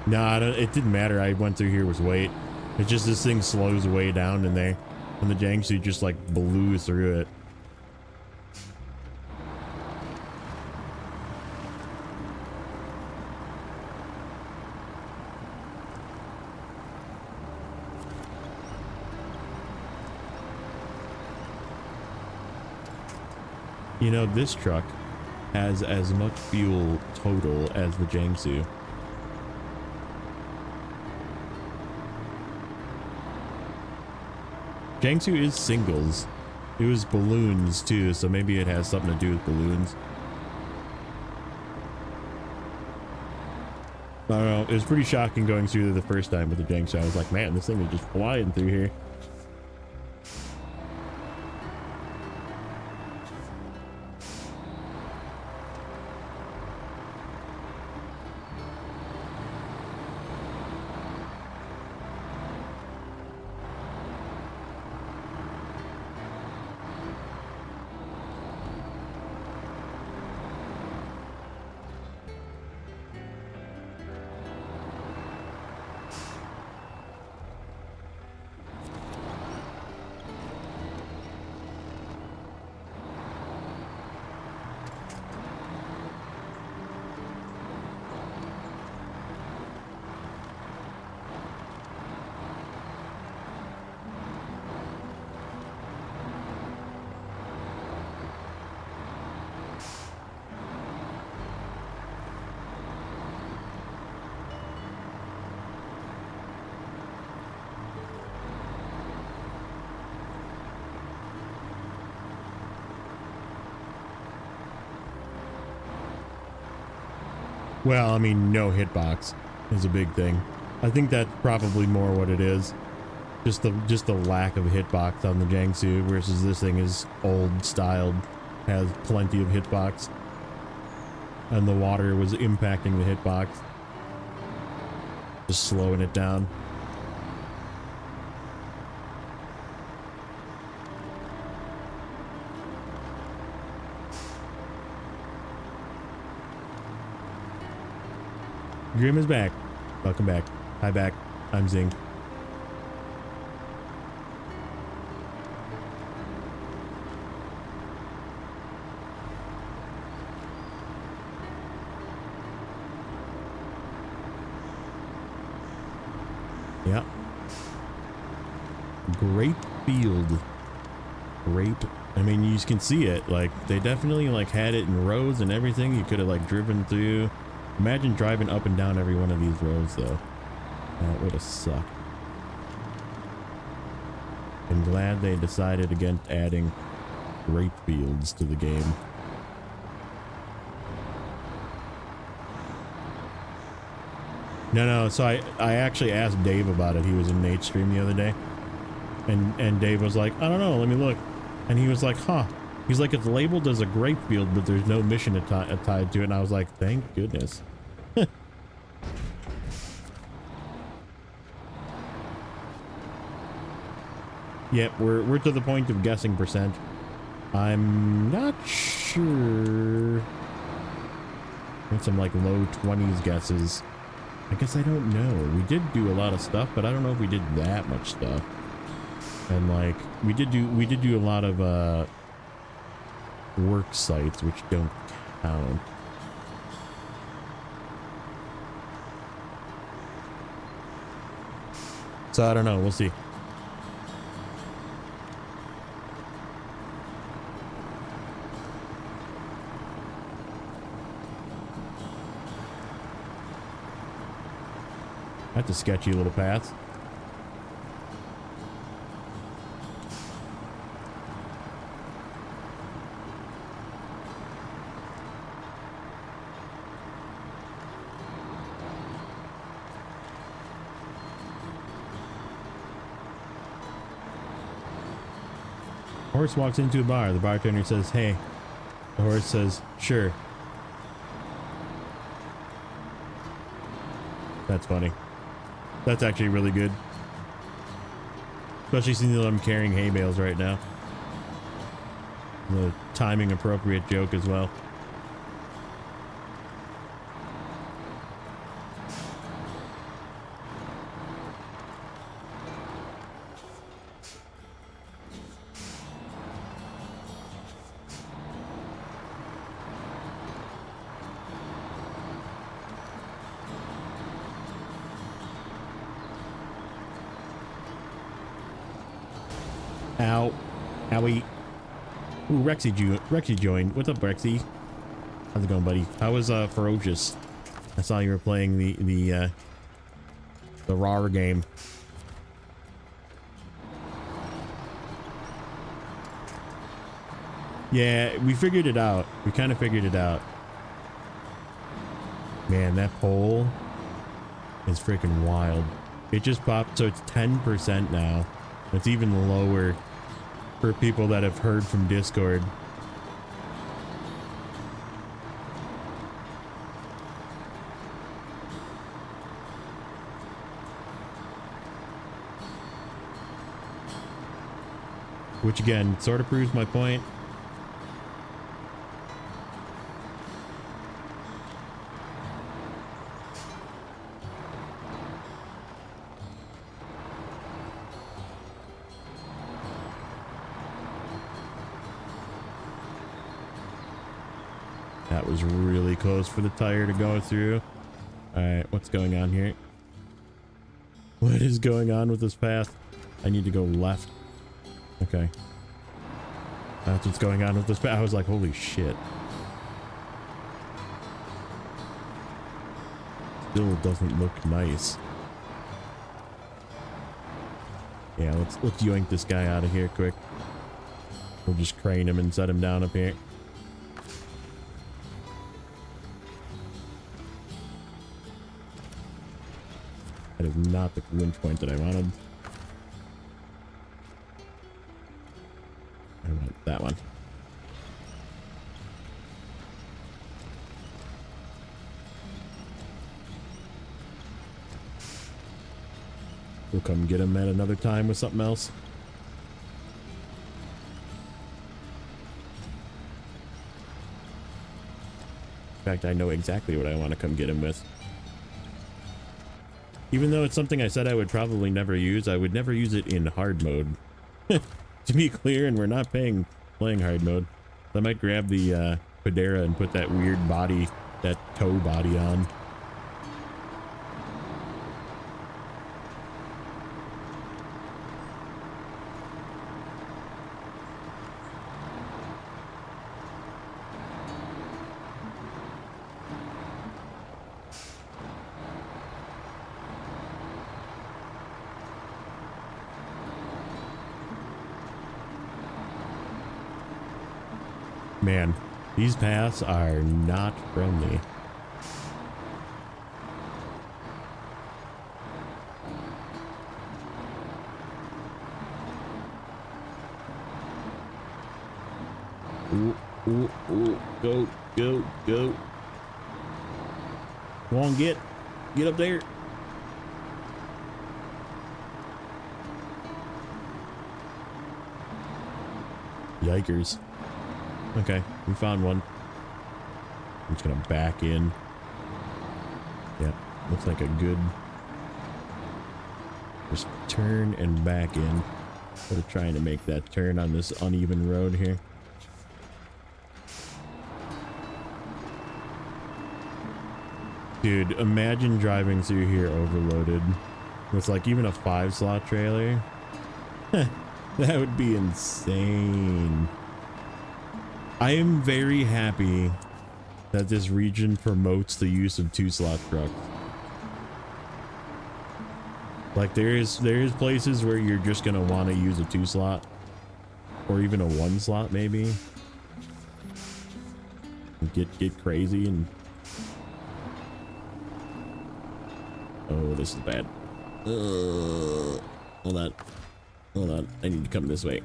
Nah, it didn't matter. I went through here with weight. It's just this thing slows way down in there, and the Jiangsu just like blew through it. You know, this truck has as much fuel total as the Jiangsu. Jiangsu is singles. It was balloons too, so maybe it has something to do with balloons. I don't know. It was pretty shocking going through the first time with the Jiangsu. I was like, man, this thing is just flying through here. Well, I mean, no hitbox is a big thing. I think that's probably more what it is. Just the lack of hitbox on the Jiangsu versus this thing is old styled, has plenty of hitbox. And the water was impacting the hitbox. Just slowing it down. Grim is back. Welcome back. Hi back. I'm Zing. Yeah. Great field. Great. I mean, you can see it. Like, they definitely like had it in rows and everything. You could have like driven through. Imagine driving up and down every one of these roads, though. That would have sucked. I'm glad they decided against adding grape fields to the game. No, so I actually asked Dave about it. He was in Nate's stream the other day. And Dave was like, I don't know, let me look. And he was like, huh. He's like, it's labeled as a grape field, but there's no mission tied to it. And I was like, thank goodness. Yep, we're to the point of guessing percent. I'm not sure. I some like low 20s guesses. I guess I don't know. We did do a lot of stuff, but I don't know if we did that much stuff. And like we did do a lot of work sites, which don't count. So I don't know. We'll see. That's a sketchy little path. Horse walks into a bar. The bartender says, "Hey." The horse says, "Sure." That's funny. That's actually really good. Especially since I'm carrying hay bales right now. The timing appropriate joke as well. Ow. Owie. Ooh, Rexy joined. What's up, Rexy? How's it going, buddy? How was Ferocious? I saw you were playing the RAR game. Yeah, we figured it out. We kind of figured it out. Man, that poll is freaking wild. It just popped, so it's 10% now. It's even lower for people that have heard from Discord. Which again, sort of proves my point. That was really close for the tire to go through. Alright, what's going on here? What is going on with this path? I need to go left. Okay. That's what's going on with this path. I was like, holy shit. Still doesn't look nice. Yeah, let's yoink this guy out of here quick. We'll just crane him and set him down up here. That is not the winch point that I wanted. I want that one. We'll come get him at another time with something else. In fact, I know exactly what I want to come get him with. Even though it's something I said I would probably never use, I would never use it in hard mode. To be clear, and we're not playing hard mode. I might grab the Padera and put that weird body, that toe body on. Man, these paths are not friendly. Ooh, ooh, ooh. Go, go, go. Come on, get up there. Yikers. Okay, we found one. I'm just gonna back in. Yeah, looks like a good. Just turn and back in. Instead of trying to make that turn on this uneven road here. Dude, imagine driving through here overloaded with like even a 5-slot trailer. That would be insane. I am very happy that this region promotes the use of 2-slot trucks. Like there's places where you're just gonna want to use a 2-slot or even a 1-slot maybe. And get crazy and oh, this is bad. Hold on. I need to come this way.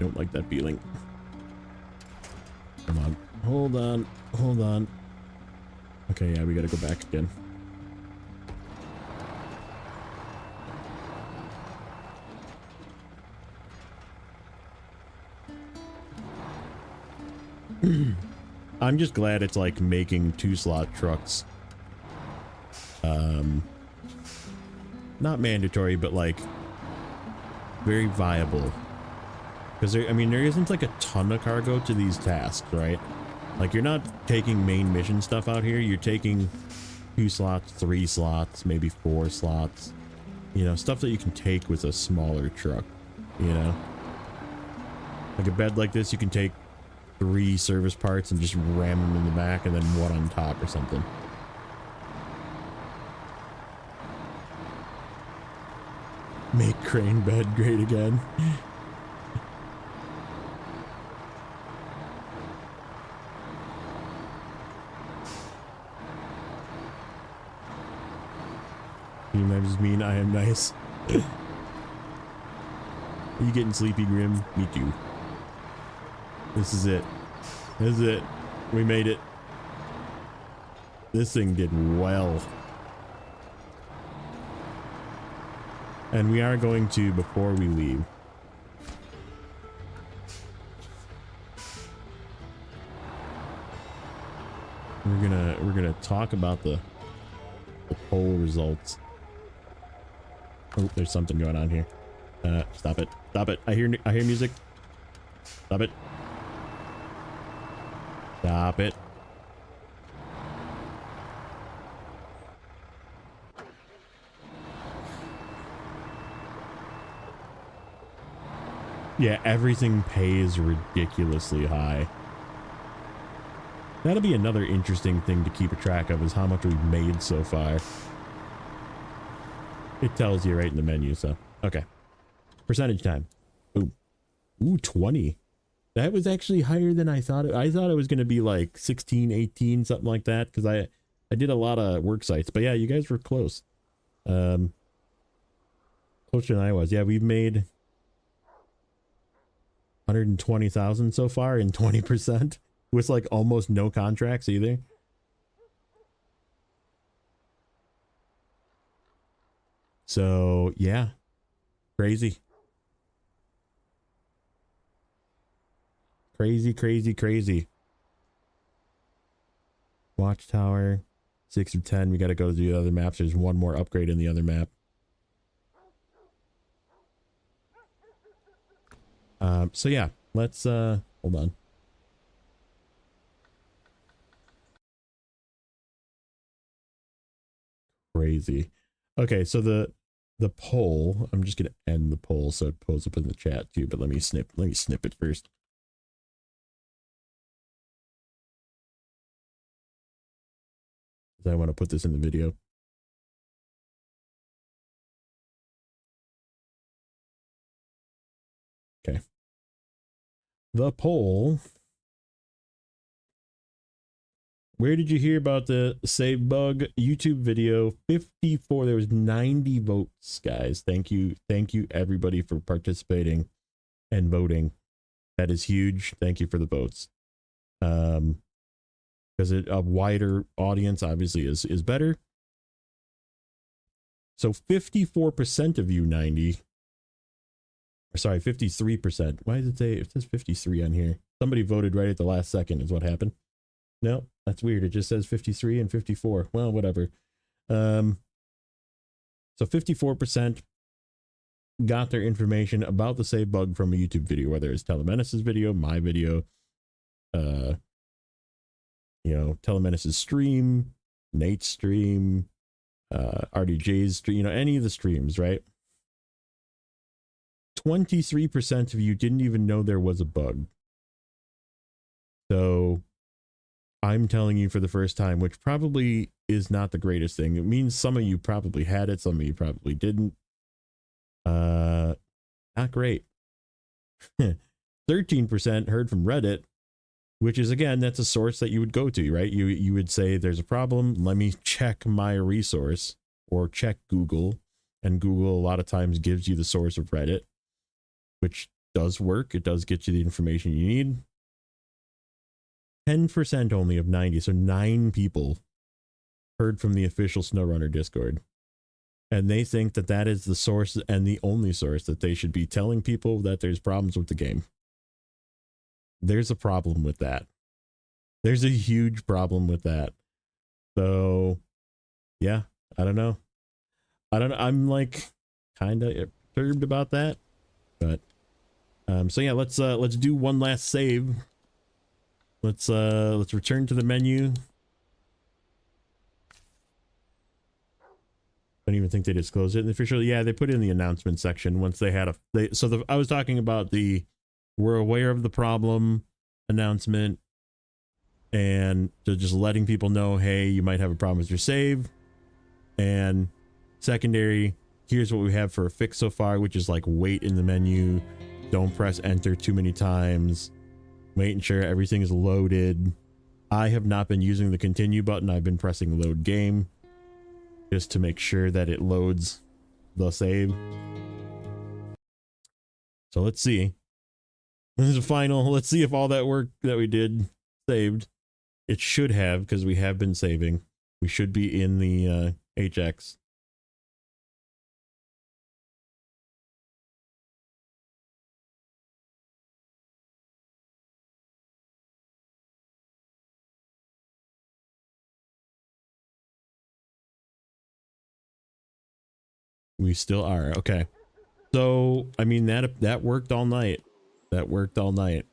don't like that feeling. Come on. Hold on. Hold on. Okay, yeah, we gotta go back again. I'm just glad it's like making 2-slot trucks. Not mandatory, but like very viable. Because I mean, there isn't like a ton of cargo to these tasks, right? Like you're not taking main mission stuff out here. You're taking 2 slots, 3 slots, maybe 4 slots. You know, stuff that you can take with a smaller truck, you know? Like a bed like this, you can take 3 service parts and just ram them in the back and then 1 on top or something. Make crane bed great again. You just mean I am nice. Are you getting sleepy, Grim? Me too. This is it. This is it. We made it. This thing did well. And we are going to, before we leave, we're gonna talk about the poll results. Oh, there's something going on here. Stop it. Stop it. I hear music. Stop it. Stop it. Yeah, everything pays ridiculously high. That'll be another interesting thing to keep a track of, is how much we've made so far. It tells you right in the menu, so okay. Percentage time. Ooh, 20. That was actually higher than I thought. I thought it was going to be like 16, 18, something like that, because I did a lot of work sites. But yeah, you guys were close. Closer than I was. Yeah, we've made 120,000 so far in 20%, with like almost no contracts either. So yeah, crazy. Crazy. Watchtower, 6 of 10. We got to go to the other maps. There's one more upgrade in the other map. So yeah, let's hold on. Crazy. Okay, so the poll, I'm just gonna end the poll so it pulls up in the chat too, but let me snip it first. I want to put this in the video. Okay. The poll. Where did you hear about the save bug YouTube video? 54. There was 90 votes, guys. Thank you everybody for participating and voting. That is huge. Thank you for the votes. Because a wider audience obviously is better. So 54% of you, 90. Or sorry, 53%. Why does it says 53 on here? Somebody voted right at the last second is what happened. No, that's weird. It just says 53 and 54. Well, whatever. So 54% got their information about the save bug from a YouTube video, whether it's Telemenace's video, my video, Telemenace's stream, Nate's stream, RDJ's stream, any of the streams, right? 23% of you didn't even know there was a bug. So I'm telling you for the first time, which probably is not the greatest thing. It means some of you probably had it, some of you probably didn't. Not great. 13% heard from Reddit, which is, again, that's a source that you would go to, right? You would say there's a problem, let me check my resource, or check Google, and Google a lot of times gives you the source of Reddit, which does work. It does get you the information you need. 10% only of 90, so 9 people heard from the official Snowrunner Discord. And they think that that is the source and the only source that they should be telling people that there's problems with the game. There's a problem with that. There's a huge problem with that. So, yeah, I don't know. I'm like kind of perturbed about that. But, so yeah, let's do one last save. Let's return to the menu. I don't even think they disclosed it in the official. Yeah, they put it in the announcement section once they had I was talking about the we're aware of the problem announcement, and just letting people know, hey, you might have a problem with your save. And secondary, here's what we have for a fix so far, which is like wait in the menu, don't press enter too many times, making sure everything is loaded. I have not been using the continue button. I've been pressing load game just to make sure that it loads the save. So let's see. This is a final. Let's see if all that work that we did saved. It should have, because we have been saving. We should be in the HX. We still are. Okay. So, I mean, that worked all night. That worked all night.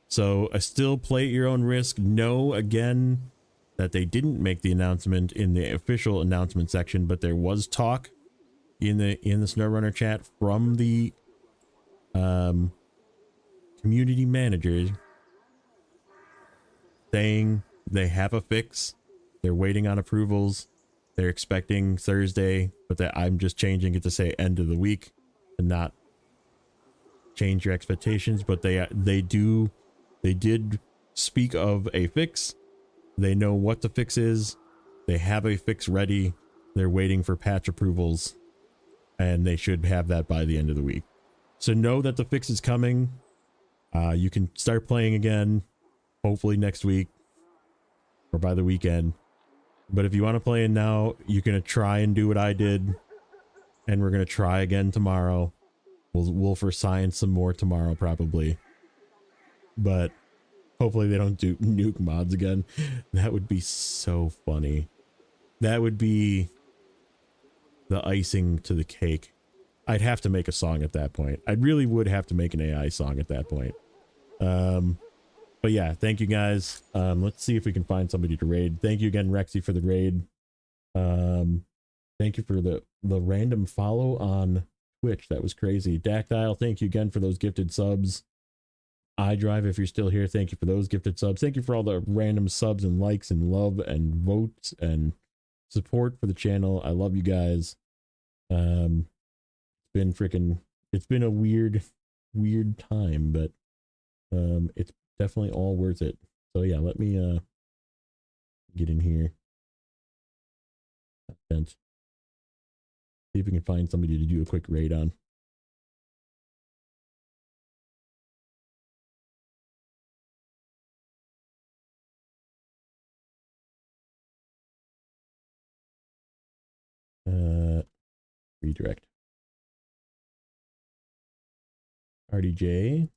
So, I still play at your own risk. Know again that they didn't make the announcement in the official announcement section, but there was talk in the Snowrunner chat from the community managers saying they have a fix. They're waiting on approvals. They're expecting Thursday, but that I'm just changing it to say end of the week and not change your expectations. But they did speak of a fix. They know what the fix is. They have a fix ready. They're waiting for patch approvals, and they should have that by the end of the week. So know that the fix is coming. You can start playing again, hopefully next week or by the weekend. But if you want to play in now, you're going to try and do what I did, and we're going to try again tomorrow. We'll for science some more tomorrow probably. But hopefully they don't do nuke mods again. That would be so funny. That would be the icing to the cake. I'd have to make a song at that point. I really would have to make an AI song at that point. But yeah, thank you guys. Let's see if we can find somebody to raid. Thank you again, Rexy, for the raid. Thank you for the random follow on Twitch. That was crazy. Dactyl, thank you again for those gifted subs. iDrive, if you're still here, thank you for those gifted subs. Thank you for all the random subs and likes and love and votes and support for the channel. I love you guys. It's been a weird time, but it's definitely all worth it. So yeah, let me get in here. See if we can find somebody to do a quick raid on. Redirect. RDJ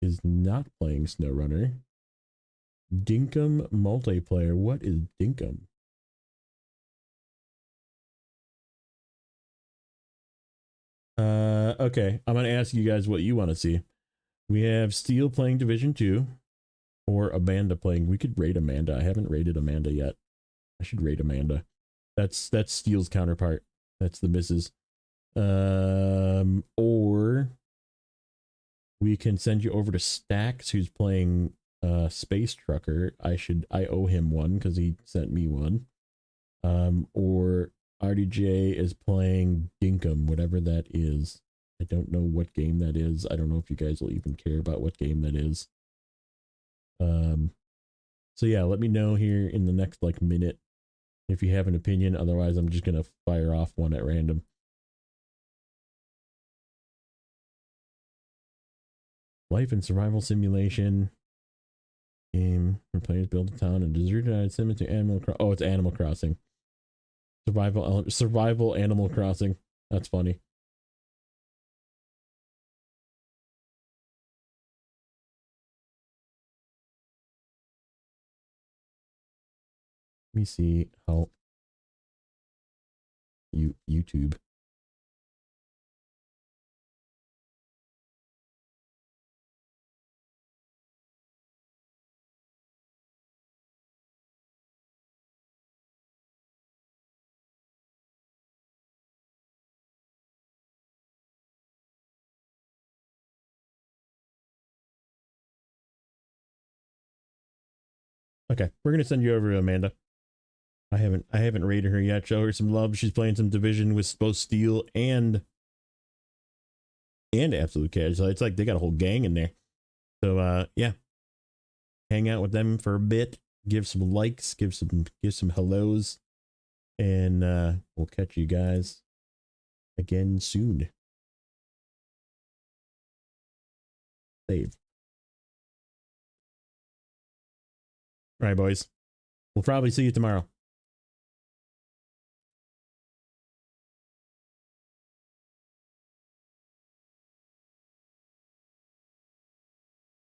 is not playing Snowrunner. Dinkum multiplayer. What is Dinkum? Okay, I'm gonna ask you guys what you want to see. We have Steel playing Division 2 or Amanda playing. We could raid Amanda. I haven't raided Amanda yet. I should raid Amanda. That's Steel's counterpart. That's the missus. Or we can send you over to Stacks, who's playing Space Trucker. I owe him one because he sent me one. Or RDJ is playing Dinkum, whatever that is. I don't know what game that is. I don't know if you guys will even care about what game that is. So yeah, let me know here in the next like minute if you have an opinion. Otherwise, I'm just gonna fire off one at random. Life and survival simulation game where players build a town and deserted similar to Oh, it's Animal Crossing. Survival Animal Crossing. That's funny. Let me see how YouTube. Okay, we're gonna send you over to Amanda. I haven't rated her yet. Show her some love. She's playing some Division with both Steel and Absolute Cash. So it's like they got a whole gang in there. So yeah, hang out with them for a bit. Give some likes. Give some hellos, and we'll catch you guys again soon. Save. All right, boys. We'll probably see you tomorrow.